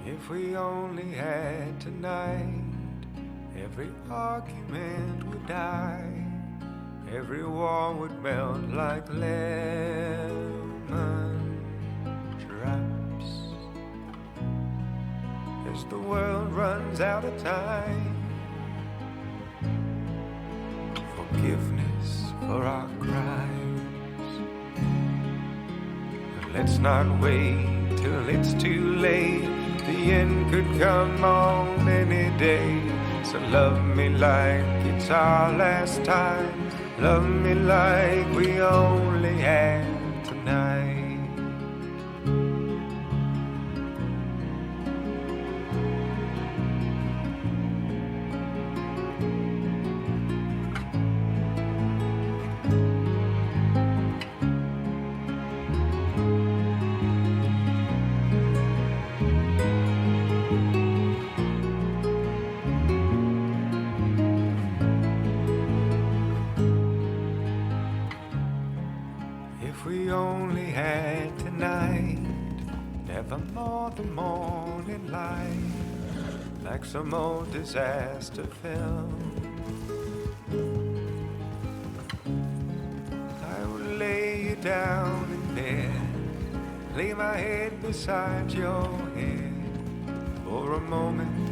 If we only had tonight, every argument would die, every war would melt like lemon drops. As the world runs out of time, forgiveness for our crimes. But let's not wait till it's too late. The end could come on any day. So love me like it's our last time. Love me like we only had tonight. If we only had tonight, nevermore the morning light, like some old disaster film. I would lay you down in bed, lay my head beside your head, for a moment,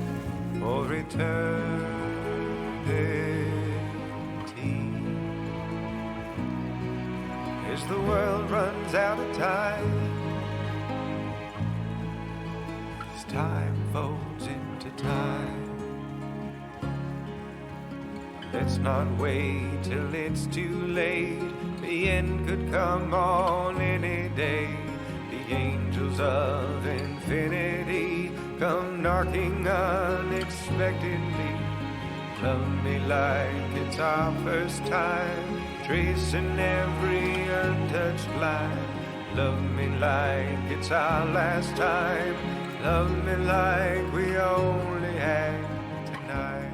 for eternity. As the world runs out of time, as time folds into time, let's not wait till it's too late. The end could come on any day. The angels of infinity come knocking unexpectedly. Love me like it's our first time, tracing every untouched line. Love me like it's our last time. Love me like we only had tonight.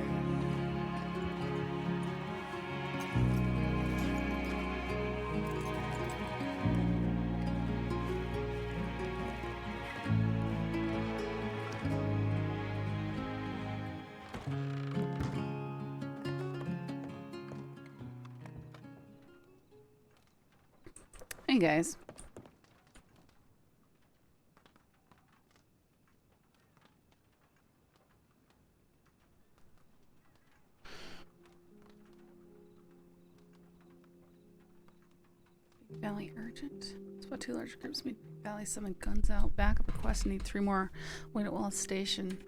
Hey guys. Big Valley urgent. Spot 2 large groups. Big Valley summon guns out. Backup request. Need 3 more. Wait at Wallace Station.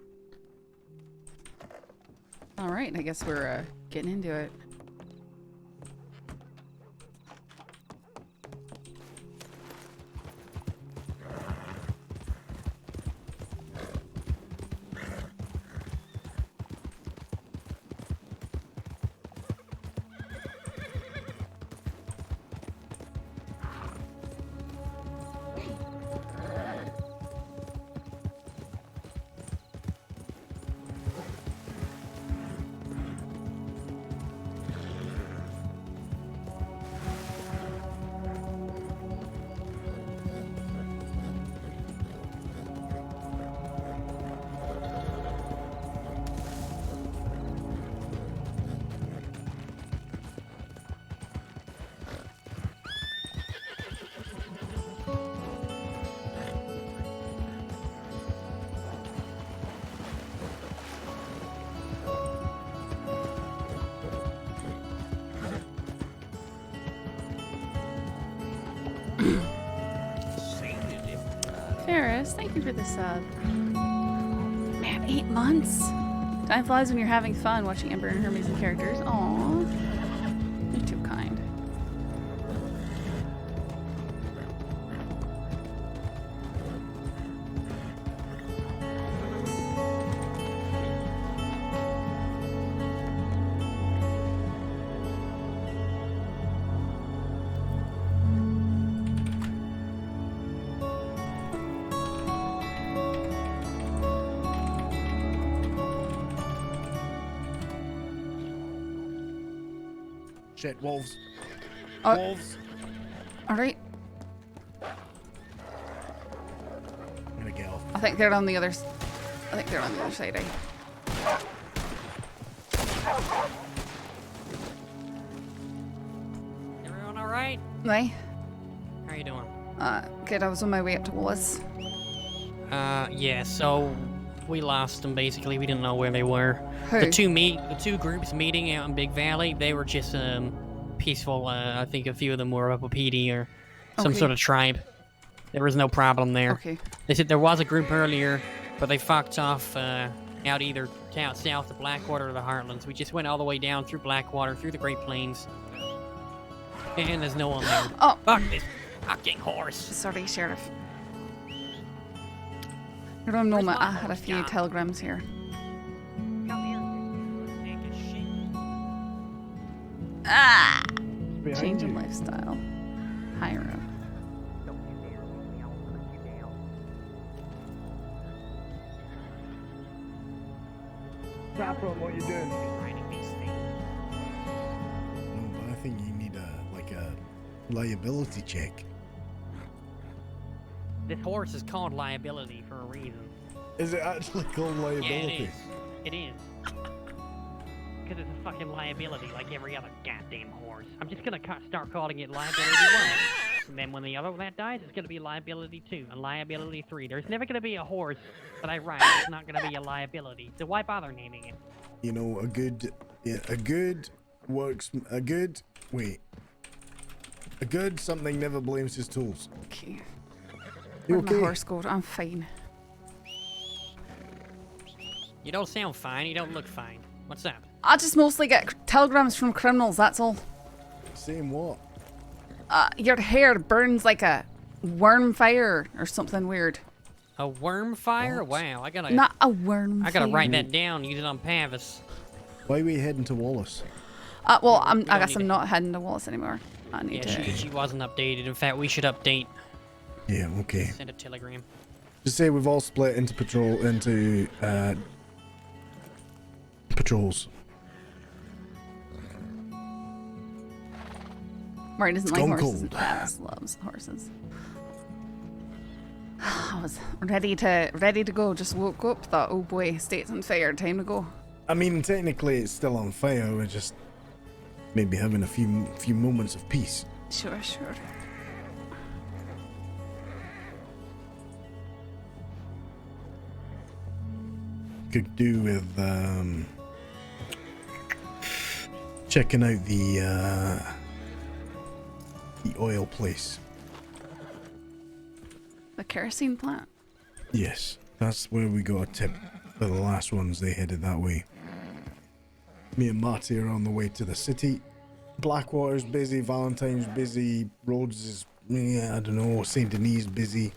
All right, I guess we're getting into it. Ferris, thank you for the sub. Man, 8 months. Time flies when you're having fun watching Ember and her amazing characters. Aww. You're too kind. Shit, wolves. Wolves. Alright. I'm gonna get off. I think they're on the other I think they're on the other side, eh? Everyone all right? Right? How are you doing? Good. I was on my way up to Wallace. Yeah, so we lost them basically. We didn't know where they were. Who? The two groups meeting out in Big Valley, they were just peaceful. I think a few of them were up a PD or some Okay. sort of tribe. There was no problem there. Okay. They said there was a group earlier, but they fucked off out either down south of Blackwater or the Heartlands. We just went all the way down through Blackwater, through the Great Plains. And there's no one there. Oh. Fuck this fucking horse. Sorry, Sheriff. You don't know, Where's I my had a horse, few John? telegrams here. Take a shit. Ah! Behind Change in you. lifestyle. Hyro. Saffron, what you doing? Riding these things. No, but I think you need a liability check. This horse is called liability for a reason. Is it actually called Yeah, liability? it is. It is. Because it's a fucking liability like every other goddamn horse. I'm just gonna start calling it liability 1. And then when the other that dies, it's gonna be liability 2 and liability 3. There's never gonna be a horse that I ride that's not gonna be a liability. So why bother naming it? You know, a good something never blames his tools. Okay. You Where'd okay? my horse go? I'm fine. You don't sound fine. You don't look fine. What's up? I just mostly get telegrams from criminals, that's all. Saying what? Your hair burns like a worm fire or something weird. A worm fire? What? Wow, I gotta Not a worm I gotta fire. write that down. Use it on Pavis. Why are we heading to Wallace? Well, I don't guess need I'm to- not heading to Wallace anymore. I need Yeah, to. she wasn't updated. In fact, we should update. Yeah, okay. Send a telegram. Just say we've all split into patrols. Murray doesn't like gone horses. cold. Travis loves horses. I was ready to go. Just woke up, thought, oh boy, state's on fire. Time to go. I mean, technically it's still on fire. We're just maybe having a few moments of peace. Sure. Could do with checking out the oil place. The kerosene plant. Yes, that's where we got a tip for the last ones. They headed that way. Me and Marty are on the way to the city. Blackwater's busy, Valentine's busy, Rhodes is, I don't know, St. Denis busy.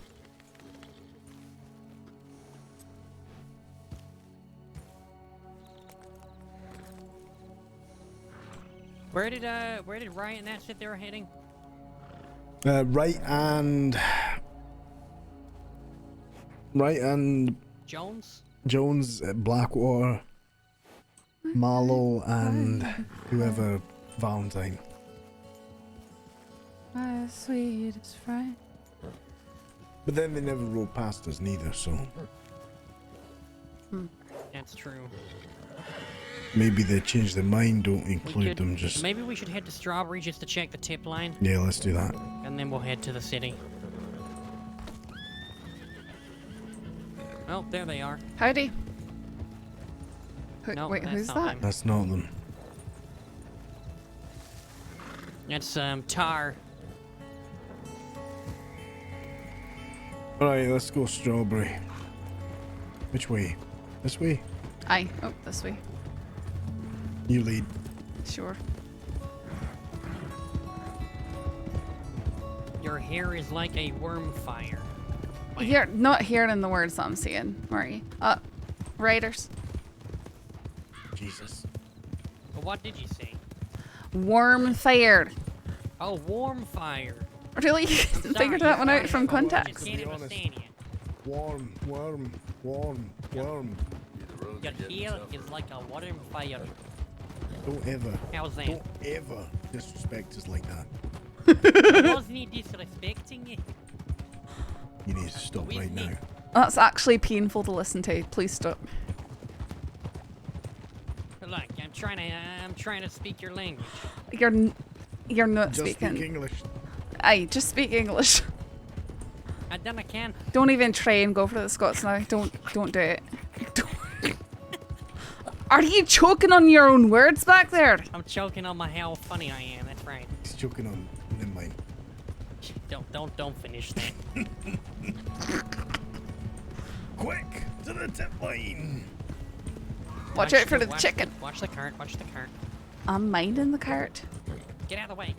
Where did Ryan and that sit they were heading? Right and Jones? Jones, Blackwater, Marlowe, and whoever Valentine. My sweetest friend. But then they never rode past us neither, so That's true. maybe they changed their mind, don't include them, just... Maybe we should head to Strawberry just to check the tip line, Yeah, let's do that. and then we'll head to the city. Oh, there they are. Howdy. No, Wait, that's who's not that? them. That's not them. That's Tar. Alright, let's go Strawberry. Which way? This way? Aye. Oh, this way. You lead. Sure. Your hair is like a worm fire. Wait, You're not hearing the words that I'm saying, Murray. Raiders. Jesus. but what did you say? Worm fire. Oh, warm fire. Really? You Sorry, figured that one out from I context? just can't To be honest. understand you. Worm. Your hair is like a worm fire. Don't ever, How's that? don't ever disrespect us like that. Wasn't he disrespecting you? You need to stop right Wasn't he? now. That's actually painful to listen to. Please stop. Look, I'm trying to speak your language. You're not Just speaking. speak English. Aye, just speak English. I done I can. Don't even try and go for the Scots now. Don't do it. Don't. Are you choking on your own words back there? I'm choking on my how funny I am. That's right. He's choking on them, mate. Don't finish that. Quick to the tip line. Watch out for the chicken. Watch the cart. Watch the cart. I'm minding the cart. Get out of the way,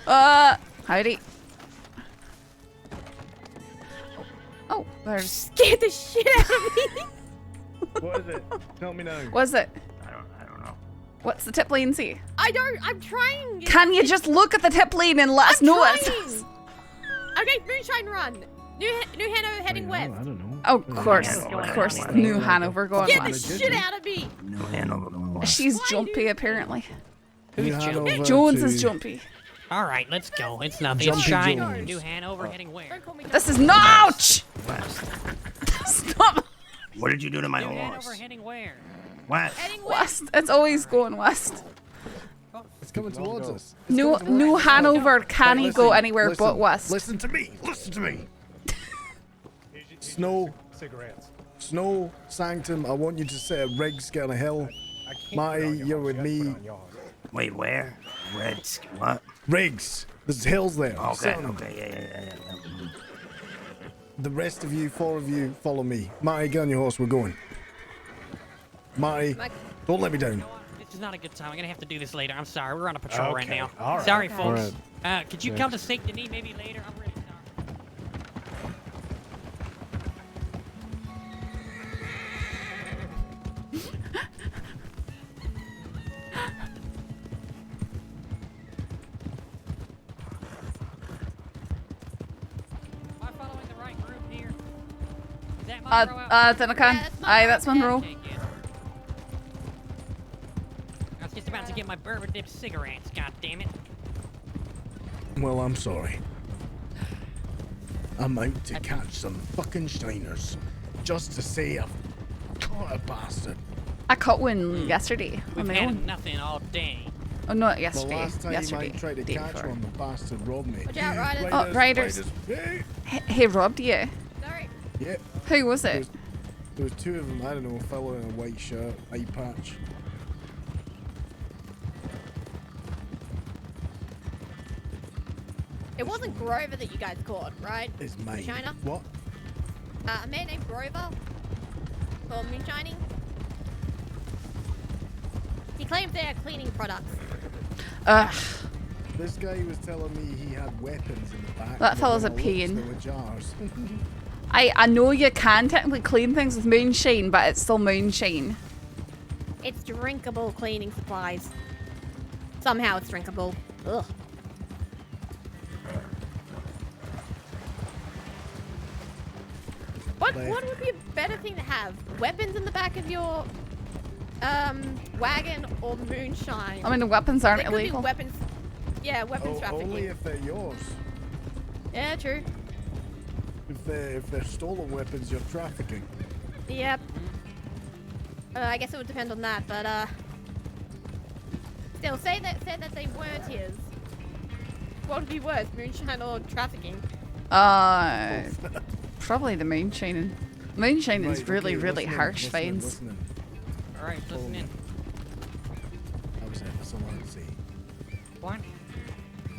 cart. Howdy. Oh, there's. Scared the shit out of me. What is it? Tell me now. What's it? I don't know. What's the tip lane see? I'm trying. Can you just look at the tip lane and let us know what it trying. says? Okay, Moonshine Run. New Hanover heading west. I don't know. Oh, of course, New Hanover going Scared the west. shit out of me. She's jumpy apparently. New Who's Hanover jumping? Jones to- is jumpy. All right, let's go. It's nothing. Jumpy It's shine. Jones. New Hanover heading where? Don't call me. This is not. Stop. What did you do to my New horse? Hanover heading where? What? Heading west. West. It's always going west. It's coming towards us. New Hanover can't Right, go listen, anywhere listen, but west. Listen to me. Listen to me. Snow. Cigarettes. Snow Sanctum, I want you to set a rig scan a hill. I can't Marty, put on your you're horse. with You gotta me. put on yours. Wait, where? What? Rigs. There's hills there. Okay, Set 'em. okay, yeah. The rest of you, 4 of you, follow me. Marty, get on your horse. We're going. Marty, Mike. don't let me down. This is not a good time. I'm gonna have to do this later. I'm sorry. We're on a patrol right Okay, now. all right. Sorry, Okay. folks. Could you come to Saint Denis maybe later? I'm really sorry. Am I following the right group here? Is that Monroe out? Then I Yeah, can. that's Aye, that's Monroe. Monroe. Okay, good. I was just about to get my bourbon dipped cigarettes, god damn it. Well, I'm sorry. I'm out to catch some fucking shiners. Just to say I've caught a bastard. I caught one yesterday on We've my had own. nothing all day. Oh, not The yesterday. last time yesterday. I tried to day catch before. one, the bastard robbed me. Watch out, riders. Oh, riders. Hey. He robbed you. Sorry. Yep. Who was it? There was 2 of them. I don't know. A fellow in a white shirt, eye patch. It wasn't Grover that you guys caught, right? It's mine. China? What? A man named Grover. For moonshining. He claims they are cleaning products. Ugh. This guy was telling me he had weapons in the back. That but fella's when a I looked, pain. There were jars. I know you can technically clean things with moonshine, but it's still moonshine. It's drinkable cleaning supplies. Somehow it's drinkable. Ugh. What would be a better thing to have? Weapons in the back of your wagon or moonshine? I mean, the weapons aren't There could be illegal. weapons. Yeah, weapons trafficking. Only if they're yours. Yeah, true. If they're stolen weapons, you're trafficking. Yep. I guess it would depend on that, but still, say that they weren't his. What would be worse, moonshine or trafficking? Probably the moonshining. Moonshining's Right, really, okay, really listening, harsh listening, fines. listening. Alright, listen in. I was saying, that's all I had to say. What?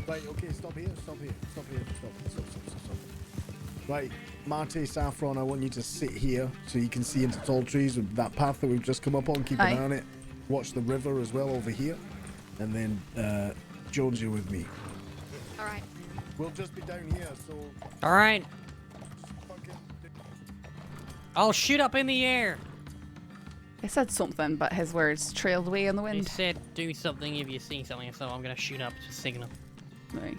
Right, okay, stop here. Stop. Right, Marty, Saffron, I want you to sit here so you can see into tall trees with that path that we've just come up on. Keep Aye. an eye on it. Watch the river as well over here. And then, Jones, you're with me. Alright. We'll just be down here, so Alright, fucking... I'll shoot up in the air. He said something, but his words trailed away in the He wind. said do something if you see something, so I'm gonna shoot up to signal. Right.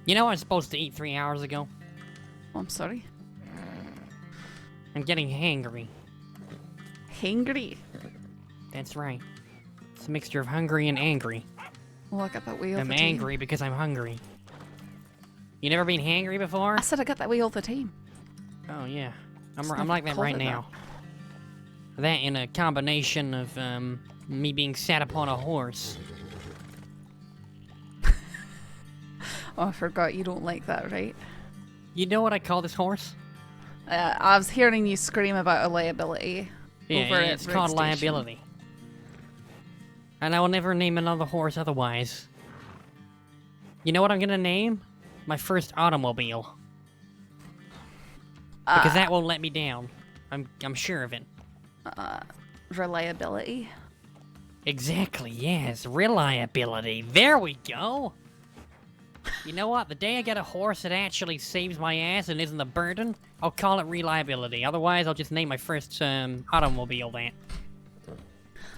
You know I was supposed to eat 3 hours ago? Oh, I'm sorry. I'm getting hangry. Hangry. That's right. It's a mixture of hungry and angry. Well, I got that way all I'm the time. angry because I'm hungry. You never been hangry before? I said I got that way all the time. Oh yeah, Just I'm never like that called right it now. That in a combination of me being sat upon a horse. Oh, I forgot you don't like that, right? You know what I call this horse? I was hearing you scream about a liability. Yeah, over at it's Red called Station. liability. And I will never name another horse otherwise. You know what I'm gonna name? My first automobile. Because that won't let me down. I'm sure of it. Reliability. Exactly, yes. Reliability. There we go. You know what? The day I get a horse that actually saves my ass and isn't a burden, I'll call it reliability. Otherwise, I'll just name my first automobile that.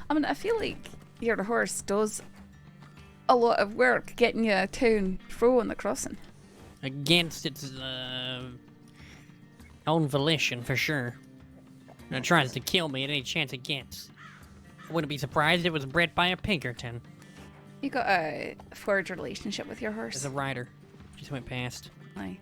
I mean, I feel like your horse does a lot of work getting you to and fro on the crossing. Against its own volition, for sure. And it tries to kill me at any chance it gets. I wouldn't be surprised if it was bred by a Pinkerton. You got a forged relationship with your As horse. a rider. Just went past. Aye.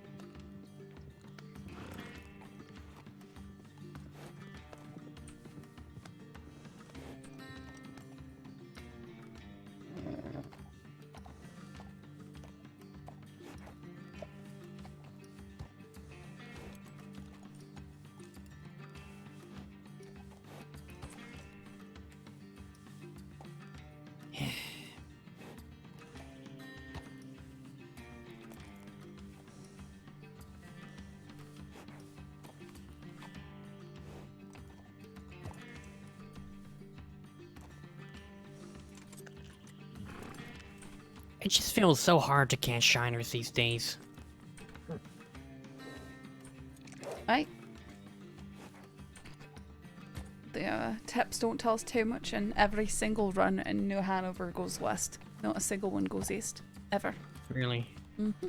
It just feels so hard to catch shiners these days. Aye. The tips don't tell us too much, and every single run in New Hanover goes west. Not a single one goes east. Ever. Really. Mm-hmm.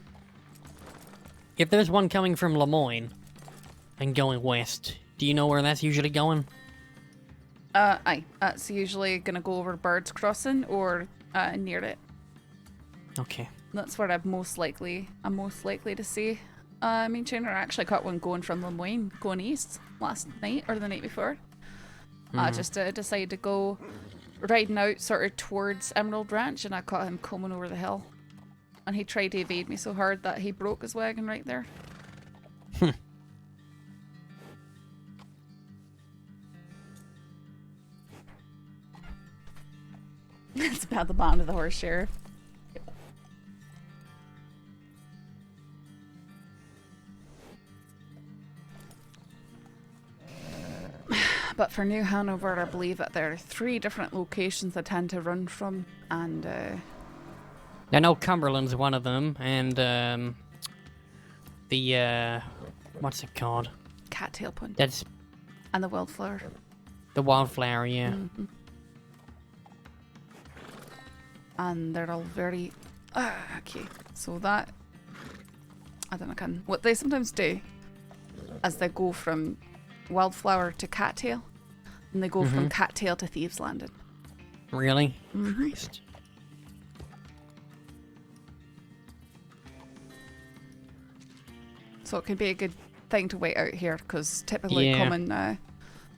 If there's one coming from Lemoyne and going west, do you know where that's usually going? Aye. That's usually gonna go over Bird's Crossing or near it. Okay. That's where I'm most likely to see. I mean, China actually caught one going from Lemoyne, going east last night or the night before. I just decided to go riding out sort of towards Emerald Ranch, and I caught him coming over the hill. And he tried to evade me so hard that he broke his wagon right there. It's about the bond of the horse sheriff. But for New Hanover, I believe that there are 3 different locations I tend to run from, and I know Cumberland's one of them, and the what's it called? Cattail Punt That's and the Wildflower. the Wildflower, yeah. Mm-hmm. And they're all very okay. So that I don't know. What they sometimes do, as they go from Wildflower to Cattail, and they go from Cattail to Thieves Landing. Really? Mm-hmm. Christ. So it could be a good thing to wait out here, because typically Yeah. coming,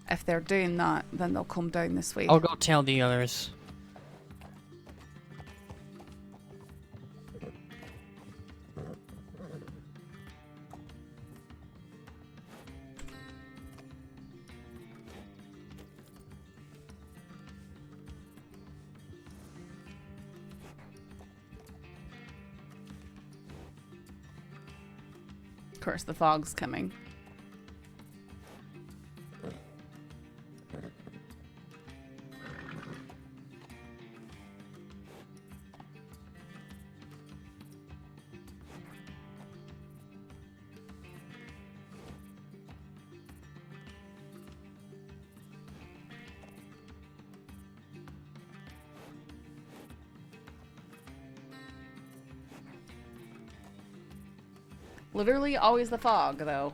if they're doing that, then they'll come down this way. I'll go tell the others. Of course, the fog's coming. Literally always the fog, though.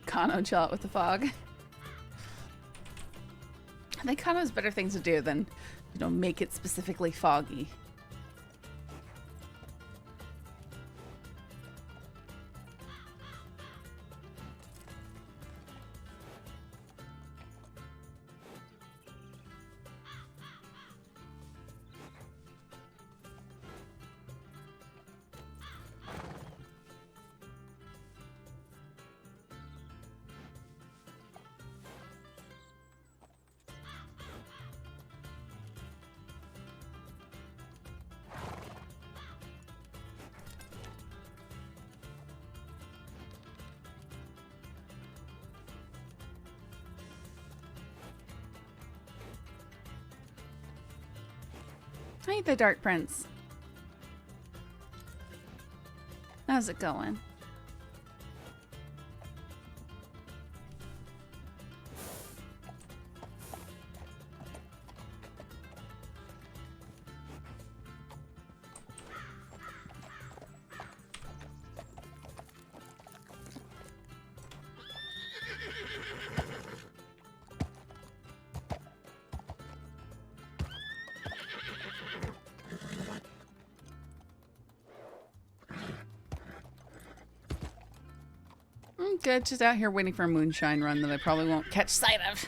Kano chill out with the fog. I think Kano has better things to do than, you know, make it specifically foggy. Hi, the Dark Prince. How's it going? Good, just out here waiting for a moonshine run that I probably won't catch sight of.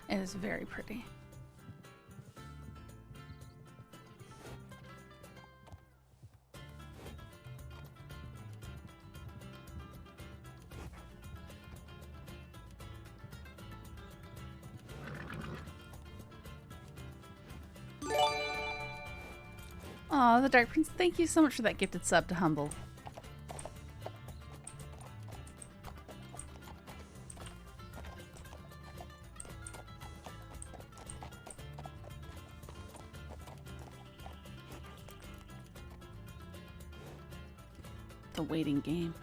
It is very pretty. Aw, the Dark Prince, thank you so much for that gifted sub to Humble. The waiting game.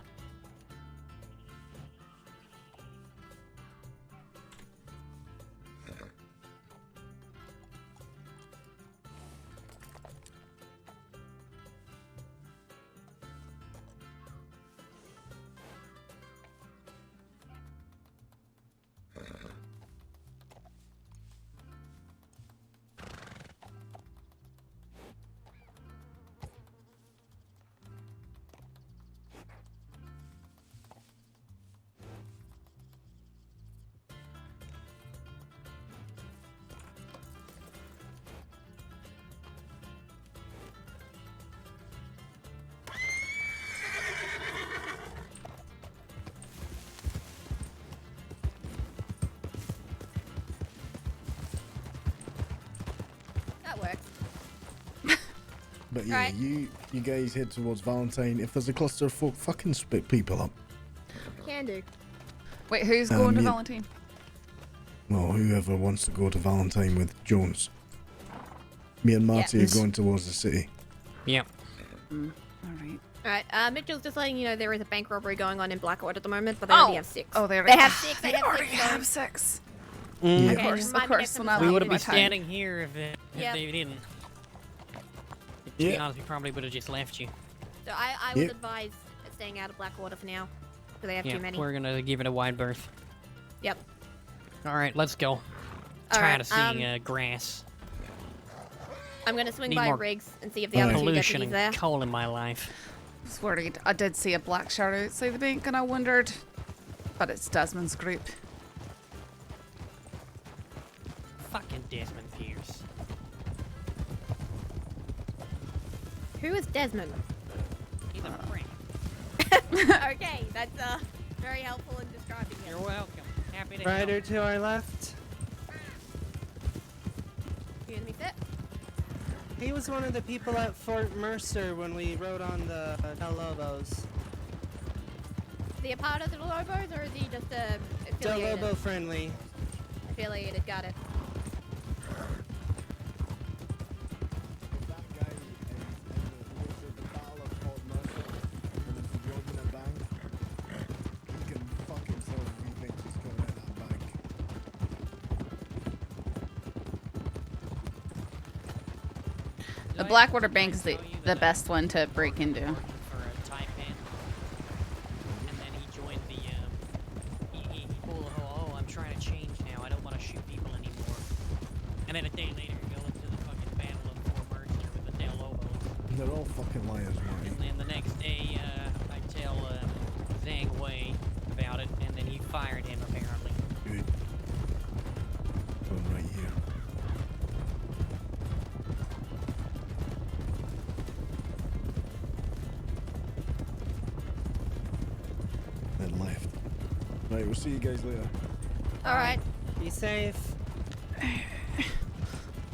That works. But yeah, Right. you guys head towards Valentine. If there's a cluster of folk, fucking split people up. Can do. Wait, who's going to yeah. Valentine? Well, whoever wants to go to Valentine with Jones. Me and Marty Yeah. are going towards the city. Yep. Alright. Alright, Mitchell's just letting you know there is a bank robbery going on in Blackwood at the moment, but they already have 6. Oh, they They have 6. They have already 6. have 6. Yeah. Okay, course, remind me next when time I We to would leave have leave been my time. standing here if Yep. they didn't. To be Yeah. honest, we probably would have just left you. So I would Yep. advise staying out of Blackwater for now. Because they have Yeah, too many. we're gonna give it a wide berth. Yep. All right, let's go. All Tired right, of seeing grass, I'm gonna swing need by more Riggs and see if the other two pollution, deputies there. and coal in my life. I was worried. I did see a black shadow outside the bank and I wondered. But it's Desmond's group. Fucking Desmond Pierce. Who is Desmond? He's a prick. Okay, that's very helpful in describing You're him. welcome. Happy to help. Rider to our left. Excuse me, sit. He was one of the people at Fort Mercer when we rode on the Del Lobos. Is he a part of the Lobos or is he just Del affiliated? Lobo friendly. Affiliated, got it. That guy in the Battle of Fort Mercer and is robbing a bank. He can fuck himself if he thinks he's coming out of that bank. The Blackwater Bank is the best one to break into. For a Taipan. And then he joined the, he pulled the whole, oh, I'm trying to change now. I don't want to shoot people anymore. And then a day later, he goes to the fucking Battle of Fort Mercer with the Del Lobos. They're all fucking liars, Marty. And then the next day, I tell Zhang Wei about it, and then he fired him, apparently. Good. Going right here. Then left. Right, we'll see you guys later. Alright. Be safe.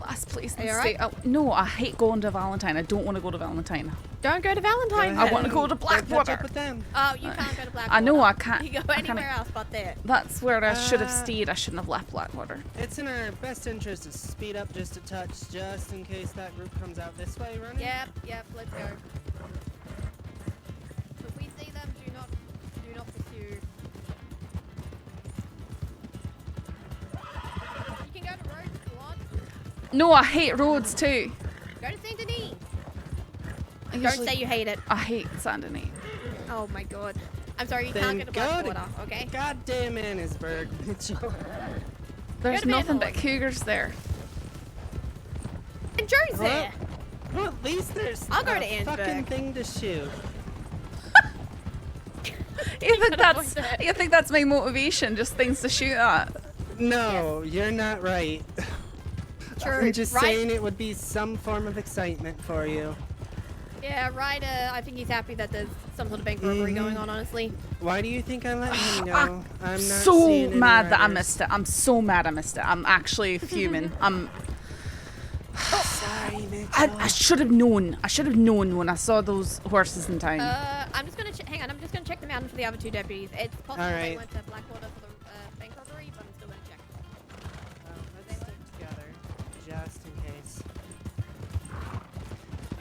Last place Are in you the alright? state. Oh, no, I hate going to Valentine. I don't want to go to Valentine. Don't go to Valentine's. I want to then. go to Go catch up Blackwater. with them. Oh, you can't go to Blackwater. I know I can't. You go I can't- anywhere else but there. That's where I should have Uh, stayed. I shouldn't have left Blackwater. It's in our best interest to speed up just a touch, just in case that group comes out this way running. Yep, let's go. If we see them, do not pursue. You can go to Rhodes if you want. No, I hate roads too. Go to Saint Denis. I Don't usually- say you hate it. I hate Saint Denis. Oh my god. I'm sorry, you Then can't go to go to Blackwater, okay? goddamn Annisburg, Mitchell. There's to nothing but Mandalore. cougars there. And Joe's there. Well, at least there's I'll go a to Annisburg. fucking thing to shoot. You think that's my motivation? Just things to shoot at? No, you're not right. True. I'm just right? saying it would be some form of excitement for you. Yeah, right. I think he's happy that there's some sort of bank robbery going on, honestly. Why do you think I let him go? I'm not so seeing any mad that I riders. missed it. I'm so mad I missed it. I'm actually fuming. Sorry, Mitchell. I should have known. I should have known when I saw those horses in town. I'm just gonna hang on. I'm just gonna check them out for the other two deputies. It's possible they Alright. went to Blackwater for the bank robbery, but I'm still gonna check. Let's stick together, just in case.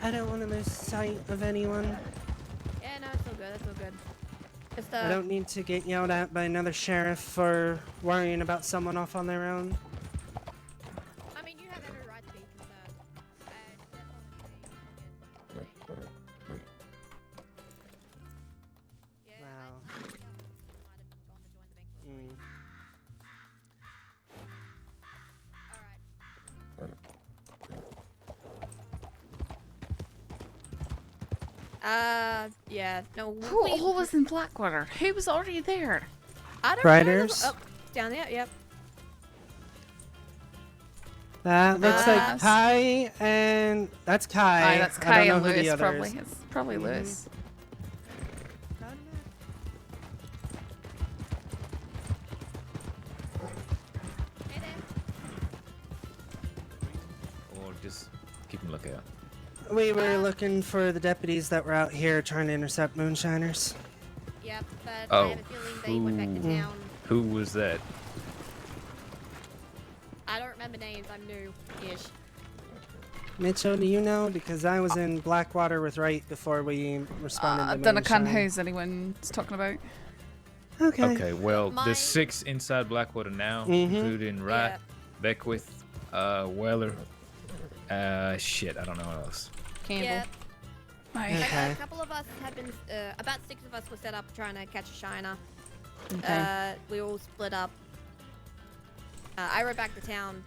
I don't want to lose sight of anyone. Yeah, no, it's all good. It's all good. Just I don't need to get yelled at by another sheriff for worrying about someone off on their own. I mean, you have every right to be concerned. Yeah, Wow. I think might have gone to join the bank robbery. Yeah, no. Who all was in Blackwater? Who was already there? I don't Riders? know. Oh, down there, yep. That looks like Yes. Kai and that's Kai. Aye, that's I Kai don't and know who the Lewis, other probably. is. It's probably Lewis. Hey there. Or just keep a lookout. We were looking for the deputies that were out here trying to intercept moonshiners. Yep, but I Oh, have a feeling they went back to town. Who was that? I don't remember names. I'm new-ish. Mitchell, do you know? Because I was in Blackwater with Wright before we responded to Duncan, moonshine. who's anyone's talking about? Okay. Okay, well, My- there's 6 inside Blackwater now, including Rat, Beckwith, Weller. Shit, I don't know what else. Campbell. Yeah. Right. Okay. A couple of us have been, about 6 of us were set up trying to catch a shiner. Okay. We all split up. I rode back to town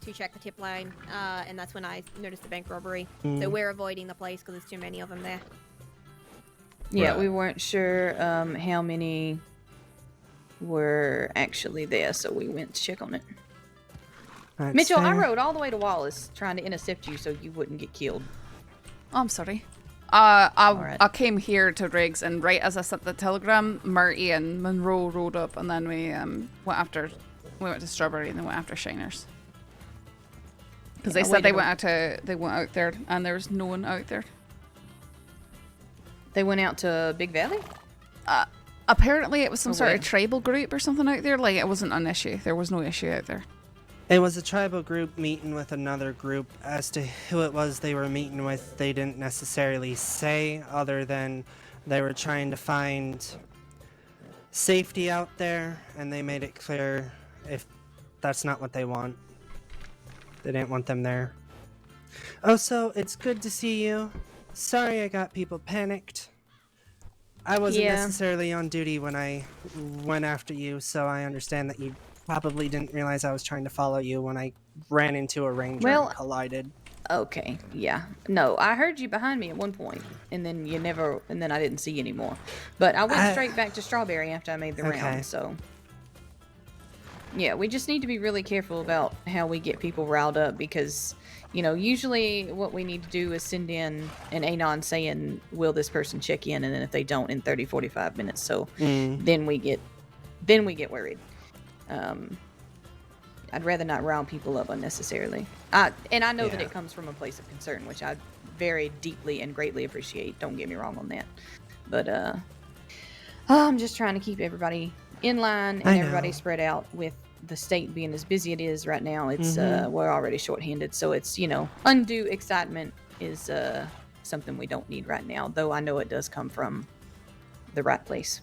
to check the tip line, and that's when I noticed the bank robbery. So we're avoiding the place because there's too many of them there. Yeah, Right. we weren't sure how many were actually there, so we went to check on it. That's Mitchell, I fair. rode all the way to Wallace trying to intercept you so you wouldn't get killed. I'm sorry. Alright. I came here to Riggs, and right as I sent the telegram, Marty and Monroe rode up, and then we went to Strawberry, and then went after Shiners. Because they Yeah, said wait they a went out there, and there was no one out there. They went out to Big Valley? Apparently, it was some Oh, sort of wait. tribal group or something out there. Like, it wasn't an issue. There was no issue out there. It was a tribal group meeting with another group. As to who it was they were meeting with, they didn't necessarily say, other than they were trying to find safety out there, and they made it clear if that's not what they want. They didn't want them there. Oh, so it's good to see you. Sorry I got people panicked. I wasn't Yeah. necessarily on duty when I went after you, so I understand that you probably didn't realize I was trying to follow you when I ran into a ranger Well- and collided. Okay, yeah. No, I heard you behind me at one point, and then and then I didn't see you anymore. But I went straight back to Strawberry after I made the Okay. round, so. Yeah, we just need to be really careful about how we get people riled up because, usually what we need to do is send in an anon saying, will this person check in? And then if they don't, in 30, 45 minutes. So then we get worried. I'd rather not round people up unnecessarily. And I know that Yeah. it comes from a place of concern, which I very deeply and greatly appreciate. Don't get me wrong on that. But I'm just trying to keep everybody in line I and know. everybody spread out with the state being as busy it is right now. It's we're already shorthanded, so it's undue excitement is something we don't need right now. Though I know it does come from the right place.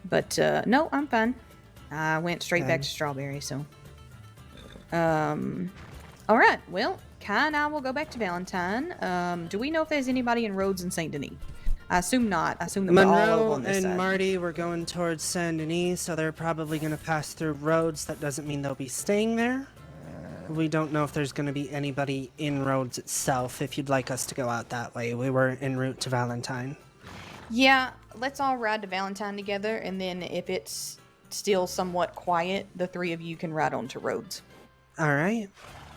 But no, I'm fine. I went straight back to Strawberry, so. All right. Well, Kai and I will go back to Valentine. Do we know if there's anybody in Rhodes and Saint Denis? I assume not. I assume they're all over Monroe on this and side. Marty were going towards Saint Denis, so they're probably going to pass through Rhodes. That doesn't mean they'll be staying there. We don't know if there's going to be anybody in Rhodes itself. If you'd like us to go out that way, we were en route to Valentine. Yeah, let's all ride to Valentine together, and then if it's still somewhat quiet, the three of you can ride on to Rhodes. All right.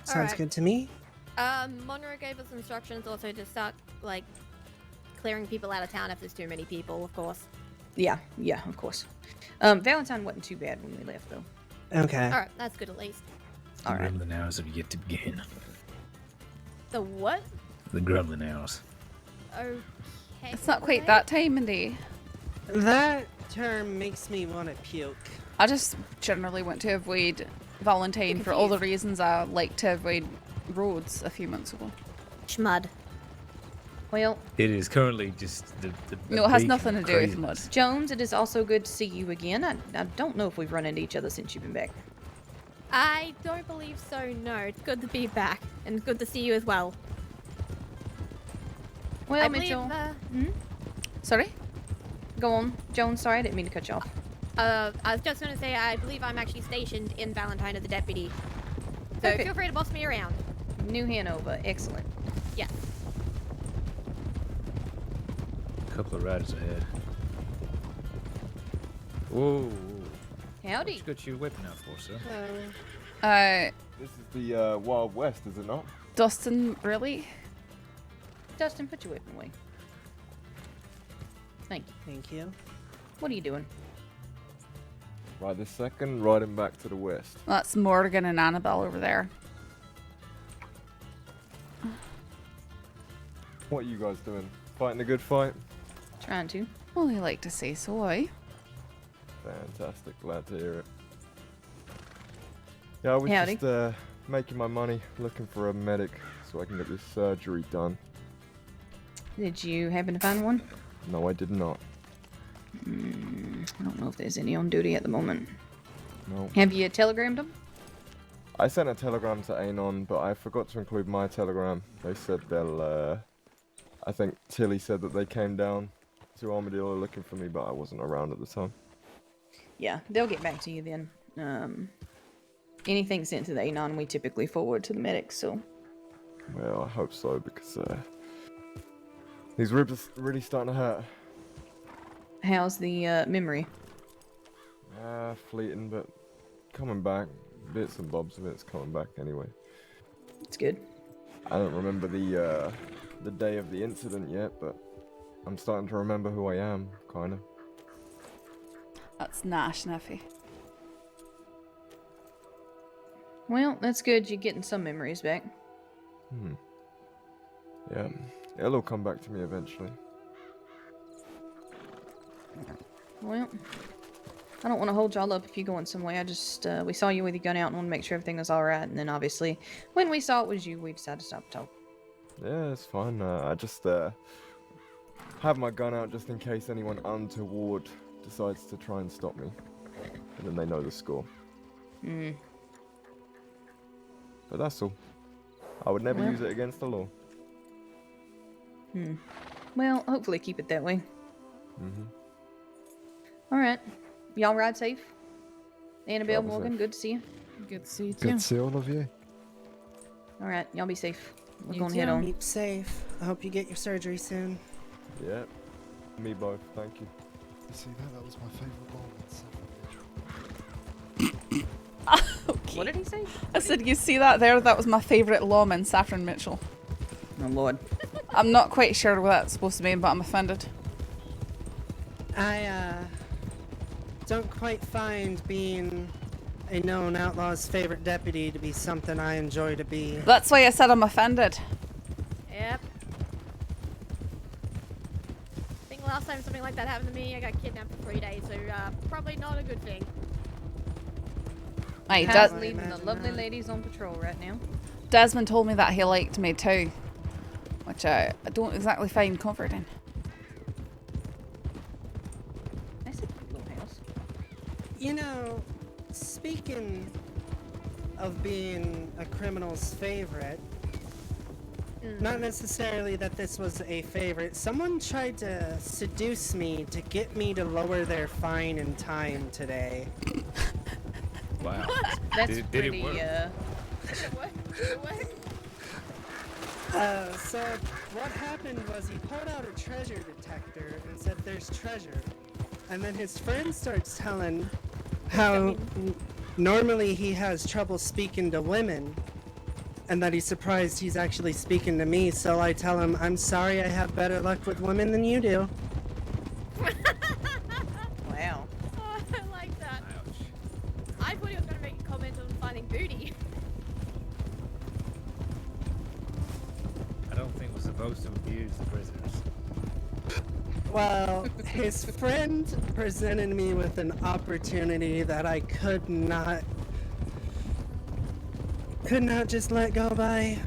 Sounds Alright. good to me. Monroe gave us instructions also to start, clearing people out of town if there's too many people, of course. Yeah, of course. Valentine wasn't too bad when we left, though. Okay. Alright, that's good at least. All right. Grumbling hours have yet to begin. The what? The grumbling hours. Okay. It's not quite that time in the day. That term makes me want to puke. I just generally want to avoid Valentine for all the reasons I like to avoid Rhodes a few months ago. Schmud. Well, It is currently just the No, it has peak nothing to do with craziness. mud. Jones, it is also good to see you again. I don't know if we've run into each other since you've been back. I don't believe so, no. It's good to be back, and good to see you as well. Well, I believe, Mitchell, Sorry? go on. Jones, sorry, I didn't mean to cut you off. I was just gonna say, I believe I'm actually stationed in Valentine as a deputy. So Okay. feel free to boss me around. New Hanover, excellent. Yes. A couple of riders ahead. Whoa. Howdy. What you got your weapon out for, sir? This is the Wild West, is it not? Dustin, really? Dustin, put your weapon away. Thank you. Thank you. What are you doing? Right this second, riding back to the west. That's Morgan and Annabelle over there. What are you guys doing? Fighting a good fight? Trying to. Well, I like to say so, eh? Fantastic, glad to hear it. Yeah, I was Howdy. just making my money, looking for a medic so I can get this surgery done. Did you happen to find one? No, I did not. I don't know if there's any on duty at the moment. No. Have you telegrammed them? I sent a telegram to Anon, but I forgot to include my telegram. They said they'll, I think Tilly said that they came down to Armadillo looking for me, but I wasn't around at the time. Yeah, they'll get back to you then. Anything sent to the Anon, we typically forward to the medics, so... Well, I hope so, because, these ribs are really starting to hurt. How's the, memory? Fleeting, but coming back. Bits and bobs of it's coming back anyway. It's good. I don't remember the day of the incident yet, but I'm starting to remember who I am, kinda. That's Nash, Neffy. Well, that's good. You're getting some memories back. Yeah, it'll all come back to me eventually. Well, I don't want to hold y'all up if you're going some way. I just, we saw you with your gun out and want to make sure everything was alright. And then obviously, when we saw it was you, we decided to stop talking. Yeah, it's fine. I just have my gun out just in case anyone untoward decides to try and stop me. And then they know the score. But that's all. I would never use it against the law. Well, hopefully keep it that way. Alright. Y'all ride safe. Annabelle, Travel Morgan, safe. good to see you. Good to see you too. Good to see all of you. Alright, y'all be safe. We're You going to too. head on. Keep safe. I hope you get your surgery soon. Yeah. Me both, thank you. You see that? That was my favourite moment. Okay. What did he say? I said, you see that there? That was my favourite lawman, Saffron Mitchell. Oh, Lord. I'm not quite sure what that's supposed to mean, but I'm offended. I, don't quite find being a known outlaw's favorite deputy to be something I enjoy to be. That's why I said I'm offended. Yep. I think last time something like that happened to me, I got kidnapped for 3 days, so probably not a good thing. Hey, How's I leading the imagine lovely that. ladies on patrol right now? Desmond told me that he liked me too, which I don't exactly find comforting. That's a cute little house. You know, speaking of being a criminal's favorite, not necessarily that this was a favorite, someone tried to seduce me to get me to lower their fine and time today. Wow. That's Did pretty, it work? What? What? So what happened was he pulled out a treasure detector and said there's treasure. And then his friend starts telling how normally he has trouble speaking to women and that he's surprised he's actually speaking to me. So I tell him, I'm sorry, I have better luck with women than you do. Wow. Oh, I like that. Ouch. I thought he was going to make a comment on finding booty. I don't think we're supposed to abuse the prisoners. Well, his friend presented me with an opportunity that I could not just let go by.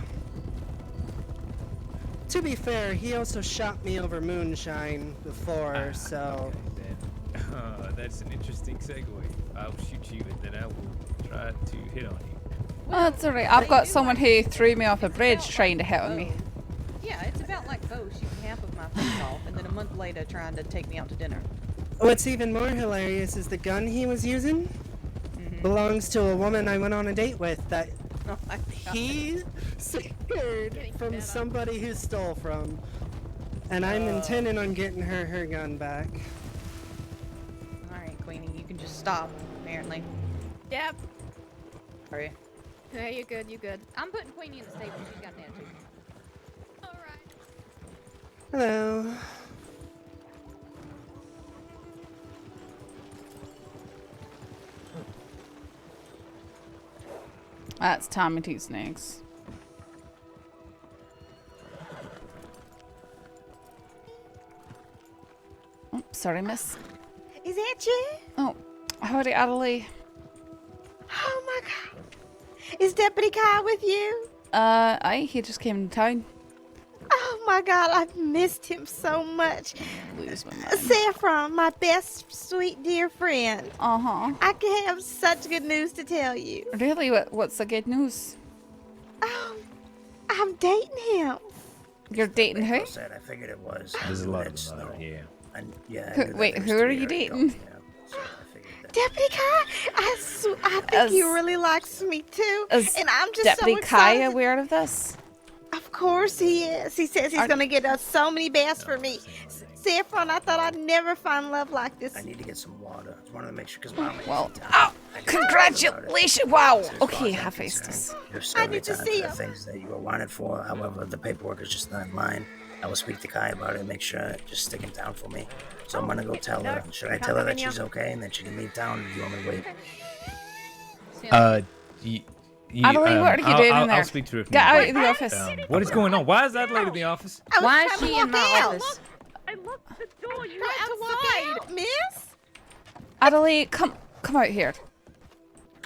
To be fair, he also shot me over moonshine before, so... Okay, then. That's an interesting segue. I'll shoot you and then I will try to hit on you. Oh, that's alright. I've got someone who threw me off a bridge trying to hit on me. Yeah, it's about like Bo shooting half of my face off and then a month later trying to take me out to dinner. What's even more hilarious is the gun he was using belongs to a woman I went on a date with that he secured from somebody who stole from. And I'm intending on getting her gun back. Alright, Queenie, you can just stop, apparently. Yep. Are you? Yeah, you're good, you're good. I'm putting Queenie in the stable. She's got an attitude. Alright. Hello. That's Tommy Two Snakes. Oh, sorry, miss. Is that you? Oh, howdy, Adelaide. Oh my god. Is Deputy Kyle with you? Aye, he just came to town. Oh my God, I've missed him so much. Lose my mind. Saffron, my best, sweet, dear friend. Uh-huh. I have such good news to tell you. Really? What's the good news? I'm dating him. You're dating who? Said, I figured it was. There's a lot Red of Snow. them out here. And, yeah, I Who- knew that wait, there was who two are you here, dating? so I figured that. Deputy Kai, I think he Is- really likes me too. Is And I'm just Deputy so Kai excited. aware of this? Of course he is. He says he's going to get us so many bass for me. Saffron, I thought I'd never find love like this. I need to get some water. I just wanted to make sure because Mom ain't Well, in town. oh, I can congratulations! Wow. As far Okay, as I'm Hephaestus. concerned, You're I serving need to time see for the him. things that you were wanted for. However, the paperwork is just not in line. I will speak to Kai about it and make sure just stick in town for me. So I'm gonna go tell her. Should I tell her that she's okay and that she can leave town, or do you want me to wait? Adelaide, what are you doing in there? I'll speak to her. Get out of the office. What is going on? Why is Adelaide in the office? Why is she in my office? I locked the door. You Trying to walk out, miss? Adelaide, come out here.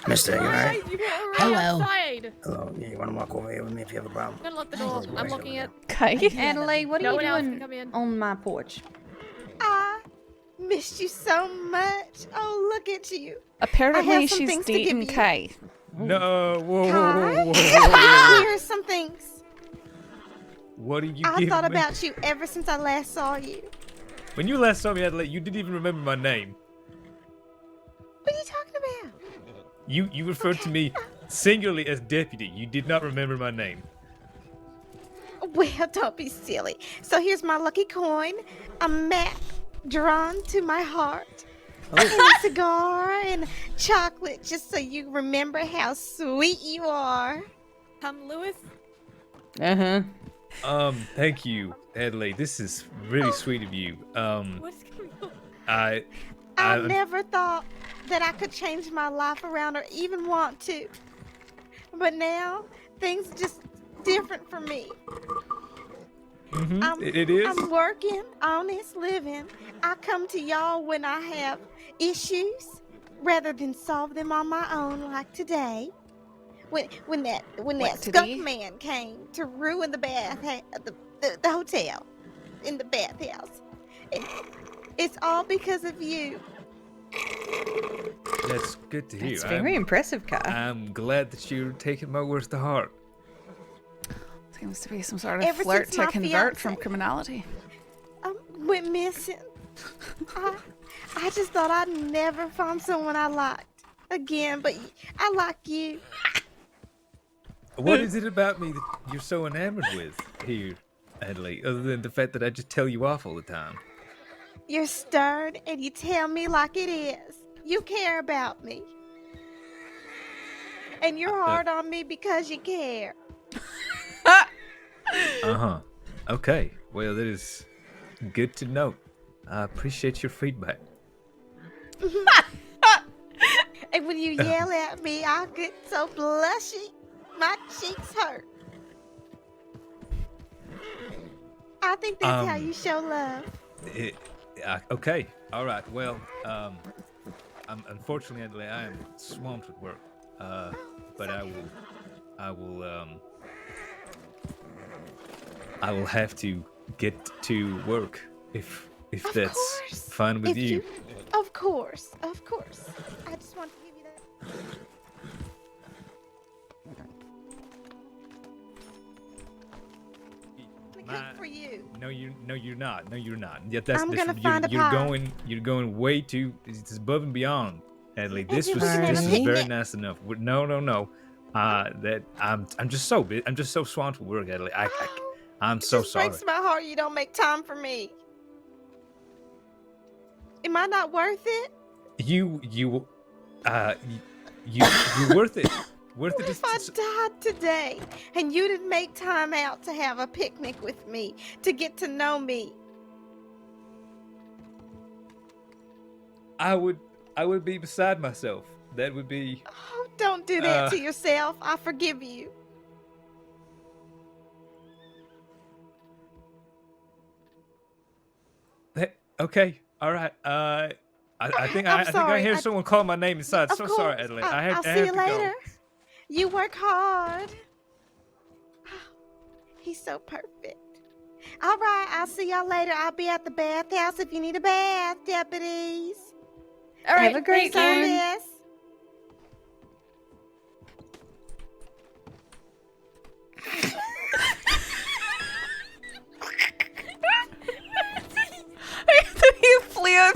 Mister, you alright? You were Hello. outside. Hello. Yeah, you wanna walk over here with me if you have a problem? I'm gonna lock the door. I'm looking at. Kai. Adelaide, what are No you one else can doing come in. on my porch? I missed you so much. Oh, look at you. Apparently, I have some she's things to give dating you. Kai. No, whoa, Kai? whoa, whoa. Here are some things. What are you I giving thought me? about you ever since I last saw you. When you last saw me, Adelaide, you didn't even remember my name. What are you talking about? You referred to me singularly as deputy. You did not remember my name. Well, don't be silly. So here's my lucky coin, a map drawn to my heart, and a cigar and chocolate, just so you remember how sweet you are. Lewis. Thank you, Adelaide. This is really sweet of you. What's going on? I I never thought that I could change my life around or even want to. But now, things are just different for me. it is. I'm working, honest living. I come to y'all when I have issues rather than solve them on my own like today. When that today? skunk man came to ruin the the hotel in the bathhouse. It's all because of you. That's good to hear. It's very impressive, Kai. I'm glad that you're taking my words to heart. Seems to be some sort of Ever flirt since to my convert from fiancé- criminality. Went missing. I just thought I'd never find someone I liked again, but I like you. What is it about me that you're so enamored with here, Adelaide, other than the fact that I just tell you off all the time? You're stern and you tell me like it is. You care about me. And you're hard on me because you care. Uh-huh. Okay. Well, that is good to know. I appreciate your feedback. And when you yell at me, I get so blushy. My cheeks hurt. I think that's how you show love. Okay. All right. Well, unfortunately, Adelaide, I am swamped with work. But I will have to get to work if Of that's course. fine with If you. Of course. I just want to give you that. To cook for you. No, you're not. No, you're not. Yeah, that's I'm this, gonna find a pie. you're going way too. It's above and beyond, Adelaide. This Maybe was we can have a very picnic. nice enough. No. That I'm just so swamped with work, Adelaide. I'm so It sorry. breaks my heart you don't make time for me. Am I not worth it? You're worth it. Worth it. What if I died today and you didn't make time out to have a picnic with me, to get to know me? I would be beside myself. That would be. Oh, don't do that to yourself. I forgive you. Okay. All right. I think I'm I think I sorry. hear someone call my name inside. Of So course. sorry, Adelaide. I I'll have see you to later. go. You work hard. He's so perfect. All right, I'll see y'all later. I'll be at the bathhouse if you need a bath, deputies. All right, Have a great thanks on one. this. You flew.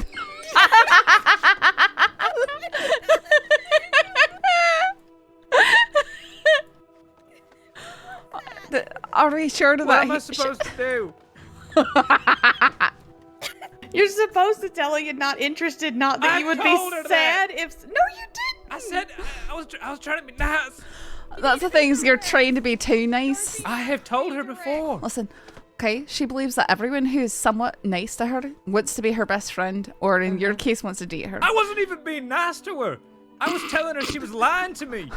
Are we sure to What that? am I supposed to do? You're supposed to tell her you're not interested, not that I you would told be her sad that. if. No, you didn't. I said I was trying to be nice. That's the thing, is you're trying to be too nice. I have told her before. Listen, okay, she believes that everyone who's somewhat nice to her wants to be her best friend, or in your case, wants to date her. I wasn't even being nice to her. I was telling her she was lying to me.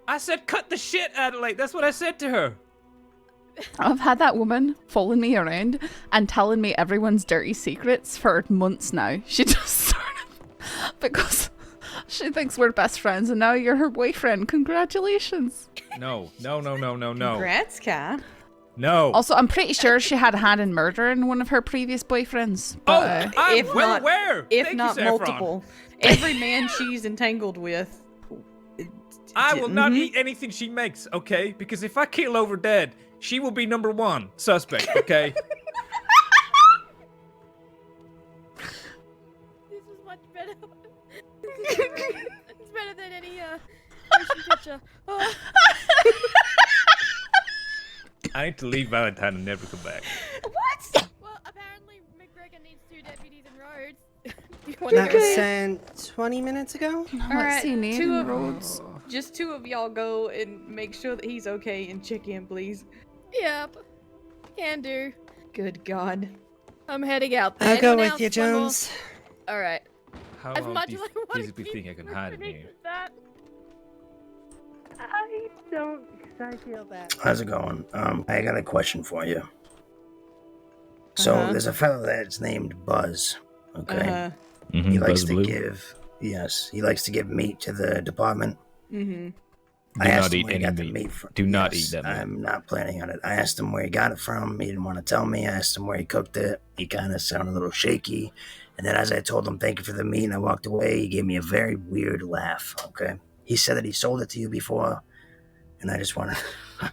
I said, cut the shit, Adelaide. That's what I said to her. I've had that woman following me around and telling me everyone's dirty secrets for months now. She just started because she thinks we're best friends, and now you're her boyfriend. Congratulations. No. Congrats, Kai. No. Also, I'm pretty sure she had a hand in murdering one of her previous boyfriends. Oh, But, I'm if well not- aware. If Thank not you, Saffron. multiple. Every man she's entangled with. I will not eat anything she makes, okay? Because if I keel over dead, she will be number one suspect, okay? This is much better. It's better than any motion picture. Oh. I need to leave Valentine and never come back. What? Well, apparently McGregor needs 2 deputies in Rhodes. You want That to was go? sent 20 minutes ago? let's Alright, see, Nathan two of- Rhodes. Just 2 of y'all go and make sure that he's okay and check in, please. Yep. Can do. Good God. I'm heading out. I'll go Anyone with you, else? One more? Jones. All right. How As long much do as you I want to physically keep think I can hide in listening here? to that. I don't. I feel that. How's it going? I got a question for you. So there's a fellow that's named Buzz. Okay. He likes to give. Yes, he likes to give meat to the department. Mm-hmm. I Do asked not him eat where he any got the meat. meat from. Do not Yes, eat that meat. I'm not planning on it. I asked him where he got it from. He didn't want to tell me. I asked him where he cooked it. He kind of sounded a little shaky. And then as I told him thank you for the meat and I walked away, he gave me a very weird laugh. Okay. He said that he sold it to you before, and I just wanted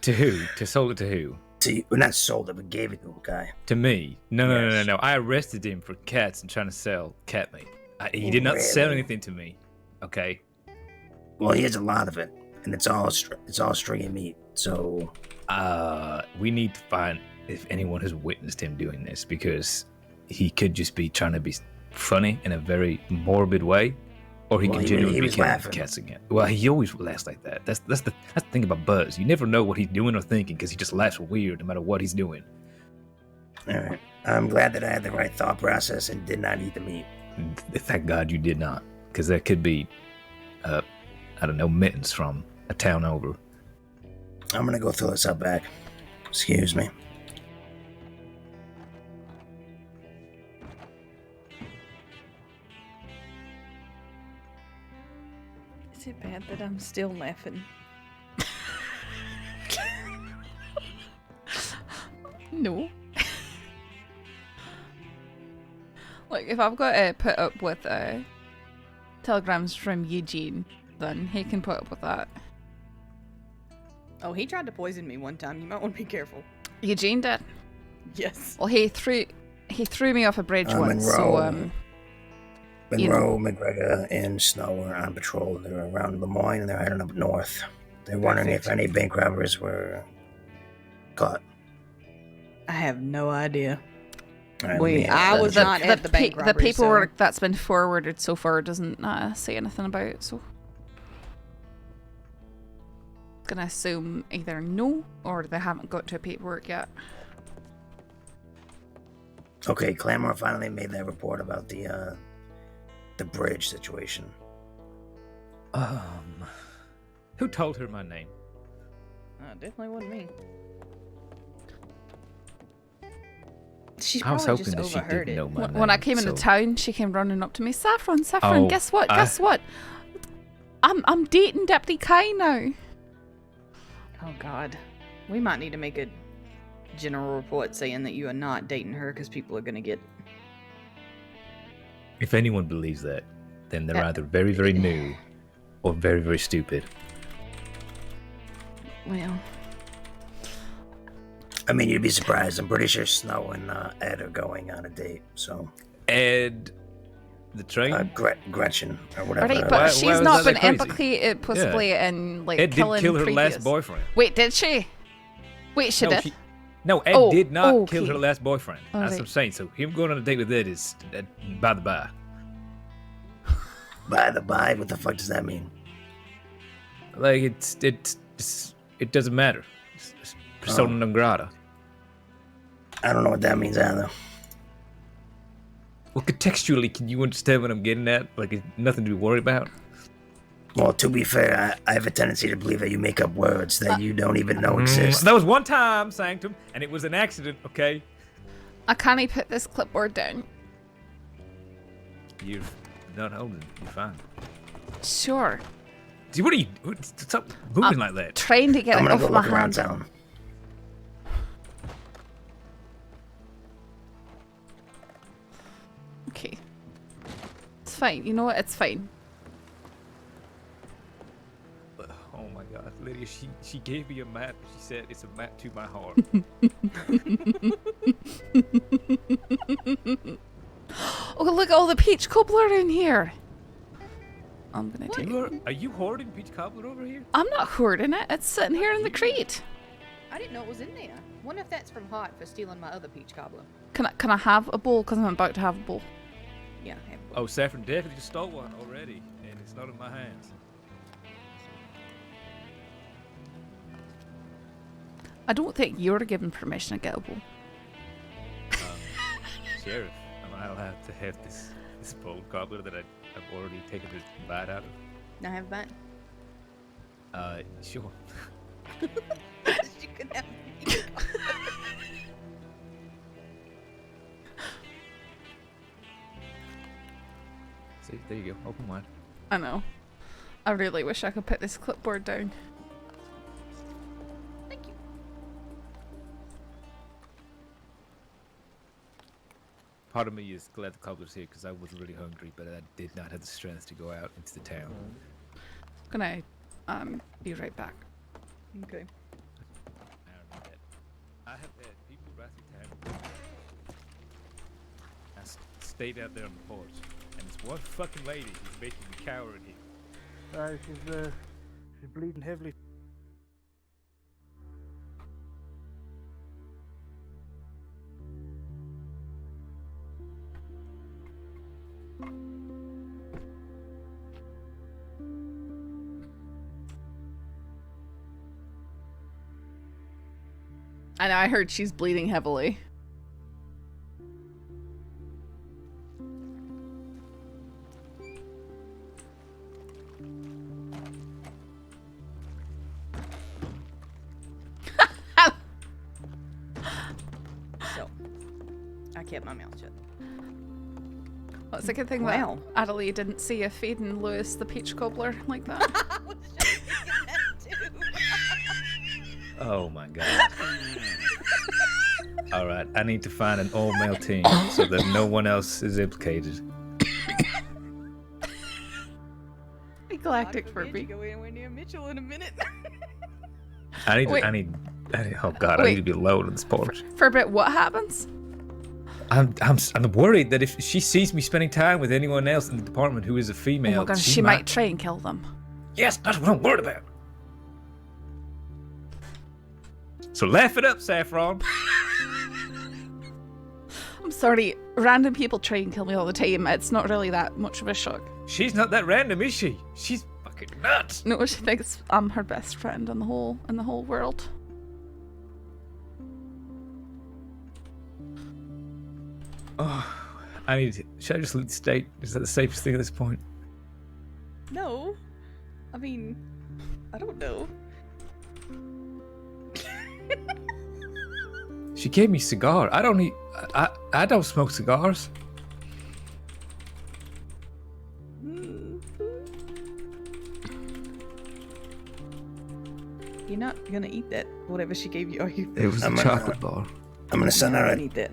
To who? To sold it to who? to you. Well, not sold it, but gave it to him, guy. To me? No. Yes. I arrested him for cats and trying to sell cat meat. He did not sell Really? anything to me. Okay. Well, he has a lot of it, and it's all stringy meat. So We need to find if anyone has witnessed him doing this, because he could just be trying to be funny in a very morbid way, or he Well, could he genuinely be was killing laughing. cats again. Well, he always laughs like that. That's the thing about Buzz. You never know what he's doing or thinking because he just laughs weird no matter what he's doing. all right. I'm glad that I had the right thought process and did not eat the meat. Thank God you did not, because that could be, I don't know, mittens from a town over. I'm gonna go fill this up back. Excuse me. Is it bad that I'm still laughing? No. Like, if I've got to put up with telegrams from Eugene, then he can put up with that. Oh, he tried to poison me one time. You might want to be careful. Eugene did. Yes. Well, he threw me off a bridge once, so Monroe, McGregor, and Snow were on patrol. They were around Lemoyne and they're heading up north. They're wondering if any bank robbers were caught. I have no idea. All right, Wait, let me- I was not at the bank the robbery, paperwork that's been forwarded so far doesn't say anything about it, so gonna assume either no or they haven't got to paperwork yet. Okay, Claremore finally made that report about the bridge situation. Who told her my name? Definitely wasn't me. She's I was probably hoping just that she overheard didn't it. know my name. When I came into so- town, she came running up to me, Saffron, Oh, guess what? Guess what? I'm dating Deputy Kai now. Oh God, we might need to make a general report saying that you are not dating her because people are going to get. If anyone believes that, then they're either very, very new or very, very stupid. Well, I mean, you'd be surprised. I'm pretty sure Snow and Ed are going on a date, so. Ed, the train? Gretchen, or whatever. Alright, but she's not been crazy? implicated possibly in like Ed killing did kill her previous. last boyfriend. Wait, did she? Wait, she did? No, Ed did not kill okay. her last boyfriend. That's what Alright. I'm saying. So him going on a date with Ed is by the by. By the by? What the fuck does that mean? Like, it doesn't matter. It's persona non grata. I don't know what that means either. Well, contextually, can you understand what I'm getting at? Like, it's nothing to be worried about? Well, to be fair, I have a tendency to believe that you make up words that you don't even know exist. That was one time, Sanctum, and it was an accident, okay? I can't put this clipboard down. You're not holding it. You're fine. Sure. See, what are you... Stop moving like that. Trying to get I'm it gonna off go my look around hand. town. Okay. It's fine. You know what? It's fine. Oh my God, Lydia, she gave me a map. She said it's a map to my heart. Oh, look at all the peach cobbler in here. I'm gonna take it. Are you hoarding peach cobbler over here? I'm not hoarding it. It's sitting here in the crate. I didn't know it was in there. Wonder if that's from Hot for stealing my other peach cobbler. Can I have a bowl? Because I'm about to have a bowl. Yeah, have a Oh, Saffron definitely just stole one already, and it's not in my hands. I don't think you're given permission to get a bowl. Sheriff, am I allowed to have this bowl cobbler that I've already taken a bite out of? Now have a bite. Sure. You can have peach cobbler. See, there you go. Open wide. I know. I really wish I could put this clipboard down. Thank you. Part of me is glad the cobbler's here because I was really hungry, but I did not have the strength to go out into the town. Gonna be right back. Okay. I have had people right through town. I stayed out there on the porch, and this one fucking lady who's making me cower in here. She's bleeding heavily. I know, I heard she's bleeding heavily. So, I kept my mouth shut. Well, it's a good thing Wow. that Adelie didn't see you feeding Lewis the peach cobbler like that. Oh my God. Alright, I need to find an all-male team so that no one else is implicated. Galactic Furby. Go anywhere near Mitchell in a minute. I need, Wait. oh God, I Wait. need to be alone on this porch. For a bit, what happens? I'm worried that if she sees me spending time with anyone else in the department who is a female, Oh my gosh, she might try and kill them. Yes, that's what I'm worried about. So laugh it up, Saffron. I'm sorry, random people try and kill me all the time. It's not really that much of a shock. She's not that random, is she? She's fucking nuts. No, she thinks I'm her best friend in the whole world. Oh, should I just leave the state? Is that the safest thing at this point? No. I mean, I don't know. She gave me a cigar. I don't smoke cigars. You're not gonna eat that whatever she gave you. Are you? It was a chocolate bar. I'm gonna send No, out I a, need that.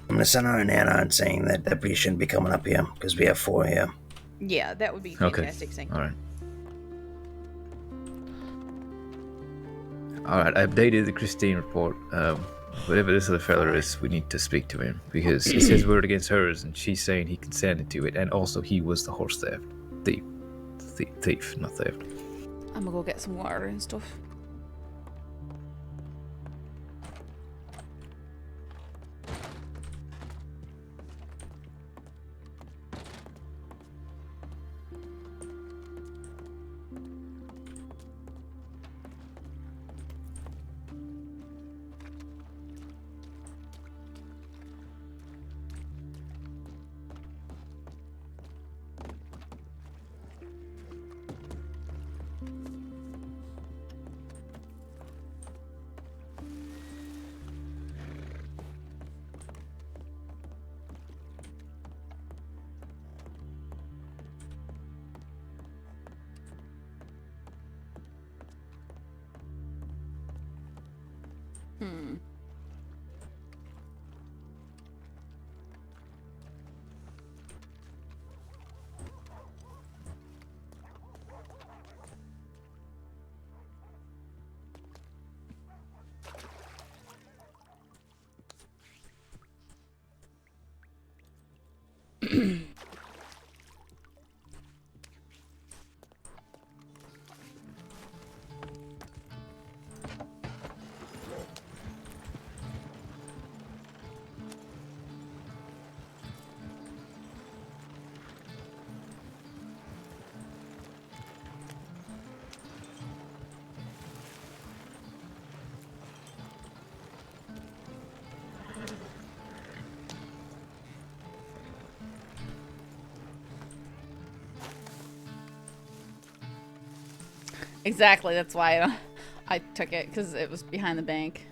I'm gonna send out an add-on saying that Deputy shouldn't be coming up here because we have 4 here. Yeah, that would be Okay. fantastic. Thank you. All right. All right. I updated the Christine report. Whatever this other fella is, we need to speak to him because he says word against hers, and she's saying he consented to it, and also he was the horse thief, not theft. I'm gonna go get some water and stuff. Exactly, that's why I took it, because it was behind the bank.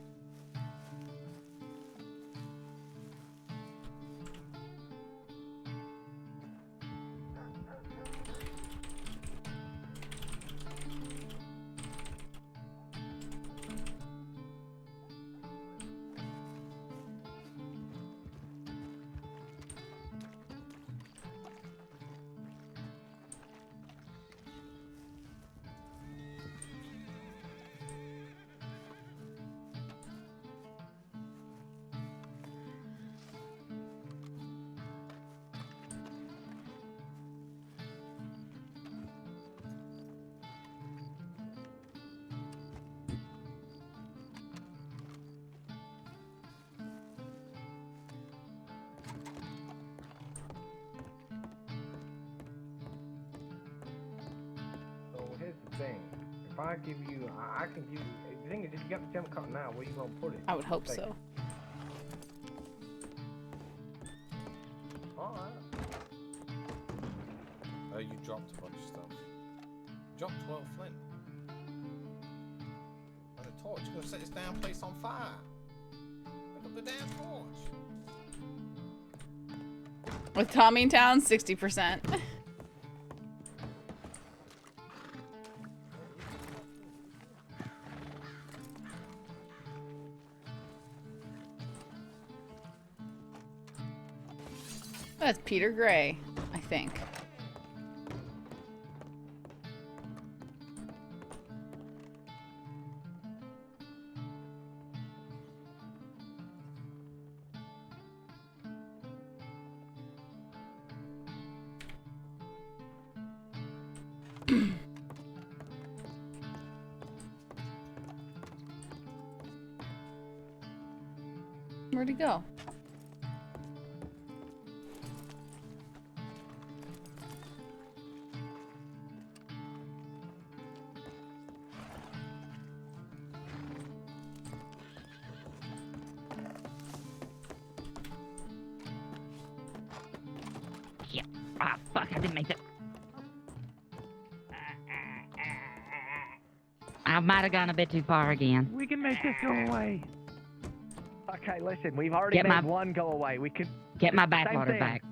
Here's the thing. If I give you, I can give you. The thing is, if you got the gem cut now, where you gonna put it? I would hope Take so. Alright. Oh, you dropped a bunch of stuff. You dropped 12 flint. And a torch. You're gonna set this damn place on fire. Pick up the damn torch. With Tommy Town, 60%. That's Peter Gray, I think. Where'd he go? Ah, fuck, I didn't make it. I might have gone a bit too far again. We can make this go away. Okay, listen, we've already Get made my- one go away. We could Get my same backwater thing. back.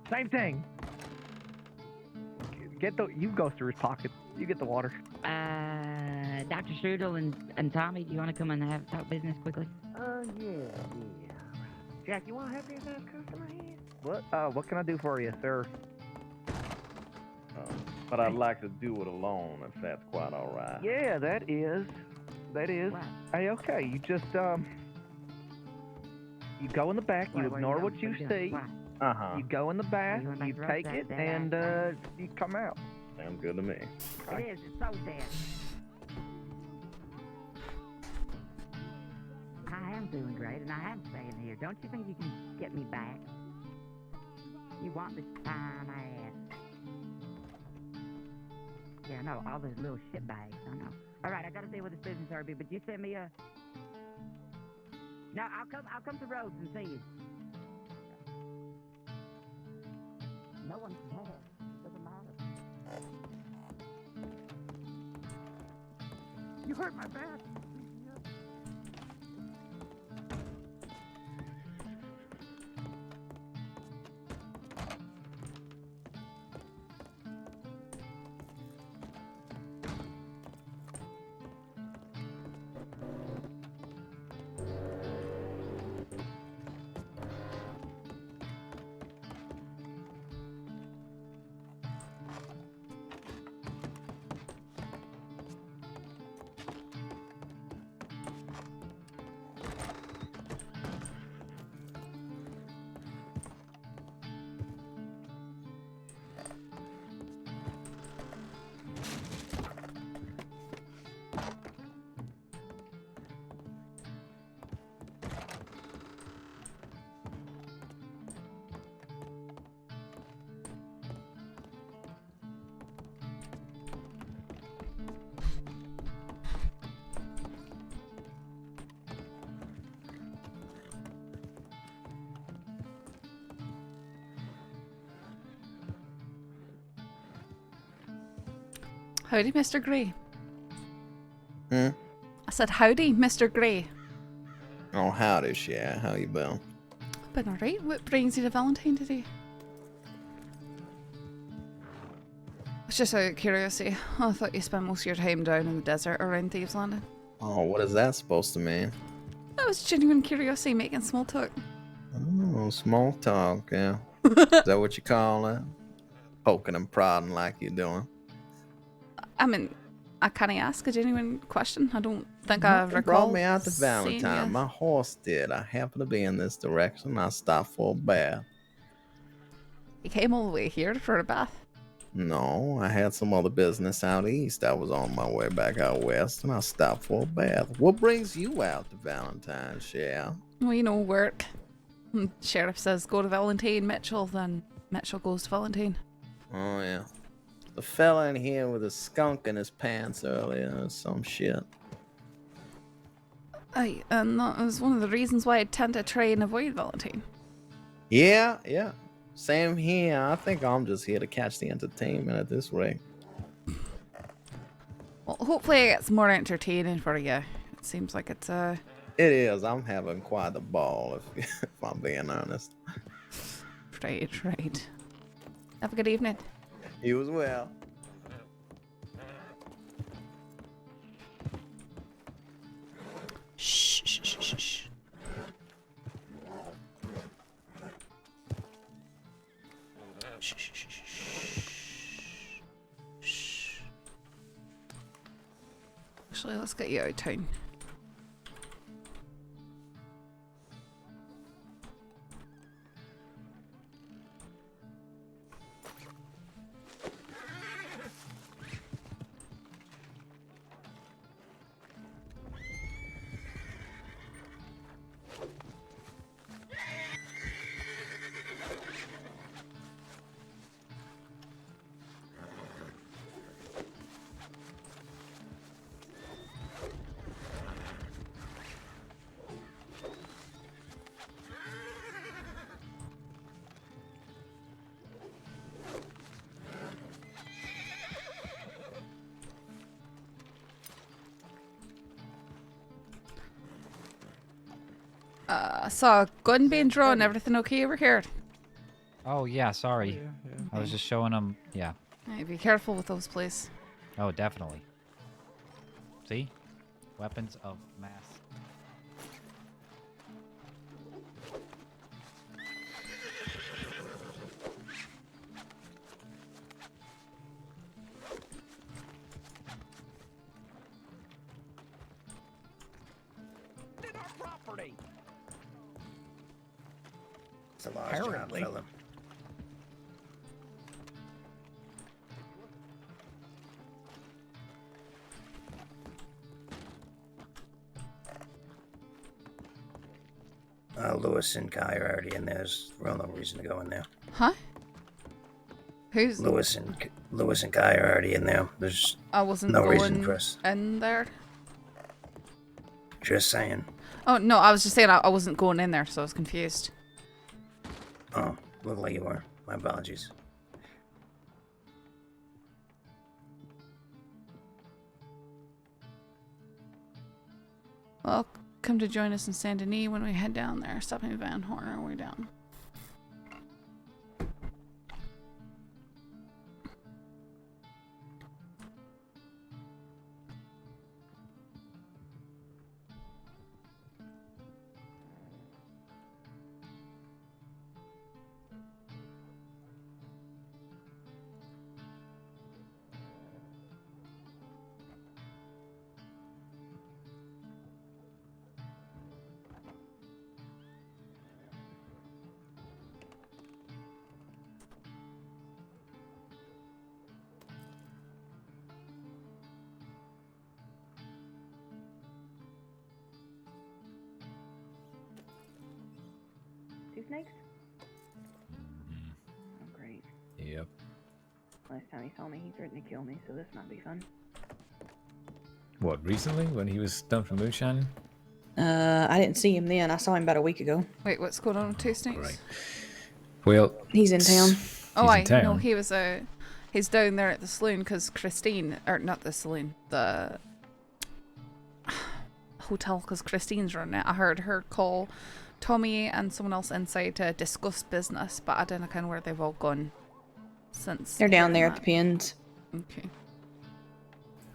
Same thing. You go through his pocket. You get the water. Dr. Strudel and Tommy, do you want to come and talk business quickly? Yeah. Jack, you want to help your last customer here? What can I do for you, sir? But I'd like to do it alone, if that's quite all right. Yeah, that is. Hey, okay, you just, you go in the back, you ignore what you see. You go in the bath, you take it, and, you come out. Sounds good to me. It is, it's so dead. I am doing great, and I am staying here. Don't you think you can get me back? You want this fine ass. Yeah, I know, all those little shit bags, I know. Alright, I gotta deal with this business, Herbie, but you send me a... No, I'll come to Rhodes and see you. No one's there. Doesn't matter. You hurt my back. Howdy, Mr. Gray. Hmm? I said howdy, Mr. Gray. Oh, howdy, yeah. How you been? Been alright. What brings you to Valentine today? It's just out of curiosity. I thought you spent most of your time down in the desert around Thieves Landing. Oh, what is that supposed to mean? That was genuine curiosity, making small talk. Oh, small talk, yeah. Is that what you call it? Poking and prodding like you're doing? I mean, I can't ask a genuine question. I don't think I recall. Brought me out to seeing Valentine. you. My horse did. I happened to be in this direction. I stopped for a bath. You came all the way here for a bath. No, I had some other business out east. I was on my way back out west, and I stopped for a bath. What brings you out to Valentine, Shell? Well, you know, work. When Sheriff says go to Valentine Mitchell, then Mitchell goes to Valentine. Oh, yeah. The fella in here with a skunk in his pants earlier or some shit. Aye, and that was one of the reasons why I tend to try and avoid Valentine. Yeah. Same here. I think I'm just here to catch the entertainment at this rate. Well, hopefully it gets more entertaining for you. It seems like it's It is. I'm having quite a ball, if I'm being honest. Right. Have a good evening. You as well. Shh. Actually, let's get you out of town. I saw a gun being drawn. Everything okay over here? Oh, yeah, sorry. I was just showing them, yeah. Hey, be careful with those, please. Oh, definitely. See? Weapons of mass. Property. It's a large job, Apparently. fella. Lewis and Kai are already in there. There's real no reason to go in there. Huh? Who's Lewis and Kai are already in there. There's I wasn't no going reason for us. in there. Just saying. Oh no, I was just saying I wasn't going in there, so I was confused. Oh, looked like you were. My apologies. Well, come to join us in Saint Denis when we head down there. Stopping Van Horn on our way down. Two snakes? Oh, great. Yep. Last time he saw me, he threatened to kill me, so this might be fun. What, recently? When he was done for moonshining? I didn't see him then. I saw him about a week ago. Wait, what's going on with Two Snakes? Right. Well, he's in town. Oh, He's I in town. know he was he's down there at the saloon because Christine, or not the saloon, the hotel, because Christine's running it. I heard her call Tommy and someone else inside to discuss business, but I don't know kind of where they've all gone since. They're down there hearing at the pins. that. Okay.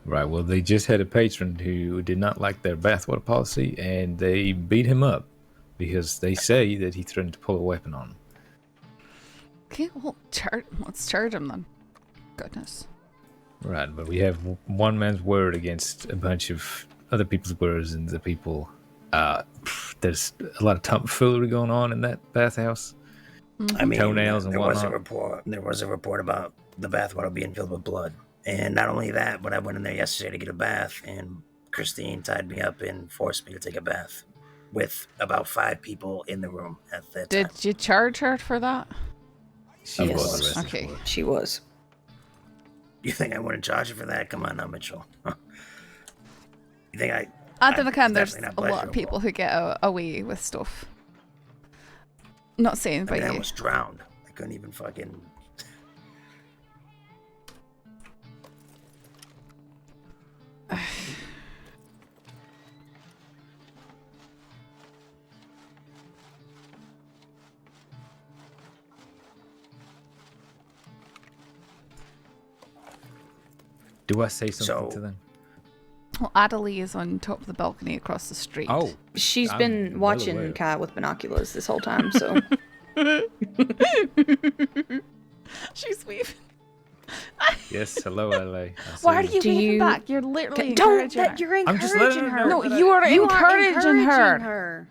Right, well, they just had a patron who did not like their bathwater policy, and they beat him up because they say that he threatened to pull a weapon on them. Okay, well, let's charge him then. Goodness. Right, but we have one man's word against a bunch of other people's words, and the people, there's a lot of tomfoolery going on in that bathhouse. I mean, Toenails and there was a whatnot. report. There was a report about the bathwater being filled with blood, and not only that, but I went in there yesterday to get a bath, and Christine tied me up and forced me to take a bath with about 5 people in the room at that time. Did you charge her for that? She Yes. was arrested Okay. for it. She was. You think I wouldn't charge you for that? Come on now, Mitchell. You think I? I don't know, it's there's definitely not a lot of pleasurable. people who get away with stuff. Not saying I about mean, I you. was drowned. I couldn't even fucking. Do I say something So- to them? Well, Adelie is on top of the balcony across the street. Oh, She's I'm been well watching aware. Kai with binoculars this whole time, so. She's weaving. Yes, hello, LA. Why are you Do waving you- back? You're literally Don't encouraging that her. you're I'm just letting encouraging her her. know No, that you are You encouraging her. her.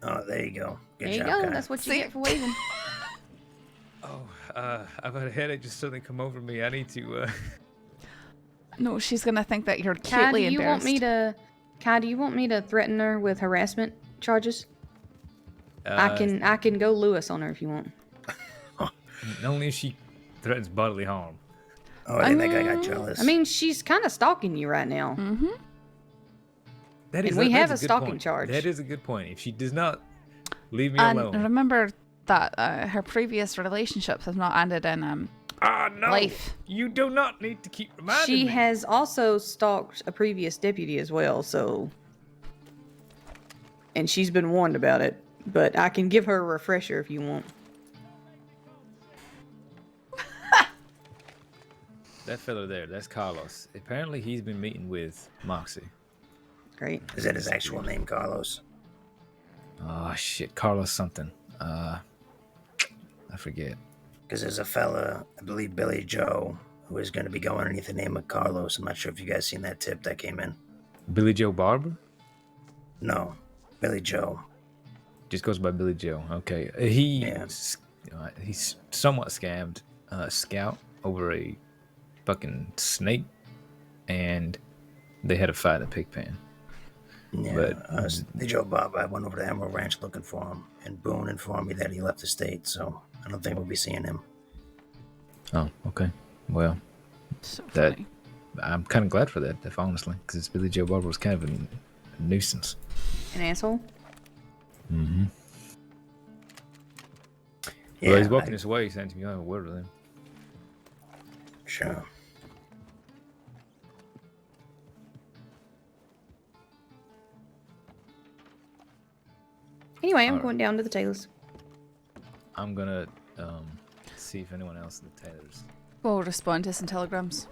Oh, there you go. Good There you job, go. Kai. That's what you See? get for waving. Oh, I've had a headache just suddenly come over me. I need to, No, she's gonna think that you're Kai, do cutely you want me embarrassed. Kai, do you want me to threaten her with harassment charges? I can go Lewis on her if you want. Only if she threatens bodily harm. Oh, I think that guy got jealous. I mean, she's kind of stalking you right now. Mm-hmm. That And we that's have a good stalking point. charge. That is a good point. If she does not leave me And alone. remember that her previous relationships have not ended in No! life. You do not need to keep reminding She me. has also stalked a previous deputy as well, so. And she's been warned about it, but I can give her a refresher if you want. that fella there, that's Carlos. Apparently, he's been meeting with Moxie. Great. Is that his actual name, Carlos? Oh shit, Carlos something. I forget. Because there's a fella, I believe Billy Joe, who is going to be going underneath the name of Carlos. I'm not sure if you guys seen that tip that came in. Billy Joe Barber? No, Billy Joe. Just goes by Billy Joe. Okay, he's somewhat scammed Scout over a fucking snake, and they had a fight at Pigpen. Yeah, But Billy Joe Bob, I went over to Emerald Ranch looking for him, and Boone informed me that he left the state, so I don't think we'll be seeing him. oh, okay. Well, So that funny. I'm kind of glad for that, if honestly, because Billy Joe Barber was kind of a nuisance. An asshole? Mm-hmm. Yeah, Well, he's walking his way, saying to me, "I have a word with him." Sure. Anyway, I'm Alright. going down to the Taylors. I'm gonna see if anyone else in the Taylors. We'll respond to some telegrams.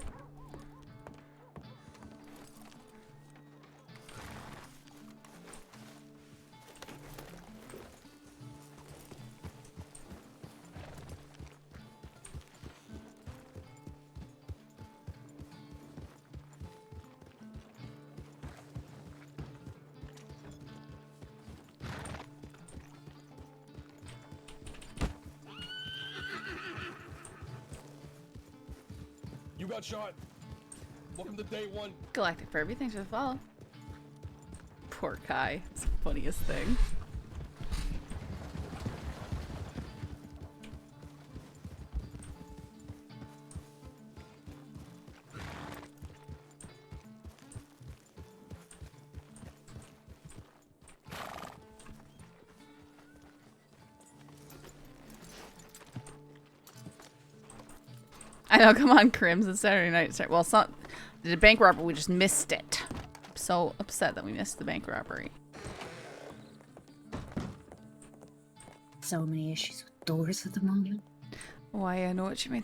You got shot. Welcome to day one. Galactic for everything to the follow. Poor Kai. It's the funniest thing. I know, come on, Crims. It's Saturday night. Well, it's not the bank robbery. We just missed it. I'm so upset that we missed the bank robbery. So many issues with doors at the moment. Why, I know what you mean.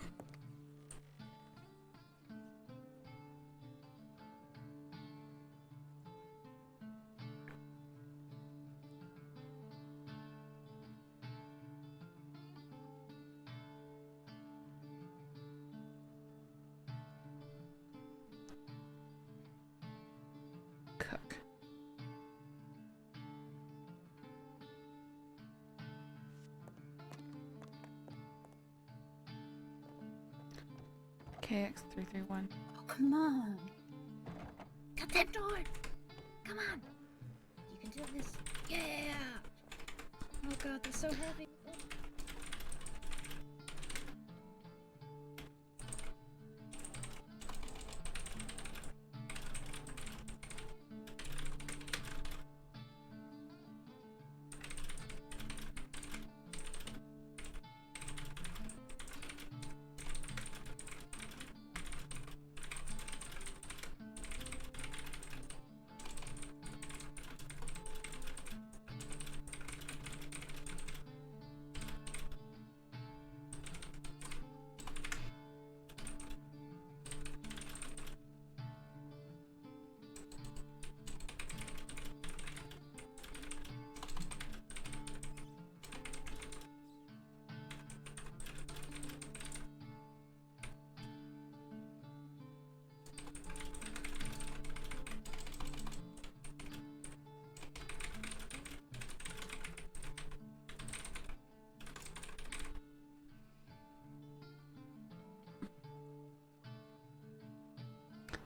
Cook. KX331. Oh, come on. Cut that door. Come on. You can do this. Yeah. Oh god, they're so heavy.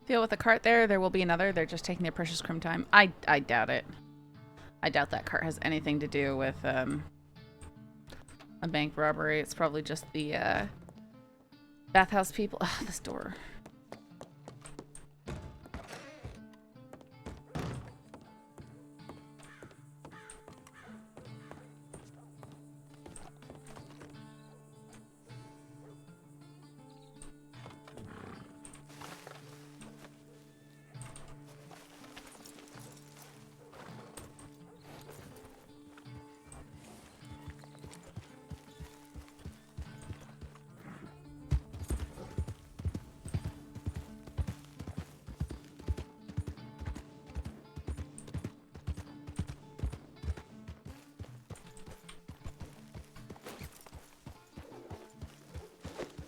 Feel with the cart there will be another. They're just taking their precious crim time. I doubt it. I doubt that cart has anything to do with a bank robbery. It's probably just the bathhouse people. Ugh, this door.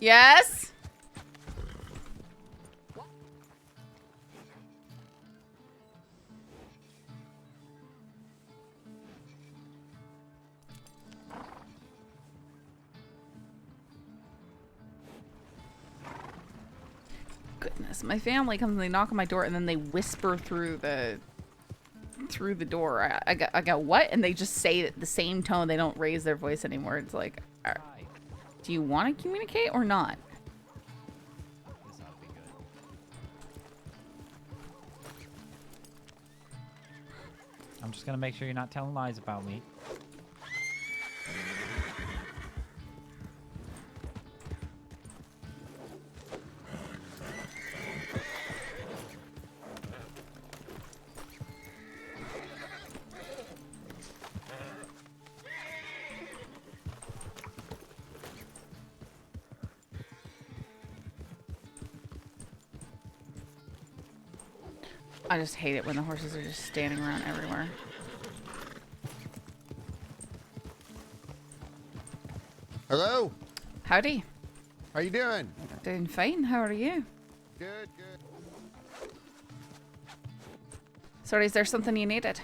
Yes? Goodness, my family comes and they knock on my door and then they whisper through the door. I got what? And they just say it the same tone. They don't raise their voice anymore. It's like, do you want to communicate or not? This ought to be good. I'm just gonna make sure you're not telling lies about me. I just hate it when the horses are just standing around everywhere. Hello. Howdy. How you doing? Doing fine. How are you? Good, good. Sorry, is there something you needed?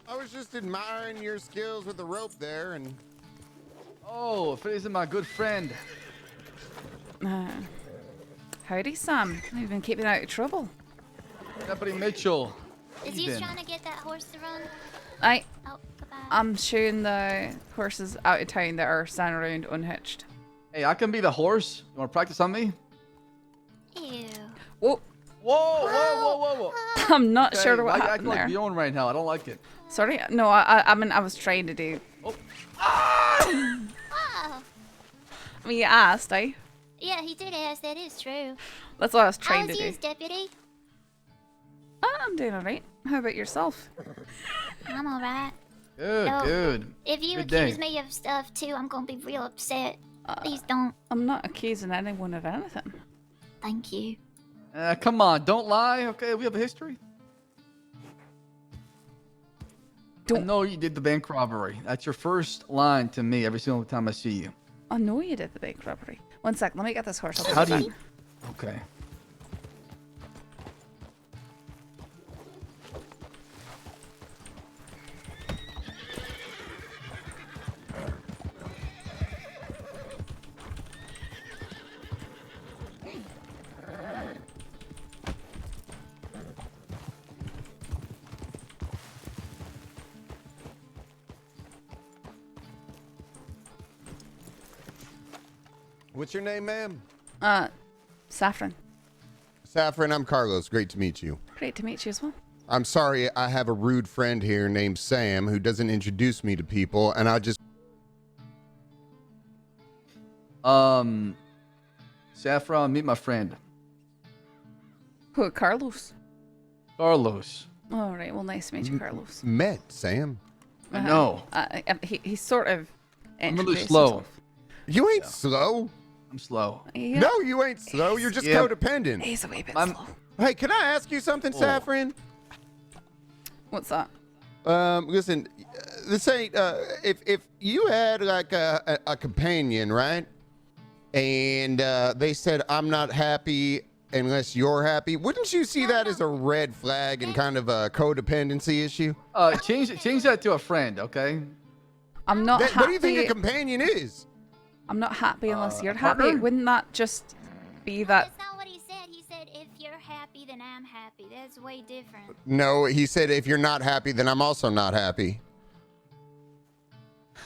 I was just admiring your skills with the rope there, and Oh, if it isn't my good friend. Howdy, Sam. You've been keeping out of trouble. Deputy Mitchell. Is he trying to get that horse to run? Oh, goodbye. I'm shooing the horses out of town that are standing around unhitched. Hey, I can be the horse. You want to practice on me? Ew. Whoa. Whoa, whoa, whoa, whoa, whoa. I'm not Okay, sure what I happened feel like there. Bjorn right now. I don't like it. Sorry? No, I mean, I was trying to do... Oh. I mean, you asked, eh? Yeah, he did ask. That is true. That's what I was trying to How's do. yours, Deputy? I'm doing alright. How about yourself? I'm alright. Good, No, good. If you Good accuse day. me of stuff too, I'm gonna be real upset. Please don't. I'm not accusing anyone of anything. Thank you. Come on, don't lie. Okay, we have a history. I know you did the bank robbery. That's your first line to me every single time I see you. I know you did the bank robbery. One sec, let me get this horse. How do you... Okay. what's your name, ma'am? Saffron. Saffron, I'm Carlos. Great to meet you. Great to meet you as well. I'm sorry, I have a rude friend here named Sam who doesn't introduce me to people, and I just... Saffron, meet my friend. Who, Carlos? Carlos. Alright, well, nice to meet you, Carlos. Met, Sam. I know. He's sort of... I'm really introduced slow. himself. You ain't slow. I'm slow. Yeah. No, you ain't slow. You're just codependent. He's a wee bit slow. Hey, can I ask you something, Saffron? What's that? Listen, this ain't, if you had like a companion, right? And they said, I'm not happy unless you're happy. Wouldn't you see that as a red flag and kind of a codependency issue? Change that to a friend, okay? I'm not happy. What do you think a companion is? I'm not happy unless you're happy. partner? Wouldn't that just be that... That's not what he said. He said, if you're happy, then I'm happy. That's way different. No, he said, if you're not happy, then I'm also not happy.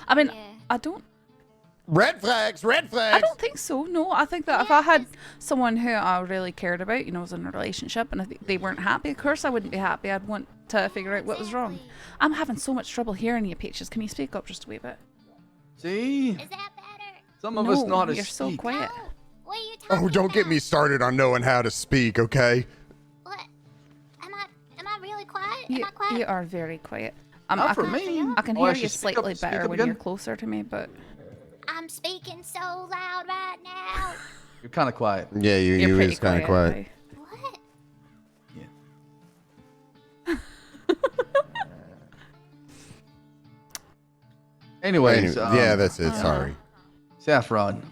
I mean, I don't... Red flags, red flags. I don't think so. No, I think that if I had someone who I really cared about, you know, was in a relationship, and if they weren't happy, of course I wouldn't be happy. I'd want to figure out what was wrong. I'm having so much trouble hearing you, Peaches. Can you speak up just a wee bit? See? Is that better? Some of us know how to you're so speak. quiet. What are you talking Oh, don't get me started on knowing how to speak, okay? What? Am I really quiet? Am I quiet? You are very quiet. Not for can, me. I can Oh, hear I you should speak up- slightly speak better up when again? you're closer to me, but... I'm speaking so loud right now. You're kind of quiet. Yeah, you pretty is kind of quiet. What? Anyways, yeah, that's it. Sorry. Saffron.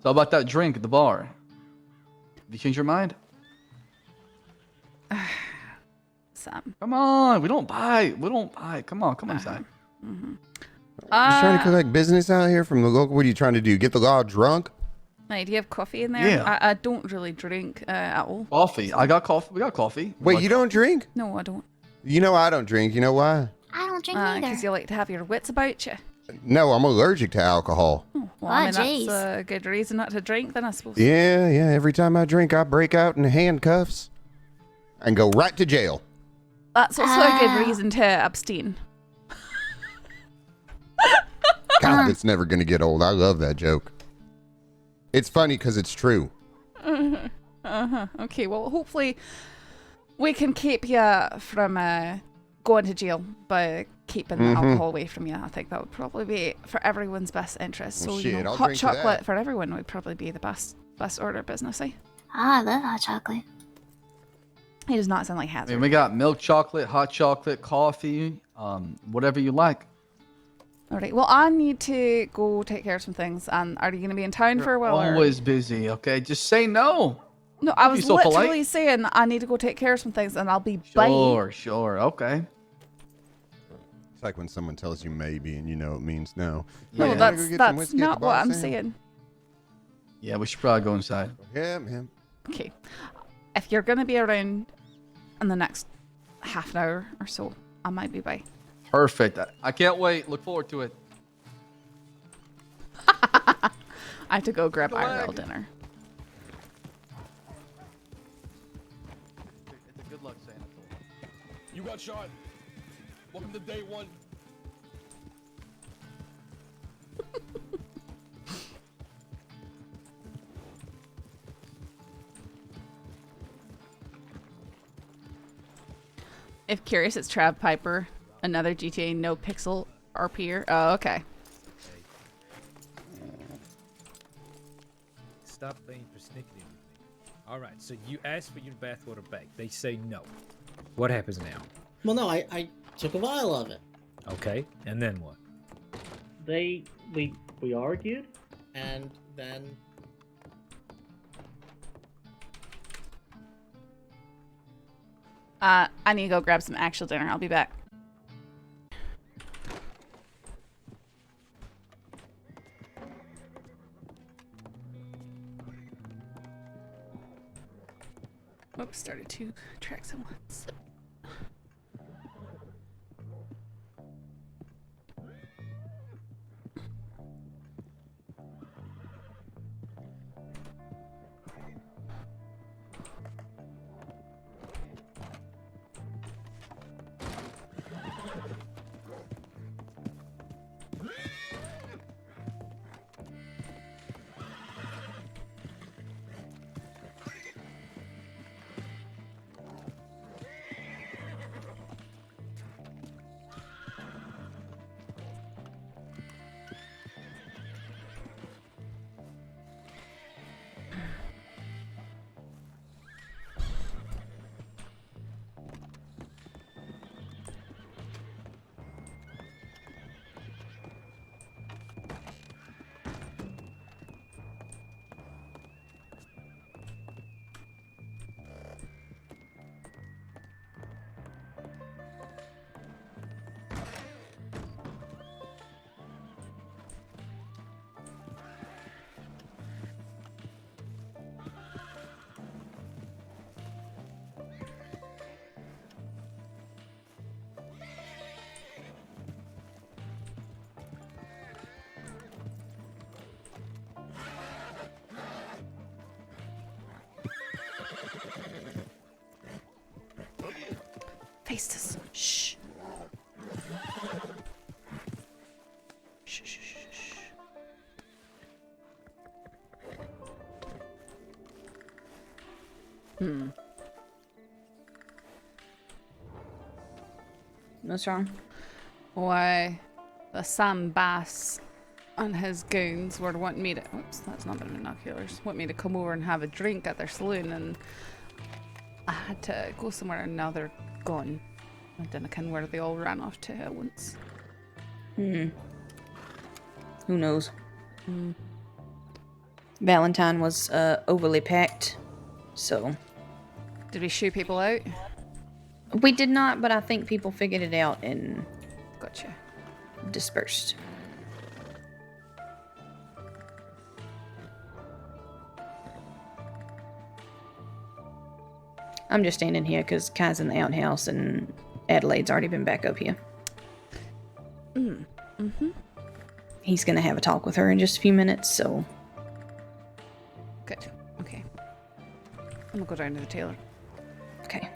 So about that drink at the bar. Have you changed your mind? Sam. Come on, we don't buy. Come on inside. Just trying to collect business out here from the local. What are you trying to do? Get the law drunk? Hey, do you have coffee in there? Yeah. I don't really drink at all. Coffee. I got coffee. We got coffee. Wait, you don't drink? No, I don't. You know I don't drink. You know why? I don't drink either. Because you like to have your wits about you. No, I'm allergic to alcohol. Well, I mean, that's a good reason not to drink, then I suppose. Yeah. Every time I drink, I break out in handcuffs and go right to jail. That's also a good reason to abstain. God, it's never going to get old. I love that joke. It's funny because it's true. Okay, well, hopefully we can keep you from going to jail by keeping the alcohol away from you. I think that would probably be for everyone's best interest. Well, So, shit, you know, I'll hot drink to chocolate that. for everyone would probably be the best order of business, eh? I love hot chocolate. He does not sound like I Hazard. mean, we got milk chocolate, hot chocolate, coffee, whatever you like. All right. Well, I need to go take care of some things. And are you going to be in town for a while? or- Always busy. Okay, just say no. No, I Don't be was so literally polite. saying I need to go take care of some things, and I'll be bye. Sure. Okay. It's like when someone tells you maybe and you know it means no. No, Yeah. that's not what I'm saying. Yeah, we should probably go inside. Yeah, man. Okay. If you're going to be around in the next half an hour or so, I might be by. Perfect. I can't wait. Look forward to it. I have to go grab IRL dinner. It's a good luck saying it. You got shot. Welcome to day one. If curious, it's Trav Piper, another GTA no pixel RPer. Oh, okay. Stop being persnickety with me. All right, so you asked for your bathwater back. They say no. What happens now? Well, no, I took a vial of it. Okay, and then what? We argued, and then I need to go grab some actual dinner. I'll be back. Oops, started 2 tracks at once. Face this. Shh. Shh, shh, shh, shh. What's wrong? Why, the Sam Bass and his goons were wanting me to. Oops, that's not been binoculars. Want me to come over and have a drink at their saloon, and I had to go somewhere, and now they're gone. I don't know where they all ran off to at once. Who knows? Valentine was overly packed, so. Did we shoo people out? We did not, but I think people figured it out and gotcha. Dispersed. I'm just standing here because Kai's in the outhouse and Adelaide's already been back up here. Mm-hmm. He's gonna have a talk with her in just a few minutes, so. Good. Okay. I'm gonna go down to the tailor. Okay.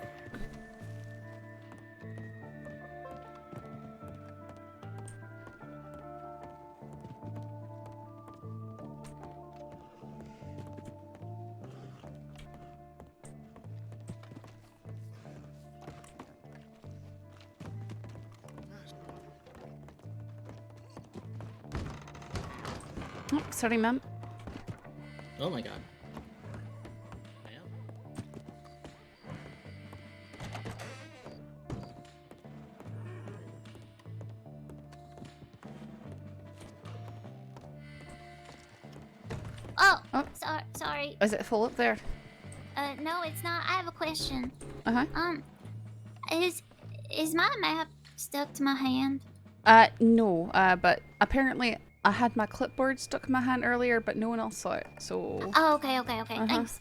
Oh, sorry, ma'am. Oh my god. Oh. Sorry. Is it full up there? No, it's not. I have a question. Uh-huh. Is my map stuck to my hand? No, but apparently I had my clipboard stuck in my hand earlier, but no one else saw it, so... Oh, okay. Thanks.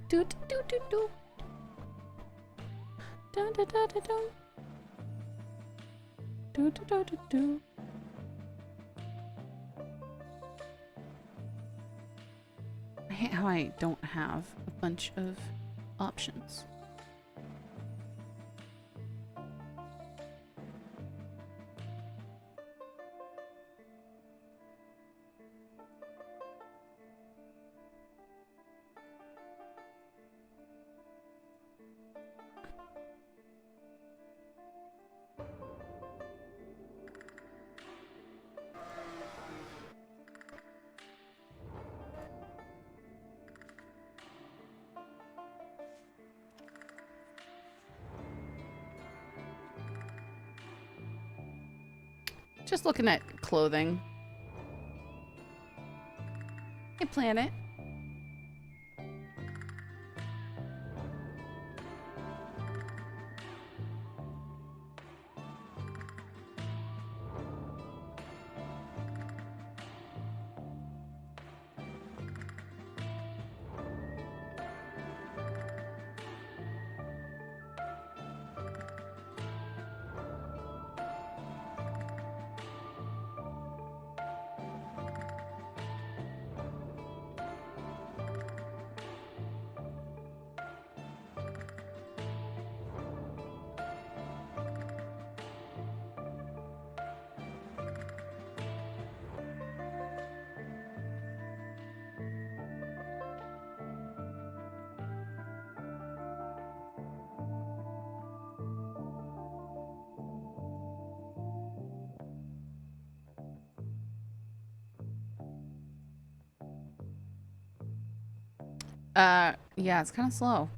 Do do do do do. Da da da da do. Do do do do do. I hate how I don't have a bunch of options. Just looking at clothing. Hey, Planet. Yeah, it's kind of slow.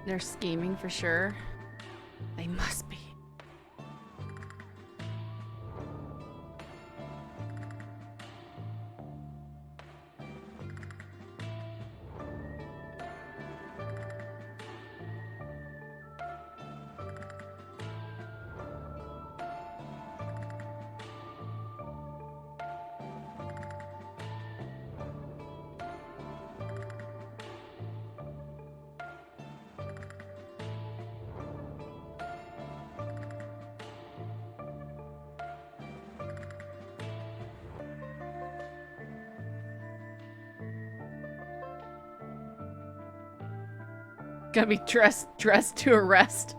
They're scheming for sure. They must be. Gotta be dressed to arrest.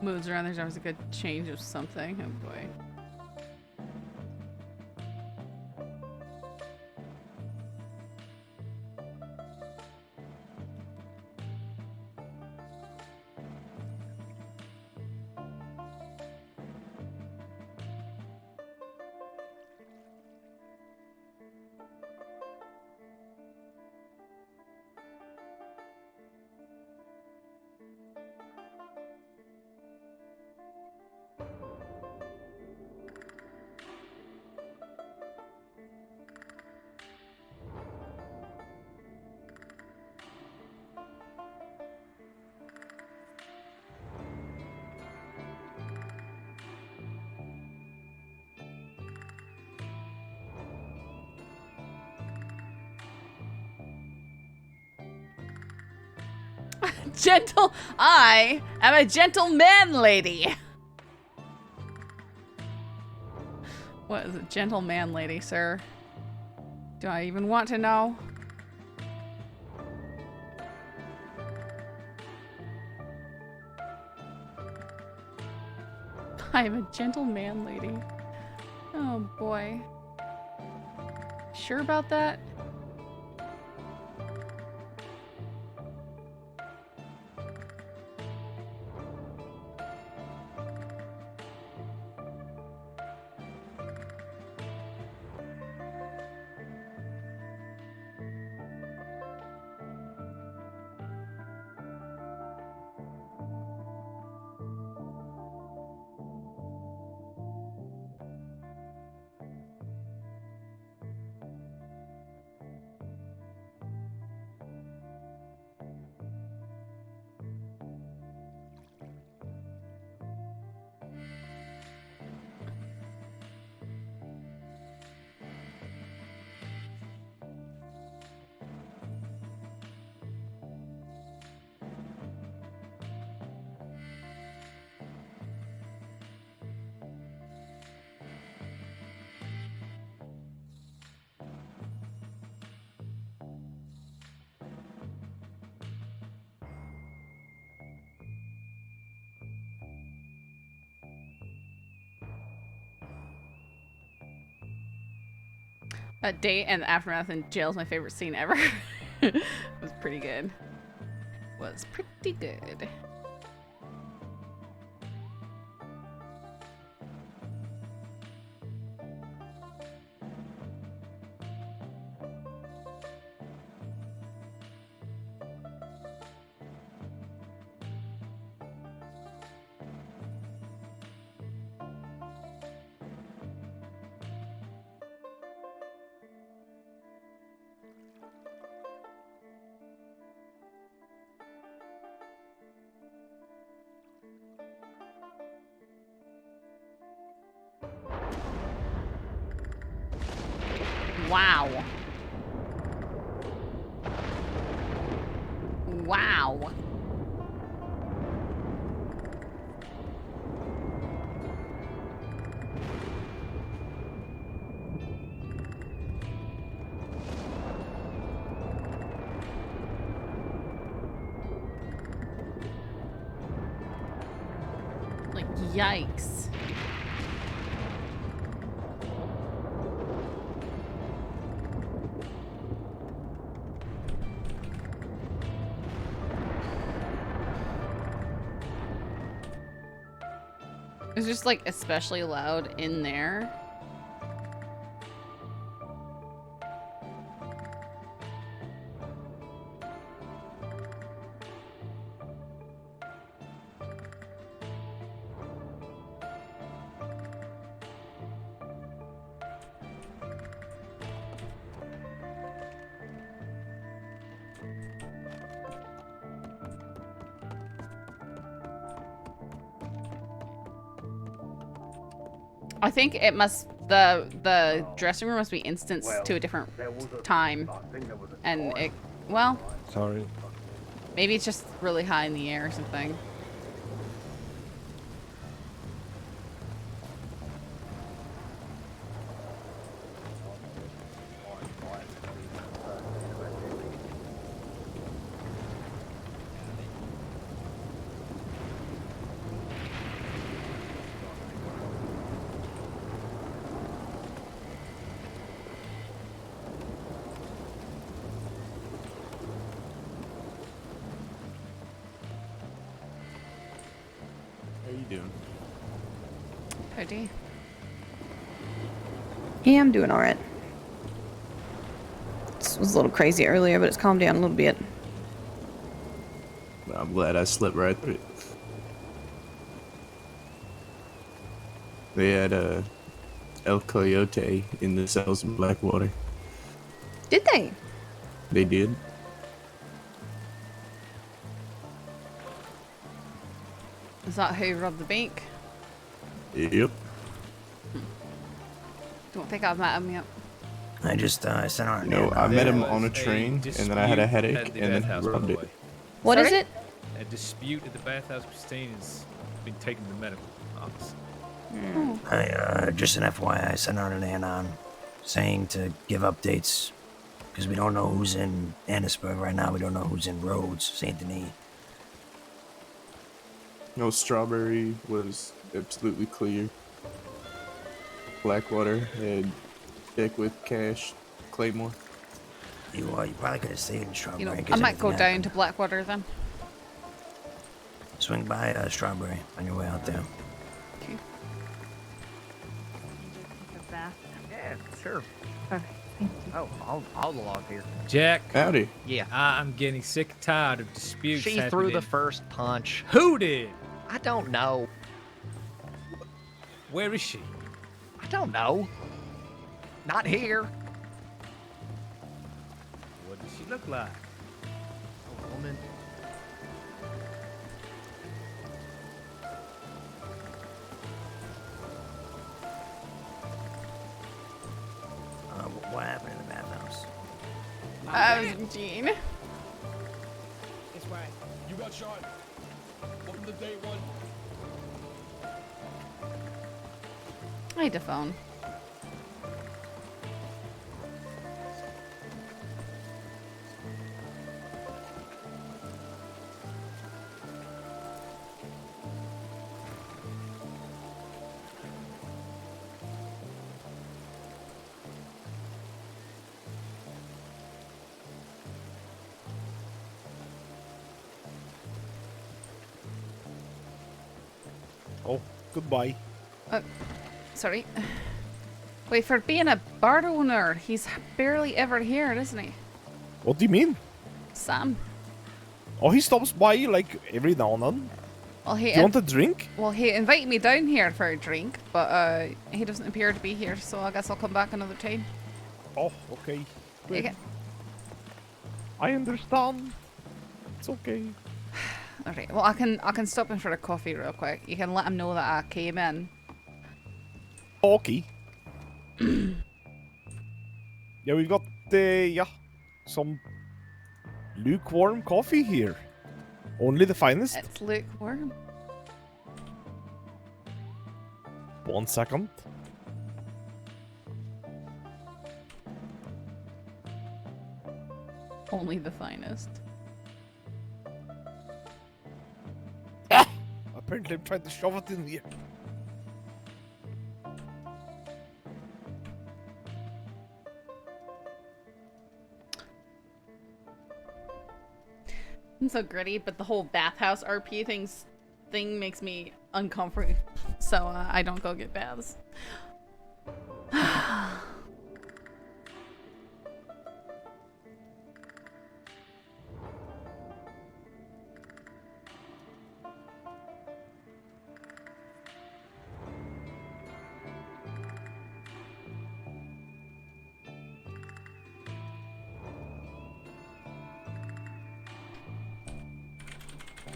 Moves around, there's always a good change of something. Oh boy. I am a gentleman lady. What is a gentleman lady, sir? Do I even want to know? I am a gentleman lady. Oh boy. Sure about that? That date and the aftermath in jail is my favorite scene ever. It was pretty good. Was pretty good. Wow. Wow. Like, yikes. It's just like especially loud in there. I think it must the dressing room must be instanced to a different time, and it well Sorry. maybe it's just really high in the air or something. How you doing? Howdy. Yeah, I'm doing alright. This was a little crazy earlier, but it's calmed down a little bit. I'm glad I slept right through it. They had El Coyote in the cells in Blackwater. Did they? They did. Is that who robbed the bank? Yep. Don't think I've met him yet. I just I sent out an No, I met him on a There was train, a and then I had a dispute headache, at the and then he bathhouse, by rubbed the it. way. What is Sorry? it? A dispute at the bathhouse. Christine's been taken to the medical office. I just an FYI, I sent out an anon saying to give updates because we don't know who's in Annisburg right now. We don't know who's in Rhodes, Saint Denis. No, Strawberry was absolutely clear. Blackwater had Dick with Cash, Claymore. You probably could have stayed in Strawberry. You know, in I case might go anything down happened. to Blackwater then. Swing by Strawberry on your way out there. Okay. Yeah, sure. Oh, I'll log here. Jack. Howdy. Yeah. I'm getting sick and tired of disputes. She threw happening. the first punch. Who did? I don't know. Where is she? I don't know. Not here. What does she look like? A woman. What happened in the bathhouse? Was Jean. It's right. You got shot. Welcome to day one. I had a phone. Oh, goodbye. Sorry. Wait, for being a bar owner, he's barely ever here, isn't he? What do you mean? Sam. Oh, he stops by like every now and then. Well, Do you want a drink? Well, he invited me down here for a drink, but he doesn't appear to be here, so I guess I'll come back another time. Oh, okay. Okay. I understand. It's okay. Alright, well, I can stop in for a coffee real quick. You can let him know that I came in. Okay. Yeah, we've got some lukewarm coffee here. Only the finest. It's lukewarm. 1 second. Only the finest. Apparently, I'm trying to shove it in here. I'm so gritty, but the whole bathhouse RP thing makes me uncomfortable. So I don't go get baths.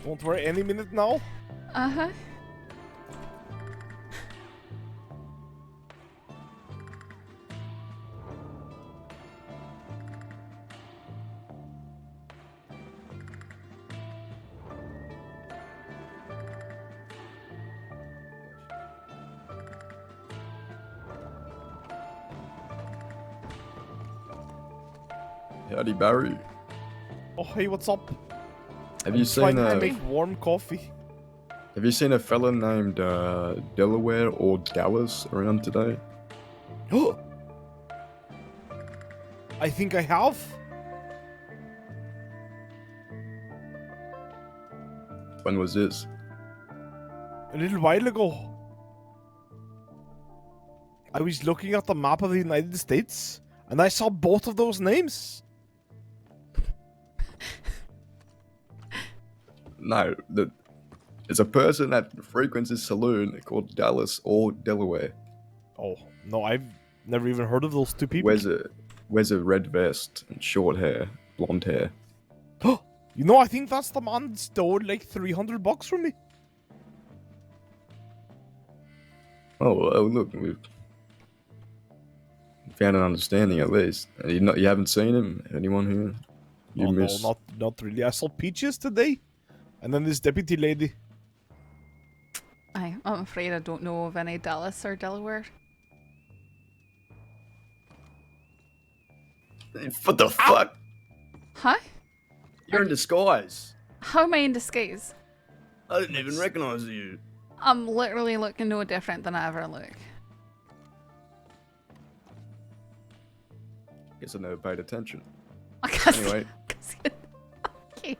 Don't worry, any minute now. Uh-huh. Howdy, Barry. Oh, hey, what's up? Have you Trying seen to make warm coffee? Have you seen a fella named Delaware or Dallas around today? I think I have. When was this? A little while ago. I was looking at the map of the United States, and I saw both of those names. No, there's a person that frequents his saloon called Dallas or Delaware. Oh, no, I've never even heard of those two people. Wears a red vest and short hair, blonde hair. You know, I think that's the man that stole like $300 from me. Oh, well, look, we've found an understanding at least. You haven't seen him? Anyone here? You miss? No, not really. I saw Peaches today, and then this deputy lady. I'm afraid I don't know of any Dallas or Delaware. What the fuck? Huh? You're in disguise. How am I in disguise? I didn't even recognize you. I'm literally looking no different than I ever look. Guess I never paid attention. Anyway. Okay.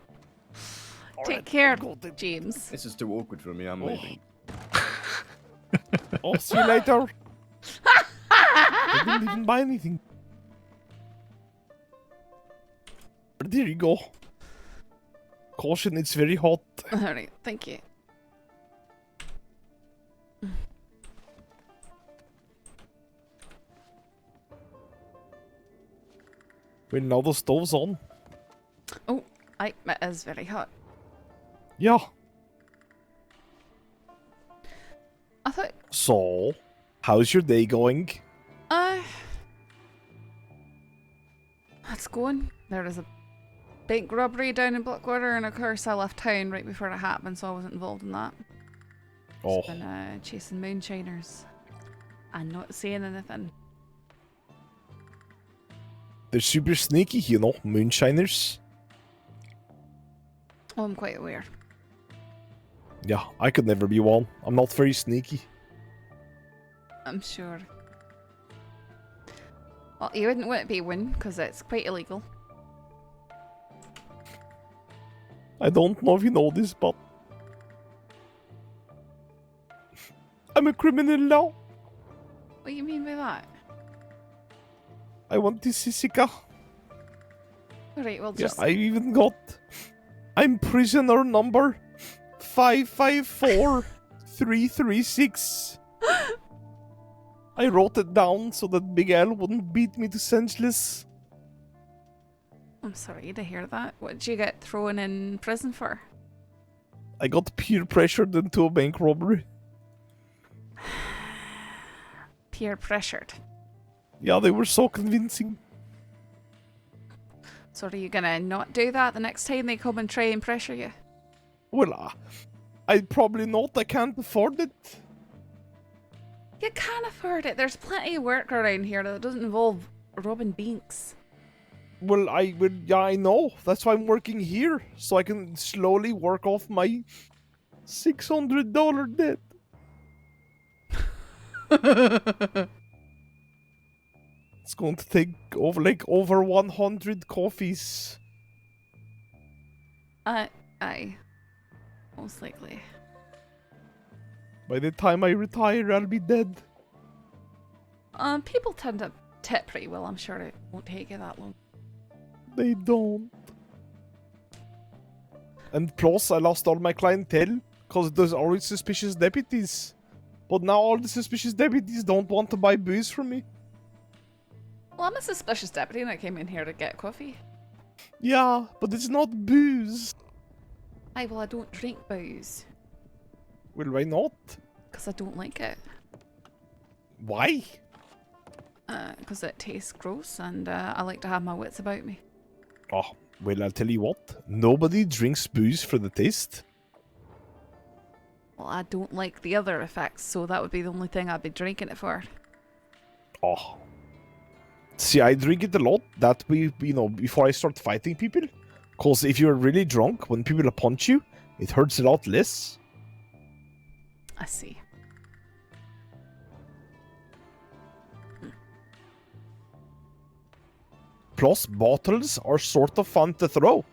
Take care, James. James. This is too awkward for me. I'm leaving. Oh, see you later. I didn't even buy anything. There you go. Caution, it's very hot. Alright, thank you. Well, now the stove's on. Oh, it is very hot. Yeah. I thought... So, how's your day going? It's going. There is a bank robbery down in Blackwater, and of course I left town right before it happened, so I wasn't involved in that. Oh. Just been chasing moonshiners and not saying anything. They're super sneaky, you know, moonshiners. Oh, I'm quite aware. Yeah, I could never be one. I'm not very sneaky. I'm sure. Well, you wouldn't want to be one, because it's quite illegal. I don't know if you know this, but I'm a criminal now. What do you mean by that? I want this Sisica. Alright, well Yeah, just... I even got... I'm prisoner number 554336. I wrote it down so that Big Al wouldn't beat me to senseless. I'm sorry to hear that. What did you get thrown in prison for? I got peer pressured into a bank robbery. Peer pressured. Yeah, they were so convincing. So are you gonna not do that the next time they come and try and pressure you? Well, I'd probably not. I can't afford it. You can't afford it. There's plenty of work around here that doesn't involve robbing banks. Well, yeah, I know. That's why I'm working here, so I can slowly work off my $600 debt. It's going to take over 100 coffees. Aye. Most likely. By the time I retire, I'll be dead. People tend to tip pretty well. I'm sure it won't take you that long. They don't. And plus, I lost all my clientele because there's always suspicious deputies. But now all the suspicious deputies don't want to buy booze from me. Well, I'm a suspicious deputy and I came in here to get coffee. Yeah, but it's not booze. Aye, well, I don't drink booze. Well, why not? Because I don't like it. Why? Because it tastes gross and I like to have my wits about me. Oh, well, I'll tell you what. Nobody drinks booze for the taste. Well, I don't like the other effects, so that would be the only thing I'd be drinking it for. Oh. See, I drink it a lot. That way, before I start fighting people. Because if you're really drunk, when people punch you, it hurts a lot less. I see. Plus, bottles are sort of fun to throw.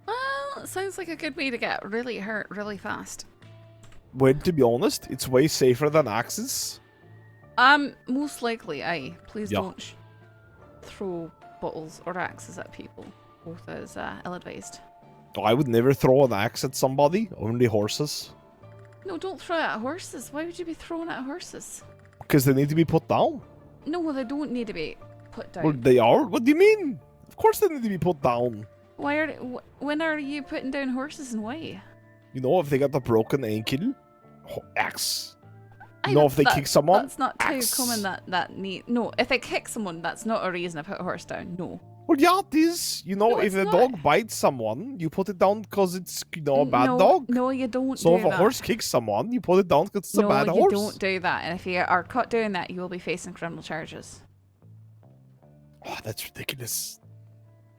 Well, it sounds like a good way to get really hurt really fast. Well, to be honest, it's way safer than axes. Most likely, aye. Please Yeah. don't throw bottles or axes at people. Both is ill-advised. I would never throw an axe at somebody, only horses. No, don't throw it at horses. Why would you be throwing it at horses? Because they need to be put down. No, they don't need to be put down. Well, they are? What do you mean? Of course they need to be put down. Why are when are you putting down horses and why? If they got a broken ankle, axe. Aye, If they that- kick someone, That's not too axe. common that neat. No, if they kick someone, that's not a reason to put a horse down. No. Well, yeah, it is. No, If it's a not. dog bites someone, you put it down because it's, a bad no, dog. No, you don't So do if a that. horse kicks someone, you put it down because it's a bad No, horse. you don't do that. And if you are caught doing that, you will be facing criminal charges. Oh, that's ridiculous.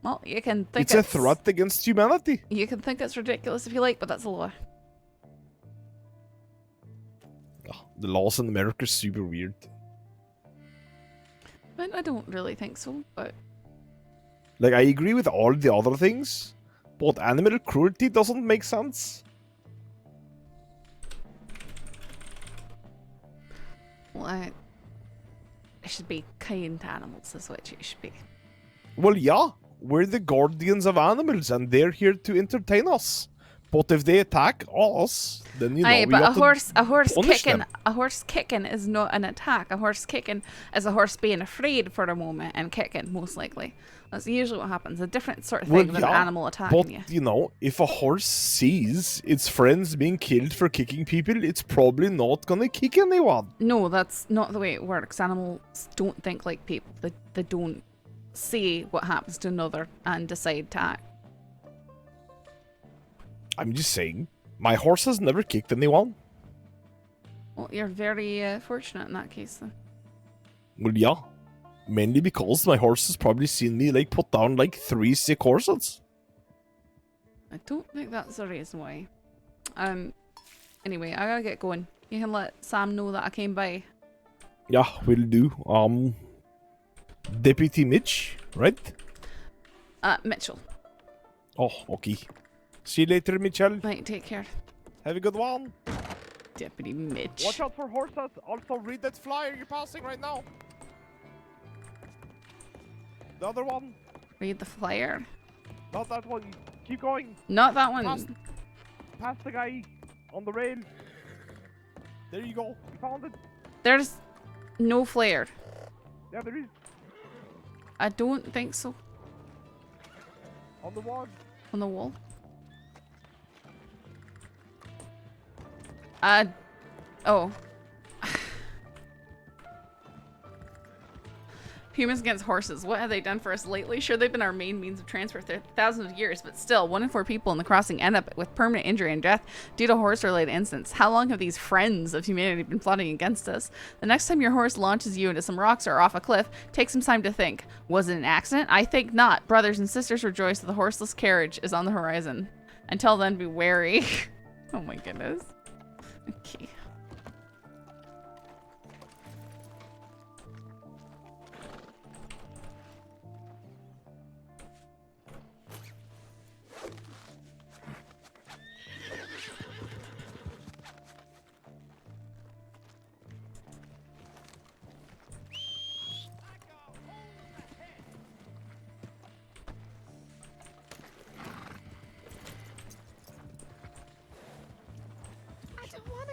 Well, you can think It's a threat against humanity. You can think it's ridiculous if you like, but that's a law. The laws in America are super weird. I don't really think so, but I agree with all the other things, but animal cruelty doesn't make sense. well, it should be kind to animals, is what it should be. Well, yeah, we're the guardians of animals, and they're here to entertain us. But if they attack us, then Aye, we but have a horse punish kicking, them. a horse kicking is not an attack. A horse kicking is a horse being afraid for a moment and kicking, most likely. That's usually what happens. A different sort of thing than an animal attacking you. But if a horse sees its friends being killed for kicking people, it's probably not gonna kick anyone. No, that's not the way it works. Animals don't think like people. They don't see what happens to another and decide to act. I'm just saying, my horse has never kicked anyone. Well, you're very fortunate in that case, then. Well, yeah. Mainly because my horse has probably seen me, put down, 3 sick horses. I don't think that's the reason why. Anyway, I gotta get going. You can let Sam know that I came by. Yeah, will do. Deputy Mitch, right? Mitchell. Oh, okay. See you later, Mitchell. Right, take care. Have a good one. Deputy Mitch. Watch out for horses. Also, read that flyer you're passing right now. The other one. Read the flyer. Not that one. Keep going. Not that one. Past the guy on the rail. There you go. You found it. There's no flare. Yeah, there is. I don't think so. On the wall. On the wall. Oh. Humans against horses. What have they done for us lately? Sure, they've been our main means of transport for thousands of years, but still, 1 in 4 people in the crossing end up with permanent injury and death due to horse-related incidents. How long have these friends of humanity been plotting against us? The next time your horse launches you into some rocks or off a cliff, take some time to think. Was it an accident? I think not. Brothers and sisters, rejoice that the horseless carriage is on the horizon. Until then, be wary. Oh my goodness. Okay.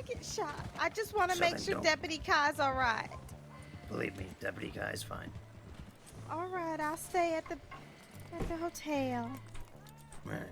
Get shot. I just want to So make then sure don't. Deputy Kai's all right. Believe me, Deputy Kai's fine. All right, I'll stay at the hotel. All right.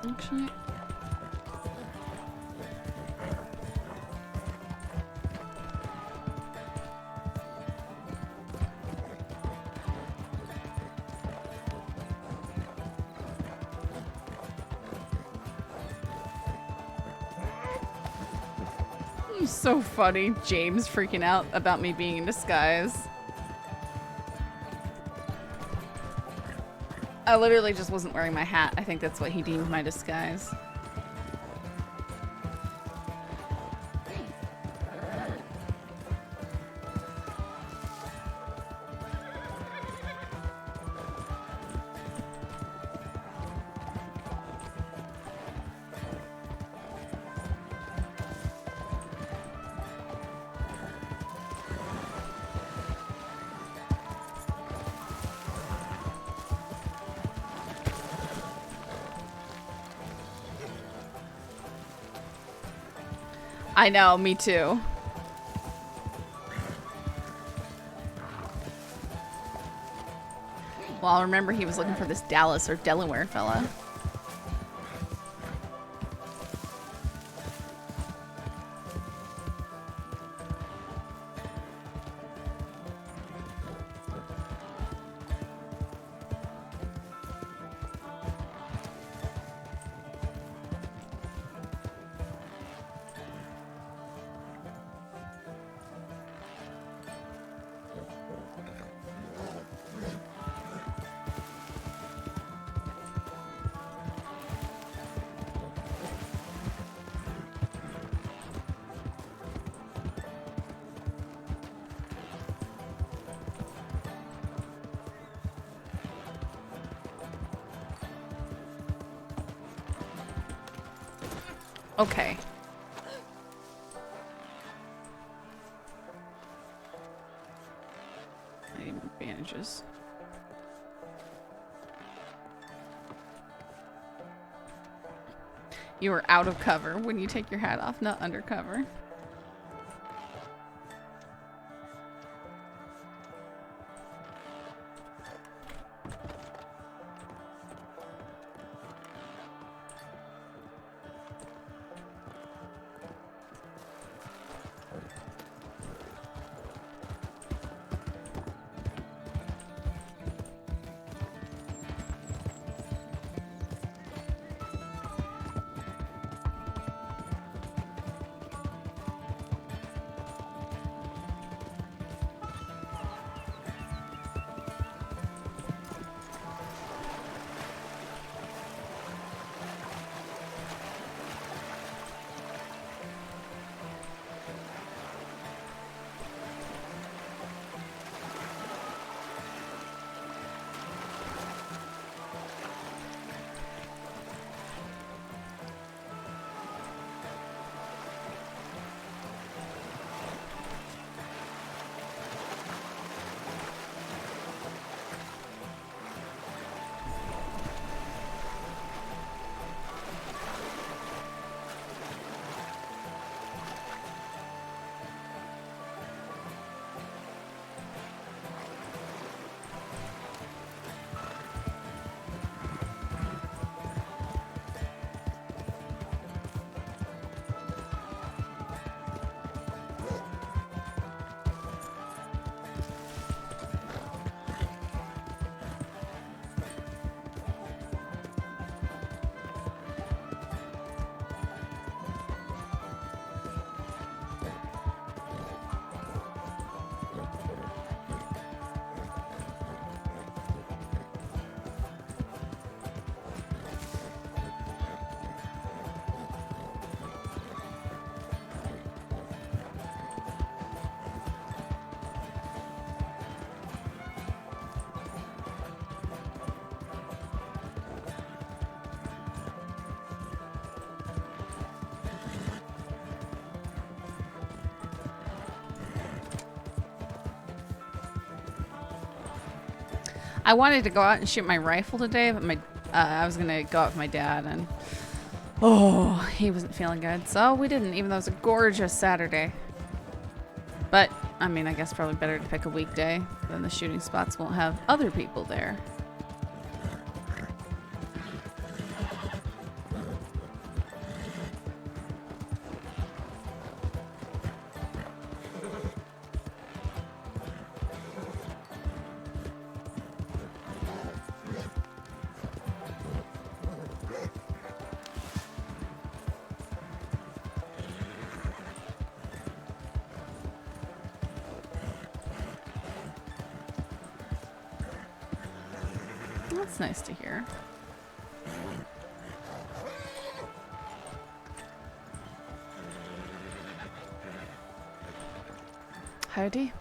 Actually, so funny. James freaking out about me being in disguise. I literally just wasn't wearing my hat. I think that's what he deemed my disguise. I know, me too. Well, I'll remember he was looking for this Dallas or Delaware fella. Okay. I need bandages. You are out of cover when you take your hat off, not undercover. I wanted to go out and shoot my rifle today, but I was gonna go out with my dad, and he wasn't feeling good, so we didn't. Even though it was a gorgeous Saturday. But I mean, I guess probably better to pick a weekday, then the shooting spots won't have other people there. That's nice to hear. Howdy.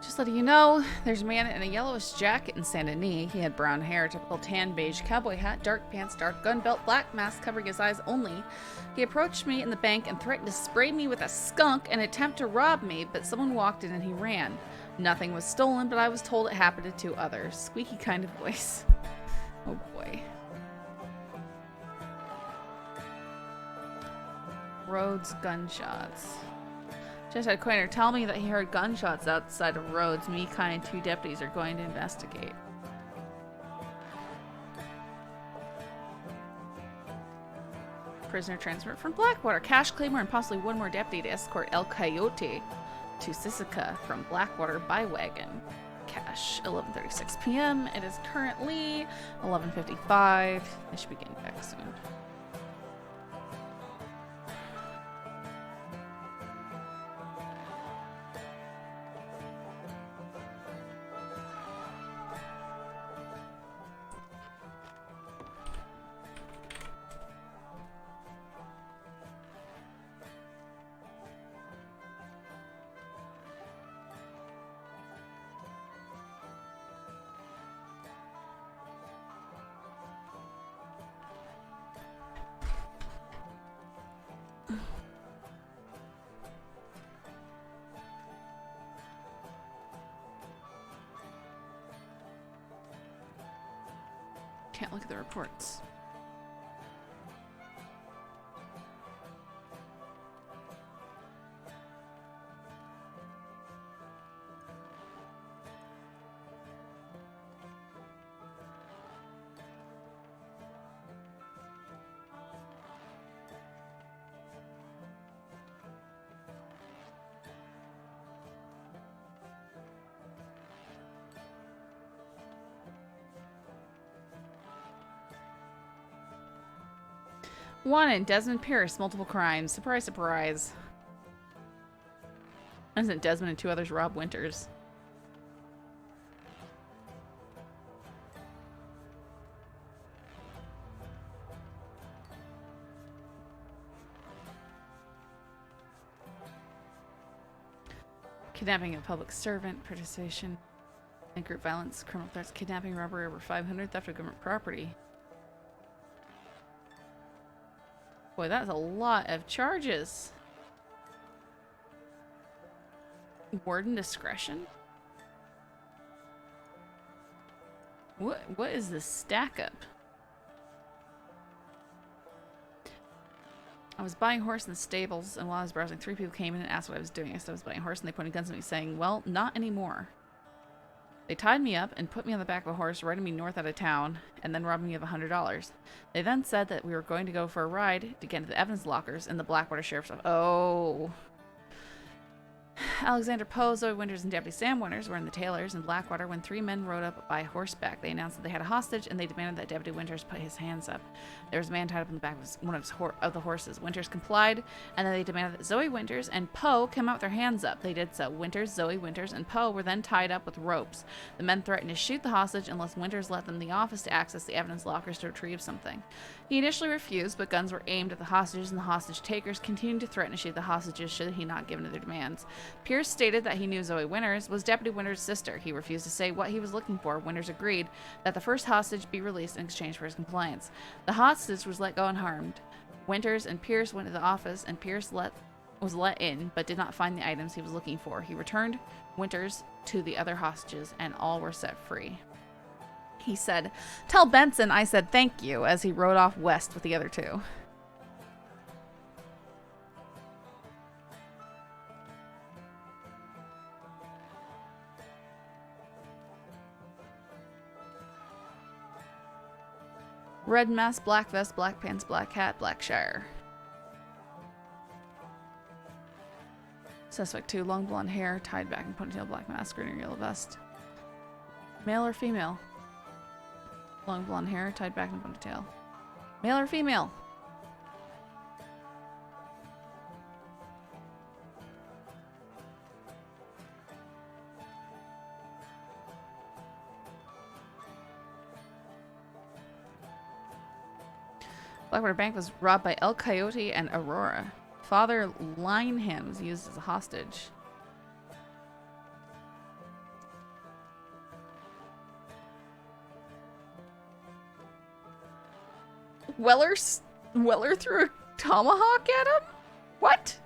Just letting you know, there's a man in a yellowish jacket in Saint Denis. He had brown hair, typical tan beige cowboy hat, dark pants, dark gun belt, black mask covering his eyes only. He approached me in the bank and threatened to spray me with a skunk and attempt to rob me, but someone walked in and he ran. Nothing was stolen, but I was told it happened to 2 others. Squeaky kind of voice. Oh boy. Rhodes gunshots. Just had Quainer tell me that he heard gunshots outside of Rhodes. Me, Kai, and 2 deputies are going to investigate. Prisoner transferred from Blackwater. Cash Claymore and possibly 1 more deputy to escort El Coyote to Sisica from Blackwater by wagon. Cash, 11:36 p.m. It is currently 11:55. I should be getting back soon. Can't look at the reports. Wanted, Desmond Pierce, multiple crimes. Surprise, surprise. Isn't Desmond and 2 others Rob Winters? Kidnapping of a public servant, participation in group violence, criminal threats, kidnapping, robbery over 500, theft of government property. Boy, that's a lot of charges. Warden discretion? What is this stack up? I was buying a horse in the stables, and while I was browsing, 3 people came in and asked what I was doing. I said I was buying a horse, and they pointed guns at me, saying, "Well, not anymore." They tied me up and put me on the back of a horse, riding me north out of town, and then robbed me of $100. They then said that we were going to go for a ride to get into the evidence lockers in the Blackwater Sheriff's Office. Oh. Alexander Poe, Zoe Winters, and Deputy Sam Winters were in the Taylors in Blackwater when 3 men rode up by horseback. They announced that they had a hostage, and they demanded that Deputy Winters put his hands up. There was a man tied up in the back of one of the horses. Winters complied, and then they demanded that Zoe Winters and Poe come out with their hands up. They did so. Winters, Zoe Winters, and Poe were then tied up with ropes. The men threatened to shoot the hostage unless Winters let them the office to access the evidence lockers to retrieve something. He initially refused, but guns were aimed at the hostages, and the hostage takers continued to threaten to shoot the hostages should he not give in to their demands. Pierce stated that he knew Zoe Winters was Deputy Winters' sister. He refused to say what he was looking for. Winters agreed that the first hostage be released in exchange for his compliance. The hostage was let go unharmed. Winters and Pierce went to the office, and Pierce was let in, but did not find the items he was looking for. He returned Winters to the other hostages, and all were set free. He said, "Tell Benson I said thank you," as he rode off west with the other 2. Red mask, black vest, black pants, black hat, black shire. Suspect 2, long blonde hair, tied back in ponytail, black mask, green or yellow vest. Male or female? Long blonde hair, tied back in ponytail. Male or female? Blackwater Bank was robbed by El Coyote and Aurora. Father Lineham was used as a hostage. Weller threw a tomahawk at him? What?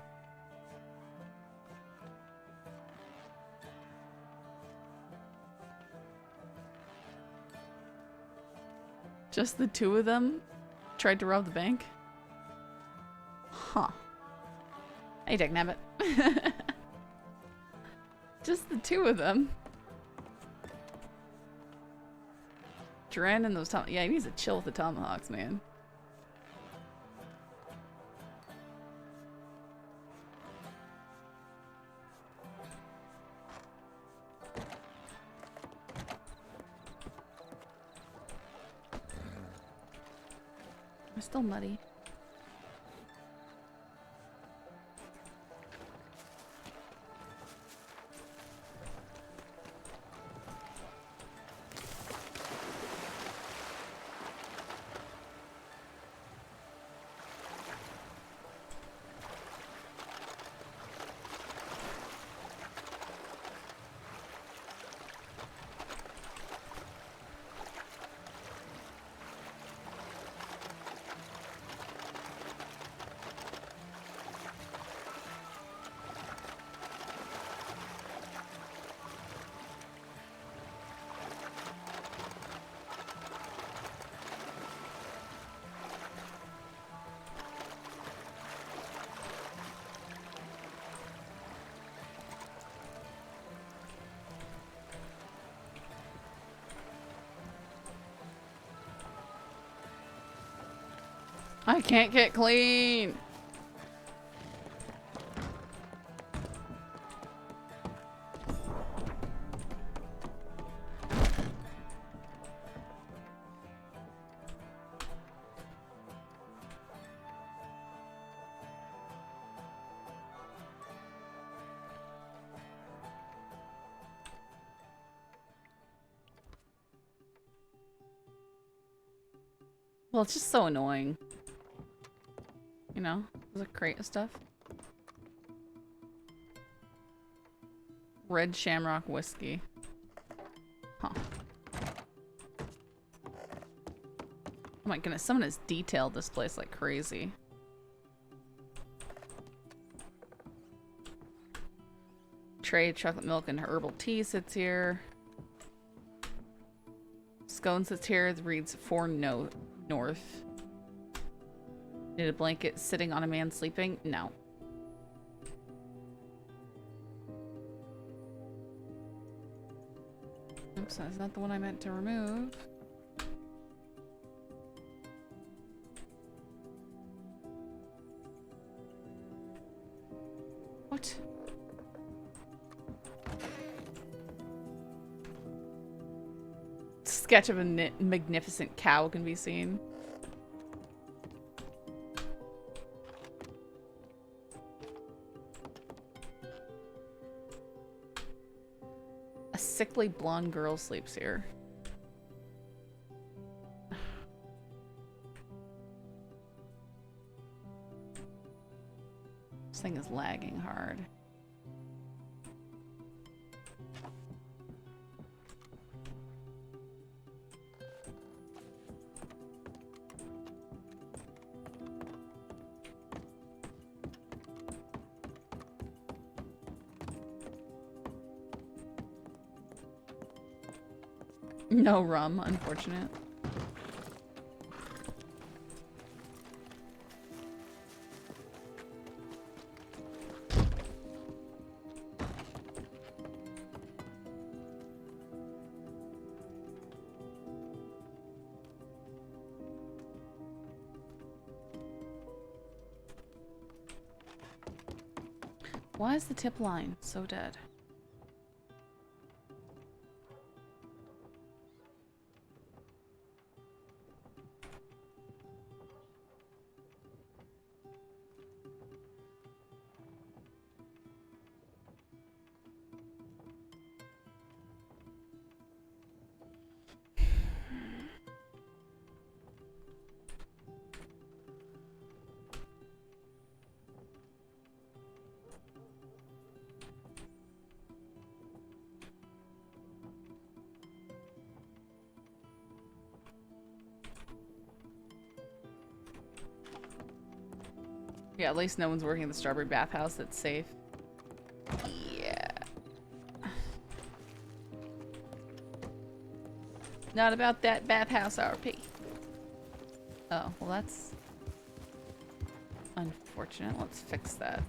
Just the 2 of them tried to rob the bank? Huh. Hey, Dick Nabbit. Just the 2 of them. Dren and those yeah, he needs to chill with the tomahawks, man. I'm still muddy. I can't get clean. Well, it's just so annoying. You know, there's a crate of stuff. Red Shamrock whiskey. Huh. Oh my goodness, someone has detailed this place like crazy. Tray, chocolate milk, and herbal tea sits here. Scone sits here. It reads 4 north. Need a blanket sitting on a man sleeping? No. Oops, that's not the one I meant to remove. What? sketch of a magnificent cow can be seen. A sickly blonde girl sleeps here. This thing is lagging hard. No rum, unfortunate. Why is the tip line so dead? Yeah, at least no one's working at the strawberry bathhouse. That's safe. Yeah. Not about that bathhouse RP. Oh, well that's unfortunate. Let's fix that.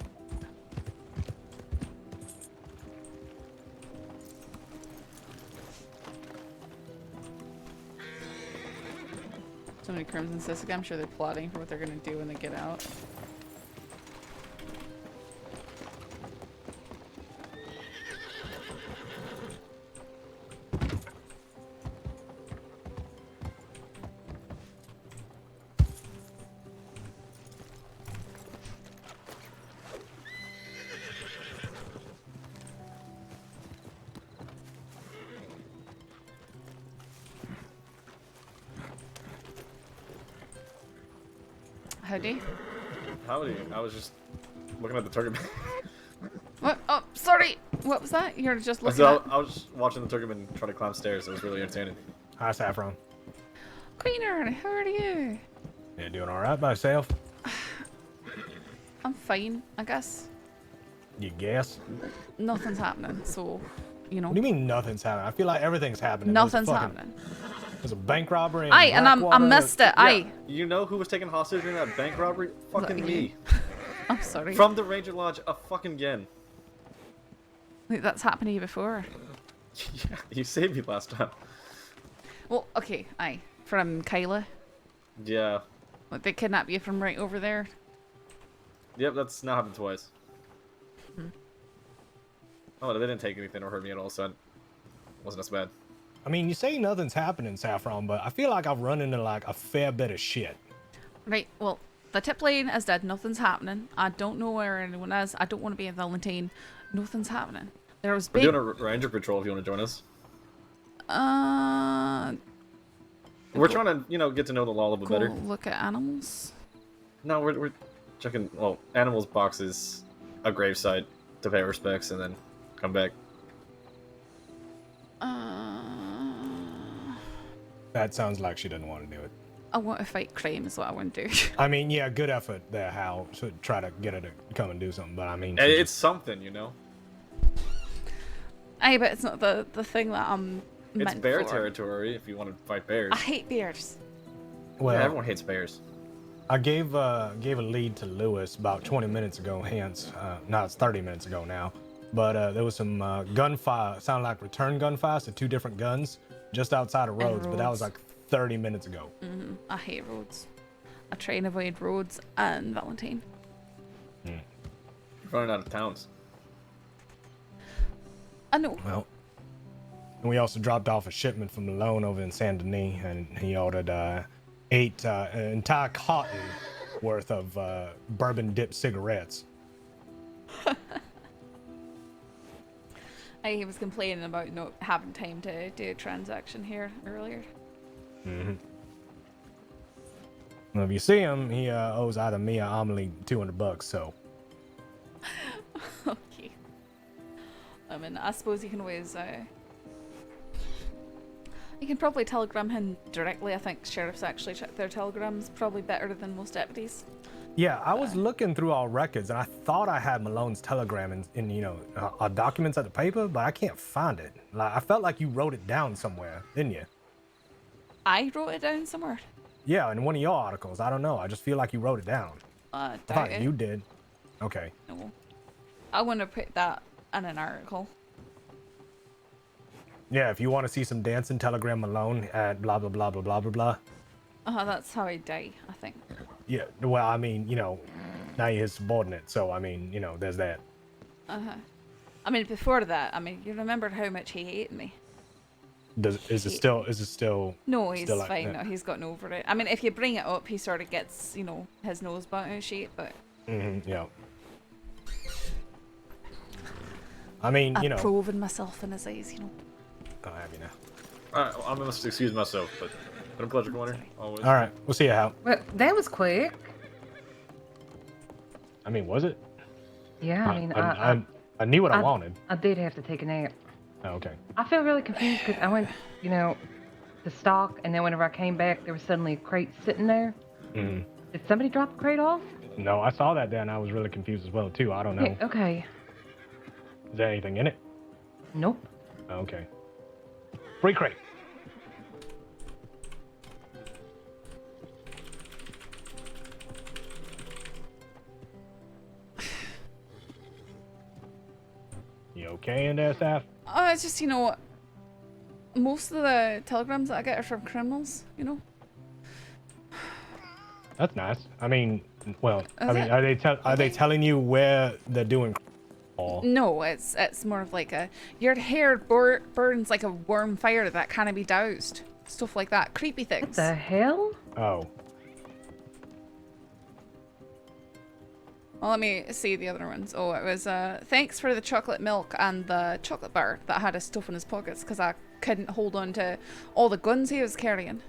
So many Crimson Sissica. I'm sure they're plotting for what they're gonna do when they get out. Howdy. Howdy. I was just looking at the Turkeyman. What? Oh, sorry. What was that? You're just looking I was just watching the Turkeyman try to climb stairs. It was really entertaining. Hi, Saffron. Queener, how are you? Yeah, doing all right by yourself? I'm fine, I guess. You guess? Nothing's happening, so, you know. What do you mean nothing's happening? I feel like everything's happening. Nothing's happening. There's a bank robbery. Aye, and I missed it. Aye. Yeah, you know who was taken hostage during that bank robbery? Fucking me. I'm sorry. From the Ranger Lodge, fucking again. Wait, that's happened to you before. Yeah, you saved me last time. Well, okay, aye. From Kyla. Yeah. Like, they kidnapped you from right over there. Yep, that's now happened twice. Hmm. Oh, they didn't take anything or hurt me at all, so it wasn't as bad. I mean, you say nothing's happening, Saffron, but I feel like I've run into like a fair bit of shit. Right, well, the tip lane is dead. Nothing's happening. I don't know where anyone is. I don't want to be in Valentine. Nothing's happening. There was We're big... doing a ranger patrol if you want to join us. We're trying to, you know, get to know the law a little bit better. Look at animals. No, we're checking. Well, animals box is a gravesite to pay respects and then come back. That sounds like she doesn't want to do it. I want to fight crime is what I want to do. I mean, yeah, good effort there, Hal, to try to get her to come and do something, but I mean... It's something, you know? Aye, but it's not the thing that I'm It's meant bear for. territory if you want to fight bears. I hate bears. Well, yeah, everyone hates bears. I gave a lead to Lewis about 20 minutes ago, hence, no, it's 30 minutes ago now, but there was some gunfire, sounded like return gunfire, so 2 different guns just outside of Rhodes, but that was like 30 minutes ago. Mm-hmm. I hate roads. I try and avoid roads and Valentine. You're running out of towns. I know. Well, And we also dropped off a shipment from Malone over in Saint Denis, and he ordered 8 an entire carton worth of bourbon dipped cigarettes. He was complaining about not having time to do a transaction here earlier. Mm-hmm. Well, if you see him, he owes either me or Amelie $200, so. Okay. I mean, I suppose you can always, you can probably telegram him directly. I think sheriffs actually check their telegrams probably better than most deputies. Yeah, I was looking through our records, and I thought I had Malone's telegram in you know, our documents at the paper, but I can't find it. Like, I felt like you wrote it down somewhere, didn't you? I wrote it down somewhere. Yeah, in one of your articles. I don't know. I just feel like you wrote it down. I thought Doubt you it. did. Okay. No. I want to put that in an article. Yeah, if you want to see some dancing, telegram Malone at blah, blah, blah, blah, blah, blah, blah. That's how I die, I think. Yeah, well, I mean, you know, now you're his subordinate, so, I mean, you know, there's that. I mean, before that, I mean, you remembered how much he hated me. Is it still? No, he's still like fine. that? No, he's gotten over it. I mean, if you bring it up, he sort of gets, you know, his nose button and shit, but... Yeah. I mean, you know... I'm proving myself in his eyes, you know. Oh, I have you now. Alright, well, I'm gonna excuse myself, but been a pleasure, Corner. Always. Alright, we'll see you out. Well, that was quick. I mean, was it? Yeah, I mean, I knew what I wanted. I did have to take a nap. Oh, okay. I feel really confused because I went, you know, to stock, and then whenever I came back, there was suddenly a crate sitting there. Mm-hmm. Did somebody drop the crate off? No, I saw that there, and I was really confused as well, too. I don't know. Okay. Is there anything in it? Nope. Okay. Free crate. You okay in there, Saf? It's just, you know, most of the telegrams that I get are from criminals, you know? That's nice. I mean, well, Is it? are they telling you where they're doing? No, it's more of like a your hair burns like a warm fire that can't be doused. Stuff like that. Creepy things. What the hell? Oh. Well, let me see the other ones. Oh, it was thanks for the chocolate milk and the chocolate bar that had his stuff in his pockets because I couldn't hold on to all the guns he was carrying.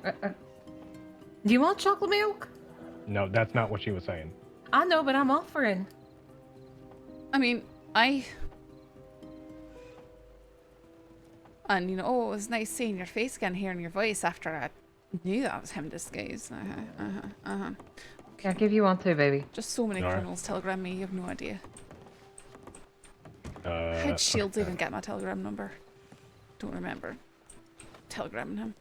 Do you want chocolate milk? No, that's not what she was saying. I know, but I'm offering. I mean, and you know, oh, it was nice seeing your face again, hearing your voice after I knew that was him disguised. I'll give you one too, baby. Just so many criminals telegram me, you have no idea. How'd Shields even get my telegram number? Don't remember. Telegramming him.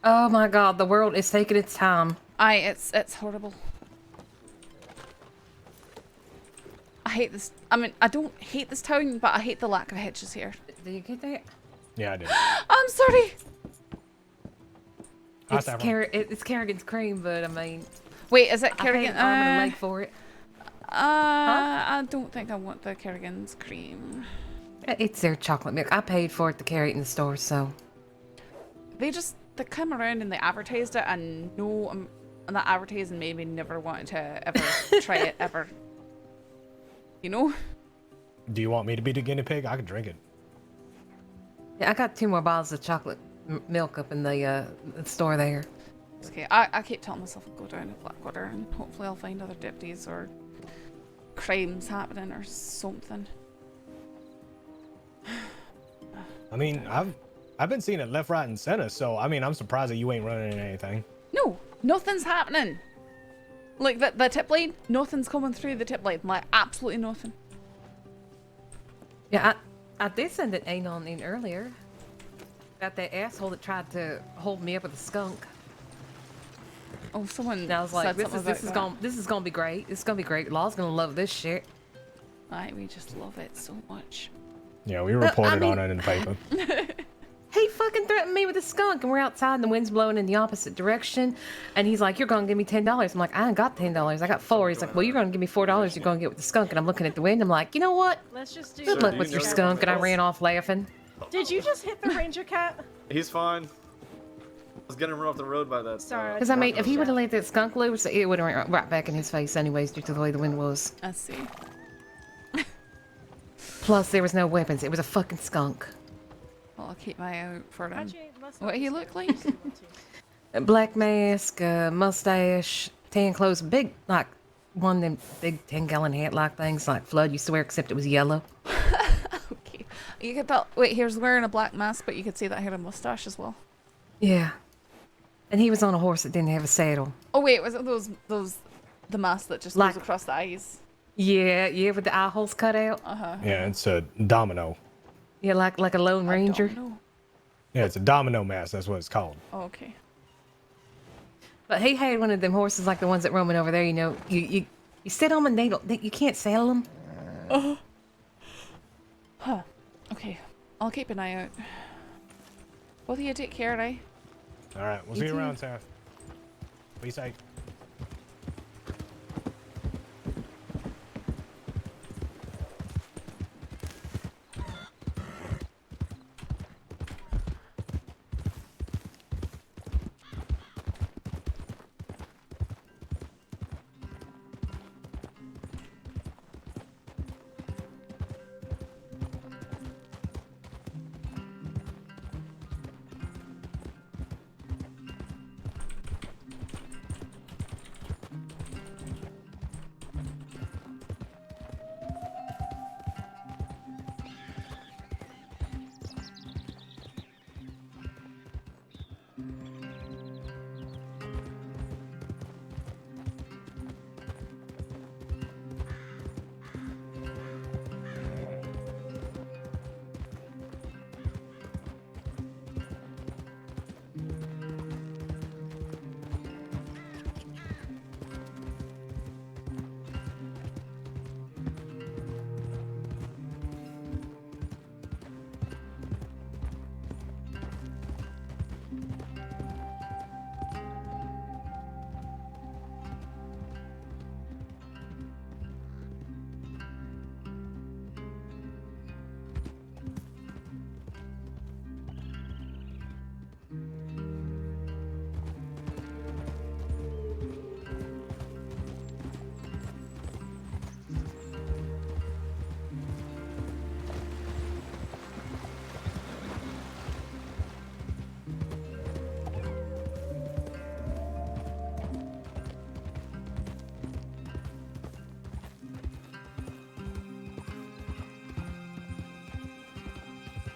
Oh my god, the world is taking its time. It's horrible. I hate this. I mean, I don't hate this town, but I hate the lack of hitches here. Did you get that? Yeah, I did. I'm sorry. It's Kerrigan's cream, but I mean... Wait, is it I Kerrigan? paid an arm and a leg for it. I don't think I want the Kerrigan's cream. It's their chocolate milk. I paid for it to carry it in the store, so... They come around and they advertised it, and and that advertising made me never want to ever try it ever. You know? Do you want me to be the guinea pig? I can drink it. Yeah, I got 2 more bottles of chocolate milk up in the store there. It's okay. I keep telling myself I'll go down to Blackwater and hopefully I'll find other deputies or crimes happening or something. I mean, I've been seeing it left, right, and center, so I mean, I'm surprised that you ain't running into anything. No, nothing's happening. Like the tip line, nothing's coming through the tip line. Like absolutely nothing. Yeah, I did send an anon in earlier. About that asshole that tried to hold me up with a skunk. Oh, someone. And I was like, said this is gonna be great. It's gonna be great. Law's gonna love this shit. We just love it so much. Yeah, we reported on it in the paper. He fucking threatened me with a skunk, and we're outside, and the wind's blowing in the opposite direction. And he's like, "You're gonna give me $10." I'm like, "I ain't got $10. I got 4." He's like, "Well, you're gonna give me $4. You're gonna get with the skunk." And I'm looking at the wind. I'm like, "You know what? Let's just do. Good luck with your skunk." And I ran off laughing. Did you just hit the ranger cat? He's fine. I was getting run off the road by that. Sorry. Because I mean, if he would have let that skunk loose, it would have went right back in his face, anyways, due to the way the wind was. I see. Plus, there was no weapons. It was a fucking skunk. Well, I'll keep my eye out for him. What he look like? A black mask, mustache, tan clothes, big, like, one of them big 10-gallon hat-like things like Flood used to wear, except it was yellow. Okay. You could tell. Wait, he was wearing a black mask, but you could see that he had a mustache as well. Yeah. And he was on a horse that didn't have a saddle. Oh wait, was it the mask that just goes across the eyes? Yeah, with the eye holes cut out. Yeah, it's a domino. Yeah, like a Lone Ranger. Yeah, it's a domino mask. That's what it's called. Oh, okay. But he had one of them horses like the ones that roaming over there. You know, you sit on them and you can't saddle them. Huh. Okay, I'll keep an eye out. Both of you take care, eh? All right, we'll You see you too. around, Seth. Be safe.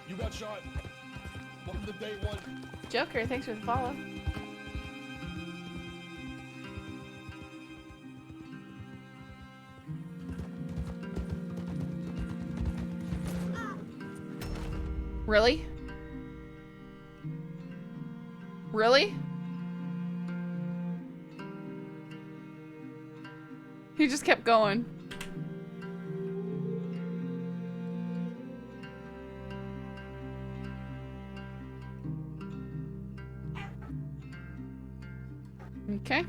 You got shot. Welcome to day one. Joker, thanks for the follow. Really? Really? He just kept going. Okay.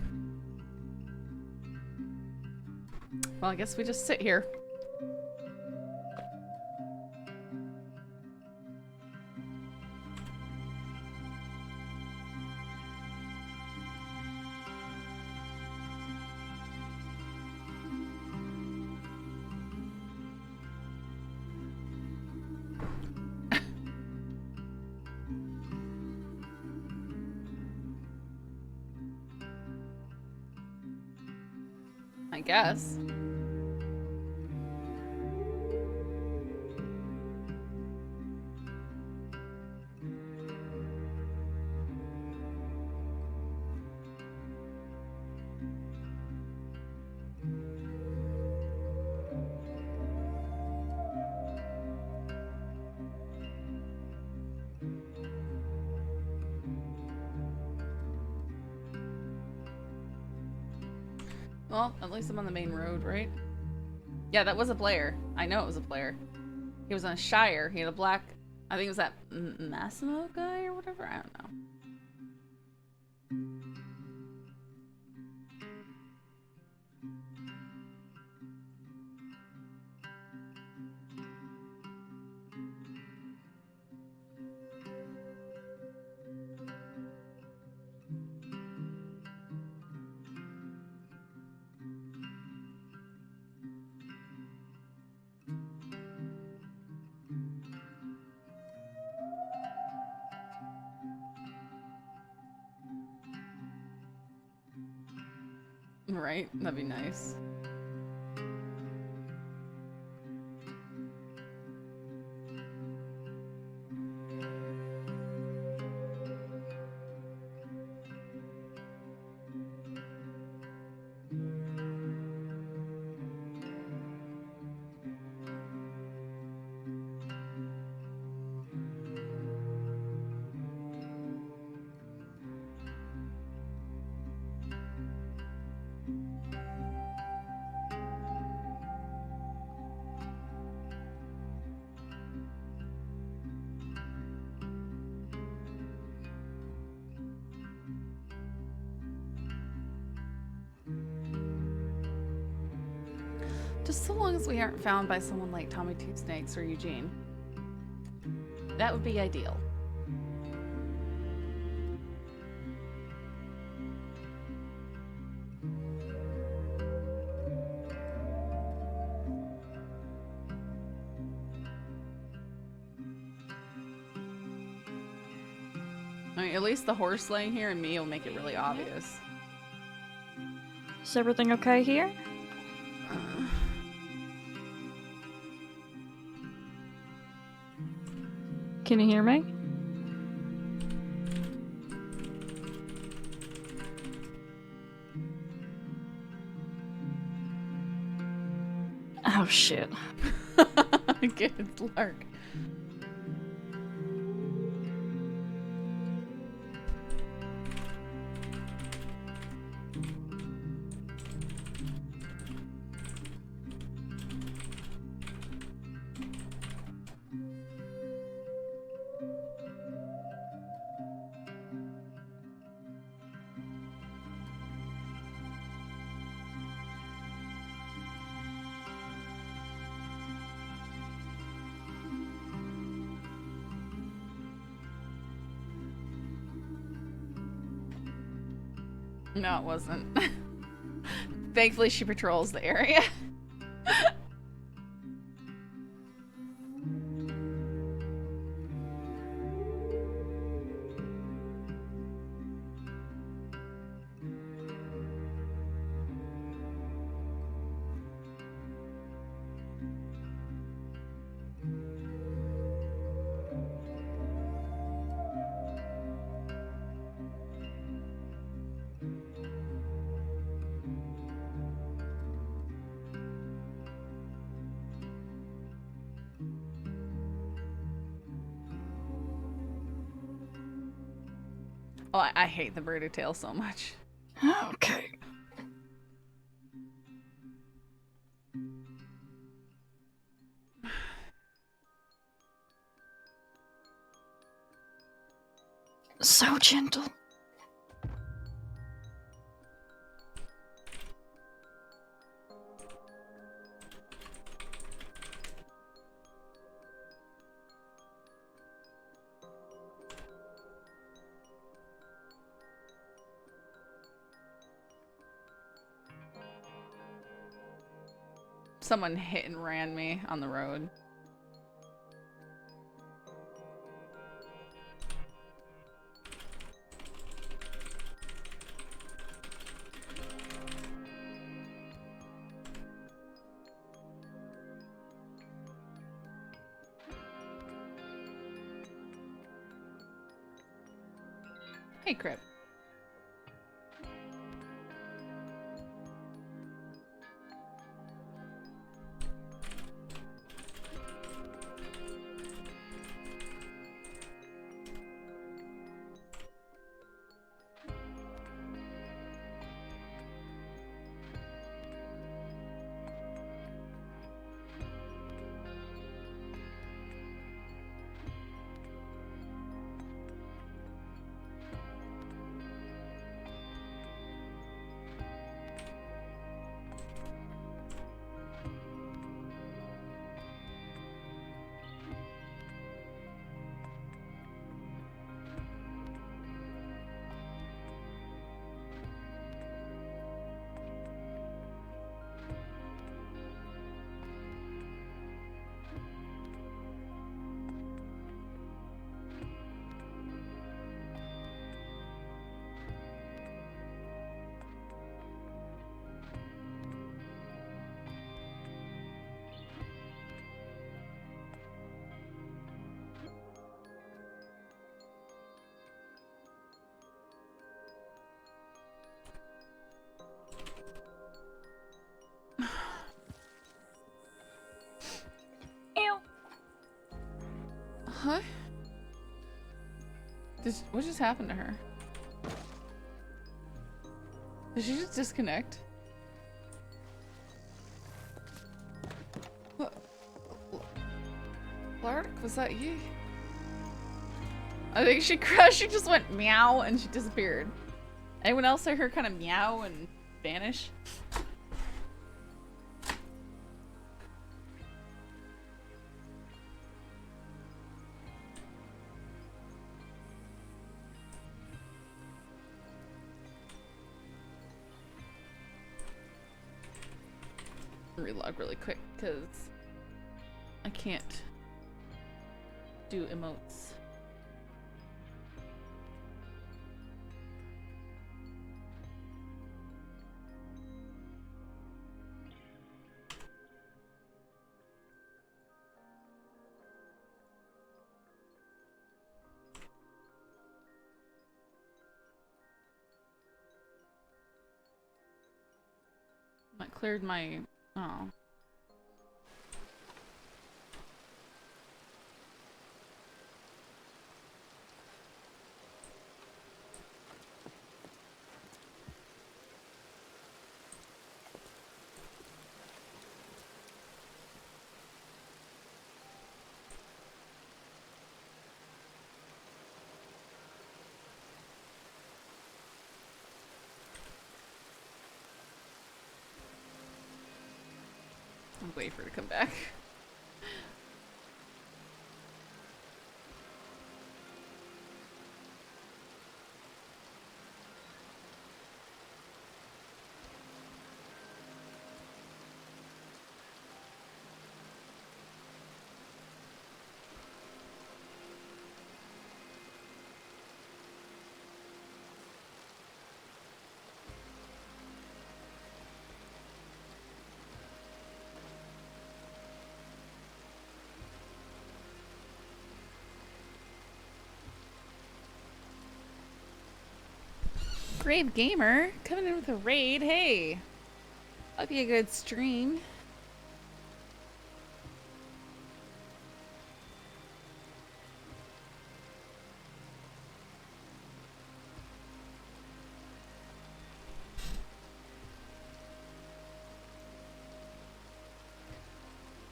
Well, I guess we just sit here. I guess. Well, at least I'm on the main road, right? Yeah, that was a player. I know it was a player. He was on a Shire. He had a black I think it was that Massimo guy or whatever. I don't know. Right? That'd be nice. Just so long as we aren't found by someone like Tommy Two Snakes or Eugene. That would be ideal. I mean, at least the horse laying here and me will make it really obvious. Is everything okay here? Can you hear me? Oh shit. Good lark. No, it wasn't. Thankfully, she patrols the area. Oh, I hate the birdie tail so much. Okay. So gentle. Someone hit and ran me on the road. Hey, Crip. Huh? What just happened to her? Did she just disconnect? What? Lark, was that you? I think she crashed. She just went meow and she disappeared. Anyone else hear her kind of meow and vanish? Relog really quick because I can't do emotes. I cleared my... Oh. I'll wait for her to come back. Grave Gamer coming in with a raid. Hey, that'd be a good stream.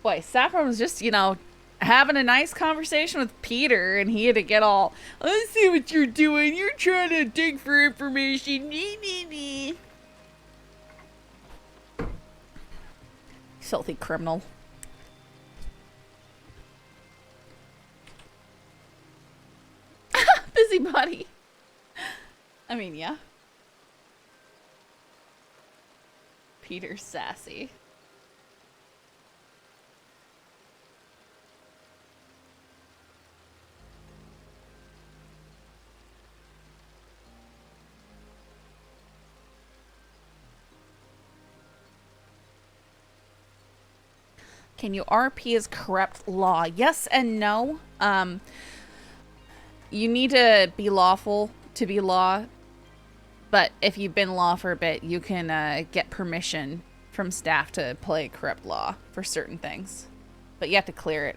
Boy, Saffron was just, you know, having a nice conversation with Peter, and he had to get all, I see what you're doing. You're trying to dig for information. Nee, nee, nee. Filthy criminal. Busybody. I mean, yeah. Peter's sassy. Can you RP as corrupt law? Yes and no. You need to be lawful to be law, but if you've been law for a bit, you can get permission from staff to play corrupt law for certain things, but you have to clear it.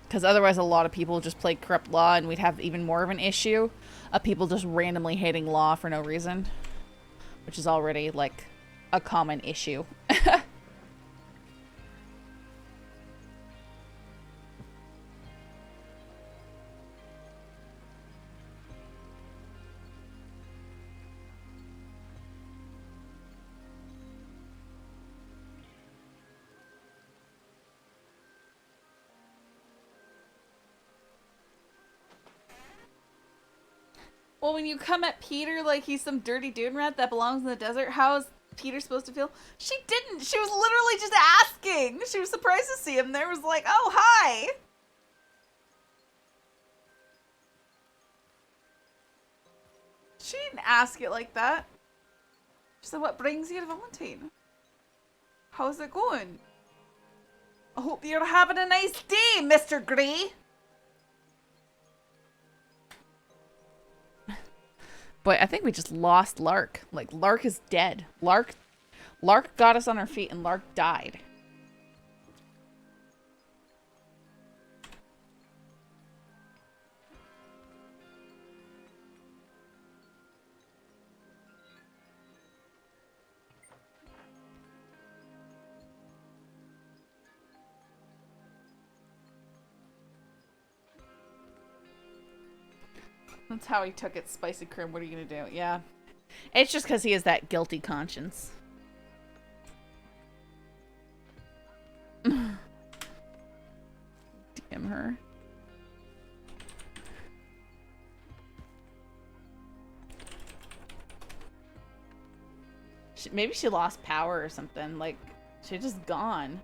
Because otherwise a lot of people just play corrupt law and we'd have even more of an issue of people just randomly hating law for no reason, which is already like a common issue. Well, when you come at Peter like he's some dirty dune rat that belongs in the desert, how is Peter supposed to feel? She didn't. She was literally just asking. She was surprised to see him there. Was like, oh, hi. She didn't ask it like that. She said, what brings you to Valentine? How's it going? I hope you're having a nice day, Mr. Grey. But I think we just lost Lark. Like, Lark is dead. Lark got us on our feet and Lark died. That's how he took it, Spicy Crim. What are you gonna do? Yeah. It's just because he has that guilty conscience. DM her. Maybe she lost power or something. Like, she's just gone.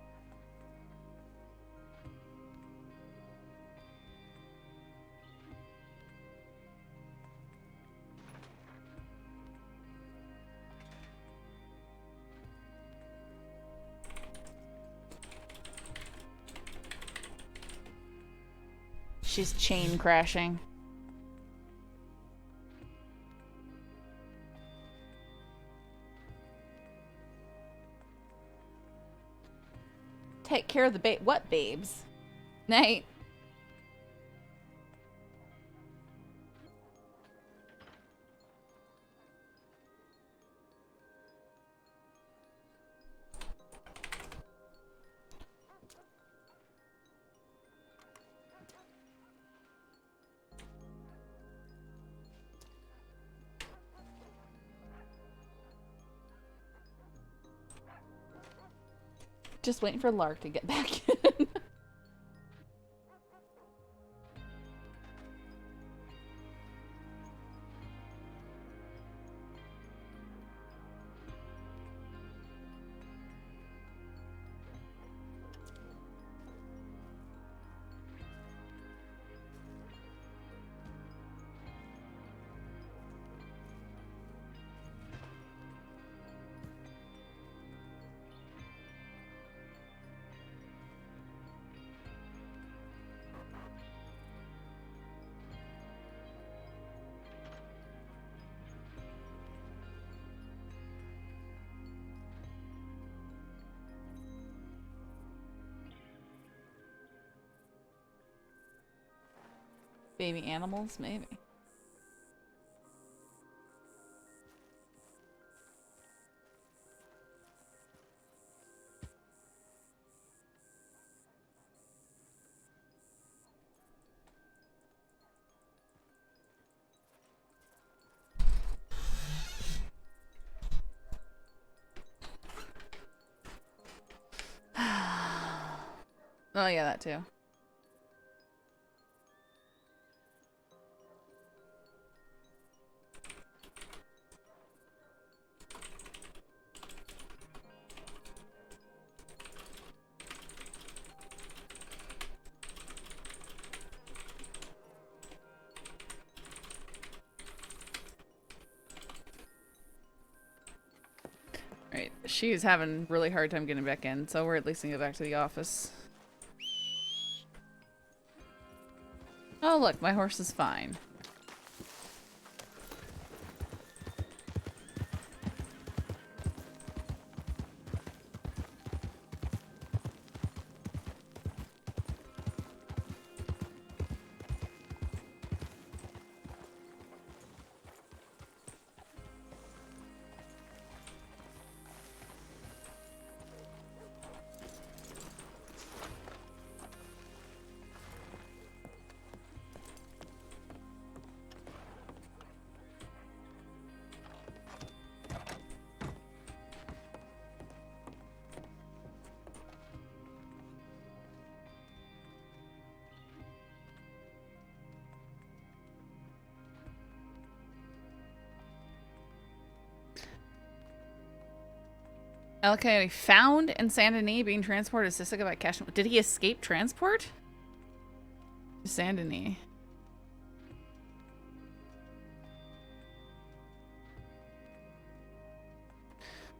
She's chain crashing. Take care of the babe. What babes? Night. Just waiting for Lark to get back in. Baby animals, maybe. Oh yeah, that too. Right, she's having really hard time getting back in, so we're at least gonna go back to the office. Oh look, my horse is fine. Okay, found in Saint Denis being transported to Sisika by Cash. Did he escape transport? To Saint Denis.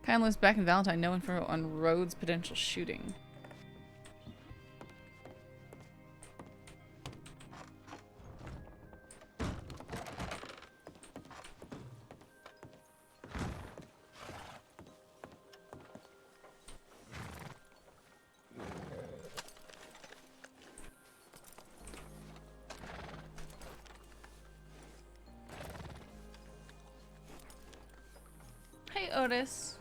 Kind of lives back in Valentine, no info on Rhodes' potential shooting. Hey, Otis.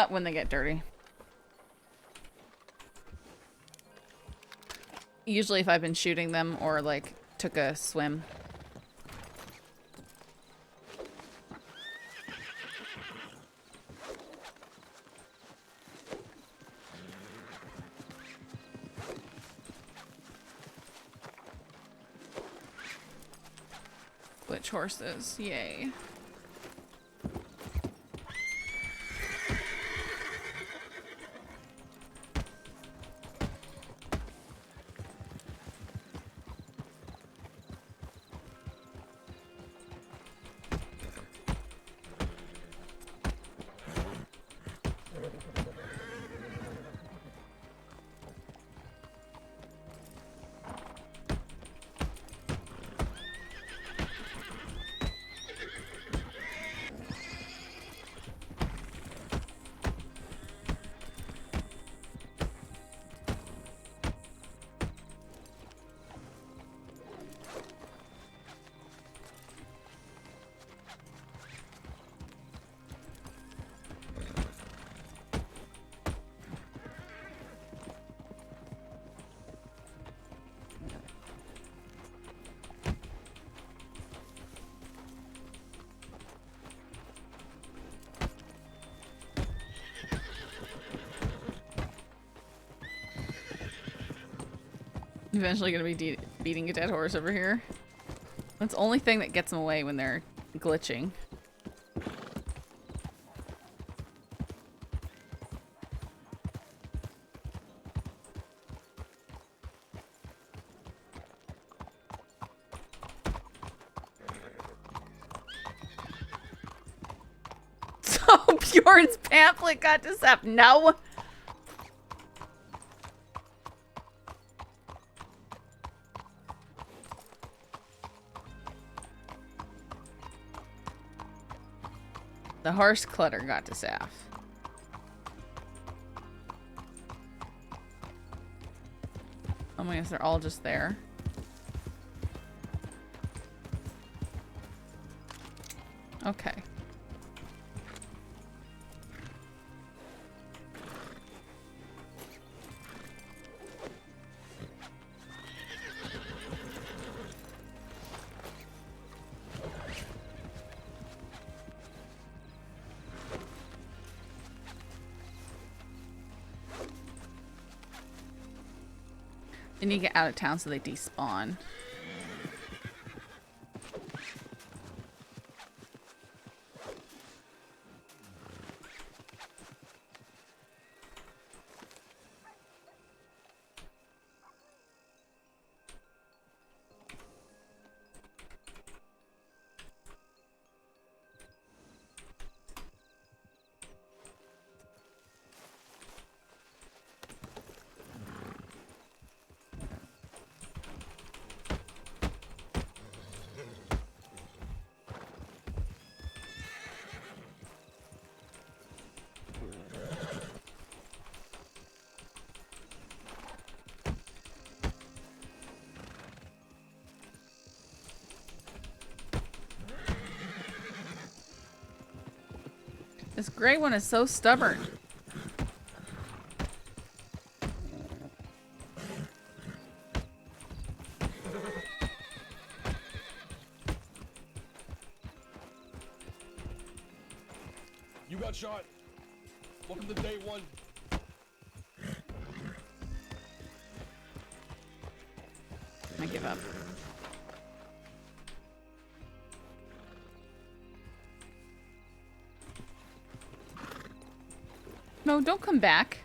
When they get dirty. Usually if I've been shooting them or like took a swim. Which horses? Yay. Eventually gonna be beating a dead horse over here. That's the only thing that gets them away when they're glitching. So Bjorn's pamphlet got this up. No. The horse clutter got to Saf. Oh my gosh, they're all just there. Okay. They need to get out of town so they despawn. This gray one is so stubborn. You got shot. Welcome to day one. I give up. No, don't come back.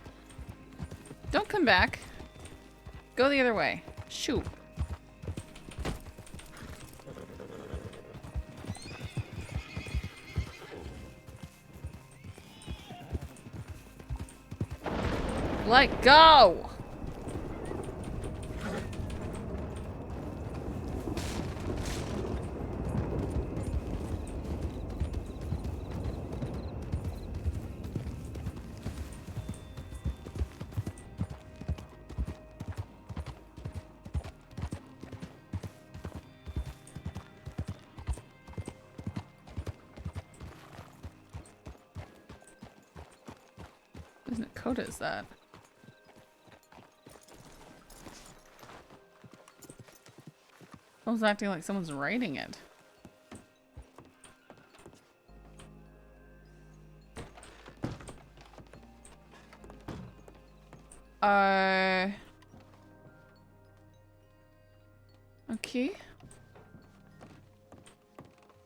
Don't come back. Go the other way. Shoot. Let go! What code is that? Someone's acting like someone's writing it. Okay.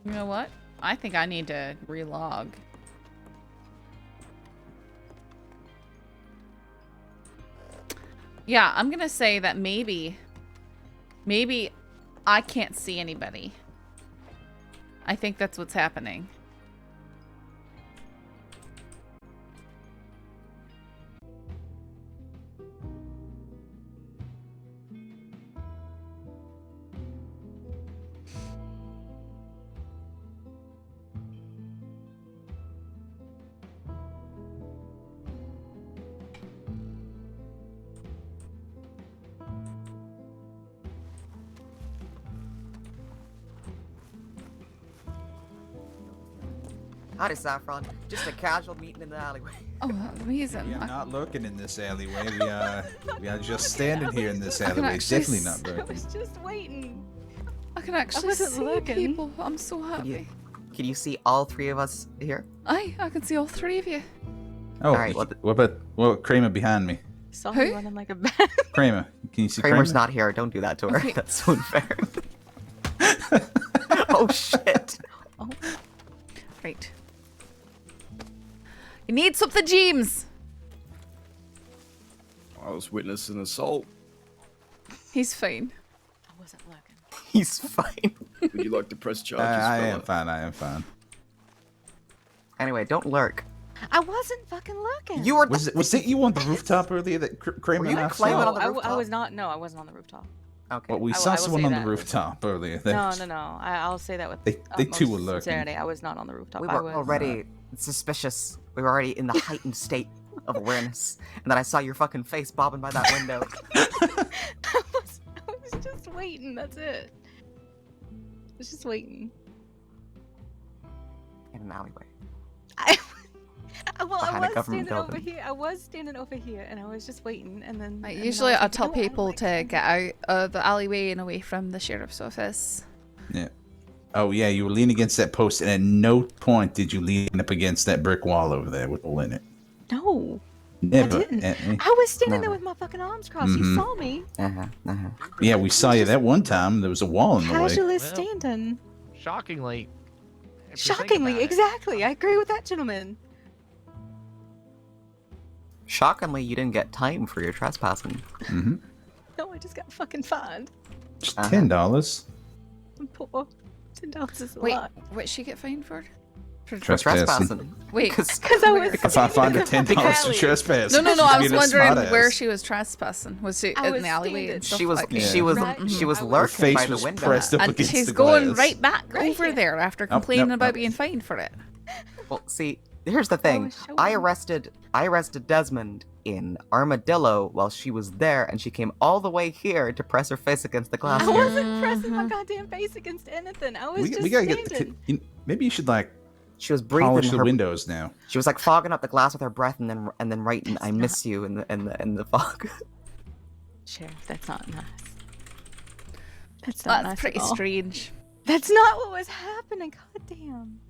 You know what? I think I need to relog. Yeah, I'm gonna say that maybe I can't see anybody. I think that's what's happening. Howdy, Saffron. Just a casual meeting in the alleyway. Oh, amazing. We are not lurking in this alleyway. We are just standing here in this I can alleyway. actually Definitely not I lurking. was just waiting. I can actually wasn't see looking. people. I'm so happy. Can you see all three of us here? I can see all three of you. Oh, Alright, what about Kramer behind me? Saw me running like a bat. Kramer, can you see Kramer's Kramer? not here. Don't do that to her. Okay. That's so unfair. Oh shit. Oh. Right. You need something, James. I was witnessing an assault. He's fine. I wasn't looking. He's fine. Would you like to press charges, I fella? am fine. I am fine. Anyway, don't lurk. I wasn't fucking looking. You were. Was it you on the rooftop earlier that Kramer Were and you I claiming saw? on the I rooftop? was not. No, I wasn't on the rooftop. Okay. Well, we I saw will someone say on the that. rooftop earlier. No. I'll say that with They utmost too were lurking. sincerity. I was not on the rooftop. We I were was already suspicious. We were already in the heightened state of awareness, and then I saw your fucking face bobbing by that window. I was just waiting. That's it. I was just waiting. In an alleyway. Well, Behind a I was government standing over building. here. I was standing over here, and I was just waiting, and then. and then Usually was I like, tell "You know what? people to get out of the alleyway and away from the sheriff's office. Yeah. Oh yeah, you were leaning against that post, and at no point did you lean up against that brick wall over there with a hole in it. No. Never. I didn't. Eh. I was standing there with my fucking arms crossed. You Mhm. saw me. Yeah, we saw you that one time. There was a wall in the way. Casually standing. Shockingly. Shockingly, exactly. I agree with that gentleman. Shockingly, you didn't get time for your trespassing. Mm-hmm. No, I just got fucking fined. Just $10. I'm poor. $10 is a Wait, lot. what'd she get fined for? Trespassing. Wait, Because I was. If I find a $10 for trespass, No, she's I was being a wondering smartass. where she was trespassing. Was she I in was the alleyway and stuff She was. like that? She was. She was lurking face by the was window. pressed up And against she's the going glass. right back over there after complaining about nope. being fined for it. Well, see, here's the thing. I arrested Desmond in Armadillo while she was there, and she came all the way here to press her face against the glass. I wasn't pressing my goddamn face against anything. I was just we gotta standing. get. Maybe you should like. She was breathing polish the her- windows now. She was like fogging up the glass with her breath, and then writing "I miss you" in the fog. Sheriff, that's not nice. That's not nice That's pretty at all. strange. That's not what was happening. Goddamn.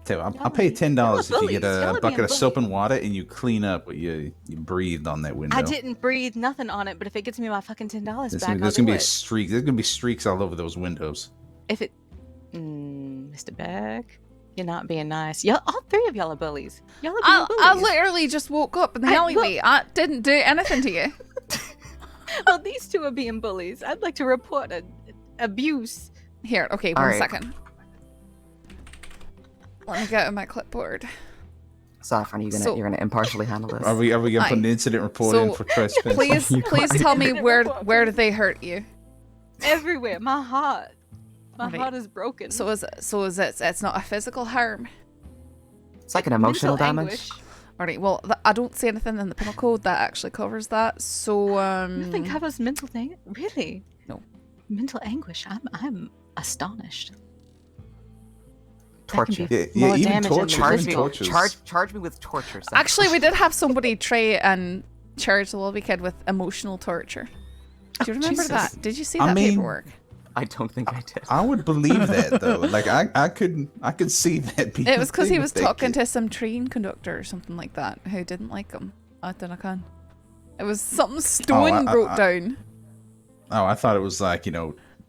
Tell you, I'll pay you $10 if you get bullies. Y'all a are bucket being of soap and water and you clean up what you breathed on that window. I didn't breathe nothing on it, but if it gets me my fucking $10 There's back, gonna, there's I'll gonna do be a it. streak. There's gonna be streaks all over those windows. If it, Mr. Beck, you're not being nice. Y'all, all three of y'all are bullies. Y'all are being I bullies. literally just woke up in the alleyway. I didn't do anything to you. Well, these two are being bullies. I'd like to report abuse. Here, okay, All one right. second. Let me get out my clipboard. Saffron, you're gonna impartially handle this. Are we gonna put an Aye. incident report in So, for trespass? Please tell me where did they hurt you? Everywhere. My heart. My heart is broken. So is it? It's not a physical harm. It's like an emotional Mental damage. anguish. Alright, well, I don't see anything in the penal code that actually covers that. So Nothing covers mental thing. Really? No. Mental anguish. I'm astonished. torture. Yeah, even torture. Charge me with torture. Seth. Actually, we did have somebody try and charge the Lobby Kid with emotional torture. Do you remember Jesus. that? Did you see that paperwork? I don't think I did. I would believe that though. Like I could see that being. It was because he thing was with that talking kid. to some train conductor or something like that who didn't like him at Duncan. It was something Stone wrote down. Oh, I thought it was like,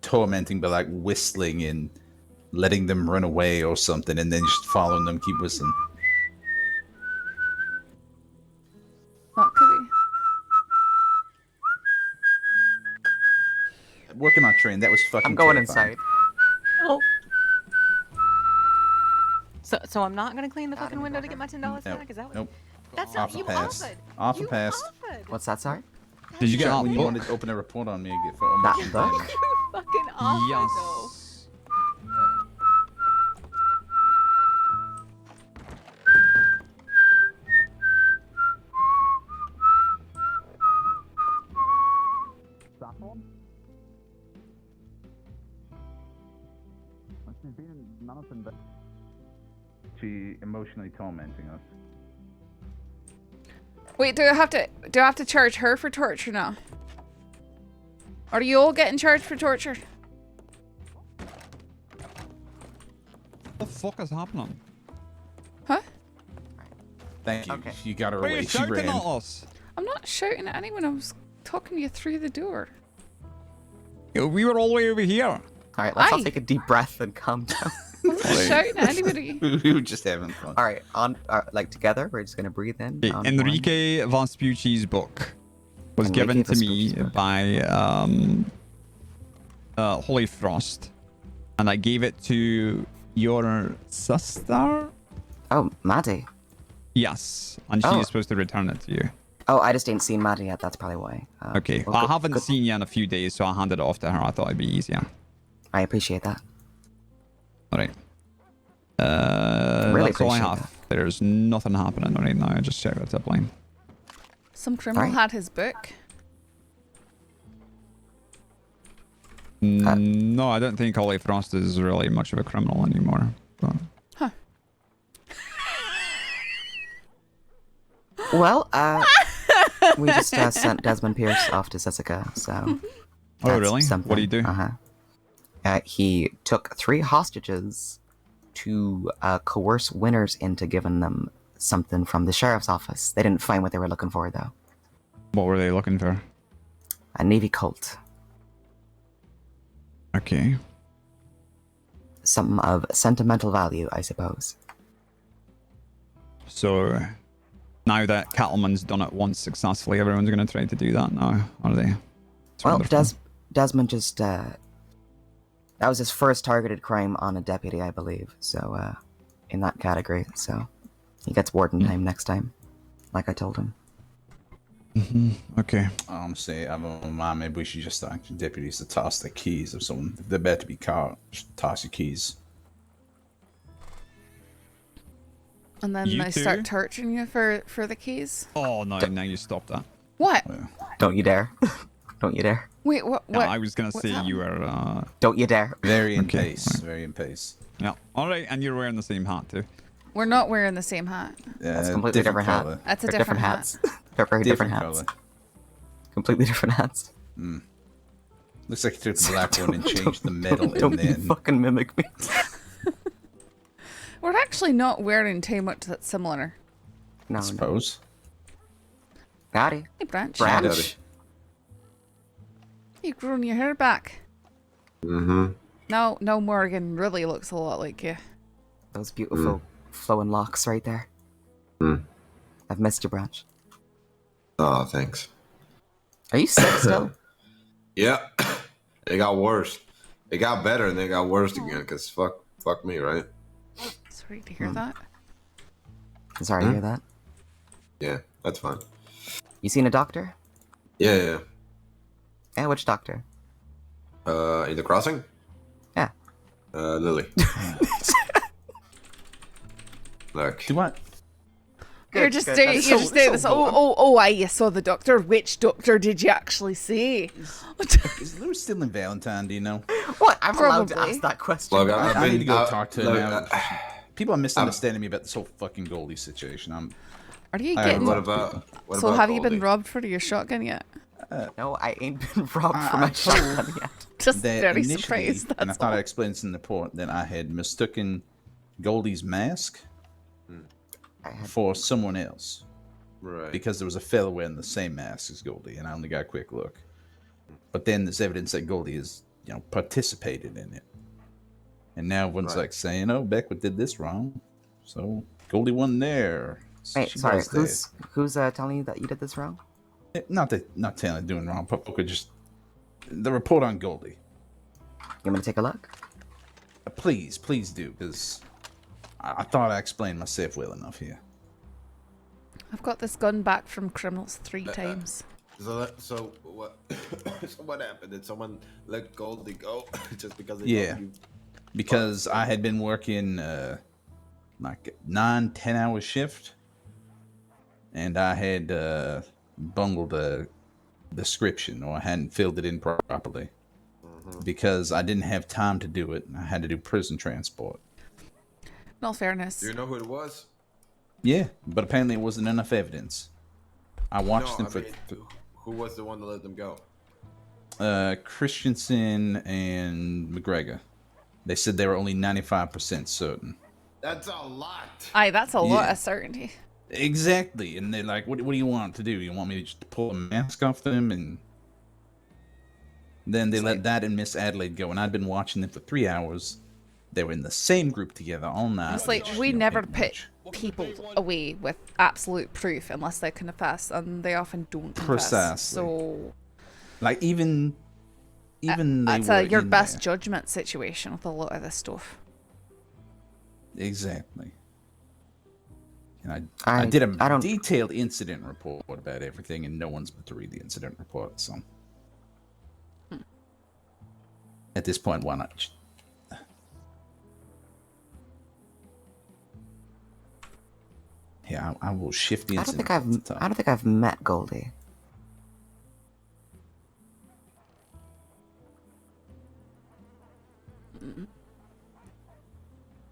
tormenting by like whistling and letting them run away or something, and then just following them, keep whistling. That could be. Working on train, that was fucking. I'm going terrifying. inside. Oh. So I'm not gonna clean the fucking window to get my $10 back? Is that what? Nope. That's Off not the you pass. offered. Off the You pass. offered. What's that, sorry? Did you get when you book? wanted to open a report on me and get for That almost book? damage. You fucking offered Yes. Saffron? She's been none of them, but she emotionally tormenting us. Wait, do I have to charge her for torture now? Are you all getting charged for torture? What the fuck is happening? Huh? Thank you. Okay. You got her Why are away. you She shouting ran. at us? I'm not shouting at anyone. I was talking to you through the door. We were all the way over here. All right, let's all Aye. take a deep breath and calm down. I'm not shouting at anybody. We were just having fun. All right, like together, we're just gonna breathe in. Okay, on Enrique Vespucci's book was given to me by Holy Frost, and I gave it to your sister. Oh, Maddie. Yes, and she Oh. is supposed to return it to you. Oh, I just ain't seen Maddie yet. That's probably why. Okay, well, I good- haven't good- seen you in a few days, so I handed it off to her. I thought it'd be easier. I appreciate that. All right. Really that's all I appreciate have. There's nothing happening right now. I just checked the tip line. Some criminal Alright. had his book. No, I don't think Holy Frost is really much of a criminal anymore. But... Well, we just sent Desmond Pierce off to Jessica, so. Oh, that's really? Something. What do you do? He took 3 hostages to coerce winners into giving them something from the sheriff's office. They didn't find what they were looking for, though. What were they looking for? A Navy Colt. Okay. Something of sentimental value, I suppose. So now that Cattleman's done it once successfully, everyone's going to try to do that now, are they? It's Well, wonderful. Desmond just, that was his first targeted crime on a deputy, I believe. So, in that category. So, he gets warden time next time, like I told him. Okay. Say, I don't know, man, maybe we should just ask the deputies to toss the keys if someone, if they're about to be caught, just toss your keys. And then You they two? start torturing you for the keys. Oh, no, now you stop that. What? Don't you dare. Don't you dare. Wait, what? No, What? I was going to what's say happening? you were... Don't you dare. Very in Okay, pace, right. very in pace. Yeah. All right, and you're wearing the same hat, too. We're not wearing the same hat. That's a completely different hat. colour. That's a They're different hat. hats. They're very different hats. colour. Completely different hats. Looks like you took the black one and changed the metal Don't in you there. fucking mimic me. We're actually not wearing too much that's similar. No, I suppose. Howdy. Hey, Branch. Branch. You've grown your hair back. Mm-hmm. No, Morgan really looks a lot like you. Those beautiful flowing locks right there. Mm. I've missed you, Branch. Oh, thanks. Are you sick still? Yeah. It got worse. It got better and then it got worse again because fuck me, right? Sorry to hear that. Sorry to hear that. Yeah, that's fine. You seen a doctor? Yeah. Yeah, which doctor? In the crossing? Yeah. Lily. Look. Do what? You're just doing this. Aye, you saw the doctor. Which doctor did you actually see? Is Lewis still in Valentine? Do you know? What? I'm allowed to ask that question. Look, I need to go talk to him now. People are misunderstanding me about this whole fucking Goldie situation. Are you getting? What about have you been robbed for your shotgun yet? No, I ain't been robbed for my shotgun yet. Just that very initially, surprised. and I thought I explained this in the report, that I had mistaken Goldie's mask for someone else. Right. Because there was a fellow wearing the same mask as Goldie, and I only got a quick look. But then there's evidence that Goldie has, participated in it. And now everyone's like saying, "Oh, Beckwith did this wrong, so Goldie won there." Wait, sorry, who's telling you that you did this wrong? Not telling you doing wrong, but just the report on Goldie. You want me to take a look? Please do, because I thought I explained myself well enough here. I've got this gun back from criminals 3 times. So what? So what happened? Did someone let Goldie go just because? Because I had been working like 9-10 hour shift, and I had bungled a description, or I hadn't filled it in properly because I didn't have time to do it. I had to do prison transport. In all fairness, Do you know who it was? Yeah, but apparently it wasn't enough evidence. I watched them for. Who was the one that let them go? Christensen and McGregor. They said they were only 95% certain. That's a lot. Aye, that's a lot of certainty. Exactly, and they're like, "What do you want to do? You want me to just pull a mask off them?" And then they let that and Miss Adelaide go, and I'd been watching them for 3 hours. They were in the same group together all night. It's like we never put people away with absolute proof unless they confess, and they often don't confess. Precisely. So, like even that's your best judgment situation with a lot of this stuff. Exactly. And I did a detailed incident report about everything, and no one's been to read the incident report. So at this point, why not? Yeah, I will shift the incident. I don't think I've met Goldie.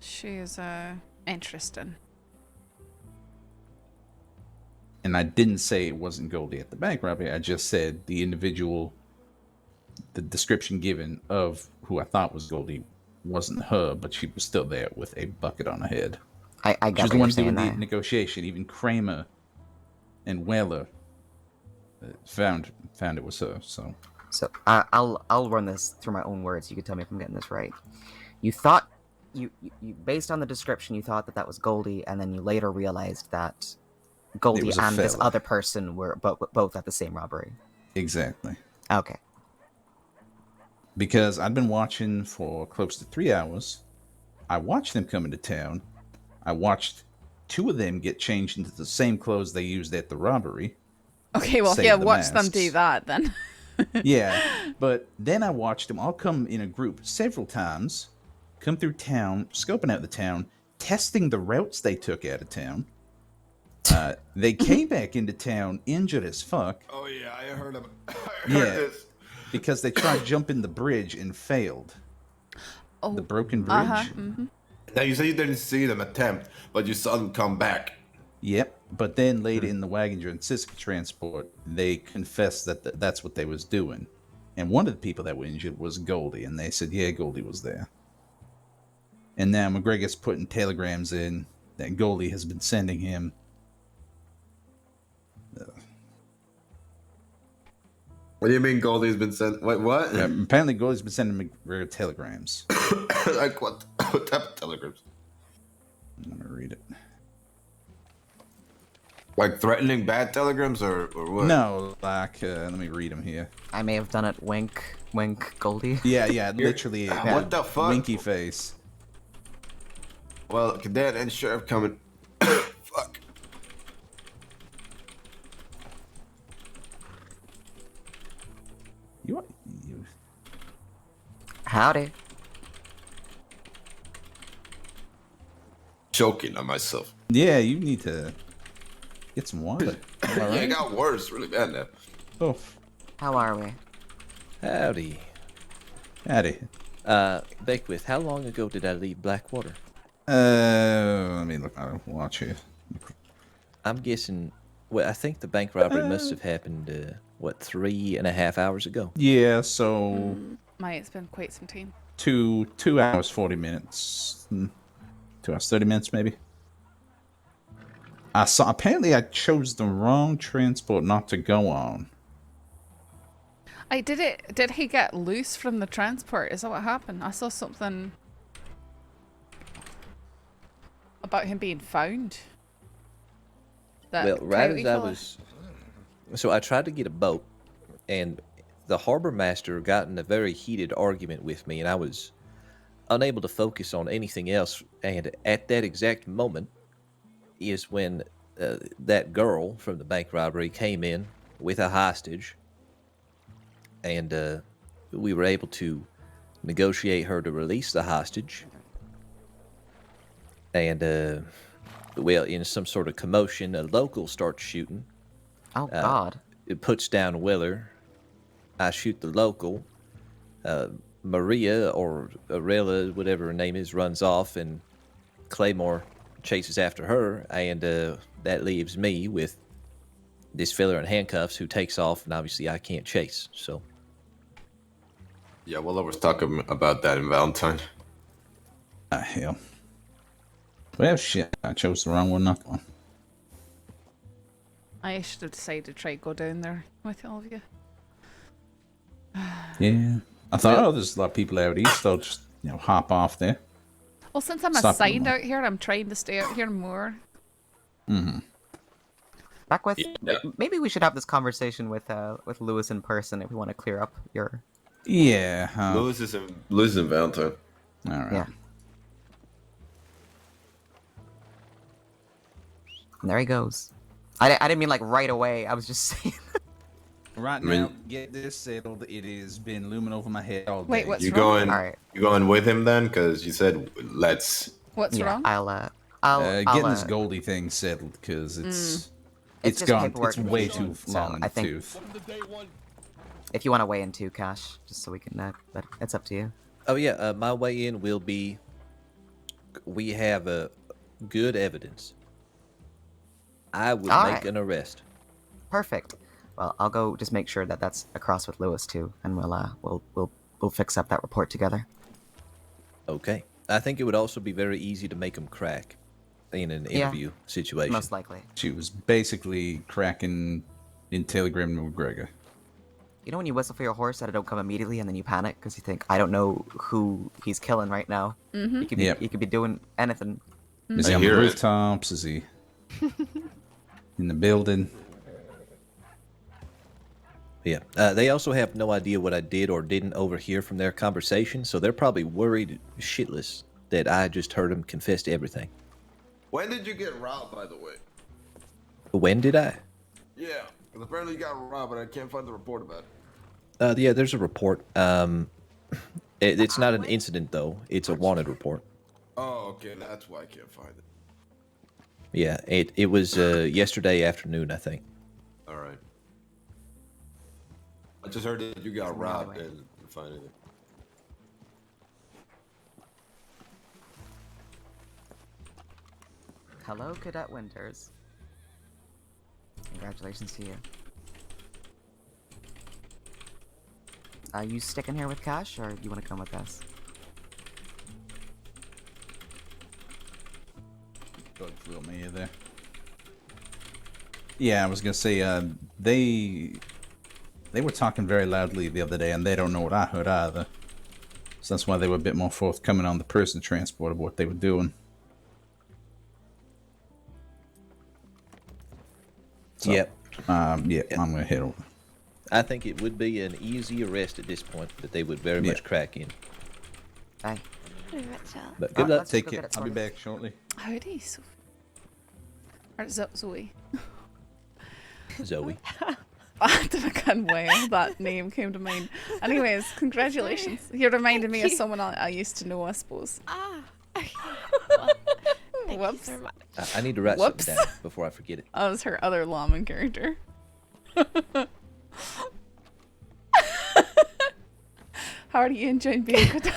She is interesting. And I didn't say it wasn't Goldie at the bank robbery. I just said the individual, the description given of who I thought was Goldie wasn't her, but she was still there with a bucket on her head. I got She was the one doing the negotiation. Even Kramer and Weller found it was her. So I'll run this through my own words. You can tell me if I'm getting this right. You thought you based on the description, you thought that was Goldie, and then you later realized that Goldie and this other person were both at the same robbery. Exactly. Okay. Because I'd been watching for close to 3 hours. I watched them come into town. I watched 2 of them get changed into the same clothes they used at the robbery. Okay, well, yeah, watch them do that then. Yeah, but then I watched them all come in a group several times, come through town, scoping out the town, testing the routes they took out of town. They came back into town injured as fuck. Oh yeah, I heard this. Because they tried jumping the bridge and failed. The broken bridge. Now you say you didn't see them attempt, but you saw them come back. Yep, but then later in the Wagginger and Siska transport, they confessed that that's what they was doing. And one of the people that were injured was Goldie, and they said, yeah, Goldie was there. And now McGregor's putting telegrams in that Goldie has been sending him. What do you mean Goldie's been sent? Wait, what? Apparently Goldie's been sending McGregor telegrams. Like what type of telegrams? Let me read it. Like threatening bad telegrams or what? No, like, let me read them here. I may have done it. Wink, wink, Goldie. Yeah, literally. What the fuck? Winky face. Well, cadet and sheriff coming. Fuck. You. Howdy. Choking on myself. Yeah, you need to Get some water. Yeah, it got worse, really bad now. Oh. How are we? Howdy. Howdy. Beckwith, how long ago did I leave Blackwater? Let me look. I'll watch you. I'm guessing. Well, I think the bank robbery must have happened. 3.5 hours ago? Yeah. So. It's been quite some time. 2 hours 40 minutes. 2 hours 30 minutes maybe. I saw. Apparently, I chose the wrong transport not to go on. Did he get loose from the transport? Is that what happened? I saw something about him being found. Well, right as I was... So I tried to get a boat, and the harbor master got in a very heated argument with me, and I was unable to focus on anything else. And at that exact moment is when that girl from the bank robbery came in with a hostage, and we were able to negotiate her to release the hostage. And well, in some sort of commotion, a local starts shooting. Oh, God. It puts down Willer. I shoot the local. Maria, or Arella, whatever her name is, runs off, and Claymore chases after her, and that leaves me with this fella in handcuffs who takes off, and obviously I can't chase, so... Yeah, well, I was talking about that in Valentine. Hell. Well, shit, I chose the wrong one, not the one. I should have decided to try to go down there with all of you. Yeah. I thought, there's a lot of people out east. I'll just, hop off there. Well, since I'm Stop assigned them. out here, I'm trying to stay out here more. Mm-hmm. Beckwith, maybe we should have this conversation with Lewis in person if we want to clear up your... Yeah. Lewis is in Valentine. All right. Yeah. And there he goes. I didn't mean like right away. I was just saying. Right now, get this settled. It has been looming over my head all day. Wait, what's You wrong? going? You going with him then? Because you said let's. What's wrong? I'll getting this Goldie thing settled because it's just gone. paperwork It's way issue, too so long in I the think- tooth. If you want to weigh in too, Cash, just so we can. But it's up to you. Oh, yeah, my way in will be... We have good evidence. I will All make right. an arrest. Perfect. Well, I'll go just make sure that that's across with Lewis too, and we'll fix up that report together. Okay. I think it would also be very easy to make him crack in an Yeah, interview situation. most likely. She was basically cracking in Telegram to McGregor. You know when you whistle for your horse that it don't come immediately, and then you panic because you think, I don't know who he's killing right now. Mhm. He could be, Yep. he could be doing anything. Is he on the rooftops? Is he in the building? Yeah. They also have no idea what I did or didn't overhear from their conversation, so they're probably worried shitless that I just heard them confess to everything. When did you get robbed, by the way? When did I? Yeah, because apparently you got robbed, but I can't find the report about it. Yeah, there's a report. It's not an incident, though. It's a wanted report. Oh, okay, that's why I can't find it. Yeah, it was yesterday afternoon, I think. All right. I just heard that you got robbed and didn't find anything. Hello, Cadet Winters. Congratulations to you. Are you sticking here with Cash, or do you want to come with us? Good flew me there. Yeah, I was gonna say they were talking very loudly the other day, and they don't know what I heard either. So that's why they were a bit more forthcoming on the person transport of what they were doing. So, Yep. I'm gonna head over. I think it would be an easy arrest at this point, that they would very much crack in. Aye. But good luck. Take care. I'll be back shortly. Howdy, Sophie. Or Zoe. Zoe. I don't know why that name came to mind. Anyways, congratulations. You reminded me of someone I used to know, I suppose. Thank Whoops. so much. I need to write Whoops. something down before I forget it. That was her other lawman character. How are you enjoying being good?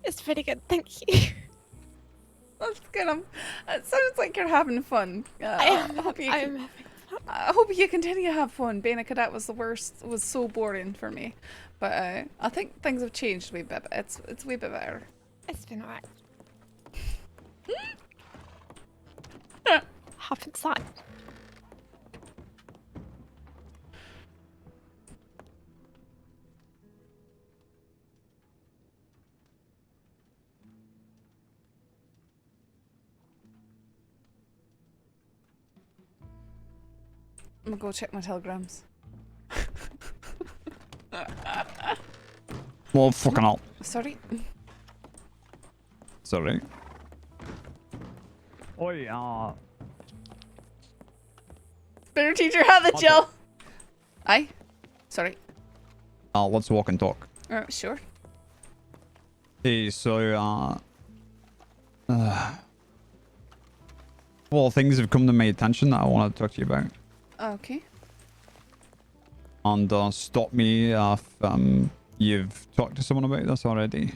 It's pretty good, thank you. That's good. It sounds like you're having fun. I hope you continue to have fun. Being a cadet was the worst. It was so boring for me. But I think things have changed a wee bit. It's a wee bit better. It's been alright. Hop inside. I'm gonna go check my telegrams. Well, fucking hell. Sorry. Sorry. Oi, Better teach her how to gel. Aye. Sorry. let's walk and talk. Sure. Hey, so, well, things have come to my attention that I want to talk to you about. Okay. And, stop me if, you've talked to someone about this already.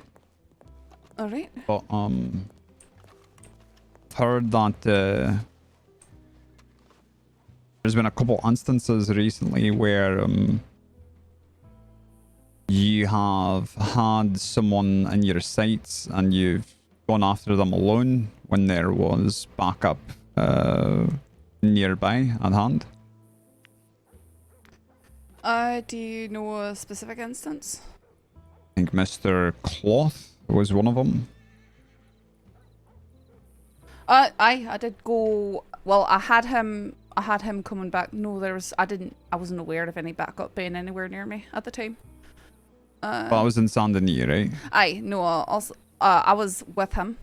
Alright. But, heard that, there's been a couple instances recently where, you have had someone in your sights and you've gone after them alone when there was backup nearby at hand. Do you know a specific instance? I think Mr. Cloth was one of them. I did go. Well, I had him coming back. No, I wasn't aware of any backup being anywhere near me at the time. But I was in Saint Denis, right? Aye, no. Also, I was with him.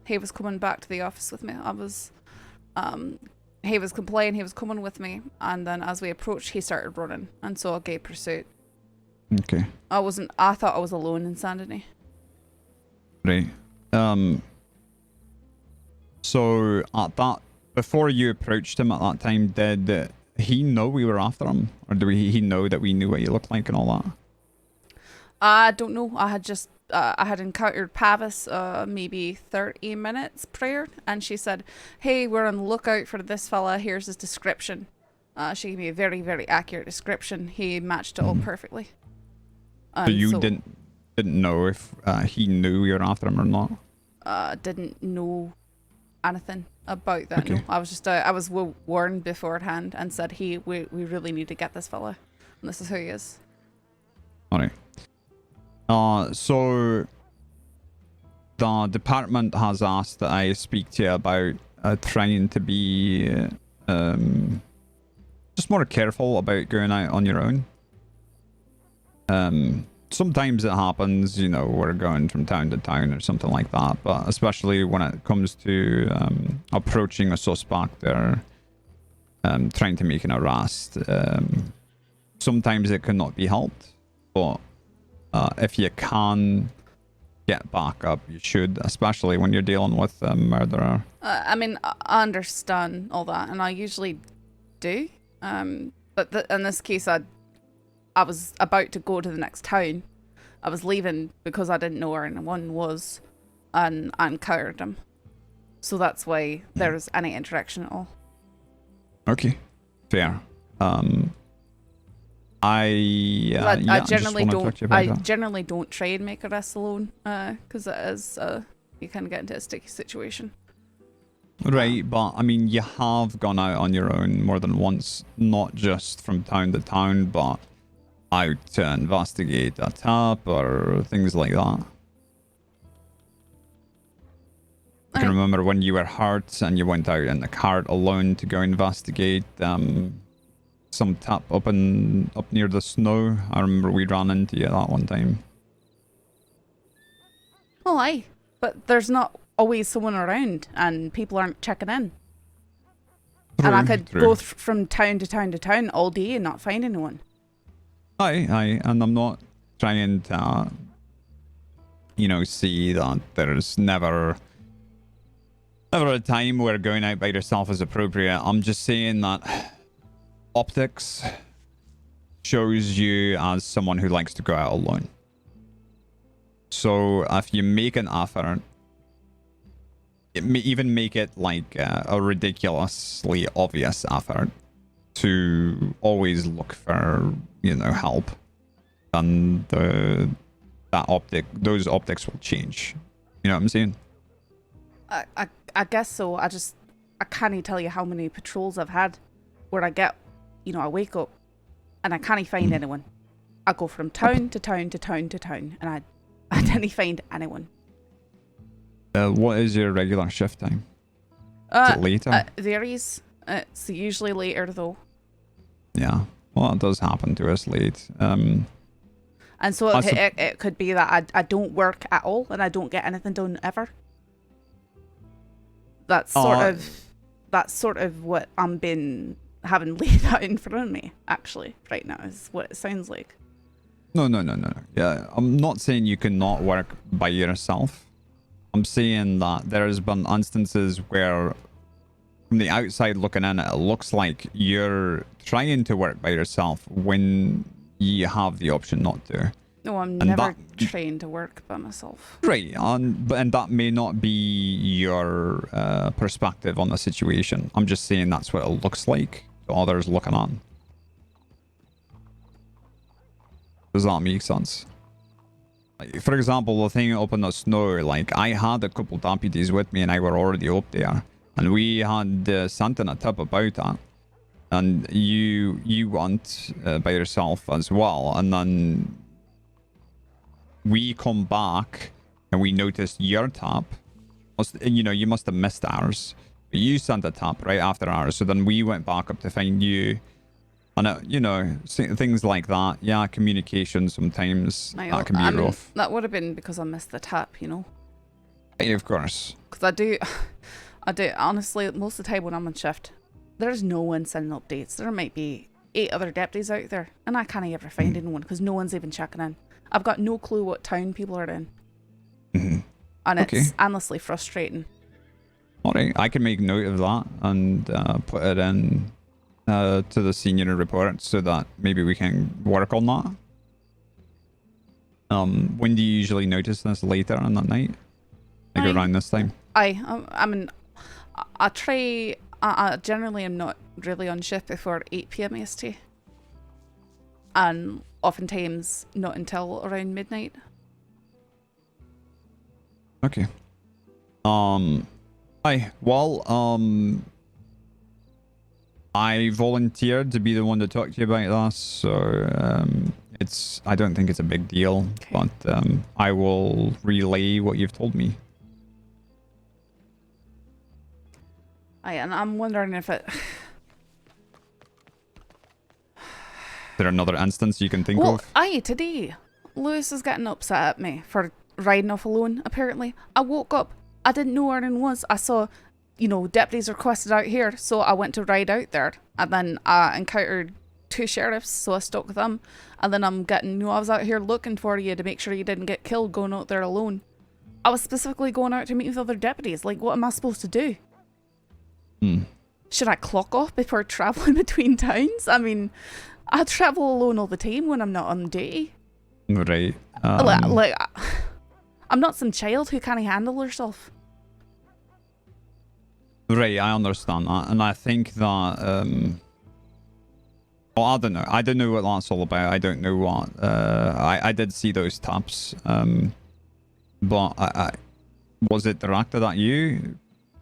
He was coming back to the office with me. He was complying. He was coming with me, and then as we approached, he started running, and so I gave pursuit. Okay. I thought I was alone in Saint Denis. Right. So at that, before you approached him at that time, did he know we were after him, or did he know that we knew what you looked like and all that? I don't know. I had encountered Pavis maybe 30 minutes prior, and she said, "Hey, we're on the lookout for this fella. Here's his description." She gave me a very, very accurate description. He matched it all perfectly. So you didn't know if he knew we were after him or not? Didn't know anything about that. Okay. No, I was just I was warned beforehand and said, "Hey, we really need to get this fella, and this is who he is." All right. So the department has asked that I speak to you about trying to be just more careful about going out on your own. Sometimes it happens, you know, we're going from town to town or something like that, but especially when it comes to approaching a suspect or trying to make an arrest, sometimes it cannot be helped, but if you can get back up, you should, especially when you're dealing with a murderer. I mean, I understand all that, and I usually do. But in this case, I was about to go to the next town. I was leaving because I didn't know where anyone was, and I encountered him. So that's why there's any interaction at all. Okay, fair. I generally don't try and make arrests alone, because it is you kind of get into a sticky situation. Right, but I mean, you have gone out on your own more than once, not just from town to town, but out to investigate a tap or things like that. I can remember when you were hurt and you went out in the cart alone to go investigate some tap up near the snow. I remember we ran into you that one time. Well, aye, but there's not always someone around, and people aren't checking in. And I could go from town to town to town all day and not find anyone. Aye, and I'm not trying to see that there's never a time where going out by yourself is appropriate. I'm just saying that optics shows you as someone who likes to go out alone. So if you make an effort, it may even make it like a ridiculously obvious effort to always look for, help, and those optics will change. You know what I'm saying? I guess so. I can't tell you how many patrols I've had where I get, I wake up and I can't find anyone. I go from town to town to town to town, and I didn't find anyone. What is your regular shift time? Is it later? Varies. It's usually later though. Yeah. Well, it does happen to us late. And so it could be that I don't work at all and I don't get anything done ever. That's sort of what I'm having laid out in front of me, actually, right now, is what it sounds like. No. Yeah, I'm not saying you cannot work by yourself. I'm saying that there's been instances where, from the outside looking in, it looks like you're trying to work by yourself when you have the option not to. No, I'm never trying to work by myself. Right, and that may not be your perspective on the situation. I'm just saying that's what it looks like to others looking on. Does that make sense? Like, for example, the thing up in the snow, like, I had a couple deputies with me and I were already up there, and we had sent in a tip about that, and you went by yourself as well, and then we come back and we noticed your tap. You must have missed ours, but you sent a tap right after ours, so then we went back up to find you. And things like that. Yeah, communication sometimes that can be rough. That would have been because I missed the tap, Of course. Because I do honestly, most of the time when I'm on shift, there's no one sending updates. There might be 8 other deputies out there, and I can't ever find anyone because no one's even checking in. I've got no clue what town people are in. And it's endlessly frustrating. Alright, I can make note of that and put it in to the senior report so that maybe we can work on that. When do you usually notice this? Later on that night? Like around this time? I mean, I try. I generally am not really on shift before 8 PM EST, and oftentimes not until around midnight. Okay. I volunteered to be the one to talk to you about this, so I don't think it's a big deal, but I will relay what you've told me. And I'm wondering if it... Is there another instance you can think of? Today, Lewis is getting upset at me for riding off alone, apparently. I woke up, I didn't know where anyone was. I saw, deputies requested out here, so I went to ride out there. And then I encountered 2 sheriffs, so I stuck with them. And then I'm getting, I was out here looking for you to make sure you didn't get killed going out there alone. I was specifically going out to meet with other deputies. Like, what am I supposed to do? Should I clock off before traveling between towns? I mean, I travel alone all the time when I'm not on duty. Right. Like, I'm not some child who can't handle herself. Right, I understand that, and I think that well, I don't know. I don't know what that's all about. I don't know what. I did see those taps, but I was it directed at you?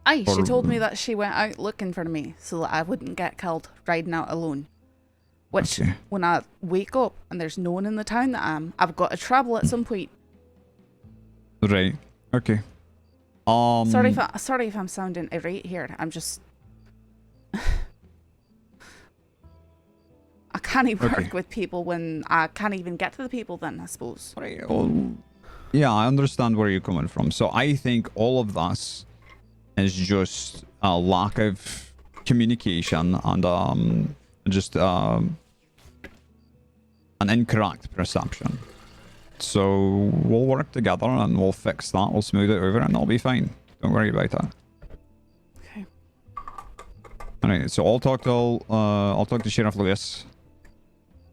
She told me that she went out looking for me so that I wouldn't get killed riding out alone. Which, when I wake up and there's no one in the town that I've got to travel at some point. Right. Okay. Sorry if I'm sounding irate here. I'm just... I can't work with people when I can't even get to the people then, I suppose. Right. Well, yeah, I understand where you're coming from. So I think all of this is just a lack of communication and just an incorrect perception. So we'll work together and we'll fix that. We'll smooth it over and it'll be fine. Don't worry about that. Okay. Alright, so I'll talk to Sheriff Lewis.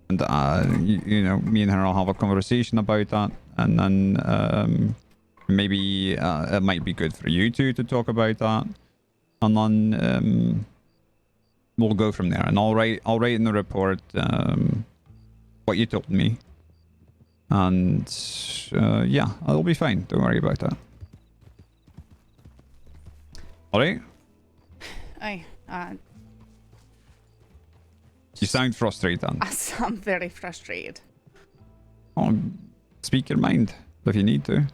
And, you know, me and her will have a conversation about that. And then, maybe it might be good for you two to talk about that. And then, we'll go from there. And I'll write in the report, what you told me. And, yeah, it'll be fine. Don't worry about that. Alright? Aye. You sound frustrated. I'm very frustrated. Oh, speak your mind if you need to.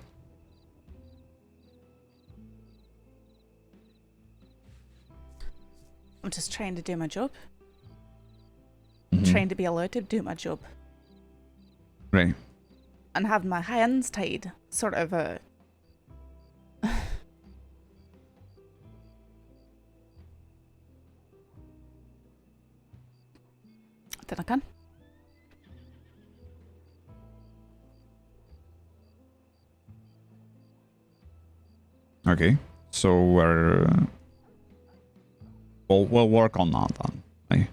I'm just trying to do my job. Mm-hmm. Trying to be allowed to do my job. Right. And have my hands tied. Sort of a... Then I can. Okay. So we'll work on that then. Right?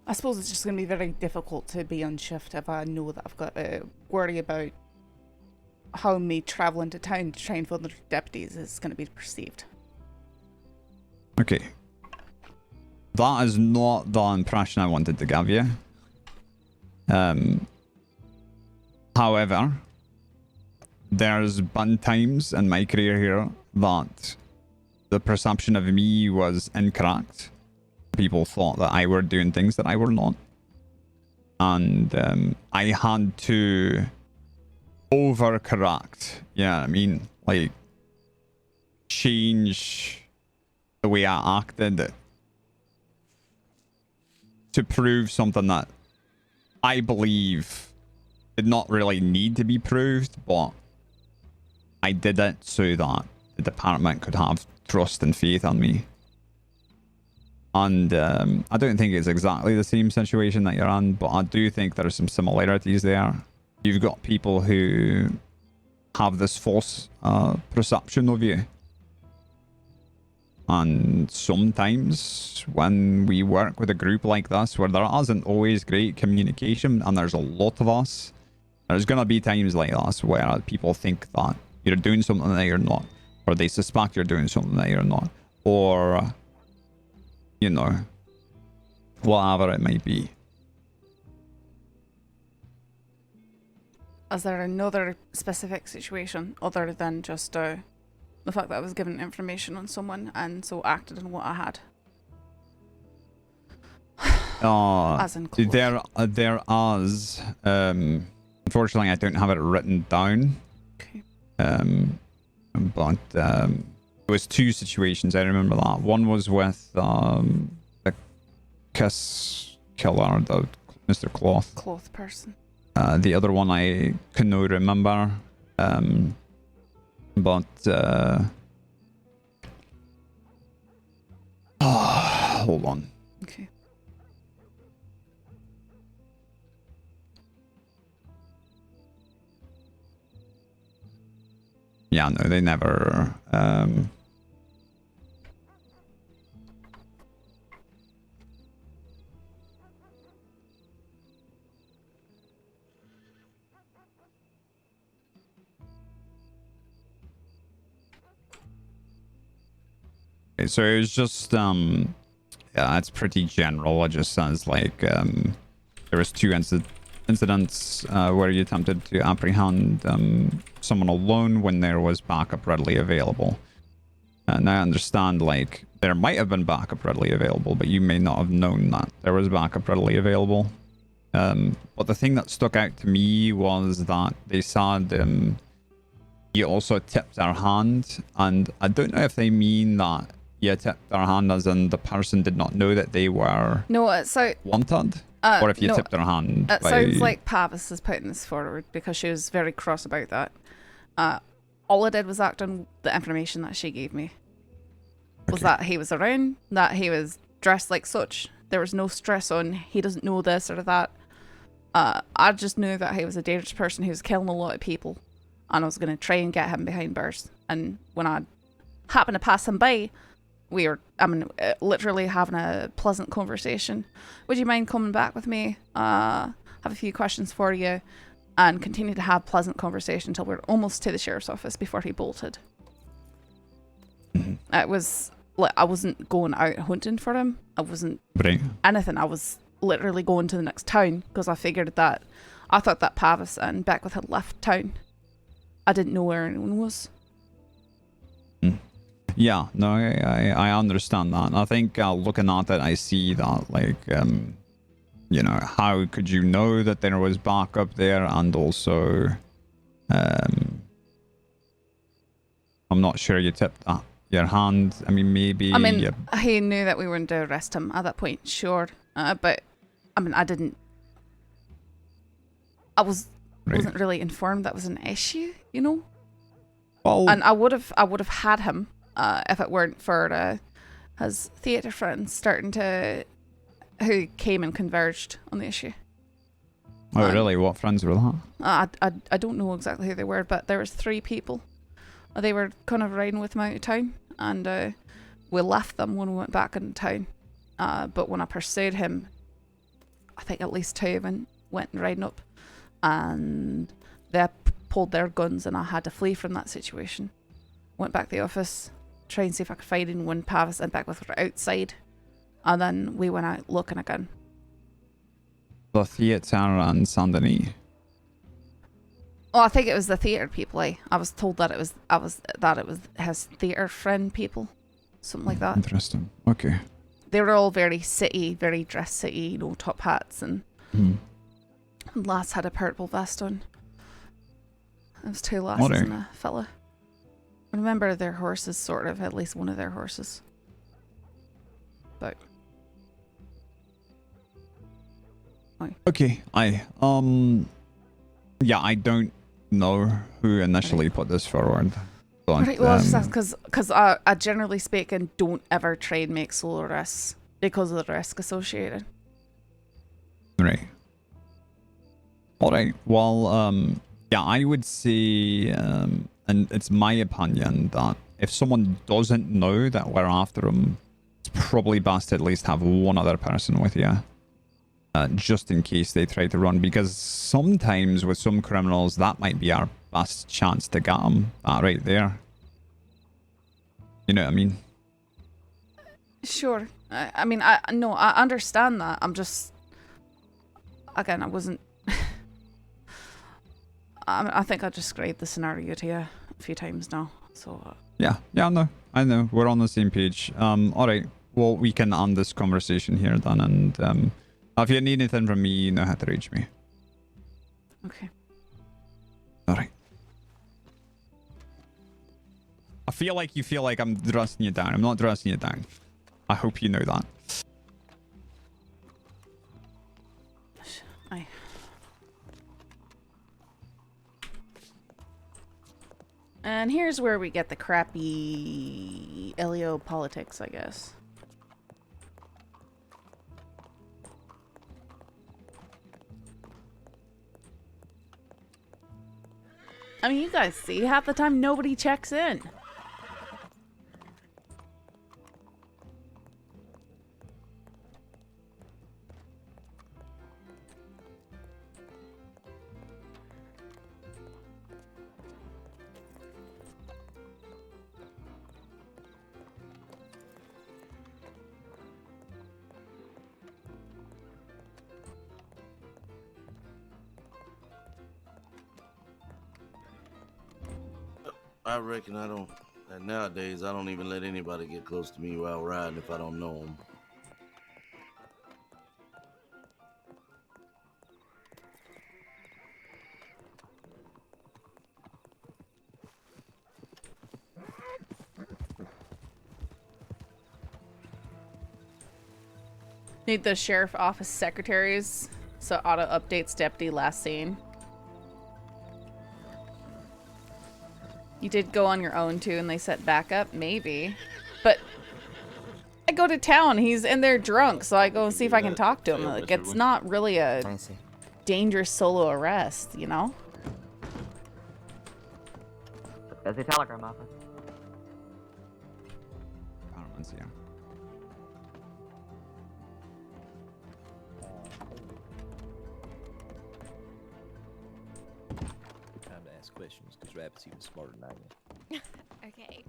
I suppose it's just going to be very difficult to be on shift if I know that I've got to worry about how me travelling to town to try and find the deputies is going to be perceived. Okay. That is not the impression I wanted to give you. However, there's been times in my career here that the perception of me was incorrect. People thought that I were doing things that I were not. And I had to overcorrect. Yeah, I mean, like, change the way I acted to prove something that I believe did not really need to be proved, but I did it so that the department could have trust and faith in me. And I don't think it's exactly the same situation that you're in, but I do think there are some similarities there. You've got people who have this false perception of you. And sometimes when we work with a group like this, where there isn't always great communication, and there's a lot of us, there's going to be times like this where people think that you're doing something that you're not, or they suspect you're doing something that you're not, or, you know, whatever it might be. Is there another specific situation other than just the fact that I was given information on someone and so acted on what I had? As in close. There is. Unfortunately, I don't have it written down. Okay. But there was two situations. I remember that. One was with the kiss killer, the Mr. Cloth. Cloth person. The other one I cannot remember. But hold on. Okay. Yeah, no, they never. So it was just yeah, it's pretty general. It just sounds like there was two incidents where you attempted to apprehend someone alone when there was backup readily available. And I understand, like, there might have been backup readily available, but you may not have known that there was backup readily available. But the thing that stuck out to me was that they said you also tipped their hand, and I don't know if they mean that you tipped their hand as in the person did not know that they were wanted, or if you tipped their hand. It sounds like Pavis is putting this forward because she was very cross about that. All I did was act on the information that she gave me. Was that he was around, that he was dressed like such. There was no stress on he doesn't know this or that. I just knew that he was a dangerous person who was killing a lot of people, and I was going to try and get him behind bars. And when I happened to pass him by, we were, literally having a pleasant conversation. Would you mind coming back with me? Have a few questions for you, and continue to have pleasant conversation until we were almost to the sheriff's office before he bolted. It was like I wasn't going out hunting for him. I wasn't anything. I was literally going to the next town because I figured that I thought that Pavis and Beckwith had left town. I didn't know where anyone was. Yeah, no, I understand that. I think looking at it, I see that, like, you know, how could you know that there was backup there? And also, I'm not sure you tipped your hand. I mean, maybe... he knew that we were going to arrest him at that point, sure. But, I didn't... wasn't really informed that was an issue, you know? Well... And I would have had him, if it weren't for his theatre friends who came and converged on the issue. Oh, really? What friends were that? I don't know exactly who they were, but there was 3 people. They were kind of riding with me out of town, and we left them when we went back into town. But when I pursued him, I think at least 2 of them went riding up, and they pulled their guns, and I had to flee from that situation. Went back to the office, tried and see if I could find anyone. Pavis and Beckwith were outside, and then we went out looking again. The theatre and Saint-Denis. Oh, I think it was the theatre people. I was told that it was his theatre friend people, something like that. Interesting. Okay. They were all very city, very dress city, you know, top hats, and lass had a purple vest on. There was 2 lasses and a fella. I remember their horses, sort of, at least one of their horses. But okay, yeah, I don't know who initially put this forward. But, right, well, because I generally speaking don't ever try and make solo arrests because of the risk associated. Right. All right. Well, yeah, I would say, and it's my opinion that if someone doesn't know that we're after them, it's probably best to at least have one other person with you. Just in case they try to run, because sometimes with some criminals that might be our best chance to get them. That right there. You know what I mean? Sure. I understand that. I'm just, again, I wasn't. I think I described the scenario to you a few times now. So. Yeah, no, I know. We're on the same page. All right. Well, we can end this conversation here then, and if you need anything from me, you know how to reach me. Okay. Alright. I feel like you feel like I'm dressing you down. I'm not dressing you down. I hope you know that. Aye. And here's where we get the crappy Elio politics, I guess. I mean, you guys see, half the time nobody checks in. I reckon nowadays I don't even let anybody get close to me while riding if I don't know them. Need the sheriff office secretaries, so auto updates deputy last seen. You did go on your own too and they set back up? Maybe. But go to town. He's in there drunk, so I go and see if I can talk to him. Like, it's not really a dangerous solo arrest, you know? There's a telegram office. Yeah. Good time to ask questions because Rabbit's even smarter than I am. Okay.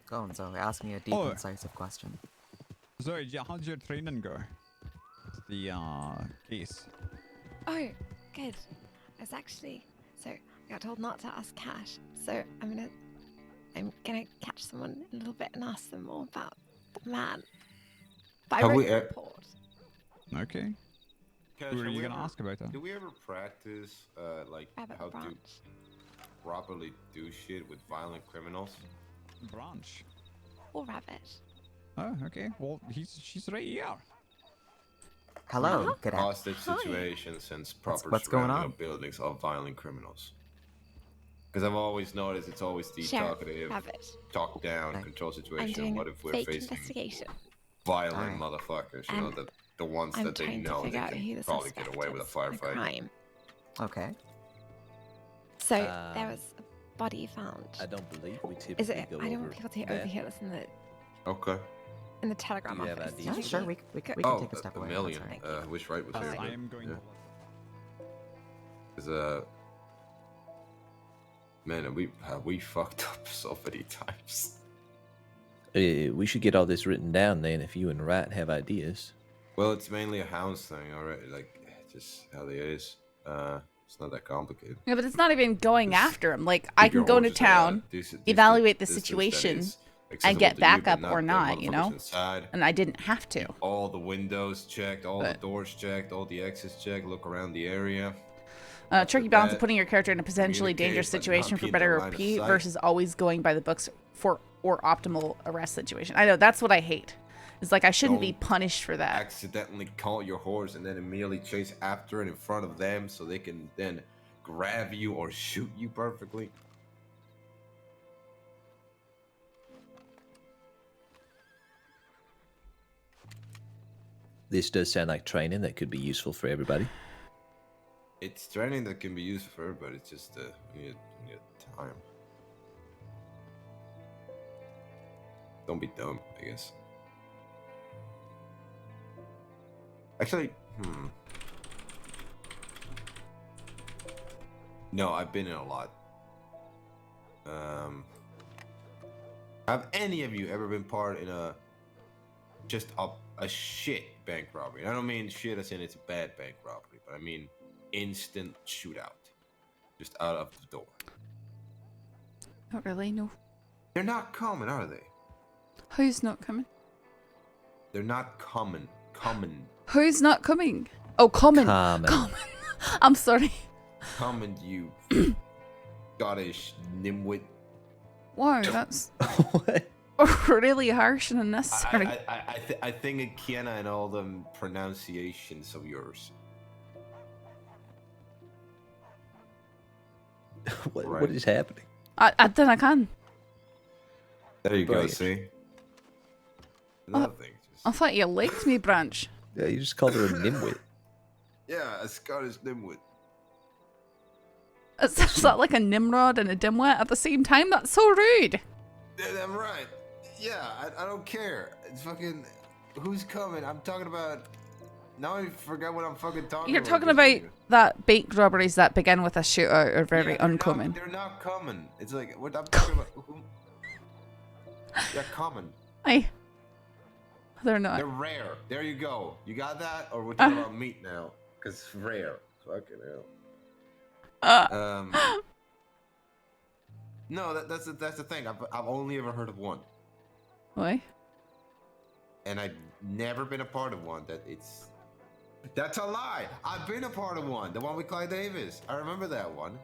Go on, Zoe. Ask me a deep, incisive question. Zoe, how'd your training go? The case. Oh, good. I was actually I got told not to ask Cash, so I'm gonna catch someone in a little bit and ask them more about the man. But I wrote a report. Okay. Cash, Who are you gonna ask about that? Do we ever practice like Rabbit how branch. to properly do shit with violent criminals? Branch. Or Rabbit. Oh, okay. Well, she's right here. Hello. Good Hostage situations and proper what's going surrounding on? of buildings of violent criminals. Because I've always noticed it's always the Sheriff talkative, Rabbit. talk down, control I'm situation. doing What a if we're fake facing investigation. violent motherfuckers? You know, And the ones I'm that they trying to know they figure out who can the probably get suspect away with a is in the firefight. crime. Okay. So there was a body found. I don't believe we Is typically it? go I don't over want people to that. overhear this Okay. in the telegram Do you have office. ideas? Did you Sure, see? we can Oh, take a step away. million. That's all right. Wish right was here. I am going to. Because man, have we fucked up so many times. We should get all this written down then if you and Rat have ideas. Well, it's mainly a hounds thing already, like just how it is. It's not that complicated. Yeah, but it's not even going after him. Like, I can your go into horses town, distance evaluate the that situation, is and accessible get to you, backup but or the not, you know? motherfuckers inside. And I didn't have to. All the windows checked, all the doors checked, all the exits checked, look around the area. Tricky balance of that, putting your character in a potentially dangerous communicate, but situation not for be in better the or line of repeat sight. versus always going by the books for or optimal arrest situation. I know, that's what I hate. It's like I shouldn't be Don't punished for that. Accidentally call your horse and then immediately chase after it in front of them so they can then grab you or shoot you perfectly. This does sound like training that could be useful for everybody. It's training that can be used for everybody. It's just you need time. Don't be dumb, I guess. Actually, No, I've been in a lot. Have any of you ever been part in a shit bank robbery? And I don't mean shit as in it's a bad bank robbery, but I mean instant shootout. Just out of the door. Not really, no. They're not common, are they? Who's not coming? They're not common. Common. Who's not coming? Oh, common. Common. I'm sorry. Common, you Scottish nimwit. Wow, that's really harsh and unnecessary. I think it can and all them pronunciations of yours. What is happening? Then I can. There you go, Brilliant. see? Another thing. I thought you liked me, Branch. Yeah, you just called her a nimwit. Yeah, a Scottish nimwit. Is that like a Nimrod and a dimwit at the same time? That's so rude. Yeah, I'm right. Yeah, I don't care. It's fucking... Who's coming? I'm talking about... Now I forgot what I'm fucking talking You're about. talking about that bank robberies that begin with a shootout are very uncommon. They're not common. It's like, what I'm talking about... They're common. They're not. They're rare. There you go. You got that? Or we're talking about meat now? Because it's rare. Fucking hell. No, that's the thing. I've only ever heard of one. Why? And I've never been a part of one that's a lie. I've been a part of one. The one with Clyde Davis. I remember that one.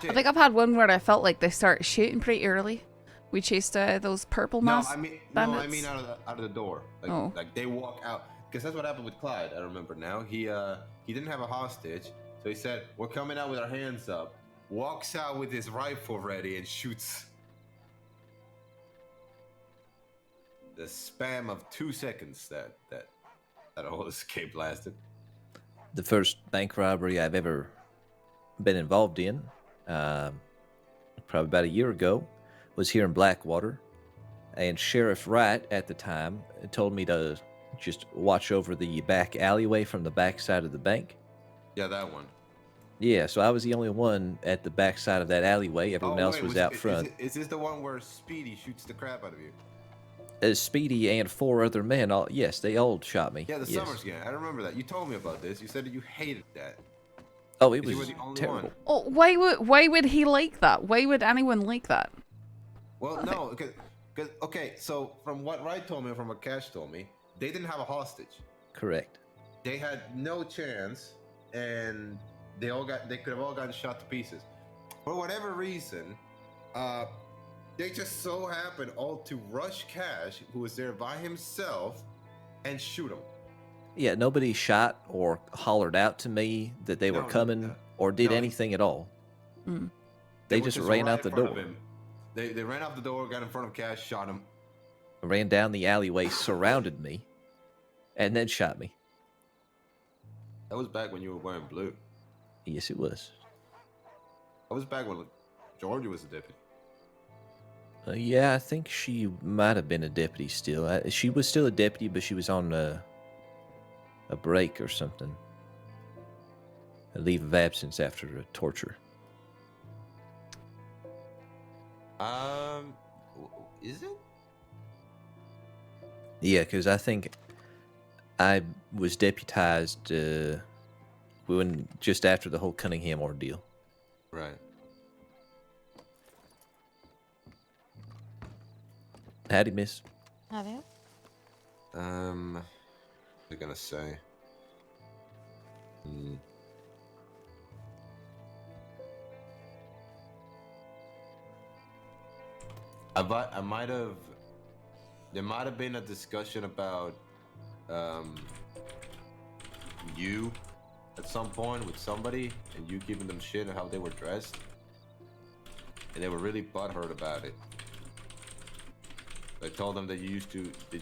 I think I've had one where I felt like they started shooting pretty early. We chased those purple mask bandits. I mean out of the door. Like they walk out. Because that's what happened with Clyde. I remember now. He didn't have a hostage, so he said, "We're coming out with our hands up," walks out with his rifle ready and shoots. The spam of 2 seconds that whole escape lasted. The first bank robbery I've ever been involved in, probably about a year ago, was here in Blackwater, and Sheriff Wright at the time told me to just watch over the back alleyway from the back side of the bank. Yeah, that one. Yeah, so I was the only one at the back side of that alleyway. Everyone else was out front. Is this the one where Speedy shoots the crap out of you? Speedy and 4 other men, yes, they all shot me. Yeah, the yes. Summers gang. I remember that. You told me about this. You said that you hated that. Oh, it was you were the only terrible. one. Oh, why would he like that? Why would anyone like that? Well, no, because okay, so from what Wright told me, from what Cash told me, they didn't have a hostage. Correct. They had no chance, and they could have all gotten shot to pieces. For whatever reason, they just so happened all to rush Cash, who was there by himself, and shoot him. Yeah, nobody shot or hollered out to me that they were coming or did anything at all. Mm. They just ran right out the in front door. of him. They ran out the door, got in front of Cash, shot him. Ran down the alleyway, surrounded me, and then shot me. That was back when you were wearing blue. Yes, it was. That was back when Georgia was a deputy. Yeah, I think she might have been a deputy still. She was still a deputy, but she was on a break or something. A leave of absence after a torture. Is it? Yeah, because I think I was deputized just after the whole Cunningham ordeal. Right. Howdy, miss. Hello. What am I gonna say? I might have. There might have been a discussion about you at some point with somebody, and you giving them shit and how they were dressed, and they were really butthurt about it. I told them that you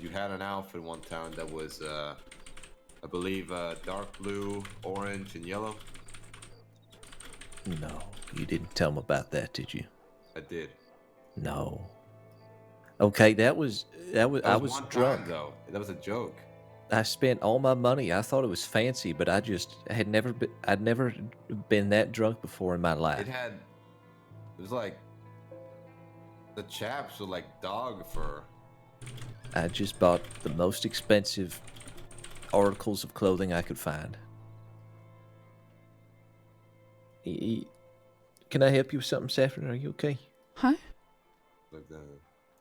had an outfit one time that was, I believe, dark blue, orange, and yellow. No, you didn't tell them about that, did you? I did. No. Okay, I was one drunk. time, though. That was a joke. I spent all my money. I thought it was fancy, but I'd never been that drunk before in my life. It was like the chaps were like dog fur. I just bought the most expensive articles of clothing I could find. Can I help you with something, Saffron? Are you okay? Huh? Like that.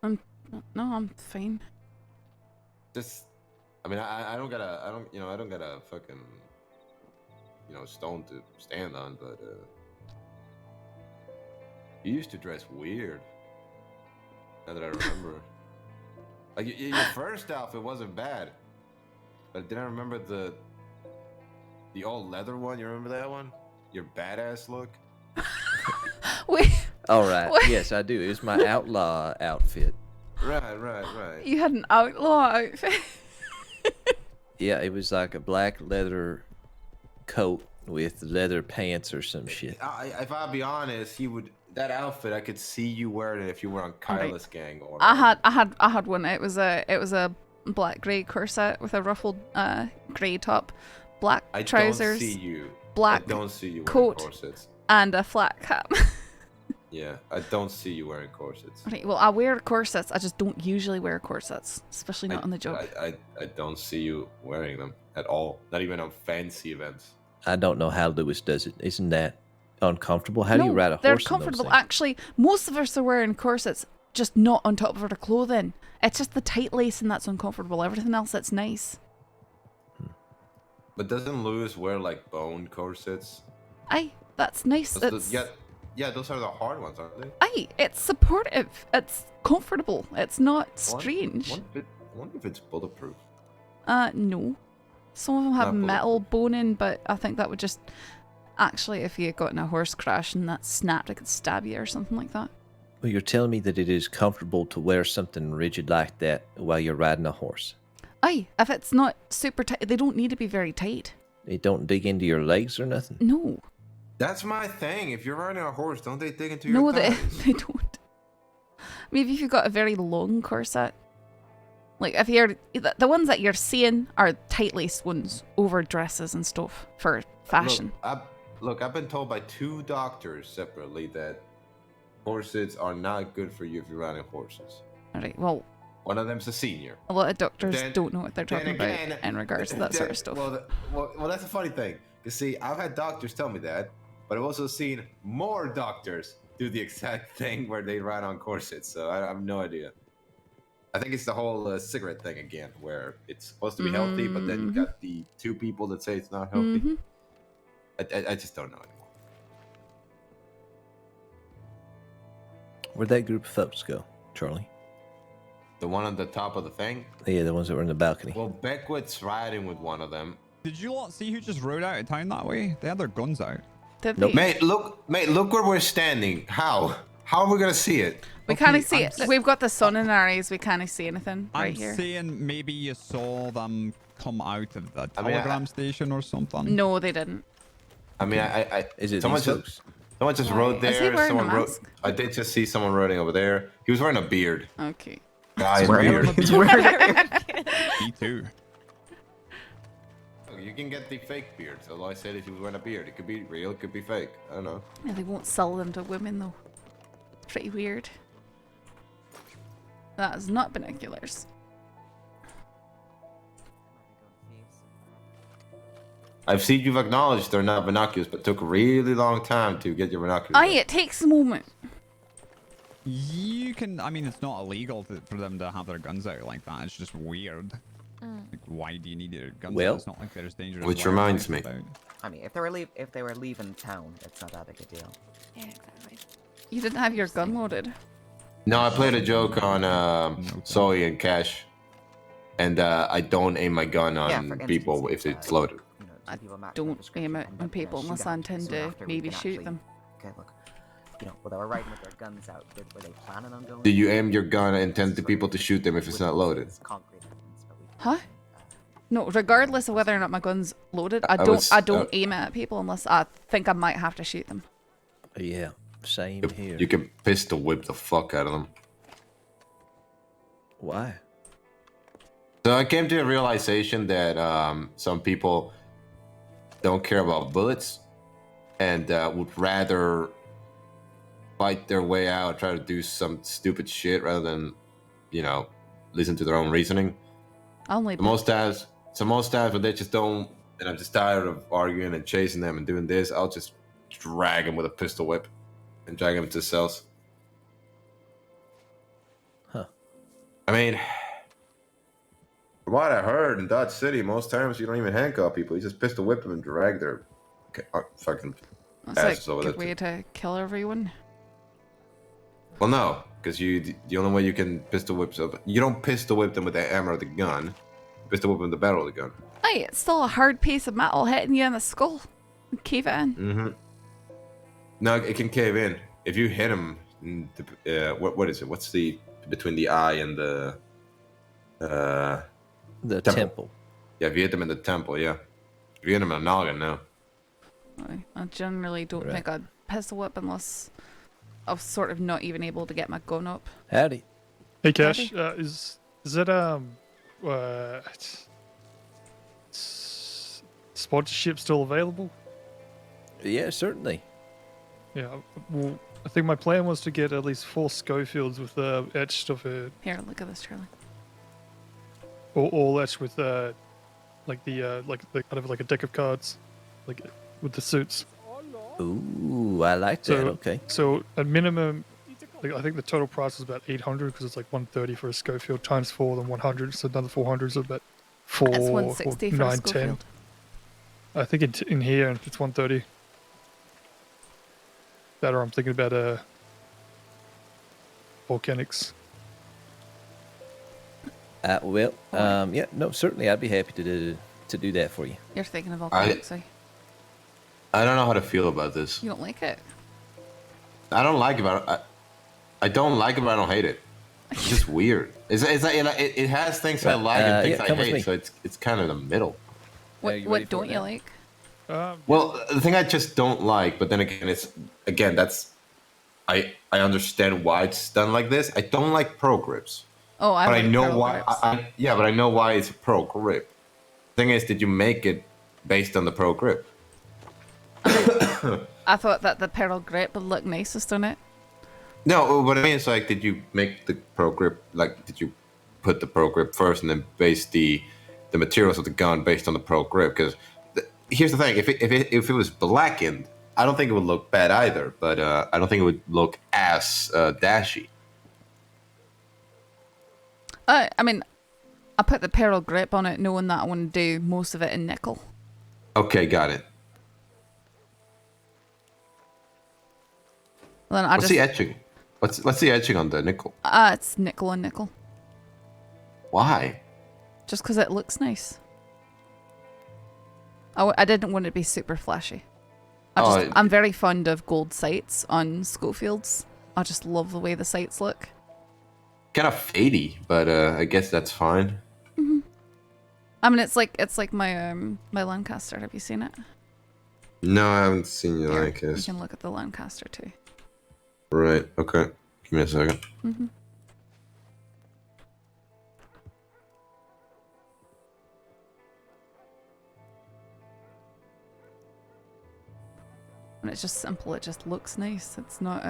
I'm fine. I mean, I don't got a fucking, stone to stand on, but you used to dress weird. Now that I remember. Like, your first outfit wasn't bad, but then I remember the all leather one. You remember that one? Your badass look. Wait. All right. What? Yes, I do. It was my outlaw outfit. Right. You had an outlaw outfit. Yeah, it was like a black leather coat with leather pants or some shit. If I'll be honest, that outfit I could see you wearing it if you were on Kyla's gang or. I had one. It was a black grey corset with a ruffled grey top, black trousers, black don't see you wearing coat, corsets. and a flat cap. Yeah, I don't see you wearing corsets. Right, well, I wear corsets. I just don't usually wear corsets, especially not on the job. I don't see you wearing them at all. Not even on fancy events. I don't know how Lewis does it. Isn't that uncomfortable? How do you ride a horse? They're in those comfortable. things? Actually, most of us are wearing corsets, just not on top of our clothing. It's just the tight lacing that's uncomfortable. Everything else that's nice. But doesn't Lewis wear like bone corsets? Aye, that's nice. Yeah, those are the hard ones, aren't they? Aye, it's supportive. It's comfortable. It's not strange. I wonder if it's bulletproof. No. Some of them have Not metal boning, but I think that would just actually, if you got in a horse crash and that snapped, it could stab you or something like that. Well, you're telling me that it is comfortable to wear something rigid like that while you're riding a horse? Aye, if it's not super tight, they don't need to be very tight. They don't dig into your legs or nothing? No. That's my thing. If you're riding a horse, don't they dig into No, your thighs? they don't. Maybe if you've got a very long corset. Like, if you're... The ones that you're seeing are tight-laced ones over dresses and stuff for fashion. Look, I've been told by 2 doctors separately that corsets are not good for you if you're riding horses. Alright, well... One of them's a senior. A lot of doctors Then- don't know what they're talking then about in regards to that sort of stuff. Well, that's a funny thing. You see, I've had doctors tell me that, but I've also seen more doctors do the exact thing where they ride on corsets, so I have no idea. I think it's the whole cigarette thing again, where it's supposed to be healthy, but then you got the 2 people that say it's not healthy. I just don't know anymore. Where'd that group of folks go, Charlie? The one on the top of the thing? Yeah, the ones that were in the balcony. Well, Beckwith's riding with one of them. Did you lot see who just rode out of town that way? They had their guns out. Did Nope. Mate, look where we're standing. How are we gonna see it? We can't see it. We've got the sun in our eyes. We can't see anything right I'm here. saying maybe you saw them come out of the telegram station or something. No, they didn't. I mean, Is it someone these just rode there. Is he wearing a someone rode. mask? I did just see someone riding over there. He was wearing a beard. Okay. Guy's beard. Me too. You can get the fake beard. So I said if he was wearing a beard, it could be real, it could be fake. I don't know. Yeah, they won't sell them to women though. Pretty weird. That is not binoculars. I've seen you've acknowledged they're not binoculars, but it took a really long time to get your binoculars. Aye, it takes a moment. You can, I mean, it's not illegal for them to have their guns out like that. It's just weird. Like, why do you need your guns Well, out? It's not like there's dangerous. which reminds me. I mean, if they were leaving town, it's not that big a deal. Yeah, exactly. You didn't have your gun loaded. No, I played a joke on Soy and Cash, and I don't aim my gun on people if it's loaded. I don't aim it on people unless I intend to maybe shoot them. Okay, look. You know, well, they were riding with their guns out. Were they planning on going? Do you aim your gun and intend to people to shoot them if it's not loaded? Huh? No, regardless of whether or not my gun's loaded, I don't aim it at people unless I think I might have to shoot them. Yeah, same here. You can pistol whip the fuck out of them. Why? So I came to a realization that some people don't care about bullets and would rather fight their way out, try to do some stupid shit rather than, you know, listen to their own reasoning. Most times when they just don't, and I'm just tired of arguing and chasing them and doing this, I'll just drag them with a pistol whip and drag them into cells. Huh. I mean, from what I heard in Dodge City, most times you don't even handcuff people. You just pistol whip them and drag their fucking That's asses like over a good there. way to kill everyone. Well, no, because the only way you can pistol whip somebody, you don't pistol whip them with the hammer of the gun. You pistol whip them with the barrel of the gun. Hey, it's still a hard piece of metal hitting you in the skull. Cave it in. Mm-hmm. No, it can cave in if you hit him. What is it? What's the between the eye and the temple? Yeah, if you hit them in the temple, yeah. If you hit them in the noggin, no. I generally don't think I'd pistol whip unless I'm sort of not even able to get my gun up. Howdy. Hey Cash, is that sponsorship still available? Yeah, certainly. Yeah, well, I think my plan was to get at least 4 Schofields with etched of a Here, look at this, Charlie. all etched with like the kind of like a deck of cards, like with the suits. Ooh, I like that. Okay. So at minimum, like, I think the total price is about 800 because it's like 130 for a Schofield times 4, then 100. So another 400 is about 4 That's or 160 for a 910. Schofield. I think in here it's 130. That or I'm thinking about volcanics. Well, yeah, no, certainly I'd be happy to do that for you. You're thinking of volcanics, eh? I don't know how to feel about this. You don't like it? I don't like it, but I don't like it, but I don't hate it. It's just weird. It's like it has things I like and things I hate, so it's kind of in the middle. What don't you like? Well, the thing I just don't like, but then again, that's I understand why it's done like this. I don't like pro grips. Oh, but I know pro why. grips. But I know why it's a pro grip. The thing is, did you make it based on the pro grip? I thought that the pearl grip would look nicest on it. No, what I mean is like, did you make the pro grip? Like, did you put the pro grip first and then base the materials of the gun based on the pro grip? Because here's the thing: if it was blackened, I don't think it would look bad either. But I don't think it would look as dashy. I mean, I put the pearl grip on it, knowing that I want to do most of it in nickel. Okay, got it. Then What's the etching? What's the etching on the nickel? It's nickel on nickel. Why? Just because it looks nice. I didn't want it to be super flashy. I'm very fond of gold sights on Schofields. I just love the way the sights look. Kind of fadey, but I guess that's fine. Mm-hmm. I mean, it's like my my Lancaster. Have you seen it? No, I haven't seen your You Lancaster. can look at the Lancaster too. Right. Okay. Give me a second. Mm-hmm. And it's just simple. It just looks nice. It's not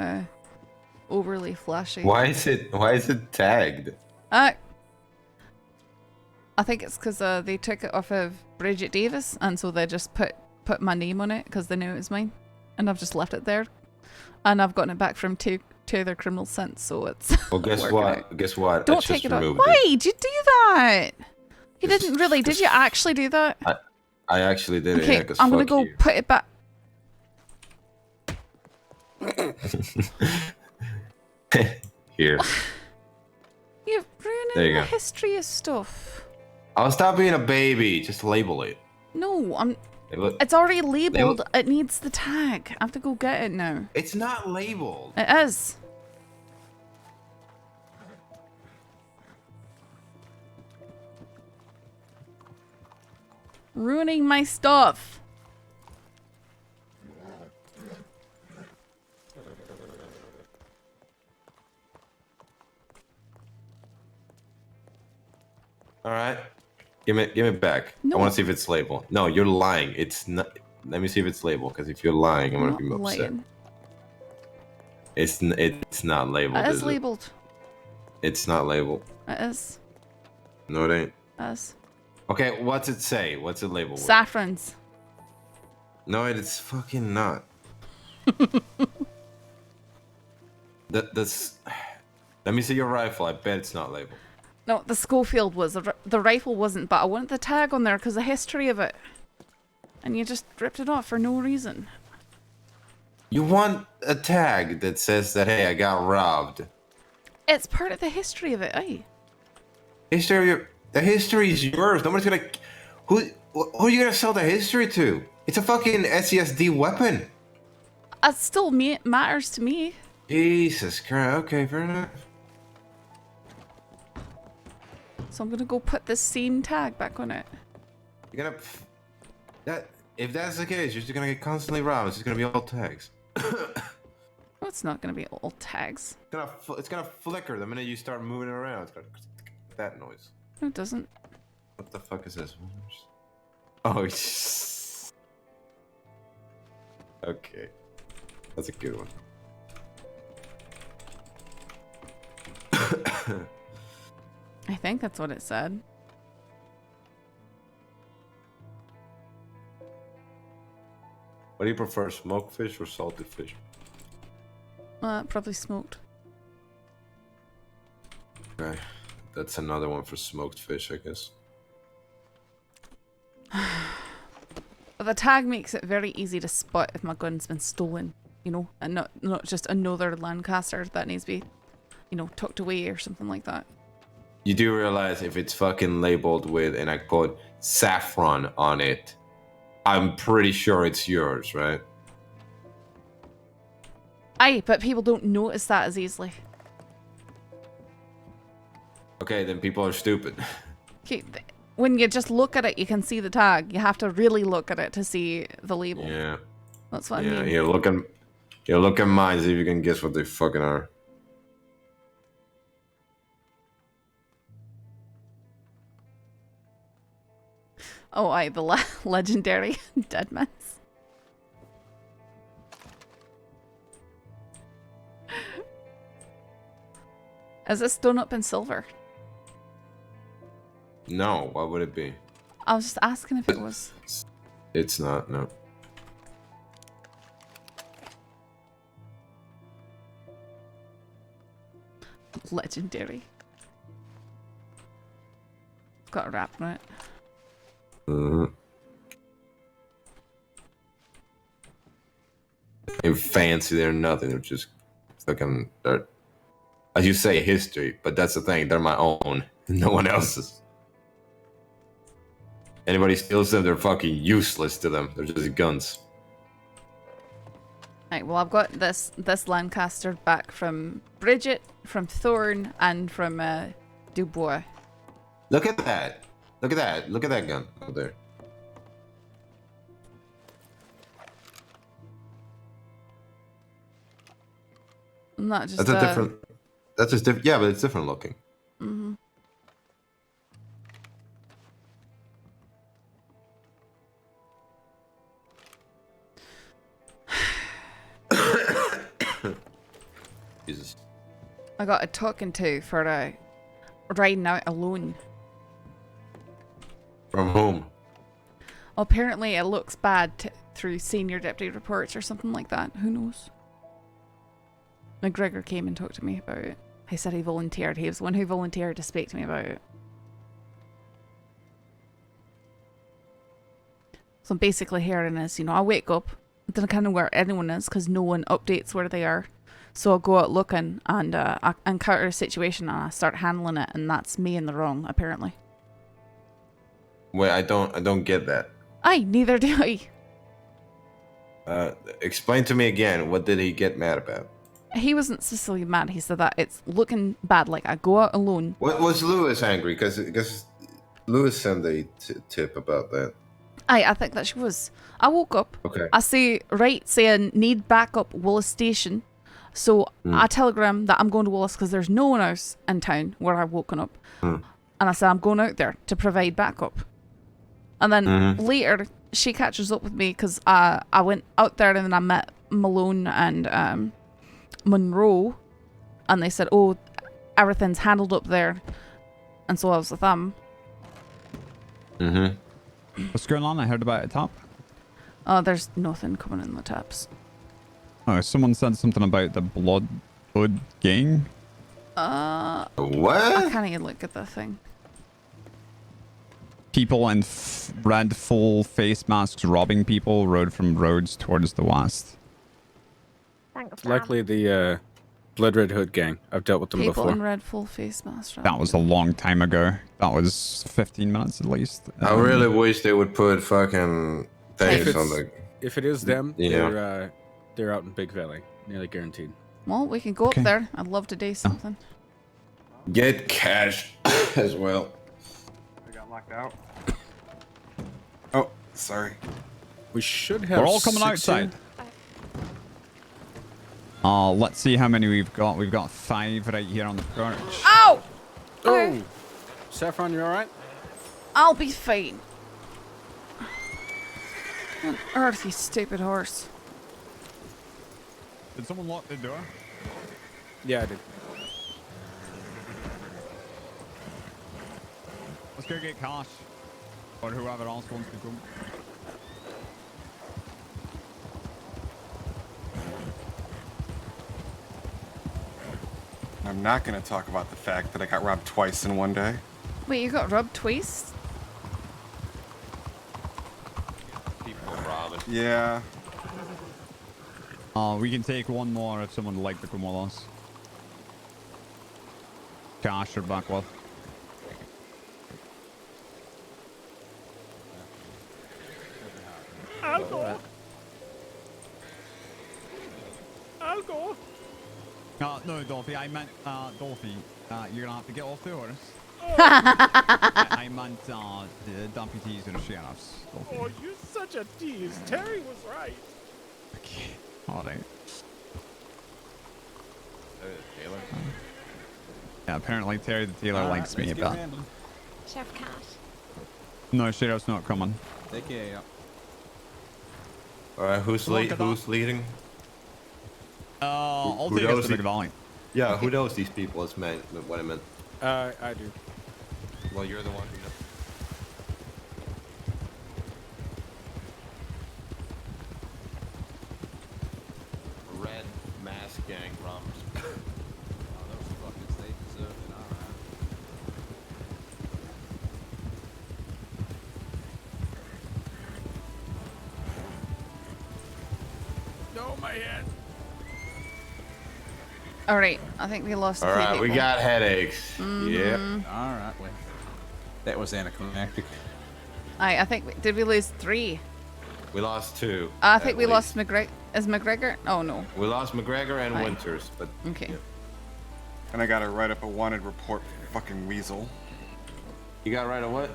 overly flashy. Why is it tagged? I think it's because they took it off of Bridget Davis, and so they just put my name on it because they knew it was mine, and I've just left it there. And I've gotten it back from two other criminals since, so it's. Well, guess what? out. Guess what? Don't I just take it out. removed Why did you do that? You didn't really. Did you actually do that? I actually did it. Okay, Yeah, 'cause I'm gonna fuck go you. put it back. Here. You're There ruining you the go. history of stuff. I'll stop being a baby. Just label it. No, I'm. Label it. It's already labeled. It needs the tag. I have to go get it now. It's not labeled. It is. Ruining my stuff. All right. Give it back. No. I want to see if it's labeled. No, you're lying. It's not. Let me see if it's labeled. Because if you're lying, I'm gonna be upset. Lying. It's not labeled. It is is labeled. It's not labeled. It is. No, it ain't. It is. Okay, what's it say? What's it labeled with? Saffrons. No, it's fucking not. That's. Let me see your rifle. I bet it's not labeled. No, the Schofield was. The rifle wasn't, but I wanted the tag on there because the history of it. And you just ripped it off for no reason. You want a tag that says that, hey, I got robbed. It's part of the history of it, aye. The history is yours. Nobody's gonna. Who are you gonna sell the history to? It's a fucking SESD weapon. It still matters to me. Jesus Christ. Okay, fair enough. So I'm gonna go put this scene tag back on it. You're gonna. If that's the case, you're just gonna get constantly robbed. It's just gonna be all tags. No, it's not gonna be all tags. It's gonna flicker the minute you start moving it around. It's gonna that noise. No, it doesn't. What the fuck is this? Oh, okay. That's a good one. I think that's what it said. What do you prefer, smoked fish or salted fish? Probably smoked. Okay, that's another one for smoked fish, I guess. But the tag makes it very easy to spot if my gun's been stolen, you know, and not just another Lancaster that needs to be, you know, tucked away or something like that. You do realize if it's fucking labeled with, and I quote, saffron on it, I'm pretty sure it's yours, right? Aye, but people don't notice that as easily. Okay, then people are stupid. Okay, when you just look at it, you can see the tag. You have to really look at it to see the label. Yeah. That's what I Yeah, mean. you look at mine, see if you can guess what they fucking are. Oh, aye, the legendary Deadmans. Is this done up in silver? No, what would it be? I was just asking if it was. It's not, no. Legendary. Got a wrap on it. Ain't fancy, they're nothing. They're just fucking, as you say, history. But that's the thing, they're my own. No one else's. Anybody steals them, they're fucking useless to them. They're just guns. Right, well, I've got this Lancaster back from Bridget, from Thorn, and from Dubois. Look at that. Look at that. Look at that gun over there. Not just That's a different. That's just different. Yeah, but it's different looking. Mm-hmm. Jesus. I got a talking to for riding out alone. From whom? Apparently, it looks bad through senior deputy reports or something like that. Who knows? McGregor came and talked to me about it. He said he volunteered. He was the one who volunteered to speak to me about it. So I'm basically hearing is, I wake up, I don't kind of know where anyone is because no one updates where they are. So I'll go out looking and I encounter a situation and I start handling it, and that's me in the wrong, apparently. Wait, I don't get that. Aye, neither do I. Explain to me again. What did he get mad about? He wasn't specifically mad. He said that it's looking bad. Like, I go out alone. What was Lewis angry? Because Lewis sent a tip about that. I think that she was. I woke up. Okay. I say, saying need backup Willis Station. So I telegram that I'm going to Willis because there's no one else in town where I've woken up. And I said I'm going out there to provide backup. And then later she catches up with me because I went out there and then I met Malone and Monroe, and they said, oh, everything's handled up there. And so I was with them. What's going on? I heard about it top. There's nothing coming in the taps. Oh, someone said something about the Bloodhood gang. What? I can't even look at the thing. People in red full face masks robbing people rode from roads towards the west. Thanks, Likely the Blood Red Hood gang. I've dealt with them People before. in red full face masks. That was a long time ago. That was 15 minutes at least. I really wish they would put fucking things on the. If it is them, Yeah. they're out in Big Valley, nearly guaranteed. Well, we can go up there. I'd love to do something. Get cash as well. I got locked out. Oh, sorry. We should have. We're all coming 6 outside. Let's see how many we've got. We've got 5 right here on the perch. Ow! Oh! Saffron, you alright? I'll be fine. What on earth, you stupid horse? Did someone lock the door? Yeah, I did. Let's go get Cash. Or whoever else wants to go. I'm not going to talk about the fact that I got robbed twice in one day. Wait, you got robbed twice? People robbing. Yeah. We can take one more if someone would like to come with us. Cash or back with. I'll go. I'll go. No, Dolphy, I meant, Dolphy, you're gonna have to get off the horse. I meant, the deputies and sheriffs. Dolphy. Oh, you're such a tease. Terry was right. Okay, alright. Taylor? Yeah, apparently Terry the Tailor likes me a bit. Chef Cash. No, sheriff's not coming. Take care, yeah. Alright, who's leading? I'll Who take us knows to the- Big Valley. Yeah, who knows these people? It's what I meant. I do. Well, you're the one who knows. Red mask gang robbers. Those fucking state deserving, alright. No, my head. All right, I think we lost a few Alright, we people. got headaches. Yep. Alright, well. That was anticlimactic. I think did we lose 3? We lost 2. I think we lost McGregor. Is McGregor? Oh no. We lost McGregor and Aye. Winters, but Okay. yeah. And I gotta write up a wanted report for fucking Weasel. You got to write a what?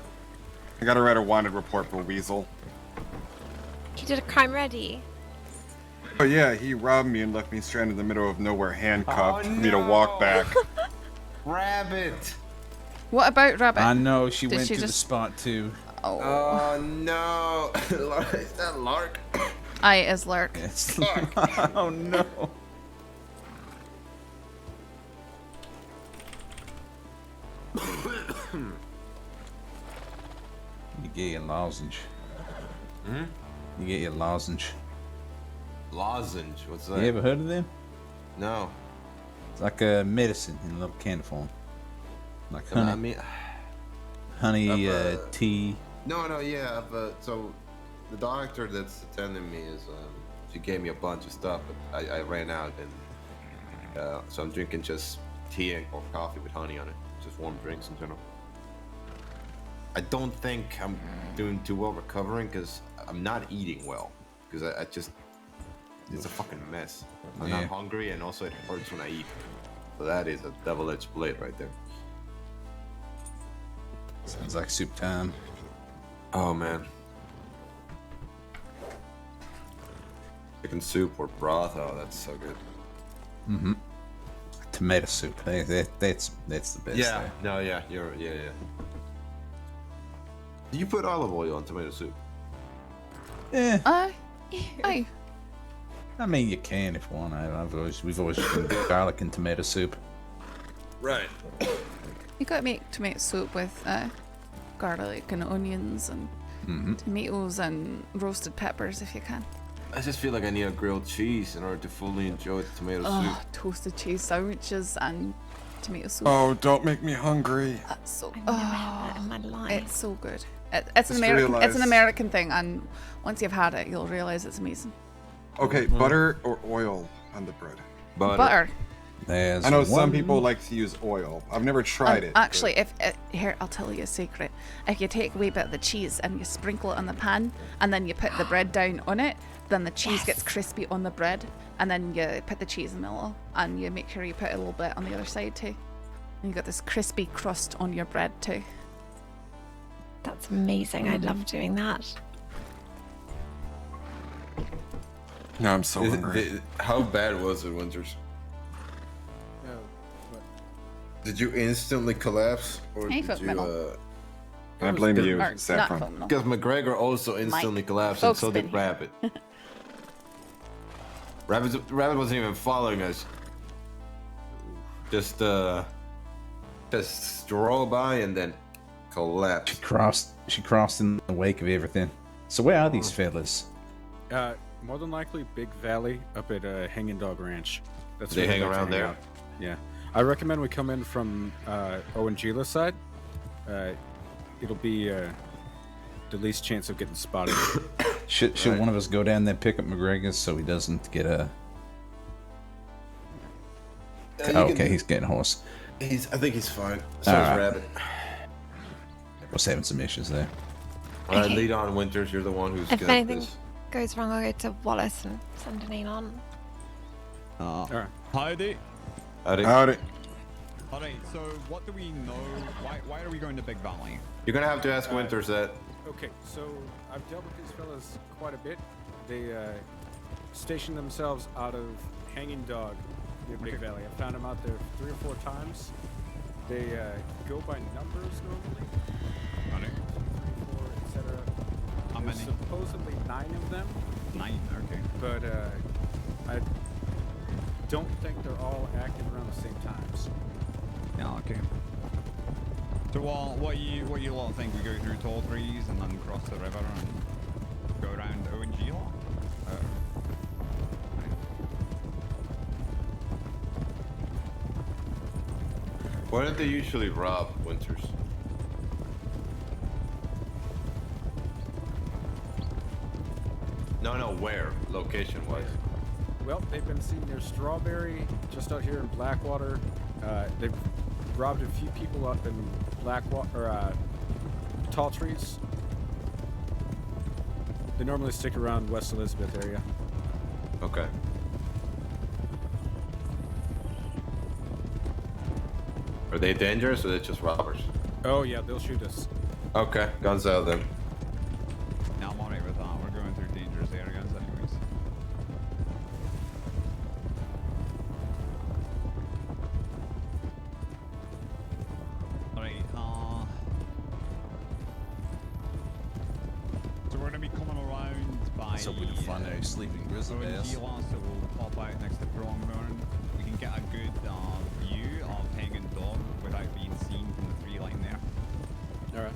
I gotta write a wanted report for Weasel. He did a crime ready. Oh yeah, he robbed me and left me stranded in the middle of nowhere, handcuffed, Oh, for me to walk back. Rabbit. What about Rabbit? I know, she Did went she to the just- spot too. Oh. Oh no. Is that Lark? I is Lark. It's oh no. You get your lozenge. Hmm? You get your lozenge. Lozenge. What's that? You ever heard of them? No. It's like a medicine in a little candy form. Like No, honey, I mean, honey I've, tea. no, yeah. So the doctor that's attending me is, she gave me a bunch of stuff, but I ran out, and so I'm drinking just tea or coffee with honey on it, just warm drinks in general. I don't think I'm doing too well recovering because I'm not eating well, because I just, it's a fucking mess. I'm Yeah. not hungry, and also it hurts when I eat. So that is a double-edged blade right there. Sounds like soup time. Oh man. Chicken soup or broth, oh that's so good. Mm-hmm. Tomato soup. Hey, that's the best. Yeah, there. no, yeah, yeah. Do you put olive oil on tomato soup? Yeah. Aye. I mean, you can if you want. We've always done garlic and tomato soup. Right. You gotta make tomato soup with garlic and onions and Mm-hmm. tomatoes and roasted peppers if you can. I just feel like I need a grilled cheese in order to fully enjoy the tomato Oh, soup. toasted cheese sandwiches and tomato soup. Oh, don't make me hungry. That's so. I've never had that in my life. It's so good. It's an Just American. It's realized- an American thing, and once you've had it, you'll realize it's amazing. Okay, butter or oil on the bread? Butter. There's I know some one- people like to use oil. I've never tried it. Actually, here I'll tell you a secret. If you take a wee bit of the cheese and you sprinkle it on the pan, and then you put the bread down on it, then the cheese gets crispy on the bread, and then you put the cheese in the middle, and you make sure you put a little bit on the other side too. And you got this crispy crust on your bread too. That's amazing. I love doing that. No, I'm so hungry. How bad was it, Winters? Did you instantly collapse, or Hey, did folk you? metal. I blame you, Or not Saffron. folk metal. Because McGregor also instantly Mike. collapsed, and Folks so did been Rabbit. Rabbit wasn't even following us. Just stroll by and then collapse. She crossed in the wake of everything. So where are these fellas? More than likely, Big Valley up at Hanging Dog Ranch. That's They where hang like to around there? out. Yeah, I recommend we come in from Owangila side. It'll be the least chance of getting spotted. Should one of us go down there and pick up McGregor so he doesn't get a? Okay, he's getting a horse. I think he's fine. So All is right. Rabbit. Was having some issues there. All right, Okay. lead on, Winters. You're the one who's If good at anything, this. goes wrong, I'll go to Wallace and send an on. Alright. Howdy. Howdy. Howdy. Alright, so what do we know? Why are we going to Big Valley? You're gonna have to ask Winters that. Okay, so I've dealt with these fellas quite a bit. They station themselves out of Hanging Dog near Big Valley. I found them out there 3 or 4 times. They go by numbers normally. 2, 3, 4, etc. How many? Supposedly 9 of them. 9, okay. But I don't think they're all active around the same times. Yeah, okay. So what you lot think? We go through tall trees and then cross the river and go around ONG lot? Where did they usually rob Winters? No, where? Location-wise. Well, they've been seen near Strawberry, just out here in Blackwater. They've robbed a few people up in Blackwater, Tall Trees. They normally stick around West Elizabeth area. Okay. Are they dangerous or are they just robbers? Oh yeah, they'll shoot us. Okay, guns out then. No, I'm alright with that. We're going through dangerous areas anyways. Alright, so we're gonna be coming around by So we can find a sleeping grizzly bears. so we'll pop out next to Pronghorn. We can get a good view of Hanging Dog without being seen from the 3 line there. Alright.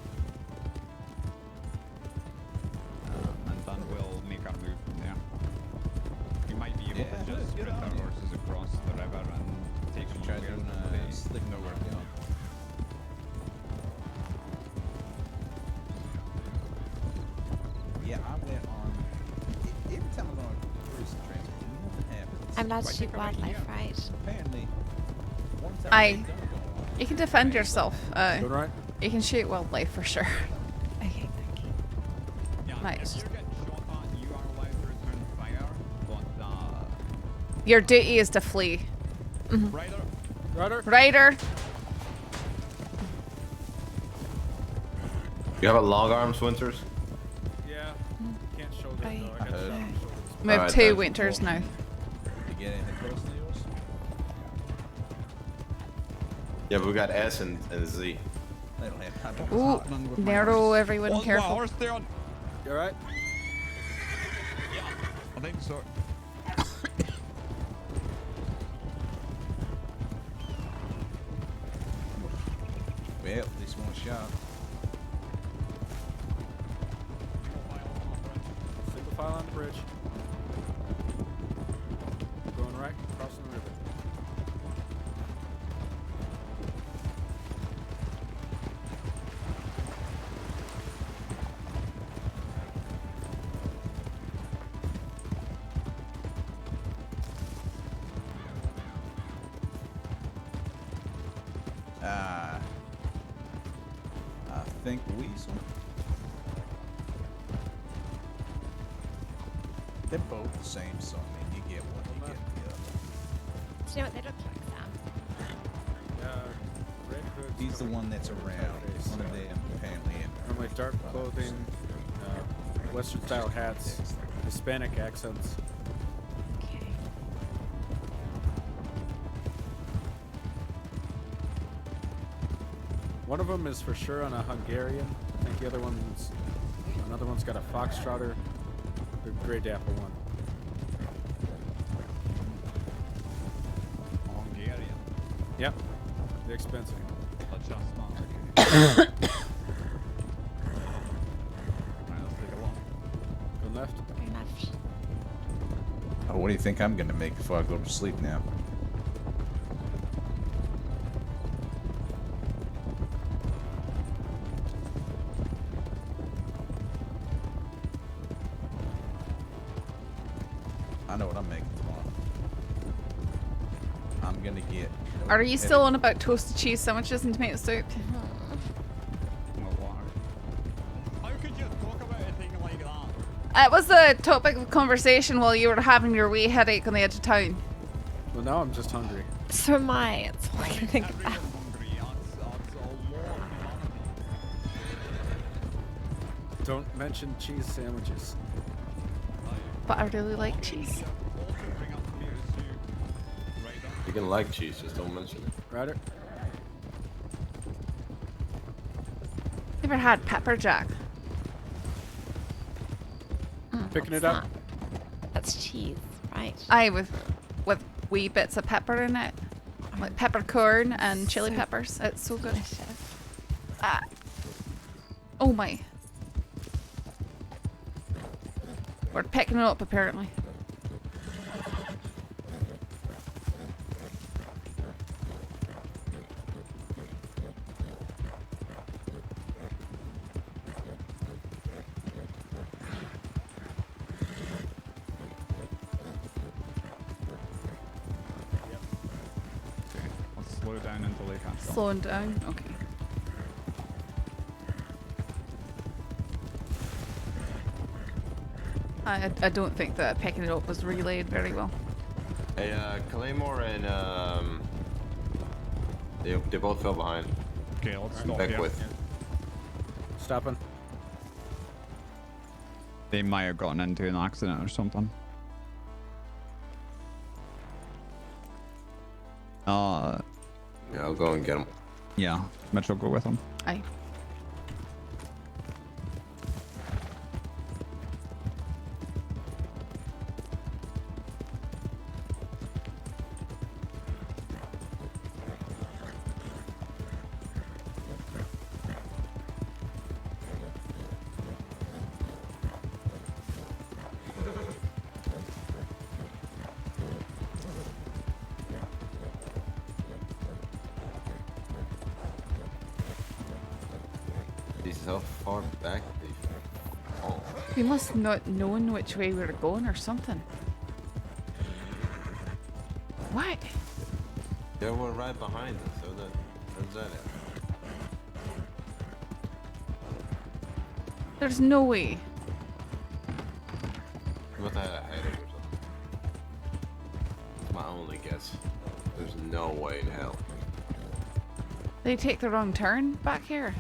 And then we'll make our move from there. We might be able to just sprint our horses across the river and take them Try where doing they sleep nowhere. Yeah, I went on. Every time I'm on a cruise transport, nothing happens. I'm allowed to shoot wildlife, right? Apparently, one time Aye. You can defend yourself. Good, right? You can shoot wildlife for sure. Okay, thank you. Nice. If you get shot at, you are allowed to return fire, but Your duty is to flee. Ryder. Ryder. You have a long arms, Winters? Yeah. Can't shoulder it though. I got shot in the shoulders. We have Alright, 2 then. winters now. You get anything close to yours? Yeah, but we got S and Z. They don't have time. Ooh, narrow, everyone, careful. Horse there. You alright? I think so. Well, this one shot. Single file on the bridge. Going right, crossing the river. I think Weasel. They're both the same, so I mean, you get one, you get the other. Do you know what they look like, Sam? Red Hood. He's the one that's around. One of them, apparently. Normally dark clothing, Western style hats, Hispanic accents. Okay. One of them is for sure on a Hungarian. I think the other another one's got a Foxtrotter, the Grey Dapple one. Hungarian. Yep, the expensive. Let's just Right, let's take a walk. Go left. Go left. Oh, what do you think I'm gonna make before I go to sleep now? I know what I'm making tomorrow. I'm gonna get. Are you still on about toasted cheese sandwiches and tomato soup? How could you talk about a thing like that? It was a topic of conversation while you were having your wee headache on the edge of town. Well, now I'm just hungry. So am I. It's all I can think about. Don't mention cheese sandwiches. But I really like cheese. You can like cheese, just don't mention it. Ryder? Never had pepper jack. Picking it up. That's cheese, right? Aye, with wee bits of pepper in it. Like peppercorn and chili peppers. It's so good. Ah. Oh my. We're picking it up apparently. Let's slow down until they can't go. Slowing down. Okay. I don't think that picking it up was relayed very well. Hey, Claymore and they both fell behind. Okay, let's And stop. Beckwith. Stopping. They might have gotten into an accident or something. Yeah, I'll go and get him. Yeah, Mitchell, go with him. Aye. This is how far back they fall. We must not known which way we were going or something. What? They were right behind us, so where's that at? There's no way. They must have had a headache or something. That's my only guess. There's no way in hell. They take the wrong turn back here.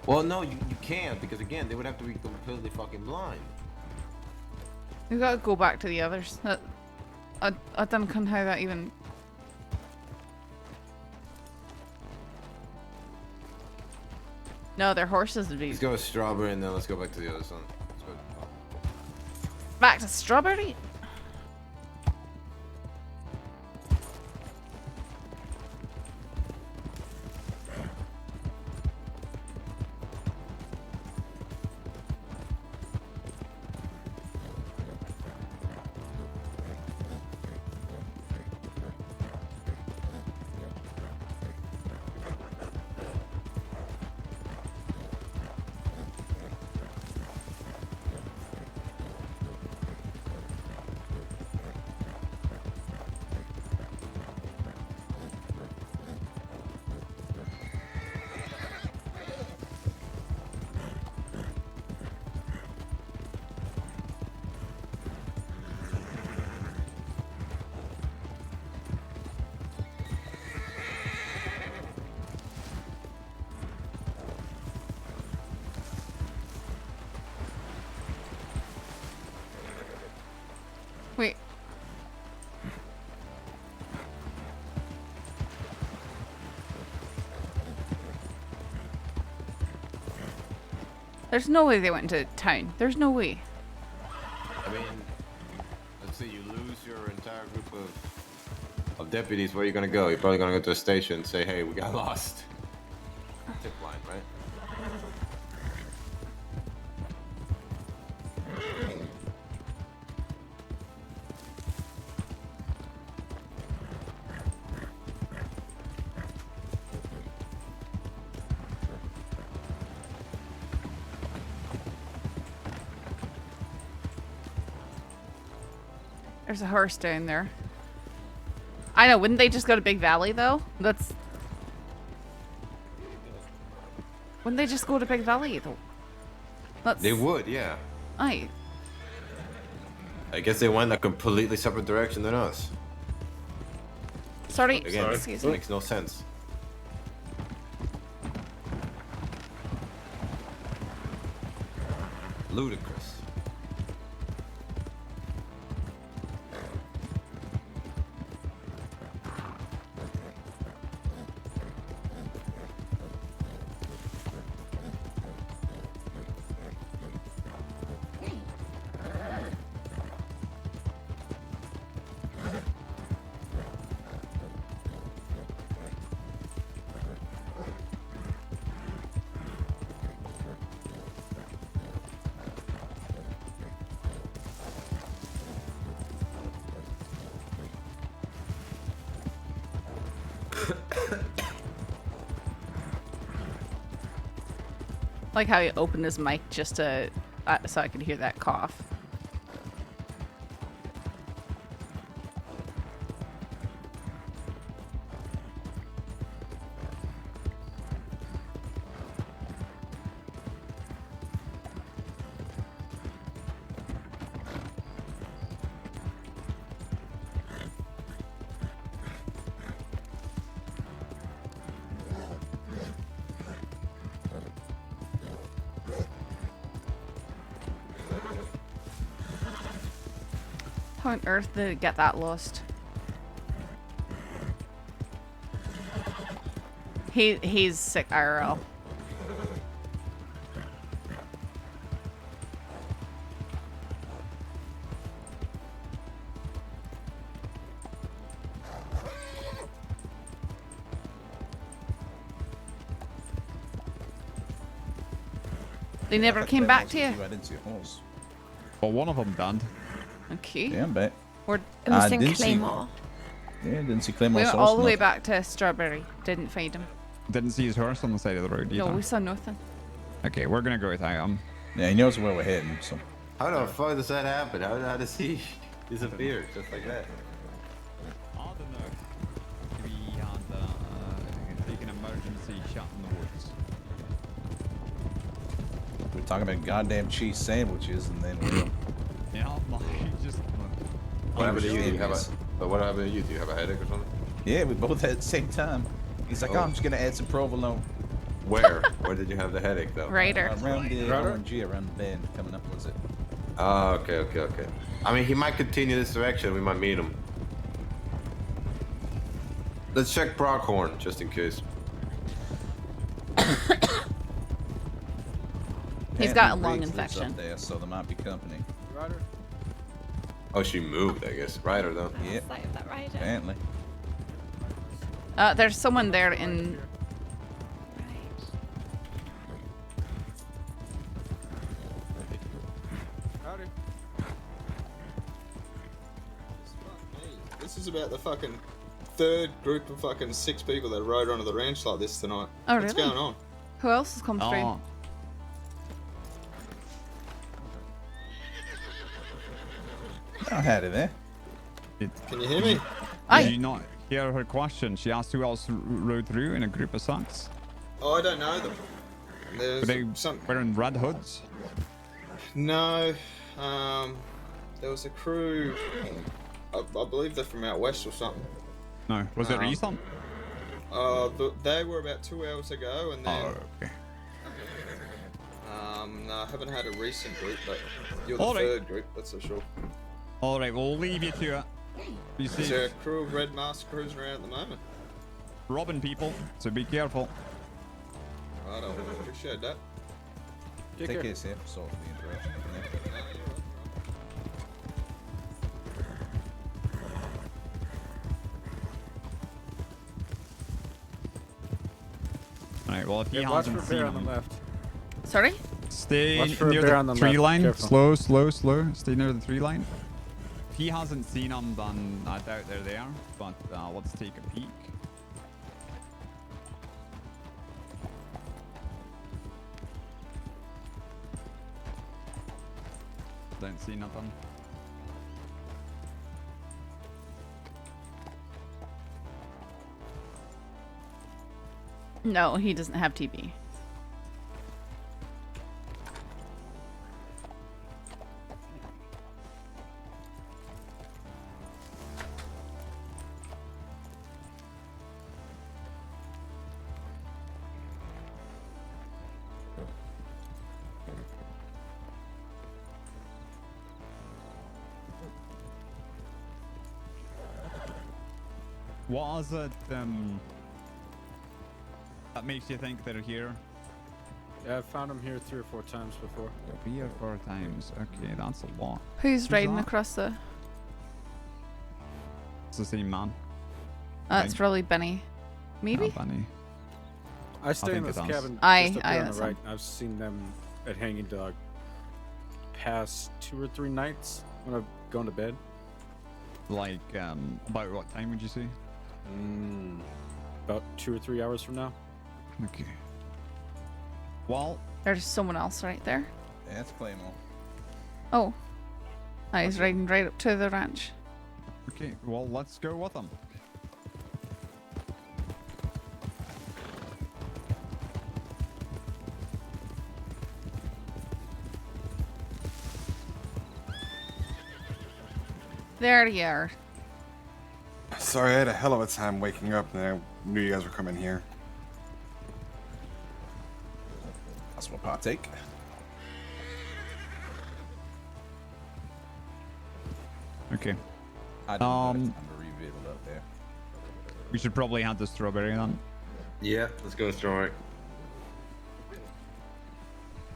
Well, no, you can't, because again, they would have to be completely fucking blind. We gotta go back to the others. I don't know how that even. No, they're horses would be. Let's go with Strawberry and then let's go back to the other son. Let's go. Back to Strawberry? Wait. There's no way they went into town. There's no way. I mean, let's see, you lose your entire group of deputies. Where are you gonna go? You're probably gonna go to a station and say, hey, we got lost. Tip line, right? There's a horse down there. I know, wouldn't they just go to Big Valley though? That's Wouldn't they just go to Big Valley though? They would, yeah. Aye. I guess they went a completely separate direction than us. Sorry, Again, excuse me. makes no sense. Ludicrous. Like how he opened his mic just to so I could hear that cough. How on earth did it get that lost? He's sick IRL. They never came back to you? I didn't see a horse. Well, one of them died. Okay. Yeah, I bet. We're I missing didn't see- Claymore. Yeah, didn't see Claymore. We went sauce all the way enough. back to Strawberry. Didn't find him. Didn't see his horse on the side of the road either. No, we saw nothing. Okay, we're gonna go with Iam. Yeah, he knows where we're heading, so. How the fuck does that happen? How does he disappear just like that? I don't know. We had take an emergency shot in the woods. We're talking about goddamn cheese sandwiches, and then we're. Yeah, like, just. What happened to you? Do you have a, but what happened to you? Do you have a headache or something? Yeah, we both had at the same time. He's like, oh, I'm just gonna add some provolone. Where? Where did you have the headache though? Ryder. Around the RNG, around the bend coming up, was it? Oh, okay. I mean, he might continue this direction. We might meet him. Let's check Brockhorn, just in case. He's got a Apparently lung Riggs lives infection. Up there, so there might be company. Ryder? Oh, she moved, I guess. Ryder, though. Yep. Sight of that rider. Apparently. There's someone there in. Howdy. This is about the fucking third group of fucking 6 people that rode onto the ranch like this tonight. Oh, What's really? going on? Who else has come through? Oh, howdy there. Can you hear me? Did you not hear her question? She asked who else rode through in a group of 6. Oh, I don't know them. There's Were they some. wearing red hoods? No. There was a crew. I believe they're from out west or something. No. Was it recent? They were about 2 hours ago, and then. Oh, okay. No, I haven't had a recent group, but you're the All right. third group, that's for sure. All right, we'll leave you to it. Be Is safe. there a crew of red masks cruising around at the moment? Robbing people, so be careful. I don't appreciate that. Take care, Sam. Sorry for the interruption. Alright, well, if he Yeah, watch hasn't for seen bear on the him, left. Sorry? stay Watch for a near bear the on the tree left, line. careful. Slow, slow, slow. Stay near the tree line. If he hasn't seen them, then I doubt they're there. But let's take a peek. Don't see nothing. No, he doesn't have TB. What is it that makes you think they're here? Yeah, I've found them here 3 or 4 times before. 3 or 4 times. Okay, that's a lot. Who's riding that? across the... It's the same man. That's probably Benny. Maybe? Benny. I stay in think this it does. cabin Aye, just up aye, there on that's the right. him. I've seen them at Hanging Dog past 2 or 3 nights when I've gone to bed. Like, about what time would you say? About 2 or 3 hours from now. Okay. Well, There's someone else right there. Yeah, that's Claymore. Oh. He's riding right up to the ranch. okay, well, let's go with them. There you are. Sorry, I had a hell of a time waking up and I knew you guys were coming here. That's what partake. Okay. I didn't have time to reveal it up there. We should probably have the strawberry then. Yeah, let's go strawberry.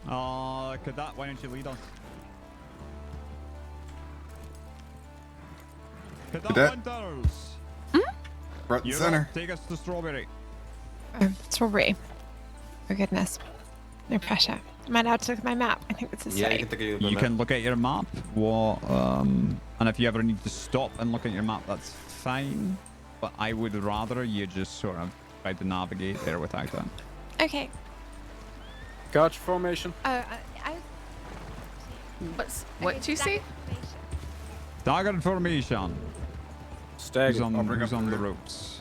Cadet, why don't you lead us? Cadet? Hunters! Front and You center. take us to strawberry. Strawberry. Oh goodness. No pressure. Am I allowed to look at my map? I think this is Yeah, safe. you can take a You can look at your map. And if you ever need to stop and look at your map, that's fine. But I would rather you just sort of try to navigate there without it. Okay. Gotcha formation. I What do you see? Stagger formation. Stagger. Who's on the ropes?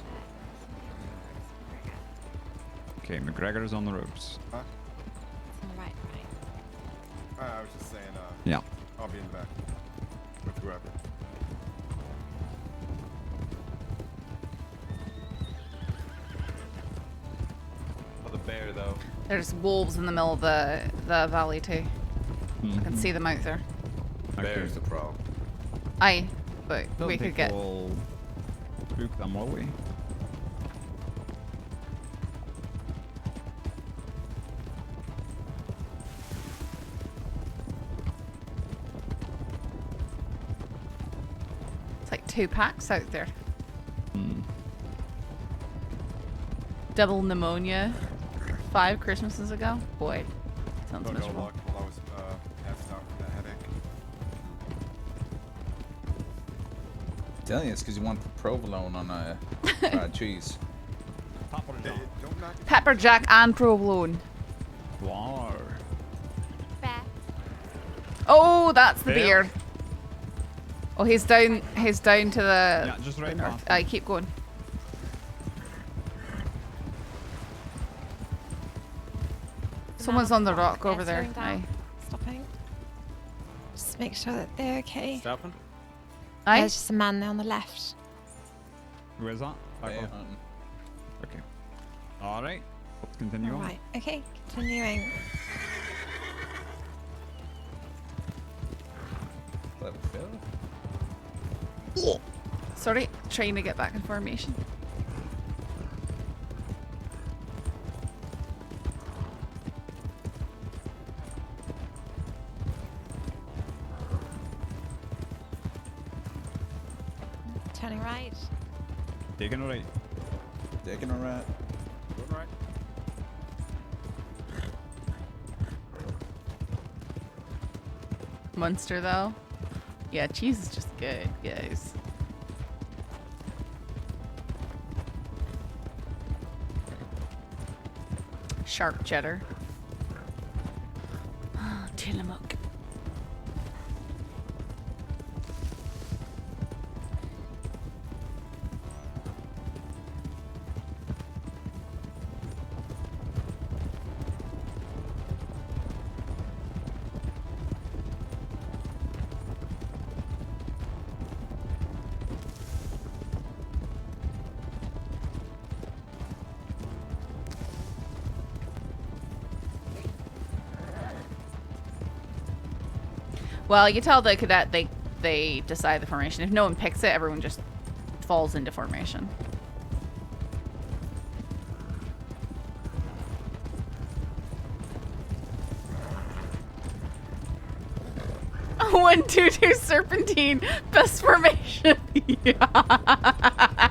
Okay, McGregor's on the ropes. Huh? Right. I was just saying, Yeah. I'll be in the back with whoever. Oh, the bear, though. There's wolves in the middle of the valley too. I can see them out there. Bear's the problem. Aye, but Don't we could think get... we'll spook them, will we? It's like 2 packs out there. Hmm. Double pneumonia 5 Christmases ago. Boy, sounds Got no miserable. luck while I was passed out from that headache. I'm telling you, it's because you want provolone on fried cheese. Pepper jack and provolone. Wow. Oh, that's the Bear. beard. Oh, he's down. He's down to the. Yeah, just right the north. past Aye, keep going. Someone's on the rock over there. Slowing down. Aye. Stopping. Just make sure that they're okay. Stopping. Aye. There's just a man there on the left. Who is that? Bear Back on. hunting. Okay. Alright. Let's continue on. Right. Okay. Continuing. Clever fella. Sorry, trying to get back in formation. Turning right. Taking a right. Taking a right. Going right. Munster though. Yeah, cheese is just good, guys. Sharp cheddar. Tillamook. Well, you tell the cadet they decide the formation. If no one picks it, everyone just falls into formation. 122 serpentine. Best formation. Yeah.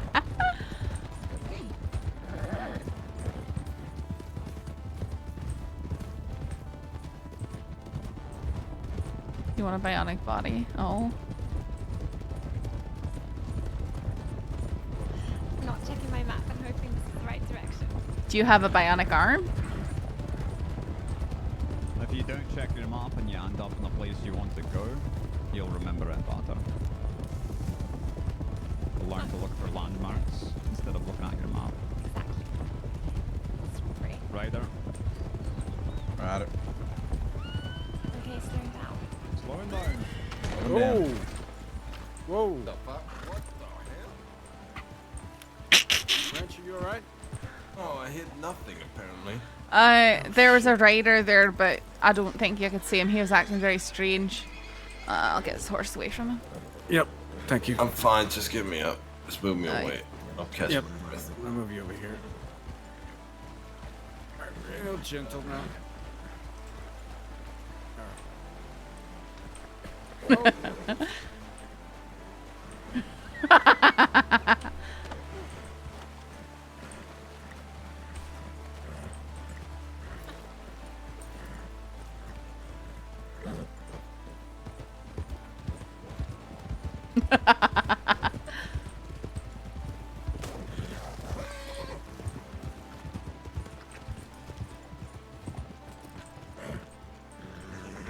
You want a bionic body? Oh. I'm not checking my map. I'm hoping this is the right direction. Do you have a bionic arm? If you don't check your map and you end up in the place you want to go, you'll remember it better. Learn to look for landmarks instead of looking at your map. Rider. Rider. Okay, slowing down. Slowing down. Whoa! Whoa! What the fuck? What the hell? Ranch, you alright? Oh, I hit nothing apparently. There was a rider there, but I don't think you could see him. He was acting very strange. I'll get his horse away from him. Yep. Thank you. I'm fine. Just get me up. Just move me away. I'll catch Yep. my breath. I'll move you over here. Alright, real gentle now.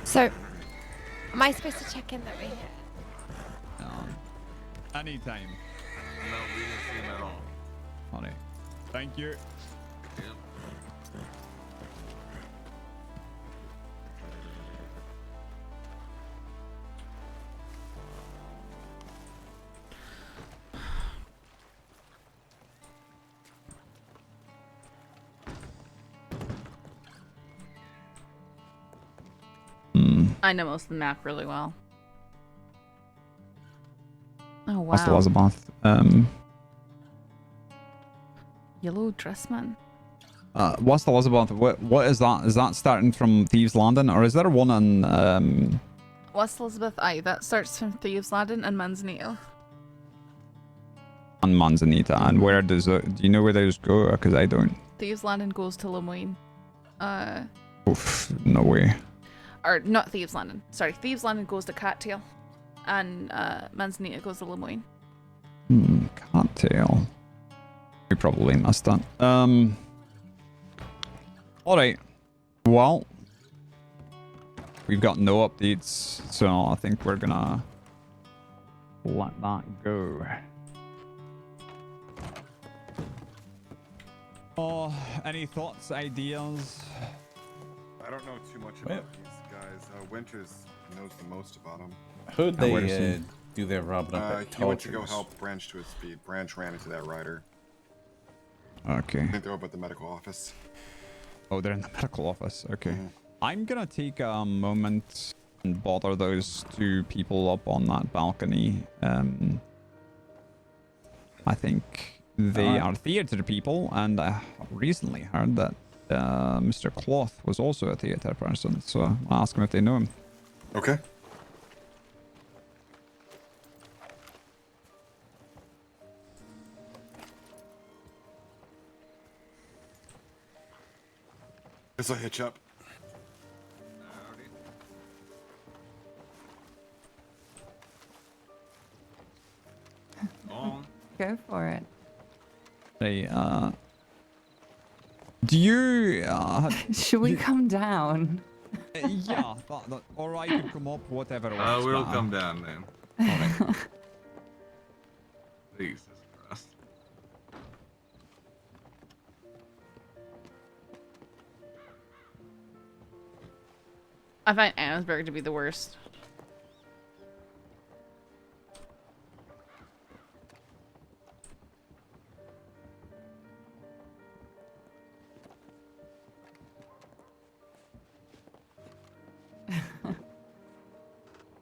So, am I supposed to check in that we're here? Anytime. No, we didn't see him at all. Honey. Thank you. I know most of the map really well. Oh wow. What's the Elizabeth? Yellow Dressman. What's the Elizabeth? What is that? Is that starting from Thieves Landing, or is there one in West Elizabeth I. That starts from Thieves Landing and Manzanito. on Manzanita? And where does it? Do you know where those go? Because I don't. Thieves Landing goes to Lemoyne. Oof, no way. Or not Thieves Landing. Sorry, Thieves Landing goes to Cattail, and Manzanita goes to Lemoyne. Cocktail. We probably missed that. Alright. Well, we've got no updates, so I think we're gonna let that go. Oh, any thoughts, ideas? I don't know too much about these guys. Winters knows the most about them. Who'd they do their robbing up at He went to go Cultures? help Branch to his speed. Branch ran into that rider. Okay. I think they're up at the medical office. Oh, they're in the medical office. Okay. I'm gonna take a moment and bother those two people up on that balcony. I think they are theater people, and I recently heard that Mr. Cloth was also a theater person, so I'll ask them if they know him. Okay. Guess I'll hitch up. Go for it. Hey, do you, Should we come down? yeah, or I could come up, whatever works We'll better. come down then. Alright. Jesus Christ. I find Annesburg to be the worst.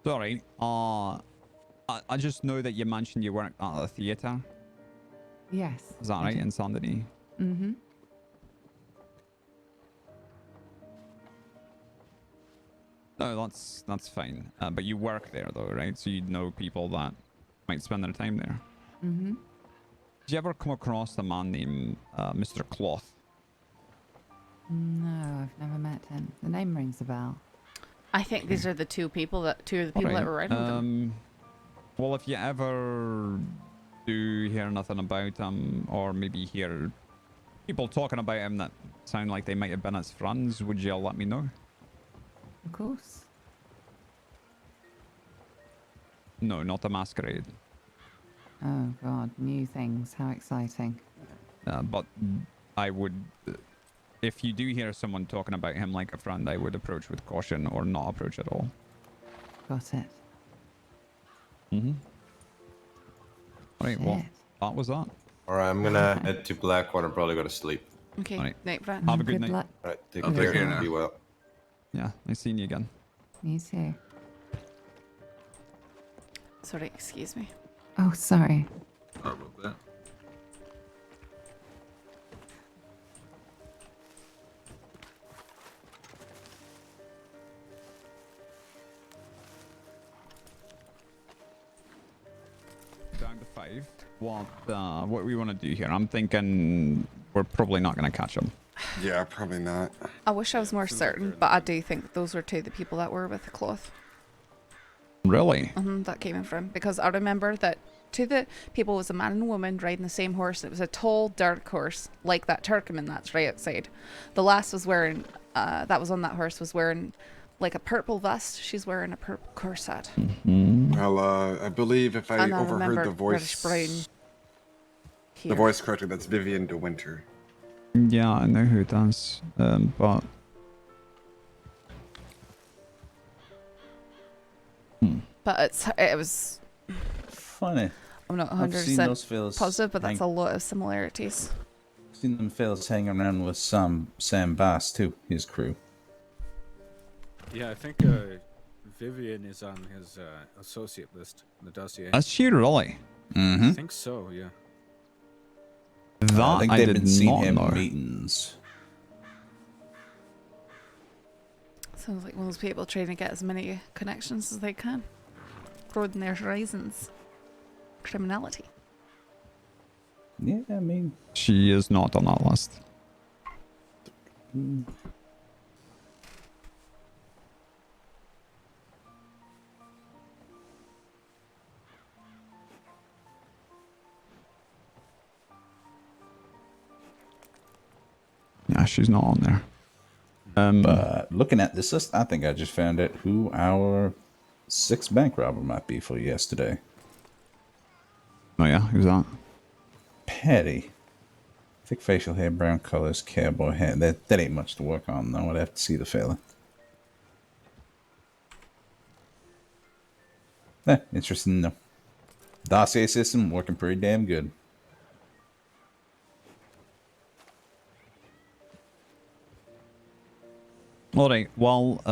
Sorry, I just know that you mentioned you worked at a theatre. Yes. Is that right, in Sandony? No, that's fine. But you work there though, right? So you know people that might spend their time there. Mm-hmm. Did you ever come across a man named Mr. Cloth? No, I've never met him. The name rings a bell. I think these are the two of the people that were riding with them. Well, if you ever do hear nothing about him, or maybe hear people talking about him that sound like they might have been his friends, would you let me know? Of course. No, not the masquerade. Oh god, new things. How exciting. But I would, if you do hear someone talking about him like a friend, I would approach with caution or not approach at all. Got it. Mm-hmm. Alright, well, that was that. Alright, I'm gonna head to Blackwater and probably go to sleep. Okay, Alright. night, Brad. Have a good night. luck. Alright, take I'll care. take care now. Be well. Yeah, nice seeing you again. Me too. Sorry, excuse me. Oh, sorry. Sorry about that. Down to 5. What we want to do here? I'm thinking we're probably not going to catch him. Yeah, probably not. I wish I was more certain, but I do think those were two of the people that were with the cloth. Really? That came in from, because I remember that two of the people was a man and a woman riding the same horse. It was a tall, dark horse, like that Turkman that's right outside. The last was wearing, that was on that horse, was wearing like a purple vest. She's wearing a purple corset. Well, I believe if I And I overheard remember the voice, British Brown the voice correctly, that's Vivian de Winter. Yeah, I know who it is. But But it was funny. I'm not I've seen those 100% fellas positive, but that's hang- a lot of similarities. Seen them fellas hanging around with Sam Bass too, his crew. Yeah, I think Vivian is on his associate list in the dossier. is she really? Mm-hmm. I think so, yeah. That I think I they've did been seeing not him know. in meetings. Sounds like one of those people trying to get as many connections as they can. Broaden their horizons. Criminality. Yeah, I mean, She is not on that list. Yeah, she's not on there. But looking at this list, I think I just found out who our 6th bank robber might be for yesterday. Oh yeah, who's that? Petty. Thick facial hair, brown colors, cowboy hat. That ain't much to work on though. I'd have to see the fella. Interesting though. Dossier system working pretty damn good. All right. Well,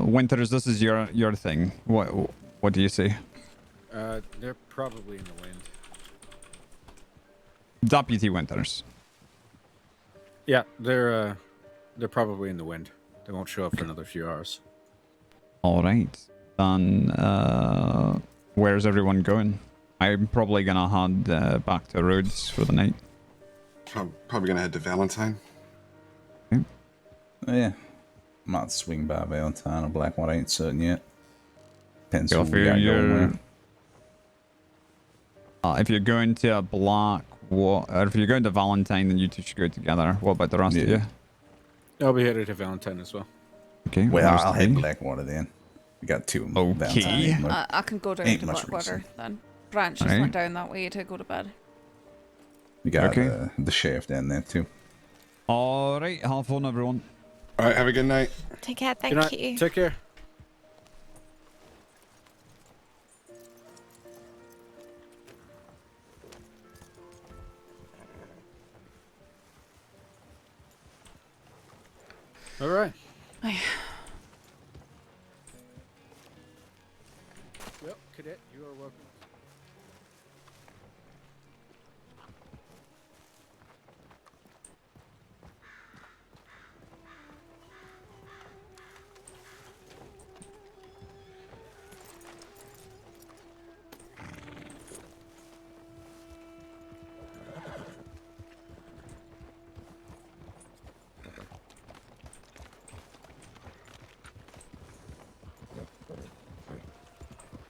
Winters, this is your thing. What do you say? They're probably in the wind. Deputy Winters. Yeah, they're probably in the wind. They won't show up for another few hours. All right. Then, where's everyone going? I'm probably gonna head back to Rhodes for the night. I'm probably gonna head to Valentine. Oh, yeah. Might swing by Valentine or Blackwater, ain't certain yet. Depends Go who for we got going your- where. If you're going to or if you're going to Valentine, then you two should go together. What about the rest of you? I'll be headed to Valentine as well. Okay. Well, where's I'll the head three? Blackwater then. We got 2 Okay. Valentine. Ain't much- I can go down ain't to much Blackwater reason. then. Branch just Alright. went down that way to go to bed. We got Okay. the sheriff down there too. All right. Have fun, everyone. All right, have a good night. Take care, Good thank night. you. Take care. All right. Well, cadet, you are welcome.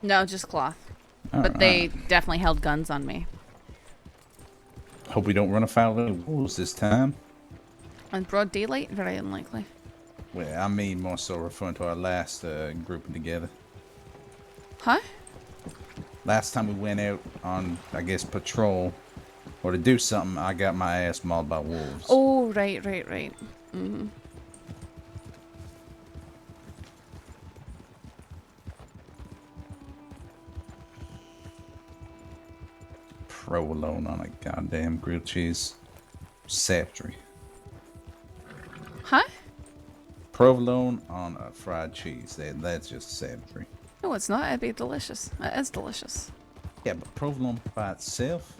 No, just cloth. All But they right. definitely held guns on me. Hope we don't run afoul of any wolves this time. In broad daylight, very unlikely. Well, I mean more so referring to our last grouping together. Huh? Last time we went out on, I guess, patrol or to do something, I got my ass mauled by wolves. Oh, right. Provolone on a goddamn grilled cheese. Savagery. Huh? Provolone on a fried cheese. That's just savagery. No, it's not. It'd be delicious. It is delicious. Yeah, but provolone by itself?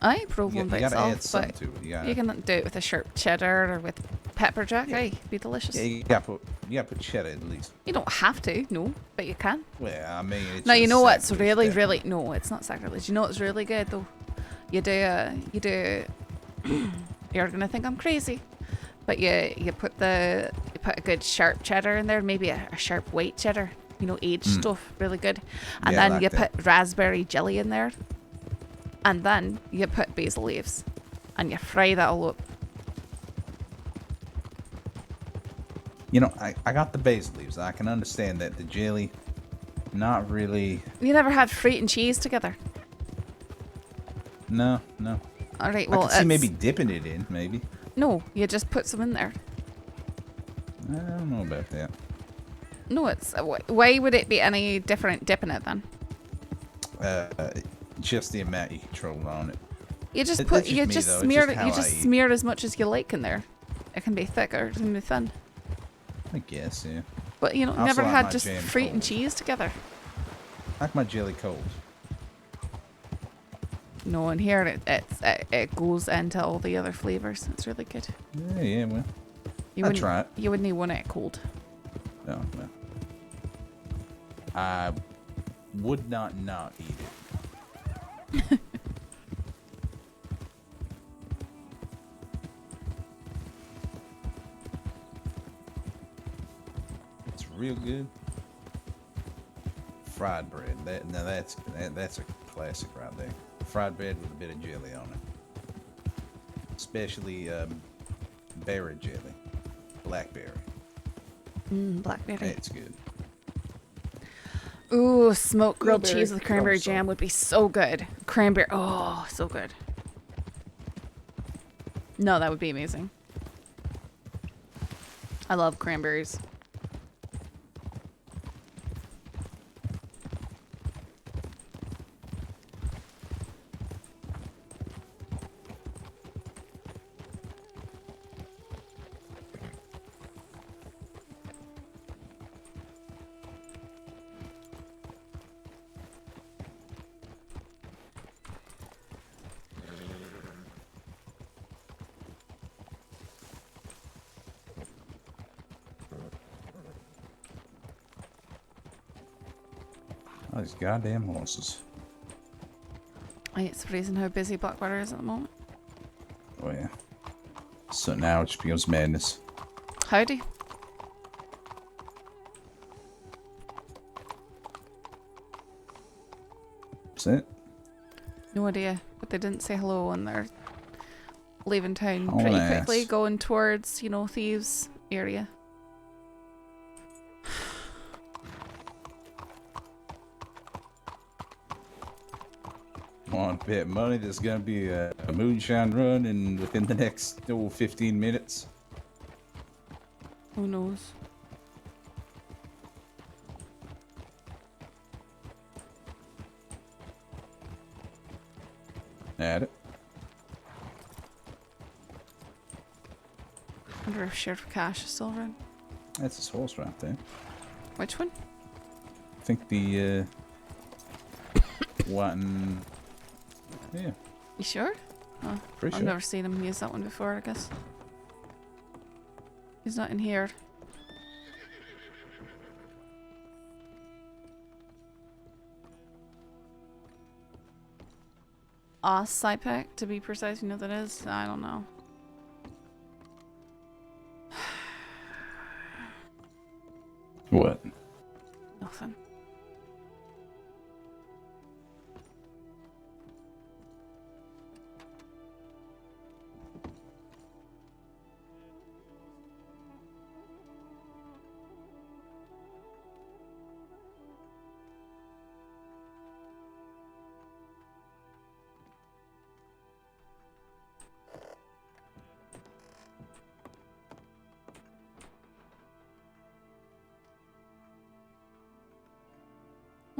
Aye, provolone by You gotta itself, add something but to it. you can do it with a sharp cheddar or with pepper jack. Aye, it'd be delicious. Yeah, you gotta put cheddar at least. You don't have to, no, but you can. Well, I mean, it's Now you just know what's sacrilege, really that. no, it's not sacrilege. You know what's really good though. You do. You're gonna think I'm crazy, but you put a good sharp cheddar in there, maybe a sharp white cheddar. You know, aged stuff, really good. And Yeah, I then like you that. put raspberry jelly in there, and then you put basil leaves, and you fry that all up. You know, I got the basil leaves. I can understand that. The jelly, not really. You never had fruit and cheese together? No. All right, I well, could see it's- maybe dipping it in, maybe. No, you just put some in there. I don't know about that. No, it's why would it be any different dipping it then? Just the amount you control on it. You just That's put just you me, just though. It's smear just it. how You I just eat. smear as much as you like in there. It can be thick or it can be thin. I guess, yeah. But you know, I also never like had my just jam fruit cold. and cheese together. I like my jelly cold. No, in here it goes into all the other flavors. It's really good. Yeah, well. You I'll wouldn't try it. You wouldn't want it cold. Oh, well. I would not eat it. It's real good. Fried bread. That's a classic right there. Fried bread with a bit of jelly on it. Especially berry jelly. Blackberry. Blackberry. It's good. Ooh, smoked grilled Blueberry, cheese with cranberry also. jam would be so good. Cranberry, oh, so good. No, that would be amazing. I love cranberries. Oh, these goddamn horses. It's freezing how busy Blackwater is at the moment. Oh, yeah. So now it just becomes madness. Howdy. That's it. No idea, but they didn't say hello and they're leaving town Oh, pretty nice. quickly, going towards, you know, Thieves area. Want to bet money there's gonna be a moonshine run within the next 15 minutes? Who knows? At it. I wonder if Sheriff Cash is still around. That's his horse right there. Which one? I think the white and yeah. You sure? Oh, Pretty I've sure. never seen him use that one before, I guess. He's not in here. Cypac, to be precise, you know what that is? I don't know. What? Nothing.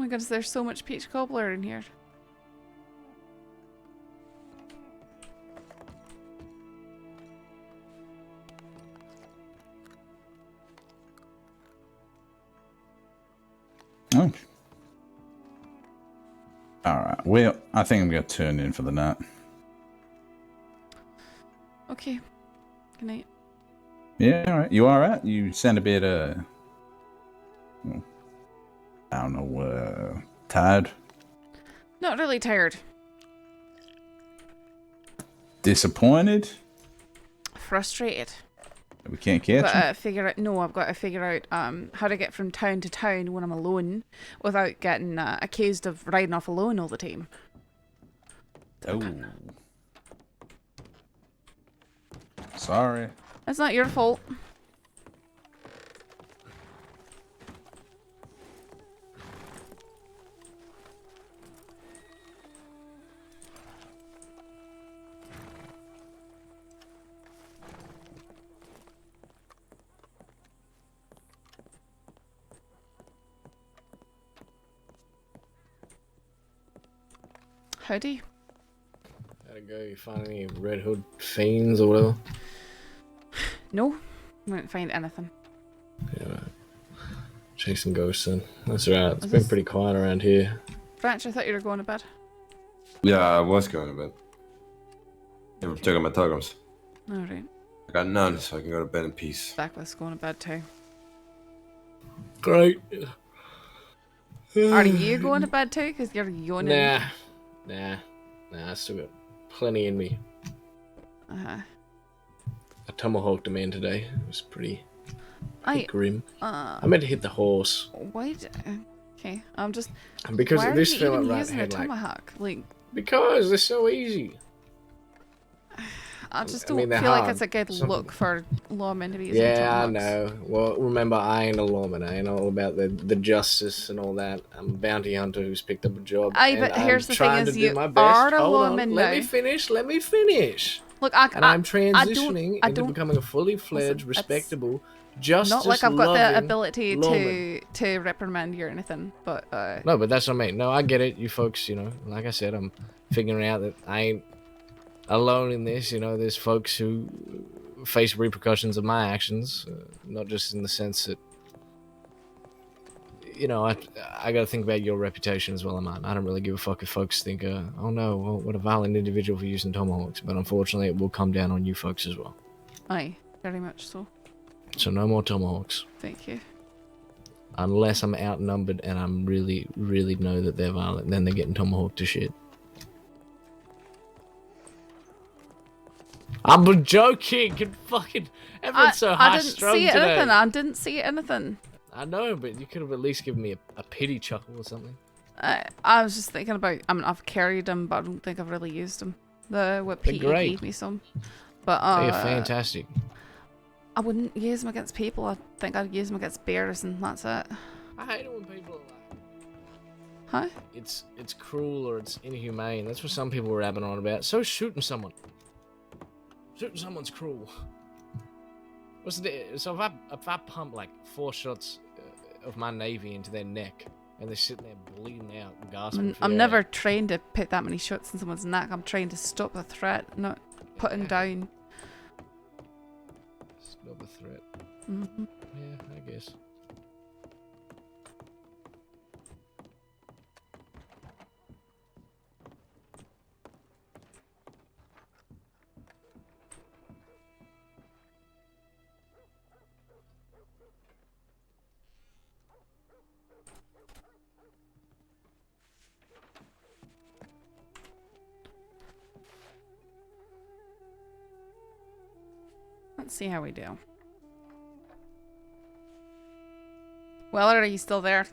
my goodness, there's so much peach cobbler in here. Oh. Alright, well, I think I'm going to turn in for the night. Okay. Good night. Yeah, alright. You alright? You sound a bit, I don't know, tired? Not really tired. Disappointed? Frustrated. We can't catch I've him? got to figure out. No, I've got to figure out how to get from town to town when I'm alone, without getting accused of riding off alone all the time. Oh. Sorry. That's not your fault. Howdy. How'd it go? You find any Red Hood fiends or whatever? No, I won't find anything. Yeah, right. Chasing ghosts then. That's right. It's Is been this- pretty quiet around here. Branch, I thought you were going to bed. Yeah, I was going to bed. I'm checking my tokens. Alright. I got none, so I can go to bed in peace. Backless going to bed too. Great. Are you going to bed too? Because you're yawning. Nah, I still got plenty in me. Uh-huh. I tomahawked a man today. It was pretty grim. I meant to hit the horse. Why? Okay, I'm just. Because why this are you fella even right using a had, like- tomahawk? Like, Because they're so easy. I just I don't mean, they're feel like hard. it's a good Some look for lawmen to be using Yeah, I tomahawks. know. Well, remember, I ain't a lawman. I ain't all about the justice and all that. I'm a bounty hunter who's picked up a job. Aye, and but here's the I'm thing trying is to you do my are best. a Hold on, lawman Let now. me finish. Let me finish. Look, And I'm I transitioning into don't- becoming a fully fledged, Listen, it's respectable, justice Not like I've got the loving ability lawman. to reprimand you or anything, but No, but that's what I mean. No, I get it. You folks, like I said, I'm figuring out that I ain't alone in this. There's folks who face repercussions of my actions, not just in the sense that, I got to think about your reputation as well, man. I don't really give a fuck if folks think, oh no, well, what a violent individual for using tomahawks. But unfortunately, it will come down on you folks as well. aye, very much so. So no more tomahawks. Thank you. Unless I'm outnumbered and I'm really, really know that they're violent, then they're getting tomahawked to shit. I'm joking. Can fucking everyone's so high I didn't strung see today. anything. I didn't see anything. I know, but you could have at least given me a pity chuckle or something. I was just thinking about. I mean, I've carried them, but I don't think I've really used them. The what They're Pete great. gave me some, but They're fantastic. I wouldn't use them against people. I think I'd use them against bears, and that's it. I hate it when people are like, Huh? it's cruel or it's inhumane. That's what some people were rapping on about. So shooting someone. Shooting someone's cruel. What's the so if I pump like 4 shots of my navy into their neck and they're sitting there bleeding out, gasping. I'm never trained to put that many shots in someone's neck. I'm trained to stop the threat, not putting down. Stop the threat. Mm-hmm. Yeah, I guess. Let's see how we do. Well, are you still there?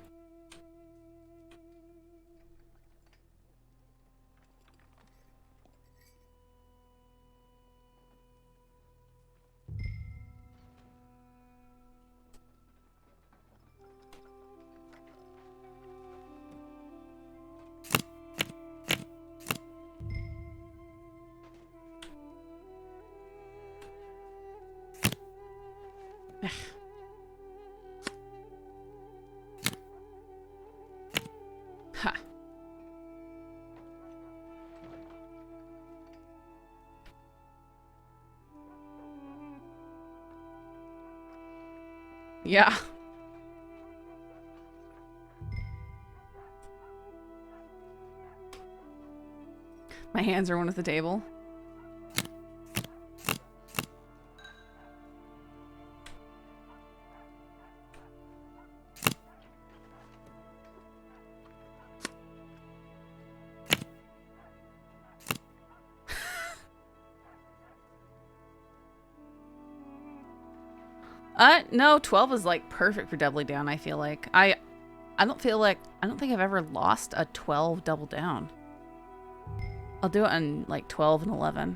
Yeah. My hands are one at the table. No, 12 is like perfect for doubling down, I feel like. I don't think I've ever lost a 12 double down. I'll do it on like 12 and 11.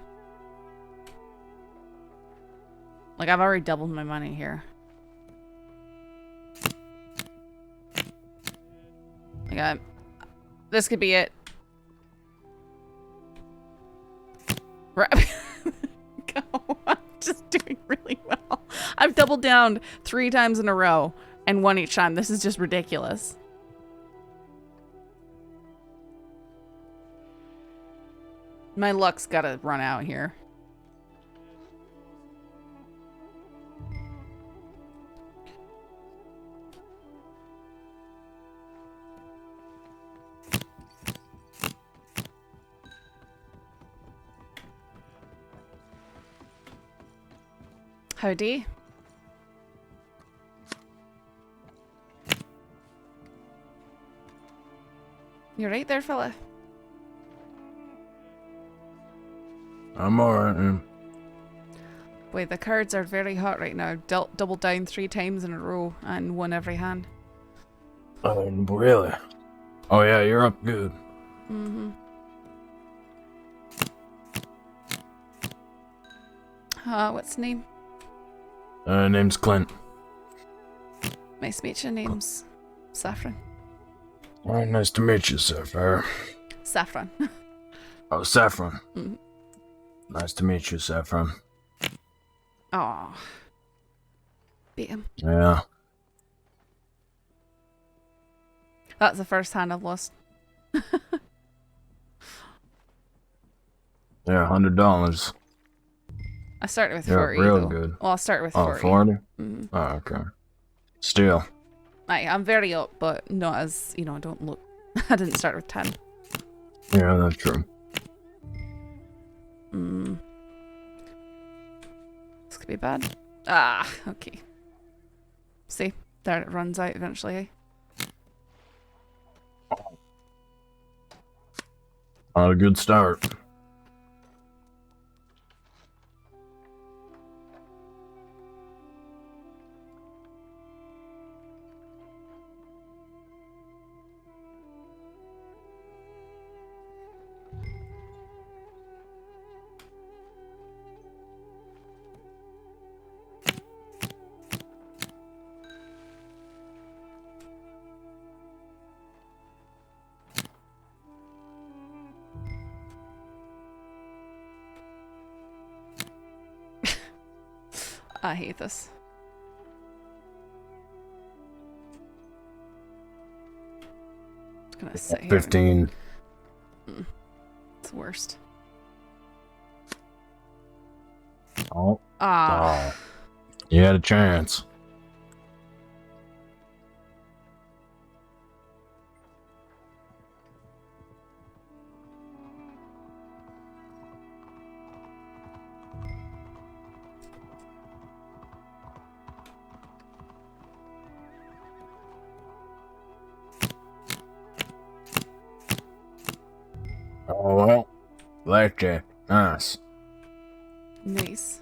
Like I've already doubled my money here. Like this could be it. Right. Go. I'm just doing really well. I've doubled down 3 times in a row and won each time. This is just ridiculous. My luck's gotta run out here. Howdy. You're right there, fella. I'm alright, man. Boy, the cards are very hot right now. Doubled down 3 times in a row and won every hand. Oh, really? Oh, yeah, you're up good. Mm-hmm. What's the name? Name's Clint. Nice to meet you. Name's Saffron. Alright, nice to meet you, Sapphire. Saffron. Oh, Saffron. Mm-hmm. Nice to meet you, Saffron. Aw. Beat him. Yeah. That's the first hand I've lost. Yeah, $100. I started with Yeah, 40. real though. good. Well, I'll start with Oh, 40. 40? Mm-hmm. Oh, okay. Still. I'm very up, but not as, you know, I don't look. I didn't start with 10. Yeah, that's true. This could be bad. Ah, okay. See, there it runs out eventually. Not a good start. I hate this. Just gonna sit here. 15. It's the worst. Oh. Ah. Oh. You had a chance. Oh, well. Blackjack. Nice. Nice.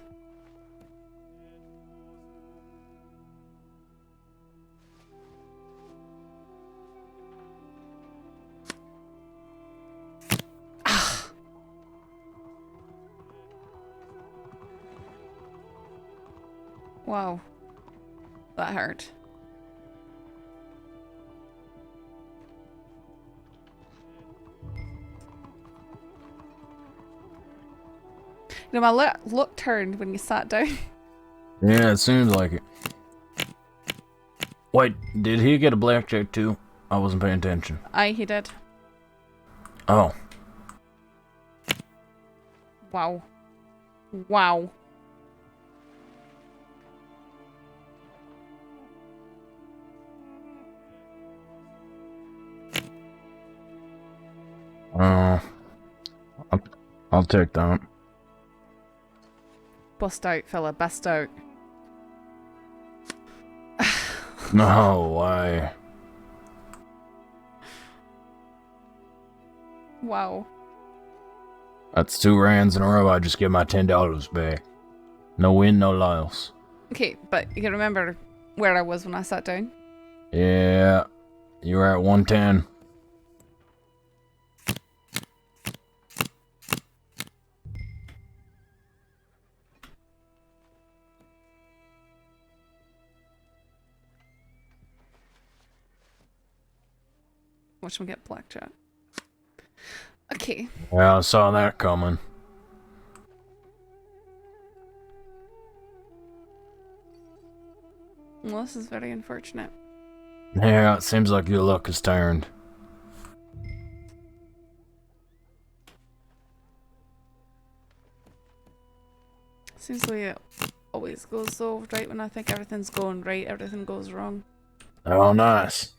Wow. That hurt. You know, my look turned when you sat down. Yeah, it seems like it. Wait, did he get a blackjack too? I wasn't paying attention. Aye, he did. Oh. Wow. Wow. I'll take that. Bust out, fella, bust out. No way. Wow. That's 2 rounds in a row. I just get my $10 back. No win, no loss. Okay, but you can remember where I was when I sat down. Yeah, you were at 110. Watch him get blackjack. Okay. Yeah, I saw that coming. Well, this is very unfortunate. Yeah, it seems like your luck has turned. Seems like it always goes so right when I think everything's going right, everything goes wrong. Oh, nice.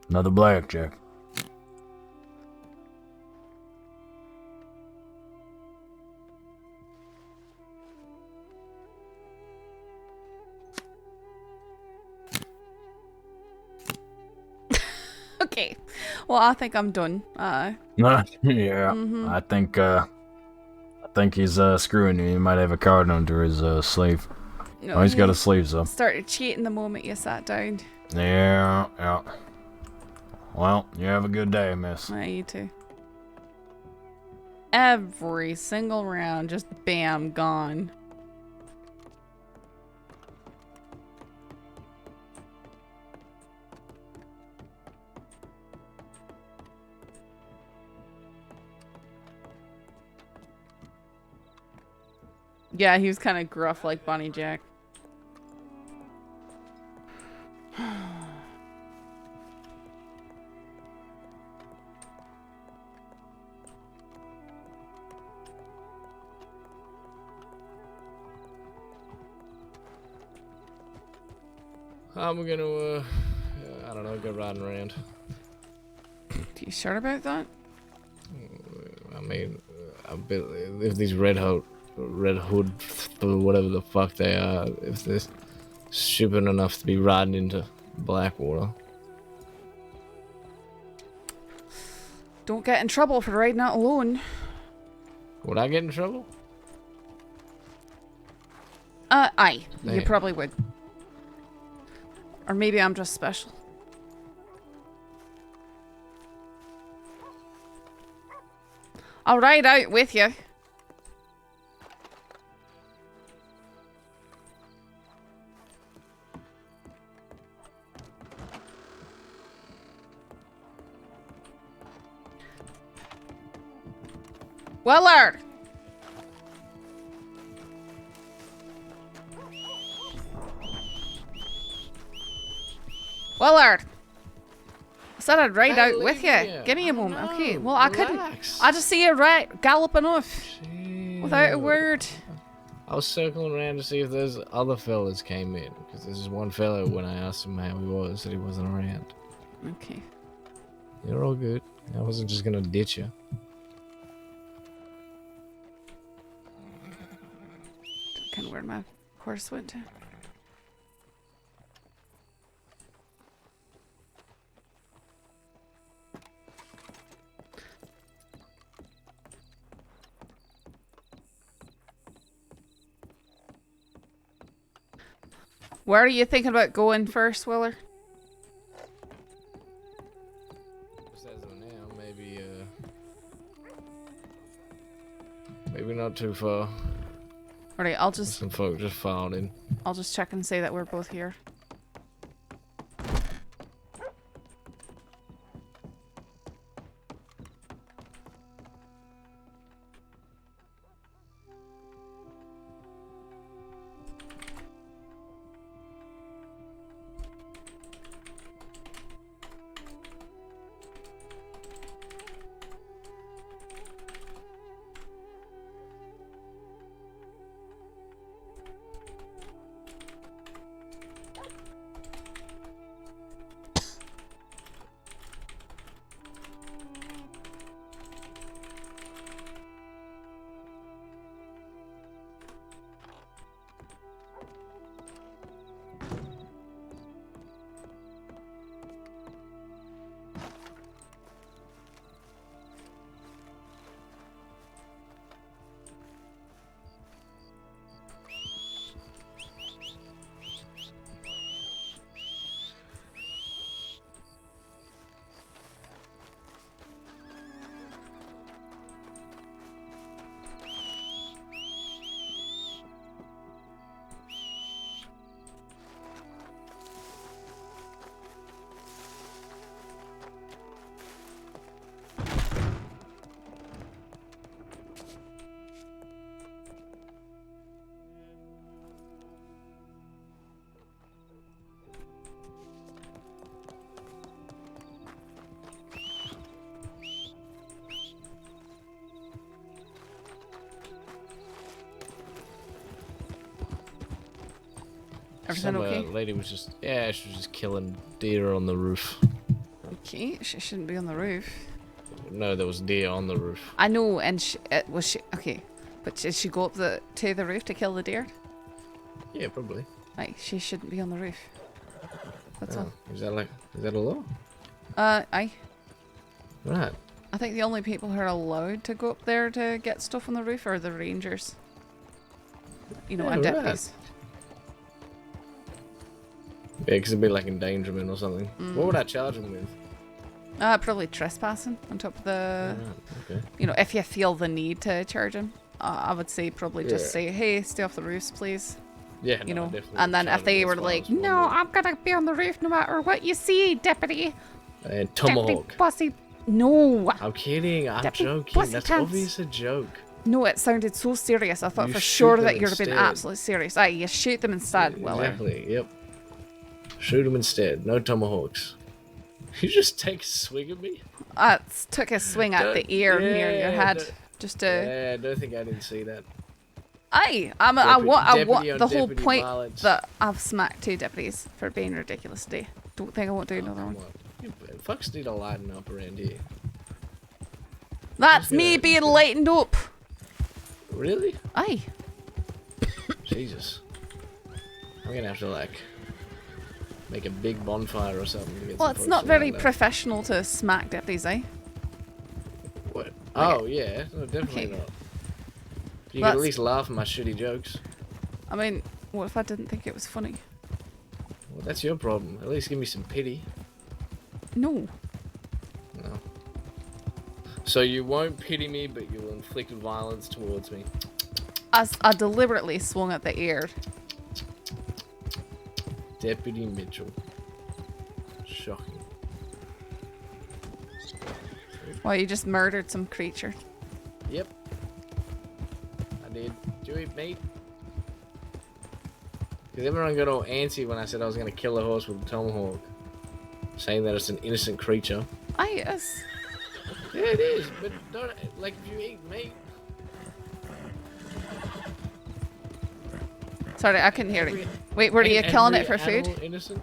Another blackjack. Okay. Well, I think I'm done. Yeah, Mhm. I think he's screwing you. He might have a card under his sleeve. No, Oh, he's got he his sleeves up. started cheating the moment you sat down. Yeah. Well, you have a good day, miss. Yeah, you too. Every single round, just bam, gone. Yeah, he was kind of gruff like Bonnie Jack. I'm gonna, I don't know, go riding around. You sure about that? I mean, if these Red Hood, whatever the fuck they are, if they're stupid enough to be riding into Blackwater. Don't get in trouble for riding out alone. Would I get in trouble? Aye. You Damn. probably would. Or maybe I'm just special. I'll ride out with you. Willard! Willard! I said I'd ride out with you. Give me a moment, okay? Well, I couldn't. I just see you right galloping off without a word. I was circling around to see if those other fellas came in, because there's one fella when I asked him how he was, said he wasn't around. Okay. You're all good. I wasn't just gonna ditch you. Don't know where my horse went to. Where are you thinking about going first, Willer? Just as of now, maybe not too far. Alright, I'll just... Some folk just filed in. I'll just check and say that we're both here. Everything Some okay? lady was just she was just killing deer on the roof. Okay, she shouldn't be on the roof. No, there was deer on the roof. I know, and was she okay? But did she go up to the roof to kill the deer? Yeah, probably. Right, she shouldn't be on the roof. That's all. Is that a law? Aye. Right. I think the only people who are allowed to go up there to get stuff on the roof are the rangers. You know, and deputies. Yeah, because it'd be like endangerment or something. What would I charge them with? Probably trespassing on top of the... okay. You know, if you feel the need to charge them. I would say probably just say, hey, stay off the roofs, please. Yeah, you know, definitely and then if they were like, no, I'm gonna be on the roof no matter what you see, deputy. And tomahawk. Deputy bossy. No. I'm kidding. I'm Deputy joking. bossy That's pants. obvious a joke. No, it sounded so serious. I thought You for shoot sure them that you were being instead. absolutely serious. Aye, you shoot them instead, Weller. Exactly. Yep. Shoot them instead. No tomahawks. You just take a swing at me? I took a swing at the ear near your head, just to. Yeah, I don't think I didn't see that. Aye, I want deputy on the whole deputy point violence. that I've smacked 2 deputies for being ridiculous today. Don't think I won't do another one. You fucks need to lighten up around here. That's me being lightened up. Really? Aye. Jesus. I'm gonna have to like make a big bonfire or something to get Well, some it's folks not to very light up. professional to smack deputies, eh? What? Oh yeah, no, definitely not. You could at least laugh at my shitty jokes. I mean, what if I didn't think it was funny? Well, that's your problem. At least give me some pity. No. No. So you won't pity me, but you'll inflict violence towards me. I deliberately swung at the ear. Deputy Mitchell. Shocking. Well, you just murdered some creature. Yep. I did. Did you eat meat? Because everyone got all antsy when I said I was going to kill a horse with a tomahawk. Saying that it's an innocent creature. Yes. Yeah, it is, but don't, like, if you eat meat. Sorry, I couldn't hear you. Wait, were you killing it for food? Innocent?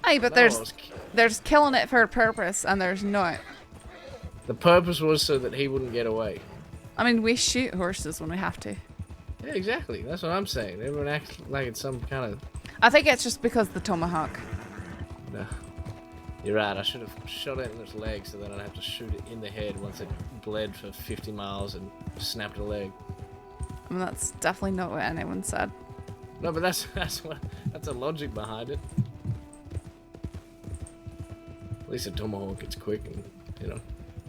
Aye, but No, there's killing it for a purpose and there's not. The purpose was so that he wouldn't get away. I mean, we shoot horses when we have to. Yeah, exactly. That's what I'm saying. Everyone acts like it's some kind of... I think it's just because the tomahawk. No. You're right. I should have shot it in its leg so that I'd have to shoot it in the head once it bled for 50 miles and snapped a leg. I mean, that's definitely not what anyone said. No, but that's a logic behind it. At least a tomahawk, it's quick and, you know,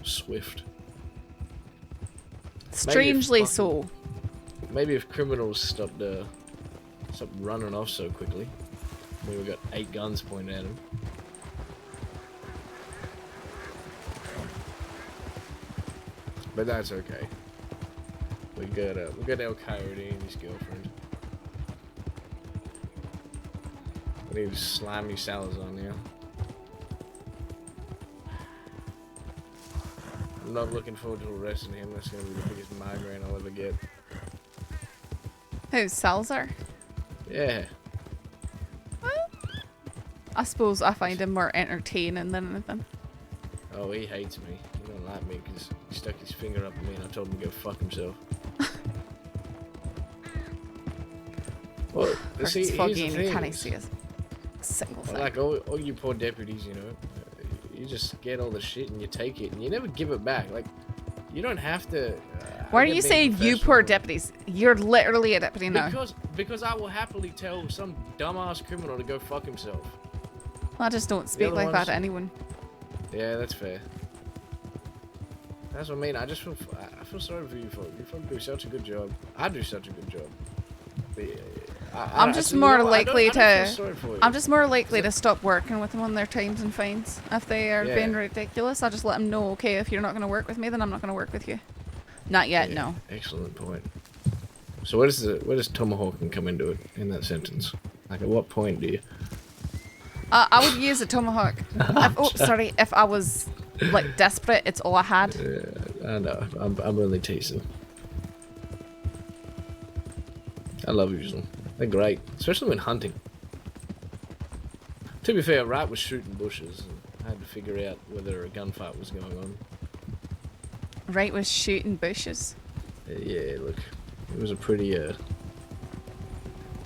swift. Strangely so. Maybe if criminals stopped running off so quickly. We've got 8 guns pointed at them. But that's okay. We got El Coyote and his girlfriend. We need slimy Salazar now. I'm not looking forward to arresting him. That's gonna be the biggest migraine I'll ever get. Who, Salazar? Yeah. I suppose I find him more entertaining than anything. Oh, he hates me. He don't like me because he stuck his finger up at me and I told him to go fuck himself. Well, see, It's here's foggy the and thing. you can't see a single thing. Like all you poor deputies, you know, you just get all the shit and you take it and you never give it back. Like, you don't have to. Why are you saying you poor deputies? You're literally a deputy now. Because I will happily tell some dumbass criminal to go fuck himself. I just don't speak other like that ones- to anyone. Yeah, that's fair. That's what I mean. I feel sorry for you folks. You folks do such a good job. I do such a good job. But, I'm just more likely I don't feel sorry to. for you. I'm just more likely to stop working with them on their times and fines. If they are Yeah. being ridiculous, I'll just let them know. Okay, if you're not going to work with me, then I'm not going to work with you. Not yet, Yeah, no. Excellent point. So where does tomahawking come into it in that sentence? Like at what point do you? I would use a tomahawk. If I was like desperate, it's all I had. I know. I'm only teasing. I love using them. They're great, especially when hunting. To be fair, Wright was shooting bushes, and I had to figure out whether a gunfight was going on. Wright was shooting bushes. Yeah, look, it was a pretty, I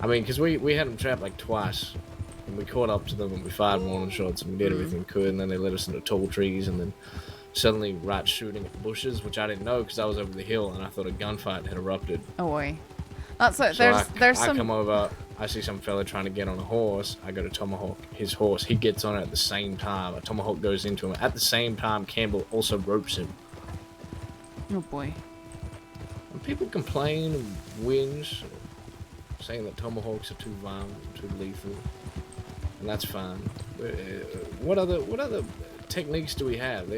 mean, because we had them trapped like twice, and we caught up to them and we fired warning shots and we did everything we could, and then they led us into tall trees, and then suddenly Wright shooting at the bushes, which I didn't know because I was over the hill and I thought a gunfight had erupted. Oh boy. That's it. So There's I some. come over, I see some fella trying to get on a horse. I go to tomahawk his horse. He gets on it at the same time. A tomahawk goes into him. At the same time, Campbell also ropes him. Oh boy. And people complain and whinge, saying that tomahawks are too violent, too lethal, and that's fine. What other techniques do we have?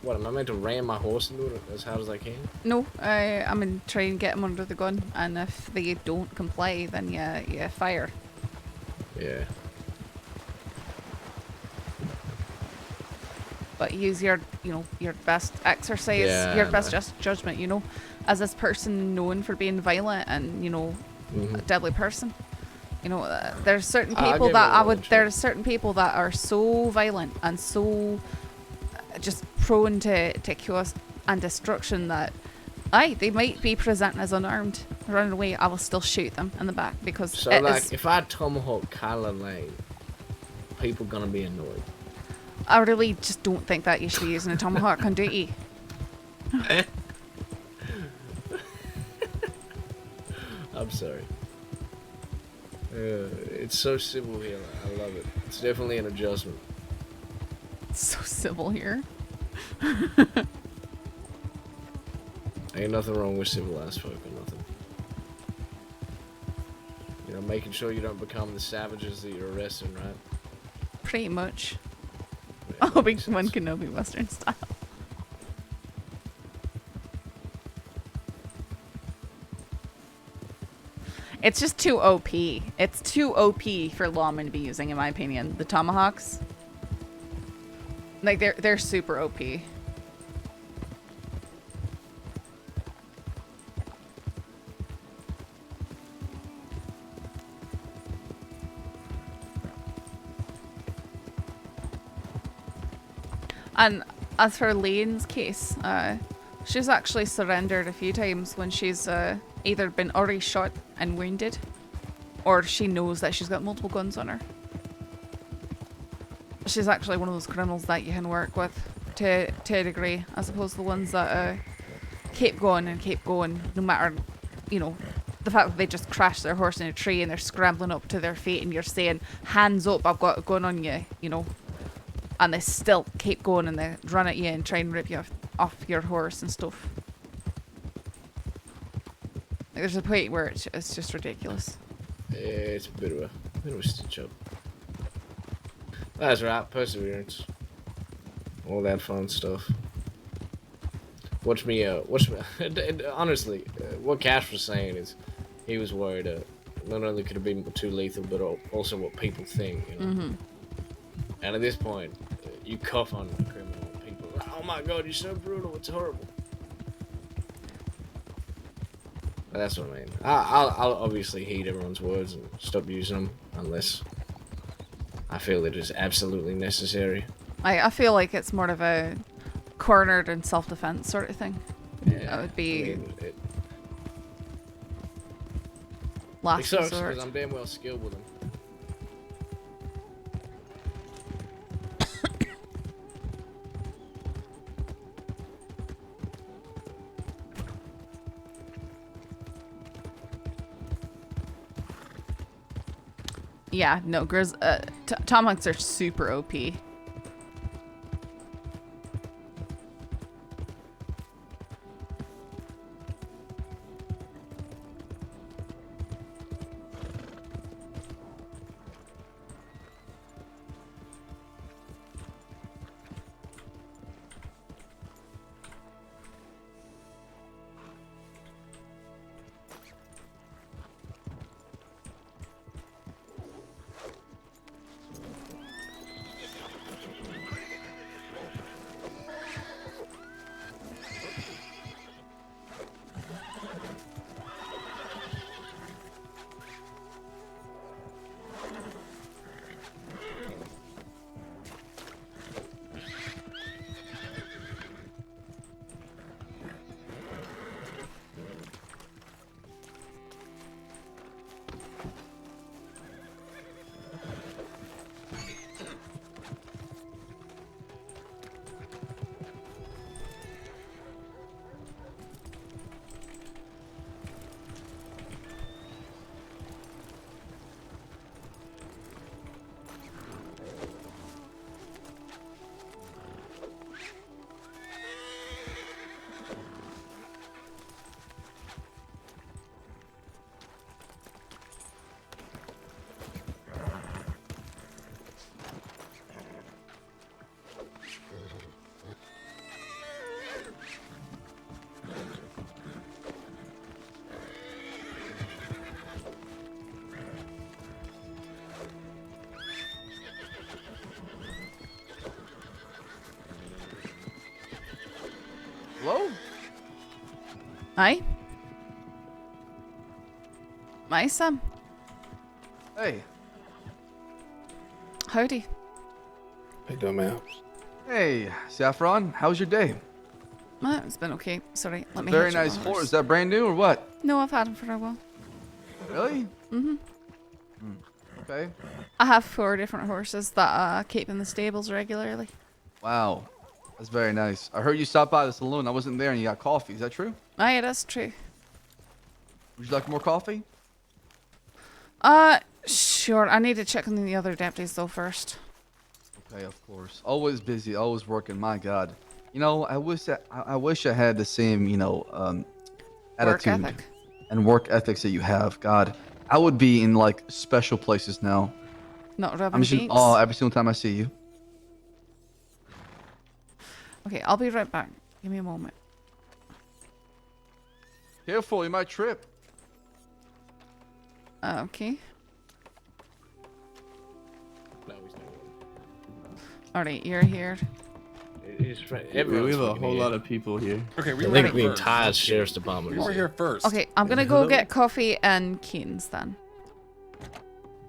What, am I meant to ram my horse into it as hard as I can? No, I'm in try and get them under the gun, and if they don't comply, then you fire. Yeah. But use your best exercise, Yeah, your best no. just judgment. As this person known for being violent and a deadly person. There's certain I'll people give that it a I little would. try. There's certain people that are so violent and so just prone to chaos and destruction that, they might be presenting as unarmed, running away. I will still shoot them in the back because So it like, is- if I tomahawk Kyla Lane, people gonna be annoyed. I really just don't think that you should be using a tomahawk on duty. I'm sorry. It's so civil here. I love it. It's definitely an adjustment. It's so civil here. Ain't nothing wrong with civilized folk or nothing. Making sure you don't become the savages that you're arresting, right? Pretty much. Obi-Wan Kenobi Western style. It's just too OP. It's too OP for lawmen to be using, in my opinion. The tomahawks. Like, they're super OP. And as for Lane's case, she's actually surrendered a few times when she's either been already shot and wounded, or she knows that she's got multiple guns on her. She's actually one of those criminals that you can work with to a degree, as opposed to the ones that keep going, no matter, the fact that they just crash their horse in a tree and they're scrambling up to their feet and you're saying, hands up, I've got a gun on you, and they still keep going and they run at you and try and rip you off your horse and stuff. Like, there's a point where it's just ridiculous. Yeah, it's a bit of a stitch up. That's right, perseverance. All that fun stuff. Watch me, honestly, what Cash was saying is he was worried not only could it be too lethal, but also what people think, And at this point, you cuff on a criminal. People, oh my god, you're so brutal, it's horrible. But that's what I mean. I'll obviously heed everyone's words and stop using them unless I feel it is absolutely necessary. I feel like it's more of a cornered and self-defense sort of thing. Yeah, That would be I mean, it last sucks resort. because I'm damn well skilled with them. Yeah, no, tomahawks are super OP. Aye. Aye, Sam. Hey. Howdy. Hey, dumbass. Hey, Saffron. How's your day? It's been okay. Sorry, let me. Very hitch up nice the horse. Is that brand new or what? No, I've had him for a while. Really? Mhm. Okay. I have 4 different horses that keep in the stables regularly. Wow. That's very nice. I heard you stopped by the saloon. I wasn't there and you got coffee. Is that true? Aye, it is true. Would you like more coffee? Sure. I need to check on the other deputies though first. Okay, of course. Always busy, always working. My God. You know, I wish I had the same, attitude ethic. and work ethics that you have. God, I would be in like special places now. Not rubbing I'm just in beaks. awe every single time I see you. Okay, I'll be right back. Give me a moment. Careful, you might trip. Okay. Alright, you're here. We have a whole lot of people here. Okay, we think the entire sheriff's department. We were here first. Okay, I'm gonna go get coffee and Keen's then.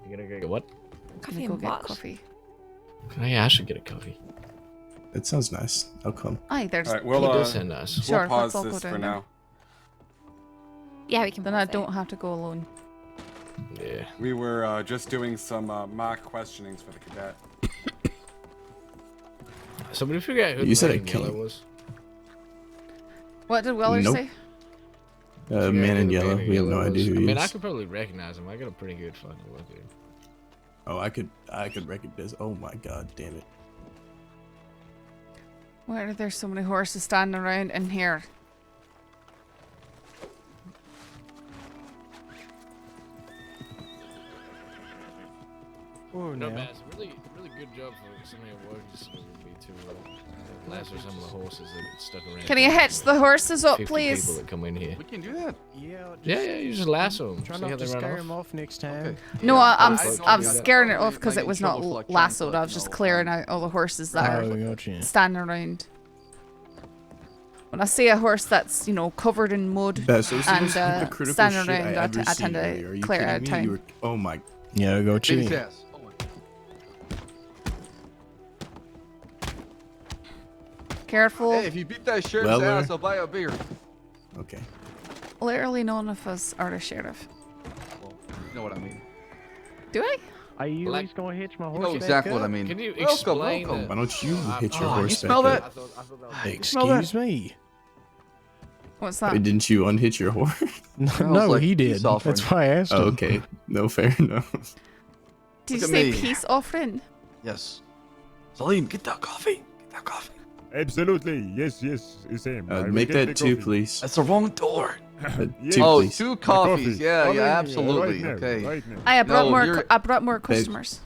You're gonna go get what? I'm gonna go get coffee. Oh, yeah, I should get a coffee. That sounds nice. I'll come. Aye, there's. All right, we'll, He does sound nice. Sure, we'll pause let's all go this down for there. now. Yeah, we can. Then I don't have to go alone. Yeah. We were just doing some mock questionings for the cadet. Somebody figure out who You said the it man in yellow killing. was. What did Weller Nope. say? Figure out Man who in the yellow. We have no was. idea who I he mean, I is. could probably recognize him. I got a pretty good fucking look at him. Oh, I could recognize. Oh my God, damn it! Why are there so many horses standing around in here? No, Baz, really good job for somebody at work just would be to lasso some of the horses that get stuck around. Can you hitch the horses up, 50 please? people that come in here. We can do that. Yeah, you just lasso them. Try See how not they to run scare off. him off next time. No, I'm I scaring it off because might it get was in trouble for, not like, trying to, lassoed. I like, was just clearing out all the horses that Oh, are gotcha. standing around. When I see a horse that's, covered in mud That's so and the critical standing shit around, I I ever tend seen to earlier. Are you clear it out of kidding me? town. Oh my. Yeah, go Beat his cheat. ass. Oh my. Careful. Hey, if you beat that sheriff's Weller. ass, I'll buy a beer. Okay. Literally none of us are the sheriff. Well, you know what I mean. Do I? Are you Like- at least gonna hitch my horse? You know back exactly up? what I mean. Can you Welcome, explain welcome. that? Why don't you hit your Oh, horse you smell back that? up? Excuse me. What's that? Wait, didn't you unhitch your horse? No, like he peace did. offering. That's why I asked him. Oh, okay. No, fair enough. Did you Look at say me. peace offering? Yes. Salim, get that coffee. Get that coffee. Absolutely. Yes, Sam. Make that two, please. That's the wrong door. Two, Oh, please. 2 coffees. Yeah, Right now, absolutely. right now, Okay. right now. I brought No, more. you're- I brought more customers.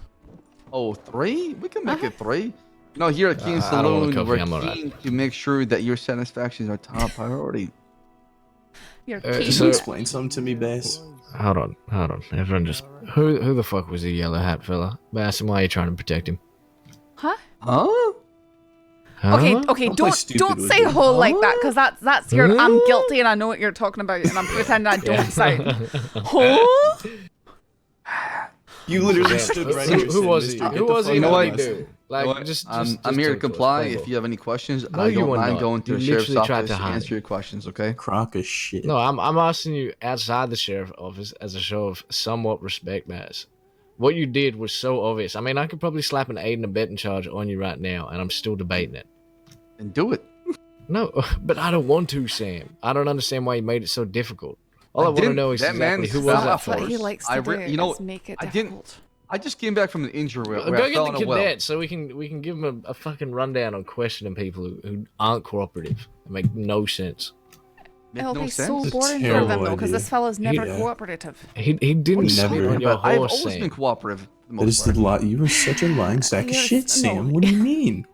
Oh, 3? We can make it 3. No, here at Keen I don't want Saloon, coffee, we're I'm alright. keen to make sure that your satisfaction is our top priority. You're Can keen. you explain something to me, Bass? Hold on. Everyone just... Who the fuck was the yellow hat fella? Bass, why are you trying to protect him? Huh? Huh? Okay, Huh? okay, Don't play don't stupid with say me. whole like that, because that's your. Huh? I'm guilty and I know what you're talking about, and I'm pretending I don't sound. Huh? You literally Damn. stood right here. Who was he? Who was he? You know What what? did he do? Like, You know what? just I'm just here to talk us, comply. Bravo. If you have any questions, No, I you don't were mind not. going to You the sheriff's literally tried office to to hide answer your questions, okay? Crock of shit. No, I'm asking you outside the sheriff office as a show of somewhat respect, Maz. What you did was so obvious. I mean, I could probably slap an aid and abetting charge on you right now, and I'm still debating it. And do it. No, but I don't want to, Sam. I don't understand why you made it so difficult. All I want to didn't- know is that exactly man who was fell that off What for. he likes to I do re- you know, is make it I didn't- difficult. I just came back from an injury where Go I fell get in the a well. cadet so we can give him a fucking rundown on questioning people who aren't cooperative. It make no sense. Make It'll no be sense. so It's a boring for terrible them though, because idea. this fella's never Yeah. cooperative. He didn't spit Never. on your I've horse, always Sam. been cooperative. for the That most is the part. lie. You are such a lying sack of Yes, shit, no. Sam. What do you mean?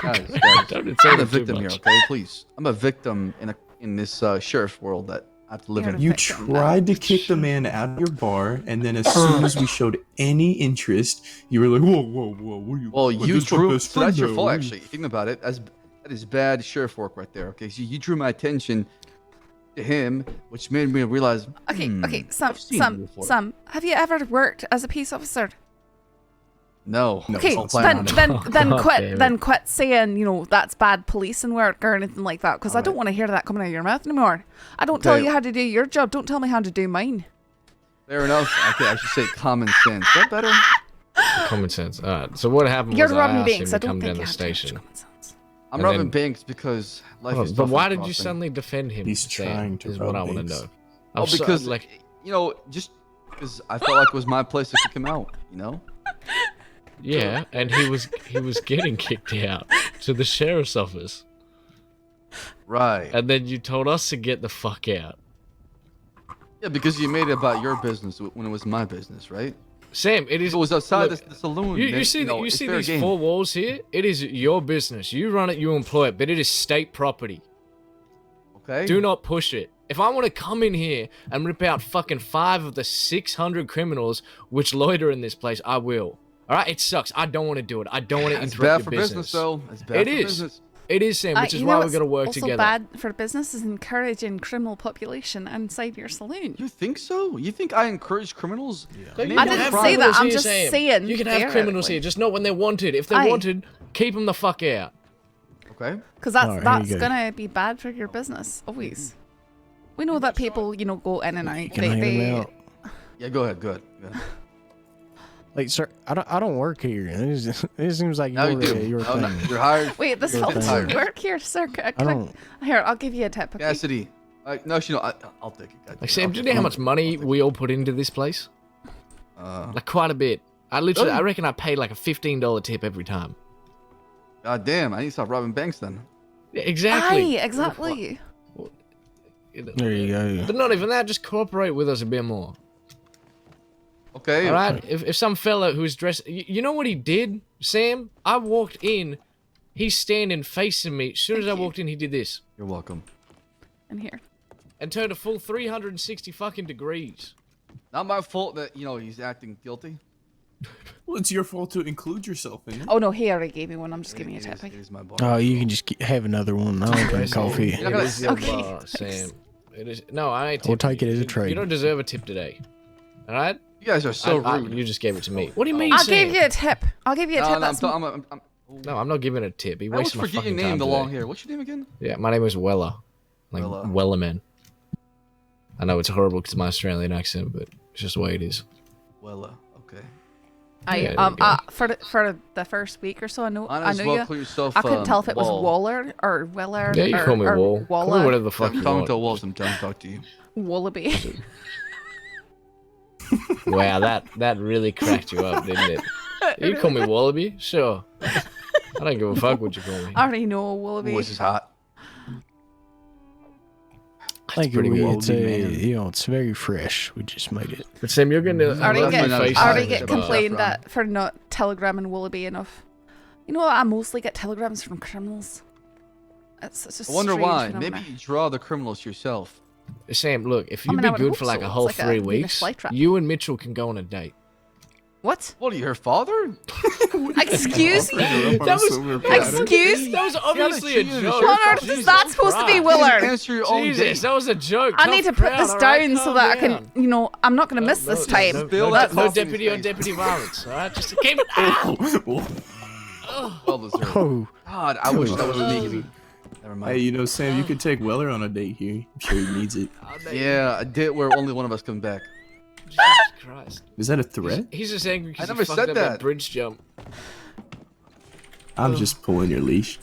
Guys, Don't I'm say a that too victim here, much. okay? Please. I'm a victim in this sheriff world that I have to live You're in. a You victim, tried to kick the man out of your bar, and then as soon as we showed any interest, you were like, "Whoa, whoa, whoa! What are you?" Well, like, you that's my drew. best So that's friend, your though. fault, What are you-" actually. Think about it. That That is bad sheriff work right there. Okay, so you drew my attention to him, which made me realize. Okay, I've seen him before. Sam, have you ever worked as a peace officer? No. Okay, then quit saying, that's bad policing work or anything like that, because I don't want to hear that coming out of your mouth anymore. I don't tell you how to do your job. Don't tell me how to do mine. Fair enough. Okay, I should say common sense. Is that better? Common sense. All right. So what happened You're was robbing I asked banks. him I to don't come think down you the have too much station. common sense. I'm And robbing then- banks because life is But tough why and did you crossing. suddenly defend him? He's Sam, trying to is what I rob want to banks. know. Oh, because just because I felt like it was my place to kick him out. Yeah, and he was getting kicked out to the sheriff's office. Right. And then you told us to get the fuck out. Yeah, because you made it about your business when it was my business, right? Sam, it is. It was outside look, the saloon. You then, see, it's you see fair these game. 4 walls here? It is your business. You run it, you employ it, but it is state property. Okay. Do not push it. If I want to come in here and rip out fucking 5 of the 600 criminals which loiter in this place, I will. All right, it sucks. I don't want to do it. I don't want to It's interrupt bad for your business, though. It's bad It for is. business. It is, Sam, which is You why know we're what's going to work also together. bad for business is encouraging criminal population inside your saloon. You think so? You think I encourage criminals? But you I can didn't have say that. criminals I'm here, just Sam. saying. You can have criminals here, just not when they're wanted. If they're Aye. wanted, keep them the fuck out. Okay. Because Alright, that's here you go. gonna be bad for your business, always. We know that people, go in and out. Can I hear him out? Yeah, go ahead. Go ahead. Like, sir, I don't work here. It seems like Now you do. you're No, no, thing. you're hired. Wait, this You're felt thing. to work here, sir. I don't. Here, I'll give you a tip. Okay? Cassidy. No, I'll take it. Like, Sam, do you know how much money we all put into this place? Like, quite a bit. I reckon I paid like a $15 tip every time. God damn, I need to stop robbing banks then. Yeah, exactly. Aye, exactly. There you go. But not even that, just cooperate with us a bit more. Okay. All right. If some fella who's dressed, you know what he did, Sam? I walked in, he's standing facing me. As soon as I walked in, he did this. You're welcome. And here. And turned a full 360 fucking degrees. Not my fault that he's acting guilty. Well, it's your fault to include yourself in it. Oh no, he already gave me one. I'm just giving you a tip. Oh, you can just have another one. I don't drink coffee. It is your bar, Sam. It is. No, I ain't. We'll tipping take it you. as a You trade. don't deserve a tip today. All right. You guys are so rude. You just gave it to me. What do you mean, I'll Sam? give you a tip. I'll give you a tip. That's No, I'm not giving a tip. He I always wasted my forget your fucking name time the today. long hair. What's your name again? Yeah, my name is Weller. Like Weller. Wellerman. I know it's horrible because of my Australian accent, but it's just the way it is. Wella. Okay. For the first week or so, I know as well you. call yourself, I couldn't tell if it was Wall. Waller or Weller. Yeah, you or, call me or Wall. Call me Walla. whatever the fuck you Talking want. to a wall sometimes. Talk to you. Wallaby. Wow, that really cracked you up, didn't it? You call me Wallaby? Sure. I don't give a fuck what you call me. I already know Wallaby. Voice is hot. Like pretty it's moldy, it's very fresh. We just made it. But Sam, you're gonna I already get face complained that for not telegramming Wallaby enough. You know what? I mostly get telegrams from criminals. It's such a I wonder strange why. phenomena. Maybe you draw the criminals yourself. Sam, look, if I you'd mean, I be would good hope for like so. a It's whole like a 3 Venus weeks, flytrap. you and Mitchell can go on a date. What? What are you, her father? Excuse me? Excuse? That was obviously a joke. What on earth is that supposed to be, Willard? Answer your own Jesus, date. that was a joke. I need to Tough put crowd, this all right? down so Calm that I down. can, I'm not going to miss this time. No deputy or deputy violence, all right? Just to keep it Well deserved. Oh. God, I wish that was me. Never mind. Hey, Sam, you could take Weller on a date here. I'm sure he needs it. Yeah, a date where only one of us come back. Jesus Christ. Is that a threat? He's just angry because I he never fucked said up that. bridge jump. I'm just pulling your leash.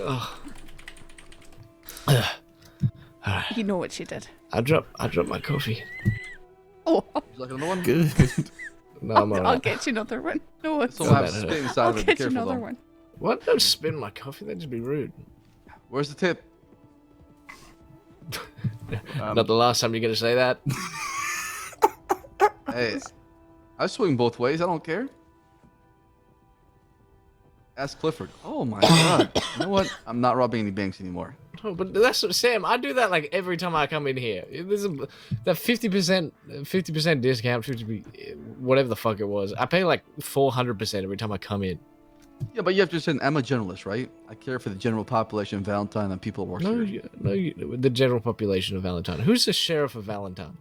Ugh. You know what she did. I dropped my coffee. Oh, Would you like another one? Good. No, I'm I'll alright. get you another one. No, it's Someone has to spit inside I'll of it. Be get you careful another though. one. What? Don't spin my coffee. That'd just be rude. Where's the tip? Not the last time you're gonna say that. Hey, I swing both ways. I don't care. Ask Clifford. Oh my god. You know what? I'm not robbing any banks anymore. Oh, but that's what, Sam. I do that like every time I come in here. There's that 50% discount, 50, whatever the fuck it was. I pay like 400% every time I come in. Yeah, but you have to say I'm a generalist, right? I care for the general population of Valentine and people who work here. The general population of Valentine. Who's the sheriff of Valentine?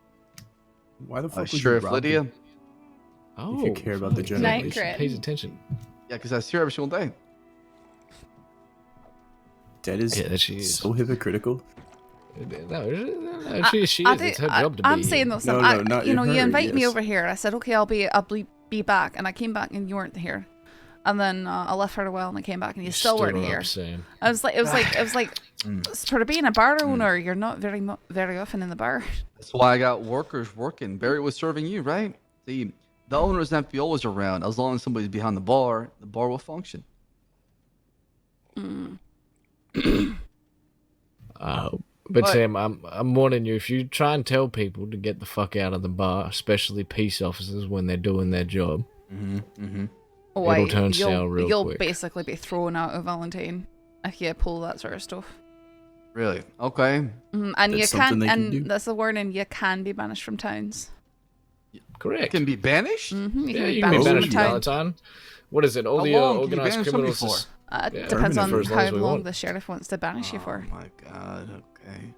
Why the fuck would Sheriff you rob Lydia? them? Oh, If you care about the fuck, general Night population. Grit. pays attention. Yeah, because I see her every single day. That is Yeah, she is. so hypocritical. No, she is. It's her job to be I'm saying though, No, Sam, not you know, her, you invite me yes. over here. I said, okay, I'll be back, and I came back and you weren't here, and then I left for a while and I came back and you still weren't here. Sam. I was like, it was like, sort of being a bar owner, you're not very often in the bar. That's why I got workers working. Barry was serving you, right? See, the owner doesn't have to be always around. As long as somebody's behind the bar will function. But But- Sam, I'm warning you. If you try and tell people to get the fuck out of the bar, especially peace officers when they're doing their job, it'll turn sour real you'll quick. basically be thrown out of Valentine if you pull that sort of stuff. Really? Okay. And That's you something can, they can do. and that's a warning. You can be banished from towns. Correct. Can be banished? You Yeah, can you be can be banished from banished a from town. Valentine. What is it? All How the long can you organized banish somebody criminals. for? It Yeah, depends on for as long how as we long want. the sheriff wants to banish you for. Oh my god, okay.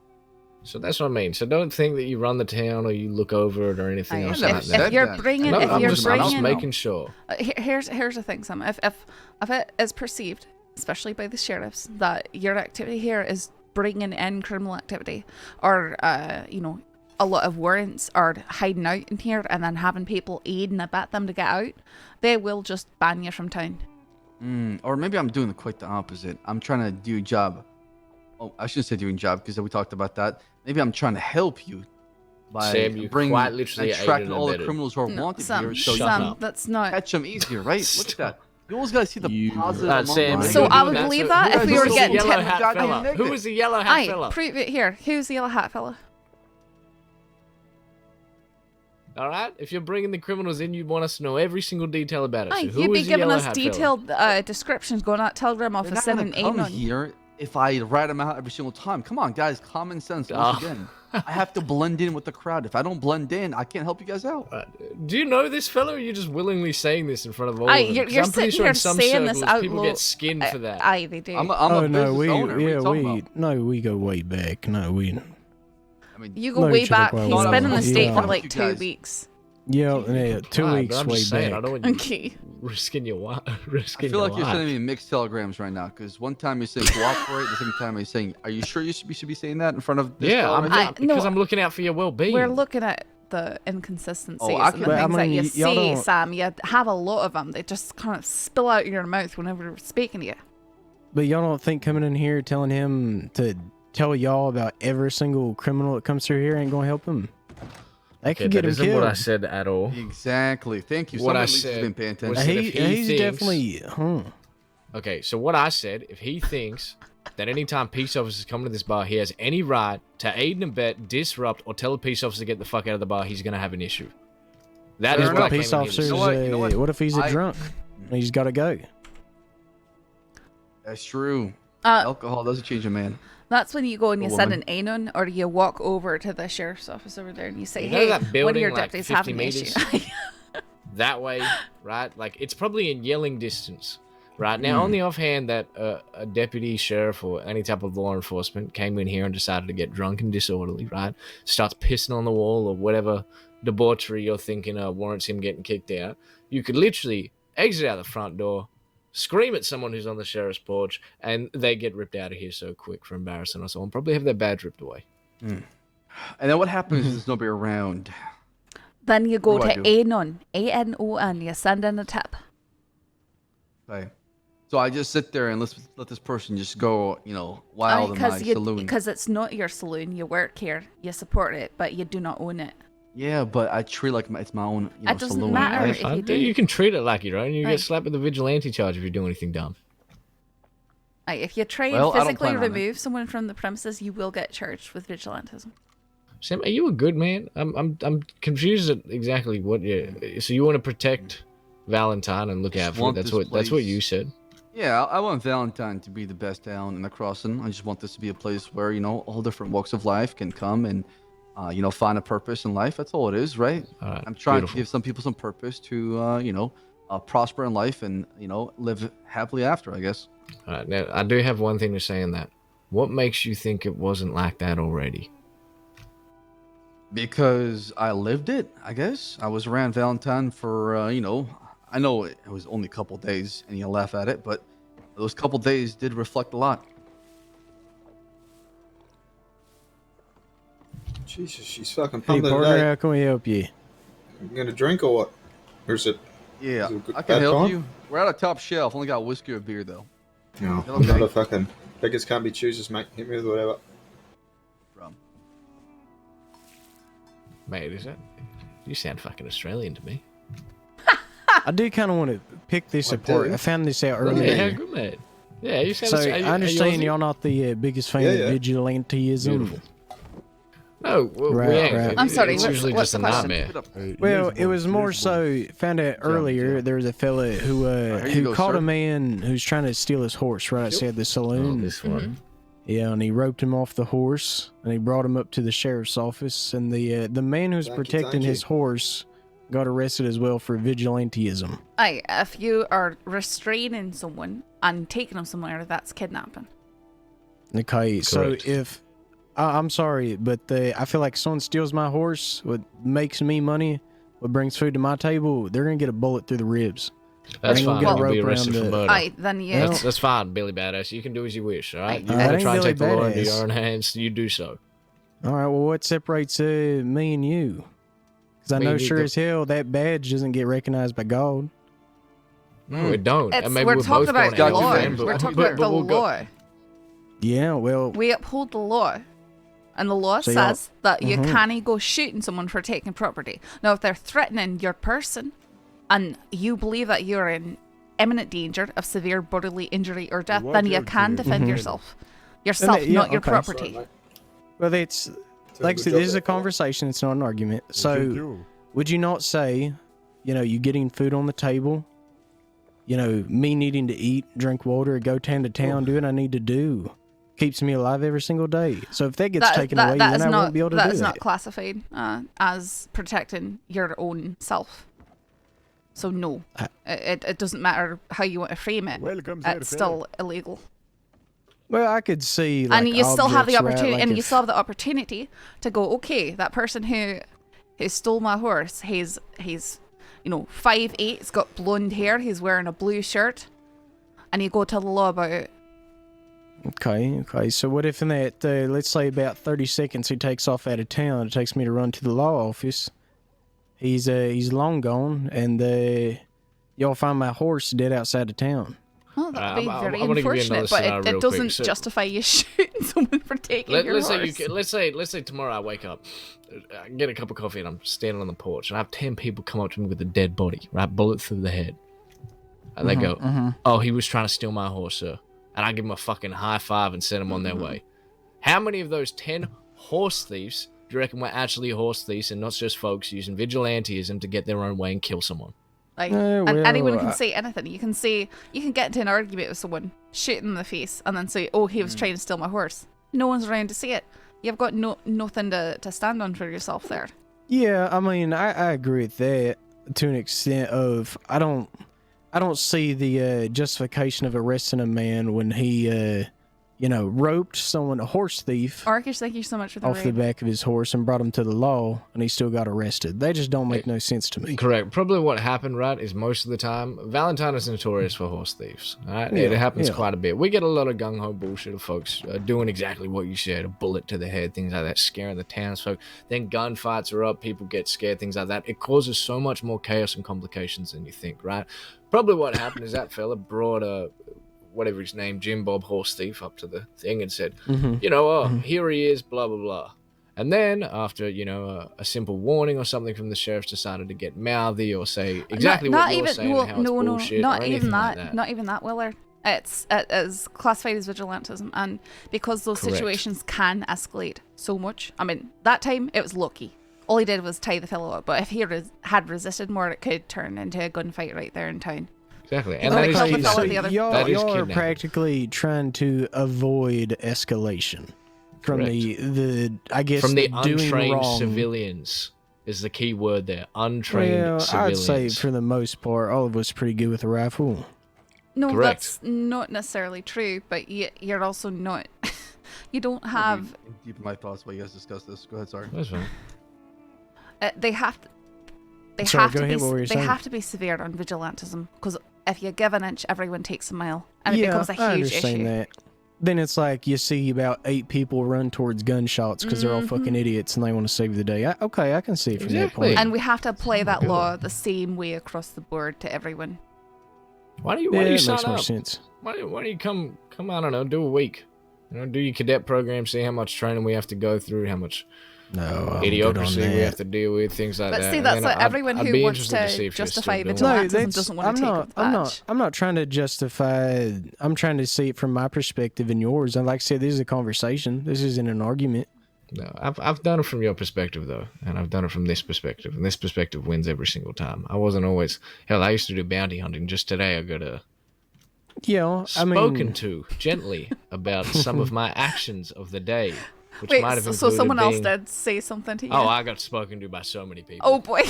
So that's what I mean. So don't think that you run the town or you look over it or anything else like If that. you're bringing, No, if I'm you're just bringing, making sure. Here's the thing, Sam. If it is perceived, especially by the sheriffs, that your activity here is bringing in criminal activity, or you know, a lot of warrants, or hiding out in here and then having people aid and abet them to get out, they will just ban you from town. Or maybe I'm doing quite the opposite. I'm trying to do a job. Oh, I shouldn't say doing job because we talked about that. Maybe I'm trying to help you by Sam, you bringing quite literally and tracking aided and all the abetted. criminals who are No, wanted Sam, here. So Sam, you can that's not. catch them easier, right? Look at that. You always gotta see the positive. Alright, Sam, among So them. I would believe that if we were getting yellow tipped. hat fella. Who was the yellow hat Aye, fella? prove it here. Who's the yellow hat fella? All right. If you're bringing the criminals in, you want us to know every single detail about it. Aye, So who you'd be was the giving yellow us hat fella? detailed descriptions going out Telegram They're office not gonna sending come Anon. here if I rat them out every single time. Come on, guys, common sense once again. I have to blend in with the crowd. If I don't blend in, I can't help you guys out. Do you know this fellow? Or are you just willingly saying this in front of all Aye, of them? you're 'Cause I'm pretty sitting sure here in some saying circles, this out people loud. get skinned for that. Aye, they do. I'm a oh business no, we owner. What are you talking about? we go way back. No, we. You go No, way check back. well, He's well, been in the well, state yeah. for like You 2 guys. weeks. Yeah, 2 Alright, weeks but I'm way just saying, back. I don't want you Okay. risking your I risking feel your like you're life. sending me mixed telegrams right now because one time you're saying cooperate, the second time you're saying, "Are you sure you should be saying that in front of this Yeah, fellow I'm right not, here?" because no, I'm looking out for your well-being. We're looking at the inconsistencies I and can- the But, things that you y'all say, don't- Sam. You have a lot of them. They just kind of spill out of your mouth whenever we're speaking to you. But y'all don't think coming in here telling him to tell y'all about every single criminal that comes through here ain't gonna help him? That Okay, could get that him isn't killed. what I said at all. Exactly. Thank you. What I Somebody at least has said been paying attention. was that if he he's thinks- definitely. Okay, so what I said, if he thinks that anytime peace officers come to this bar, he has any right to aid and abet, disrupt, or tell a peace officer to get the fuck out of the bar, he's going to have an issue. That is Fair what I enough. came Peace in here to officers. say. You know what? What if he's a drunk? And he's got to go. That's true. Uh, Alcohol doesn't change a man. That's when you go and you A send woman. an Anon, or you walk over to the sheriff's office over there and you say, You know "Hey, that one of building, your like, deputies 50 having an issue." meters? That way, right? Like, it's probably in yelling distance, right? Now, on the offhand that a deputy sheriff or any type of law enforcement came in here and decided to get drunk and disorderly, right? Starts pissing on the wall or whatever debauchery you're thinking warrants him getting kicked out. You could literally exit out the front door, scream at someone who's on the sheriff's porch, and they get ripped out of here so quick for embarrassing us all and probably have their badge ripped away. And then what happens if there's nobody around? Then you go What do I to do? Anon, A-N-O-N, you send in a tip. Okay. So I just sit there and let this person just go, wild in my saloon. Because it's not your saloon, you work here, you support it, but you do not own it. Yeah, but I treat it like it's my own It doesn't saloon. matter right? if you do. You can treat it like your own. You Right. get slapped with a vigilante charge if you do anything dumb. Like, if you try Well, I and don't physically plan on it. remove someone from the premises, you will get charged with vigilantism. Sam, are you a good man? I'm confused at exactly what you. So you want to protect Valentine and look out for it? want That's this what place- you said. Yeah, I want Valentine to be the best town in the crossing. I just want this to be a place where, all different walks of life can come and, find a purpose in life. That's all it is, right? All right, I'm trying beautiful. to give some people some purpose to, prosper in life and live happily after, I guess. All right, now I do have one thing to say in that. What makes you think it wasn't like that already? Because I lived it, I guess. I was around Valentine for, I know it was only a couple days and you laugh at it, but those couple days did reflect a lot. Jesus, she's fucking Hey, pumping partner, today. how can we help you? You gonna drink or what? Or is it? Yeah, is it a I bad can help time? you. We're at a top shelf. Only got whiskey or beer, though. No, Feel I'm not okay? a fucking beggars can't be choosers, mate. Hit me with whatever. Mate, is that? You sound fucking Australian to me. I do kind of want to pick this I apart. do. I found this out Yeah, earlier. good mate. Yeah, you sound. So Australian. I understand Aussie? y'all not the biggest fan Yeah, of yeah. vigilanteism. Beautiful. No, we Right, ain't. right. I'm sorry, It's what's- usually what's just a the question? nightmare. Well, it was more so found out earlier. There was a fella who here you go, caught sir. a man who's trying to steal his horse right outside the Oh, saloon. this one. Yeah, and he roped him off the horse, and he brought him up to the sheriff's office. And the man who's Thank you, protecting thank his you. horse got arrested as well for vigilanteism. Aye, if you are restraining someone and taking them somewhere, that's kidnapping. Okay, so Correct. if I'm sorry, but I feel like someone steals my horse, what makes me money, what brings food to my table, they're gonna get a bullet through the ribs. That's ain't gonna fine. get a You'll be rope arrested around for the- murder. Aye, then you. That's fine, Billy Badass. You can do as you wish, all right? You That want to ain't try and Billy take the law into Badass. your own hands, you do so. All right, well, what separates me and you? Because I Me know and you sure go- as hell that badge doesn't get recognized by God. No, we don't. It's, And maybe we're we're talking both about going the to law. them, but- We're talking but- about but the we'll go- law. Yeah, well, We uphold the law. And the law So y'all- says that you Mhm. can't go shooting someone for taking property. Now, if they're threatening your person and you believe that you're in imminent danger of severe bodily injury or death, then you can defend Mhm. yourself. Yourself, yeah, not your okay. property. well, it's like I said, this is a conversation. It's not an argument. So, would you not say, you getting food on the table, me needing to eat, drink water, go town to town, do what I need to do, keeps me alive every single day. So if that gets taken away, then I won't be able to do that is that. not classified as protecting your own self. So no, it doesn't matter how you want to frame it. It's still illegal. Well, I could see, And you still have the objects, right, opportunity, like and you if- still have the opportunity to go, okay, that person who stole my horse, he's 5'8", he's got blonde hair, he's wearing a blue shirt, and you go tell the law about it. Okay. So what if in that, let's say about 30 seconds he takes off out of town, it takes me to run to the law office. He's long gone, and y'all find my horse dead outside of town. Oh, that would be I very wanna give you unfortunate, another but scenario it real quick. doesn't So- justify you shooting someone for taking your Let's horse. say let's say tomorrow I wake up, I get a cup of coffee, and I'm standing on the porch, and I have 10 people come up to me with a dead body, right, bullet through the head, and they go, "Oh, he was trying to steal my horse, sir," and I give them a fucking high five and send them on their way. How many of those 10 horse thieves do you reckon were actually horse thieves and not just folks using vigilanteism to get their own way and kill someone? Like, well, and anyone can I- say anything. You can get into an argument with someone, shoot them in the face, and then say, "Oh, he was trying to steal my horse." No one's around to see it. You've got nothing to stand on for yourself there. Yeah, I mean, I agree with that to an extent of, I don't see the justification of arresting a man when he, roped someone, a horse thief, Arkish, thank you so much for the off the raid. back of his horse and brought him to the law, and he still got arrested. They just don't make no sense to me. Correct. Probably what happened, right, is most of the time, Valentine is notorious for horse thieves. All right? Yeah, It happens yeah. quite a bit. We get a lot of gung-ho bullshit of folks doing exactly what you said, a bullet to the head, things like that, scaring the townsfolk. Then gunfights are up, people get scared, things like that. It causes so much more chaos and complications than you think, right? Probably what happened is that fella brought whatever his name, Jim Bob Horse Thief, up to the thing and said, here he is, blah, blah, blah. And then after, a simple warning or something from the sheriffs decided to get mouthy or say exactly what you're saying and how it's bullshit not or even anything that. like that. Not even that, Willard. It is classified as vigilantism, and because those Correct. situations can escalate so much. I mean, that time it was lucky. All he did was tie the fellow up, but if he had resisted more, it could turn into a gunfight right there in town. Exactly. And Well, that they is killed the kidnapping. fella So with the other- y'all That is are kidnapping. practically trying to avoid escalation from Correct. the I guess From the doing untrained wrong. civilians. is the key word there. Untrained Well, civilians. I'd say for the most part, all of us pretty good with a rifle. No, Correct. that's not necessarily true, but you're also not... you don't have... Deep in my thoughts while you guys discuss this. Go ahead, sorry. That's fine. They have to... They Sorry, have go to ahead, be. what were you They saying? have to be severe on vigilantism because if you give an inch, everyone takes a mile, and it Yeah, becomes a I huge understand issue. that. Then it's like you see about 8 people run towards gunshots because they're all fucking idiots and they want to save the day. Okay, I can see it from that point. And we have to apply that law the same way across the board to everyone. Why do you Yeah, sign it makes more up? sense. Why don't you come I don't know, do a week. Do your cadet program, see how much training we have to go through, how much idiocracy we have to deal with, things like But that. see, And that's then like everyone I'd who be wants interested to see if you're justify still doing it. vigilantism doesn't want to take a badge. I'm not trying to justify. I'm trying to see it from my perspective and yours. And like I said, this is a conversation. This isn't an argument. No, I've done it from your perspective though, and I've done it from this perspective, and this perspective wins every single time. I wasn't always hell. I used to do bounty hunting. Just today, I got spoken to gently about some of my actions of the day, which Wait, might have so included someone else being- did say something to you? Oh, I got spoken to by so many people. Oh boy.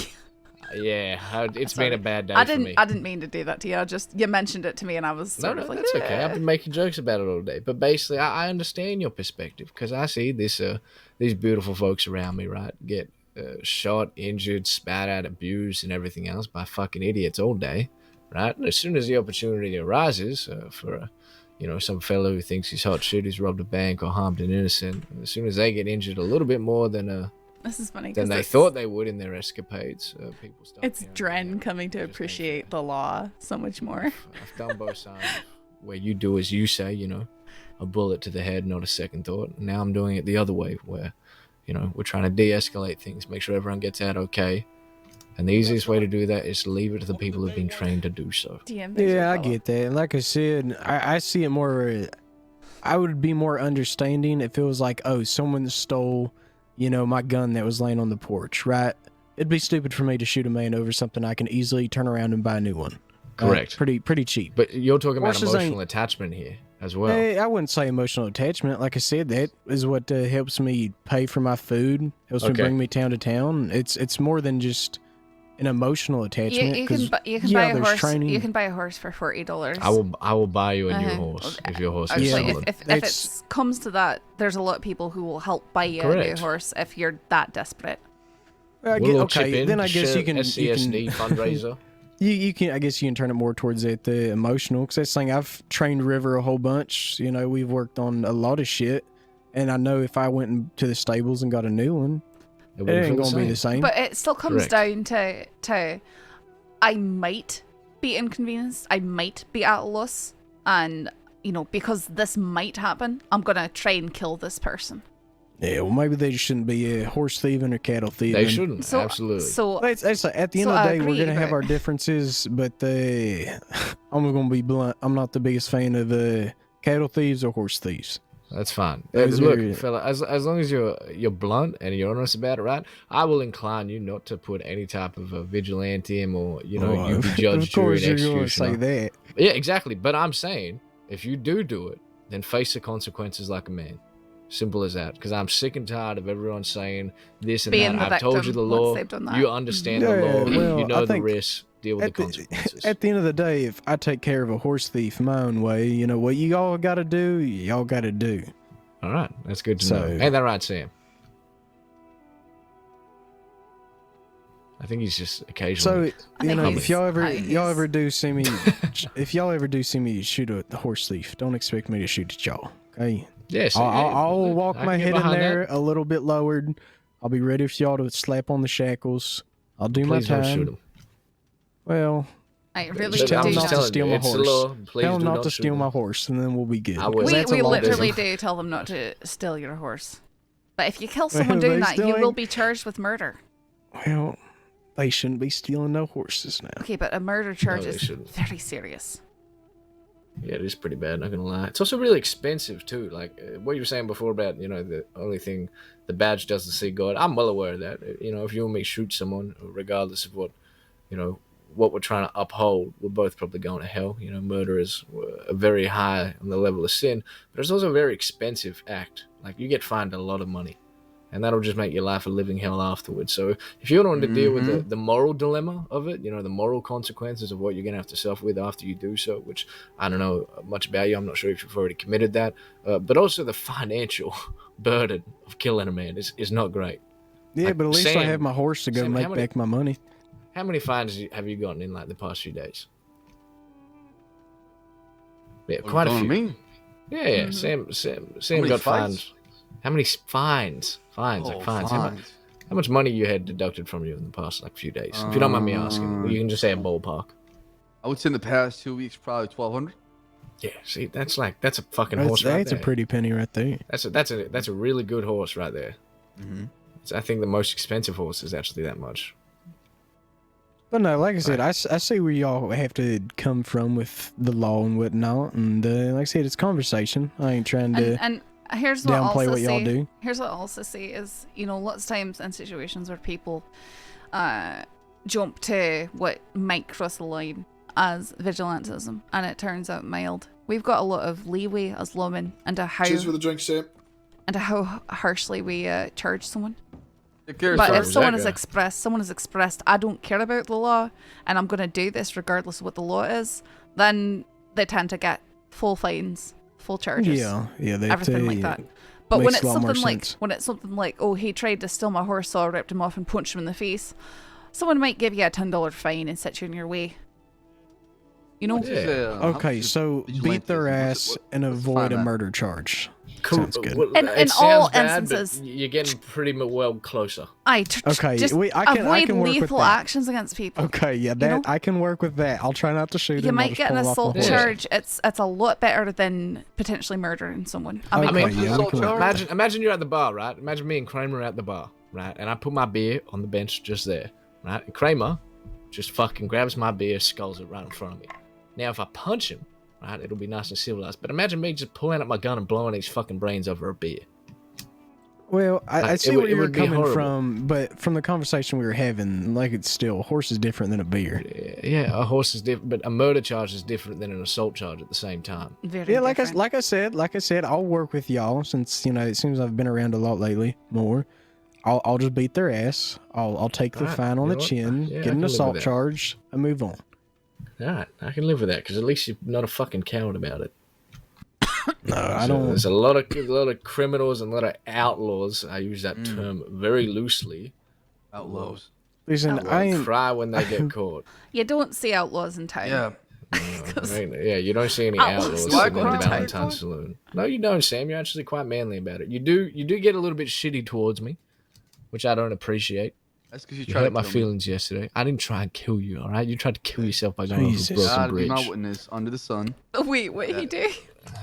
Yeah, it's been a bad day I for didn't. me. I didn't mean to do that to you. You mentioned it to me, and I was No, sort of like, that's okay. I've "Eh." been making jokes about it all day, but basically, I understand your perspective because I see these beautiful folks around me, right, get shot, injured, spat at, abused, and everything else by fucking idiots all day, right? And as soon as the opportunity arises for some fellow who thinks he's hot shit, who's robbed a bank or harmed an innocent, as soon as they get injured a little bit more than This is funny. than 'cause they it's- thot they would in their escapades, people start. It's Dren coming to appreciate the law so much more. I've done both sides where you do as you say, a bullet to the head, not a second thought. Now I'm doing it the other way where, we're trying to de-escalate things, make sure everyone gets out okay. And the easiest way to do that is to leave it to the people who've been trained to do so. Yeah, I get that. And like I said, I see it more. I would be more understanding if it was like, oh, someone stole, my gun that was laying on the porch, right? It'd be stupid for me to shoot a man over something I can easily turn around and buy a new one. Correct. Pretty cheap. But you're talking about Horses emotional ain't- attachment here as well. I wouldn't say emotional attachment. Like I said, that is what helps me pay for my food, helps me Okay. bring me town to town. It's more than just an emotional attachment. You can 'cause, you can yeah, buy a there's horse. training. You can buy a horse for $40. I will buy you a new horse if your horse is Actually, solid. if it comes to that, there's a lot of people who will help buy you a Correct. new horse if you're that desperate. We'll chip in, then I guess share you can SCSD fundraiser. You can. I guess you can turn it more towards the emotional. Because that's the thing. I've trained River a whole bunch. We've worked on a lot of shit, and I know if I went to the stables and got a new one, it ain't gonna be the same. But it still comes Correct. down to I might be inconvenienced. I might be at a loss, and because this might happen, I'm gonna try and kill this person. Yeah, well, maybe they shouldn't be horse thieving or cattle thieving. They shouldn't. Absolutely. So It's like, at the end so of the I day, we're agree, gonna have but- our differences, but I'm gonna be blunt. I'm not the biggest fan of cattle thieves or horse thieves. That's fine. Those Look, are- fella, as long as you're blunt and you're honest about it, right? I will incline you not to put any type of a vigilantium or you Oh, be judge, of course jury, and you're gonna say executioner. that. Yeah, exactly. But I'm saying if you do it, then face the consequences like a man. Simple as that. Because I'm sick and tired of everyone saying this and Being that. the I've told you victim the once law. they've done that. You understand the Yeah, law. well, You know I the think risks. Deal with the at consequences. At the end of the day, if I take care of a horse thief my own way, what you all got to do, y'all got to do. All right, that's good to So- know. Ain't that right, Sam? I think he's just So occasionally. if y'all ever do see me, if y'all ever do see me shoot the horse thief, don't expect me to shoot at y'all. Okay? Yes, I'll walk I my can get head in behind there that. a little bit lowered. I'll be ready for y'all to slap on the shackles. I'll do Please my don't time. shoot him. Well, I really just tell do them not that. to steal my It's the horse. law. Please Tell them do not not to shoot steal them. my horse, and then we'll be good. I will. Because that's a We law. literally do tell them not to steal your horse. But if you kill someone They doing that, you still will ain't- be charged with murder. Well, they shouldn't be stealing no horses now. Okay, but a murder charge they is shouldn't. very serious. Yeah, it is pretty bad. Not gonna lie. It's also really expensive too. Like what you were saying before about the only thing the badge doesn't see God. I'm well aware of that. If you and me shoot someone, regardless of what what we're trying to uphold, we're both probably going to hell. Murder is a very high on the level of sin, but it's also a very expensive act. Like you get fined a lot of money and that'll just make your life a living hell afterwards. So if you don't want to deal with the moral dilemma of it, you know, the moral consequences of what you're going to have to suffer with after you do so, which I don't know much about you. I'm not sure if you've already committed that. But also the financial burden of killing a man is not great. Yeah, Like, but at least I Sam- have my horse to go Sam, make back my money. How many fines have you gotten in like the past few days? Yeah, quite a few. Me? Yeah, Sam many got fines? fines. How many fines? Fines. How much money you had deducted from you in the past like few days? If you don't mind me asking, you can just say a ballpark. I would say in the past 2 weeks, probably 1,200. Yeah, see, that's a fucking horse right That's there. a pretty penny right there. That's a really good horse right there. I think the most expensive horse is actually that much. But no, like I said, I see where y'all have to come from with the law and whatnot, and like I said, it's conversation. I ain't trying to And here's what I'll downplay also what y'all say. do. Here's what I'll also say is, you know, lots of times in situations where people jump to what might cross the line as vigilantism, and it turns out mild. We've got a lot of leeway as lawmen into how Cheers for the drink, Sam. into how harshly we charge someone. But But if someone has expressed, I don't care about the law, and I'm going to do this regardless of what the law is, then they tend to get full fines, full charges, everything like that. But when it's something like, oh, he tried to steal my horse, so I ripped him off and punched him in the face, someone might give you a $10 fine and set you in your way. You know? Okay, so beat their ass and avoid a murder charge. Sounds good. In all instances, you're getting pretty well closer. Just I can avoid work with lethal that. actions against people. Okay, yeah, that I can work with that. I'll try not to shoot You him. might get an assault charge. It's a lot better than potentially murdering someone. Imagine you're at the bar, right? Imagine me and Kramer are at the bar, right? And I put my beer on the bench just there, right? And Kramer just fucking grabs my beer, sculls it right in front of me. Now, if I punch him, right, it'll be nice and civilized. But imagine me just pulling out my gun and blowing his fucking brains over a beer. Well, I see where you're coming horrible. from, but from the conversation we were having, like it's still, a horse is different than a beer. Yeah, a horse is different, but a murder charge is different than an assault charge at the same time. Like I said, I'll work with y'all since it seems I've been around a lot lately. More, I'll just beat their ass. I'll take the fine on the chin, get an assault charge, and move on. Alright, I can live with that because at least you're not a fucking coward about it. No, I don't. There's a lot of criminals and a lot of outlaws. I use that term very loosely. Outlaws. Listen, I cry when they get caught. You don't see outlaws in town. Yeah. Yeah, you don't see any outlaws in the Valentine Saloon. No, you don't, Sam. You're actually quite manly about it. You do get a little bit shitty towards me, which I don't appreciate. That's because you hurt my feelings yesterday. I didn't try and kill you, all right? You tried to kill yourself by going over a broken bridge. My witness under the sun. Wait, what did he do?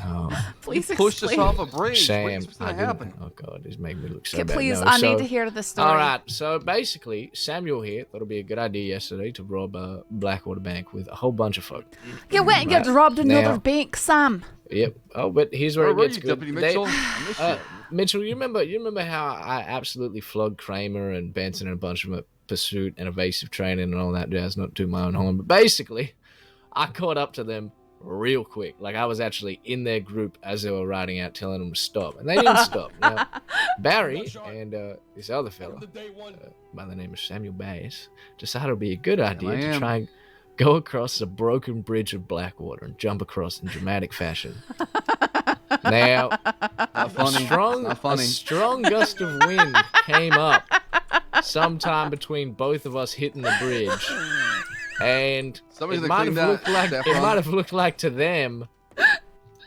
Oh. Please pushed us explain. off a bridge. Sam, what's going to happen? Oh god, he's making me look so Okay, bad. please, No, I need to hear the story. All right, so basically, Samuel here thought it'd be a good idea yesterday to rob a Blackwater bank with a whole bunch of folk. You went and got robbed another Now- bank, Sam. Yep. Oh, but here's where Where it were gets you, good. Deputy Mitchell? I missed you. Mitchell, you remember how I absolutely flogged Kramer and Benson and a bunch of them at pursuit and evasive training and all that jazz, not to my own horn, but basically, I caught up to them real quick. Like, I was actually in their group as they were riding out telling them to stop, and they didn't stop. Now, Barry and this other fella by the name of Samuel Bass decided it would be a good idea to try and go across the broken bridge of Blackwater and jump across in dramatic fashion. Now, a strong gust of wind came up sometime between both of us hitting the bridge, and it might have looked like to them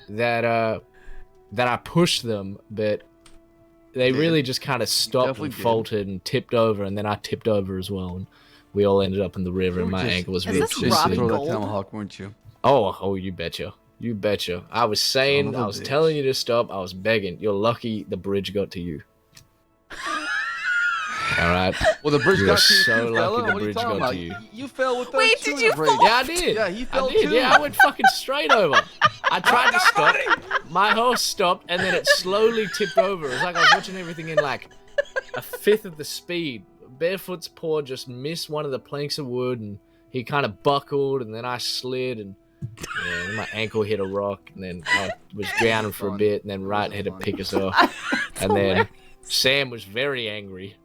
that I pushed them, but they really just kind of stopped and faltered and tipped over, and then I tipped over as well, and we all ended up in the river, and my ankle was ripped. Throw that tomahawk, weren't you? Oh, you betcha. You betcha. I was saying, I was telling you to stop. I was begging. You're lucky the bridge got to you. All right. Well, the bridge got to you, so too, lucky fella. the What are you bridge talking got about? to you. You fell with Wait, did you fall? Yeah, I did. Yeah, he fell too. too. Yeah, I went fucking straight over. I tried to stop. My horse stopped, and then it slowly tipped over. It was like I was watching everything in like a fifth of the speed. Barefoot's paw just missed one of the planks of wood, and he kind of buckled, and then I slid, and then my ankle hit a rock, and then I was drowning for a bit, and then Wright had to pick us off, and then Sam was very angry,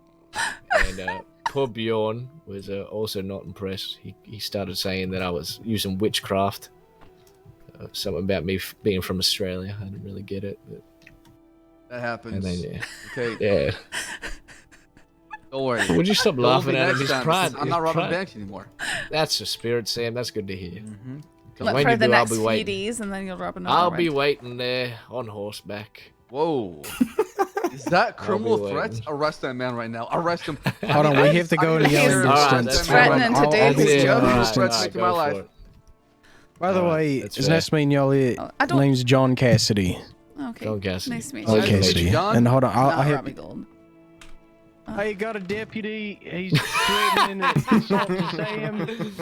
and poor Bjorn was also not impressed. He started saying that I was using witchcraft. Something about me being from Australia. I didn't really get it. But... That happens. And then, yeah. Okay. Yeah. Don't worry. Would you stop laughing at him? He's pride. I'm not robbing banks anymore. That's the spirit, Sam. That's good to hear. Look for the next few days, and then you'll rob another I'll one. be waiting there on horseback. Whoa. Is that criminal threats? Arrest that man right now. Arrest him. Hold on, we have to go in yelling distance. Threatening to do his job. Threats my life. By the way, that's it's fair. nice to meet y'all. Name's John Cassidy. Okay. John Cassidy. Nice to meet John you. Cassidy. And hold on, I have. Robbie Gold. Hey, got a deputy. He's threatening to insult to Sam.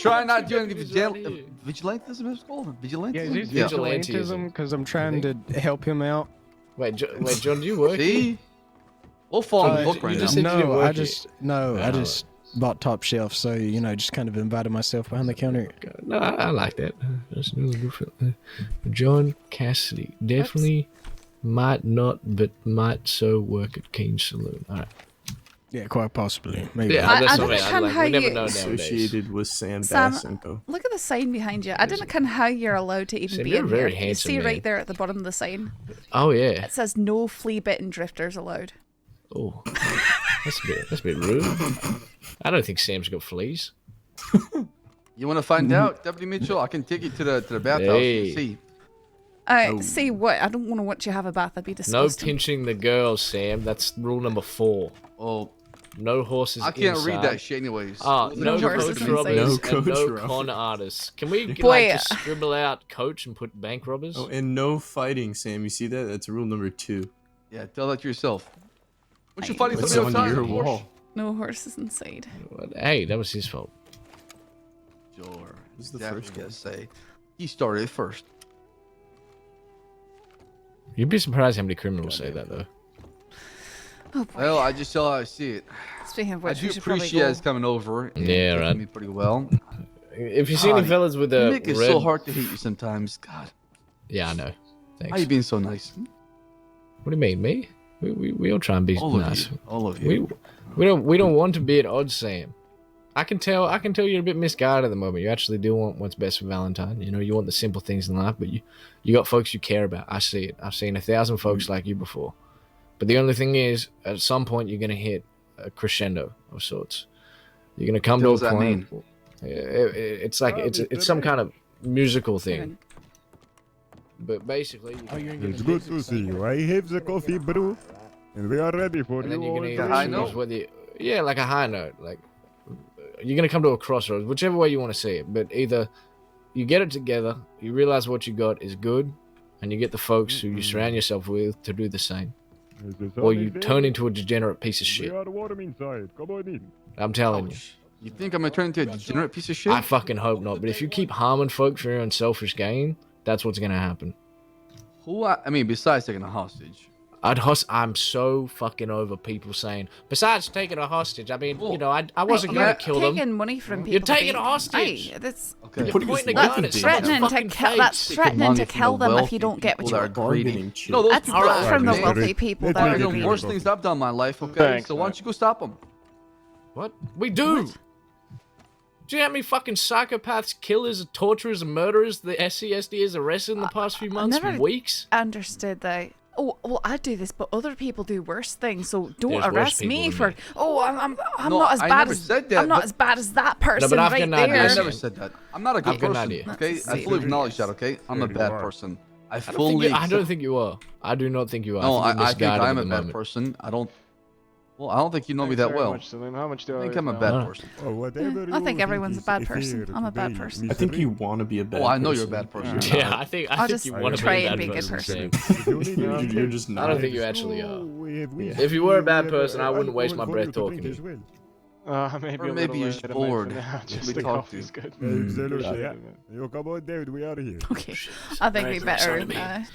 Try not doing vigilantism. It's called vigilantism. Yeah, is this vigilantism? Because I'm trying to help him out. Wait, John, do you work? See? We'll follow the book right now. No, I just bought Top Shelf, so just kind of invited myself behind the counter. No, I like that. That's really good. John Cassidy definitely might not, but might so work at Keen's Saloon. All right. Yeah, quite possibly. Maybe. Yeah, I don't know how we never you know associated with Sam Sam, Basenko. look at the sign behind you. I don't know how you're allowed to even Sam, be you're in very here. You handsome, see man. right there at the bottom of the sign. Oh yeah. It says no flea-bitten drifters allowed. Oh, that's a bit rude. I don't think Sam's got fleas. You want to find out, Deputy Mitchell? I can take you to the bathhouse and see. See what? I don't want to watch you have a bath. That'd be No disgusting. pinching the girls, Sam. That's rule number 4. Oh. No horses I can't inside. read that shit anyways. No horses coach inside. robbers No and coach no robbers. con artists. Can we Boy, just scribble out coach and put bank robbers? Oh, and no fighting, Sam. You see that? That's rule number 2. Yeah, tell that to yourself. What you fighting It's somebody on outside? your wall. No horses inside. Hey, that was his fault. Sure. This is the Exactly first what I one. say. He started it first. You'd be surprised how many criminals say that though. Oh boy. Well, I just saw how I see it. Speaking of I which, do we should probably appreciate go. us coming over. And Yeah, taking right. me pretty well. If you see any God, fellas with a Nick is red... so hard to hate you sometimes. God. Yeah, I know. Thanks. How you being so nice? What do you mean, me? We all try and be All of nice. you. All of you. We don't want to be at odds, Sam. I can tell you're a bit misguided at the moment. You actually do want what's best for Valentine. You want the simple things in life, but you got folks you care about. I see it. I've seen 1,000 folks like you before. But the only thing is, at some point, you're gonna hit a crescendo of sorts. You're gonna come to a point. It's like it's some kind of musical thing. But basically, It's good to see you. I have the coffee brew, and we are ready for and then you. you're all gonna the either way. choose whether like a high note, like you're gonna come to a crossroads, whichever way you want to see it. But either you get it together, you realize what you got is good, and you get the folks who you surround yourself with to do the same, or you turn into a degenerate piece of We shit. are warm inside. Come on in. I'm telling you. You think I'm gonna turn into a degenerate piece of shit? I fucking hope not. But if you keep harming folks for your own selfish gain, that's what's gonna happen. I mean, besides taking a hostage. I'm so fucking over people saying, besides taking a hostage, I mean, I wasn't You're gonna kill them. taking money from people. You're to taking be- a hostage. Aye, that's Okay. You're pointing a gun at someone's threatening to fucking kill. That's face. threatening to kill them if you don't get what you want. No, those That's people not are from the great. wealthy people. They're That the would be. worst things I've done in my life. Okay, Thanks, so why man. don't you go stop them? What? We do. Do you know how many fucking psychopaths, killers, torturers, and murderers the SCSD has arrested in the past few months, never weeks? Understood that. Oh well, I do this, but other people do worse things. So don't There's worse arrest people me than for. me. Oh, I'm No, not as I bad never as said that, I'm not but- as bad as that person but I've right got an there. idea, I Sam. never said that. I'm not a good I've got an person. idea. Okay, Let's I see. fully acknowledge that. Okay, I'm a bad person. I I don't, fully. think you, I don't accept- think you are. I do not think you are. No, I think you're I think misguided I'm at a the bad moment. person. I don't. Well, I don't think you know me that well. How much do I think I'm a bad person. Oh, whatever I think you everyone's a is bad fair person. I'm a bad today, person. I think Mr. you want to be a bad Oh, person. I know you're a bad person. Yeah, I think I'll think just you want to try be a and bad be a good person. person. Sam. You're just not. I don't think you actually are. Oh, we have If you were a bad person, I wouldn't waste my breath talking to you. Maybe Or maybe you're just bored. Just We talk to you. Absolutely. Yeah. You come on, David. We are here. Okay, I think we better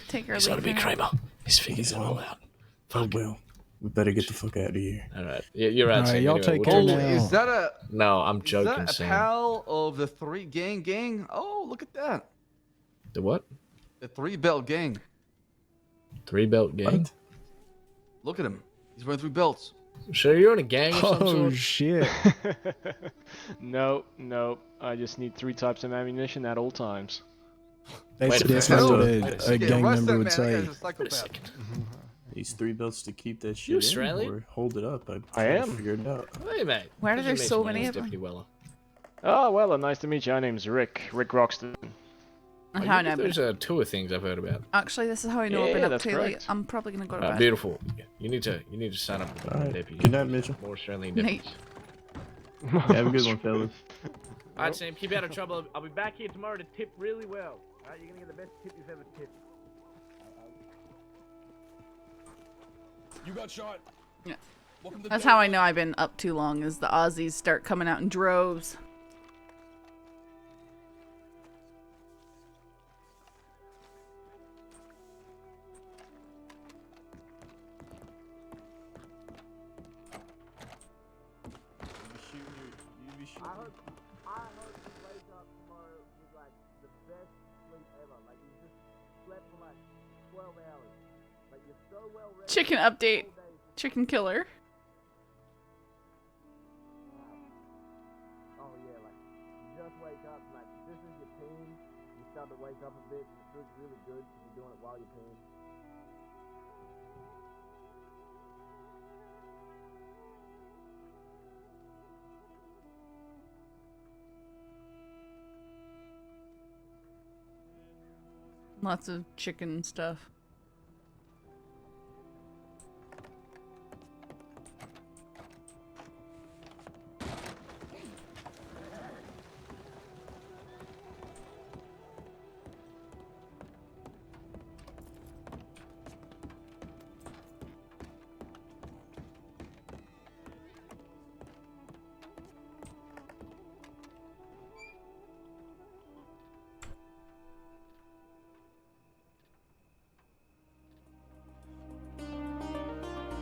take our He's gonna leave be now. Kramer. He's figured it all out. Oh well, we better get the fuck out of here. All right. Yeah, you're right. All right, Sam. y'all Anyway, take we'll care talk now. to you. Is that a? No, I'm Is joking, that a Sam. pal of the 3 gang? Oh, look at that. The what? The 3 belt gang. 3 belt gang. What? Look at him. He's wearing 3 belts. So you're in a gang or some Oh sort? shit! Nope. I just need 3 types of ammunition at all times. That's Wait a definitely second. what a gang member would say. Wait a second. These 3 belts to keep that shit You in Australian? or hold it up. I am. Figured it out. Wait a minute. Where are Did there you so mention many my of name's them? Deputy Weller? Oh, well, nice to meet you. My name's Rick Roxton. And how I know. There's a tour of things I've heard about. Actually, this is how I know Yeah, I've been up that's to. Like, correct. I'm probably gonna go to bed. Beautiful. You need to sign up with All right. deputy. Good night, Mitchell. More Australian Night. deputies. Have a good one, fellas. All right, Sam. Keep out of trouble. I'll be back here tomorrow to tip really well. All right, you're gonna get the best tip you've ever tipped. You got shot. Yeah. That's how I know I've been up too long, is the Aussies start coming out in droves. I hope you wake up tomorrow with like the best sleep ever. Like you just slept for like 12 hours. Like you're so well rested. Chicken update. Chicken killer. Oh yeah, like you just wake up and like this is your pain. You start to wake up a bit. And it feels really good because you're doing it while you're peeing. Lots of chicken stuff.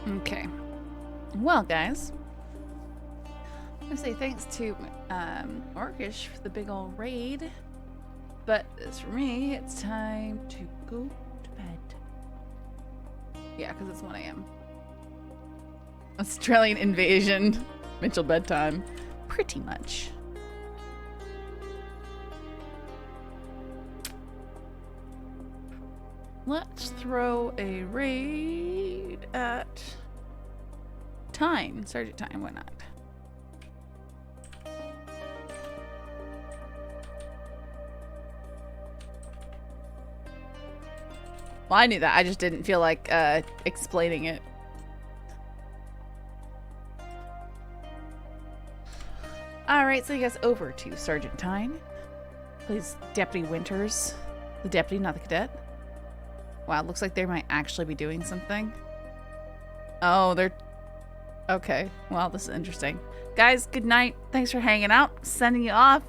Okay. Well, guys, I say thanks to Orcish for the big old raid, but as for me, it's time to go to bed. Yeah, because it's 1 a.m. Australian invasion. Mitchell bedtime. Pretty much. Let's throw a raid at Tyne. Sergeant Tyne, why not? Well, I knew that. I just didn't feel like explaining it. Alright, so you guys over to Sergeant Tyne. Please, Deputy Winters. The deputy, not the cadet. Wow, looks like they might actually be doing something. Oh, they're... Okay, well, this is interesting. Guys, good night. Thanks for hanging out. Sending you off.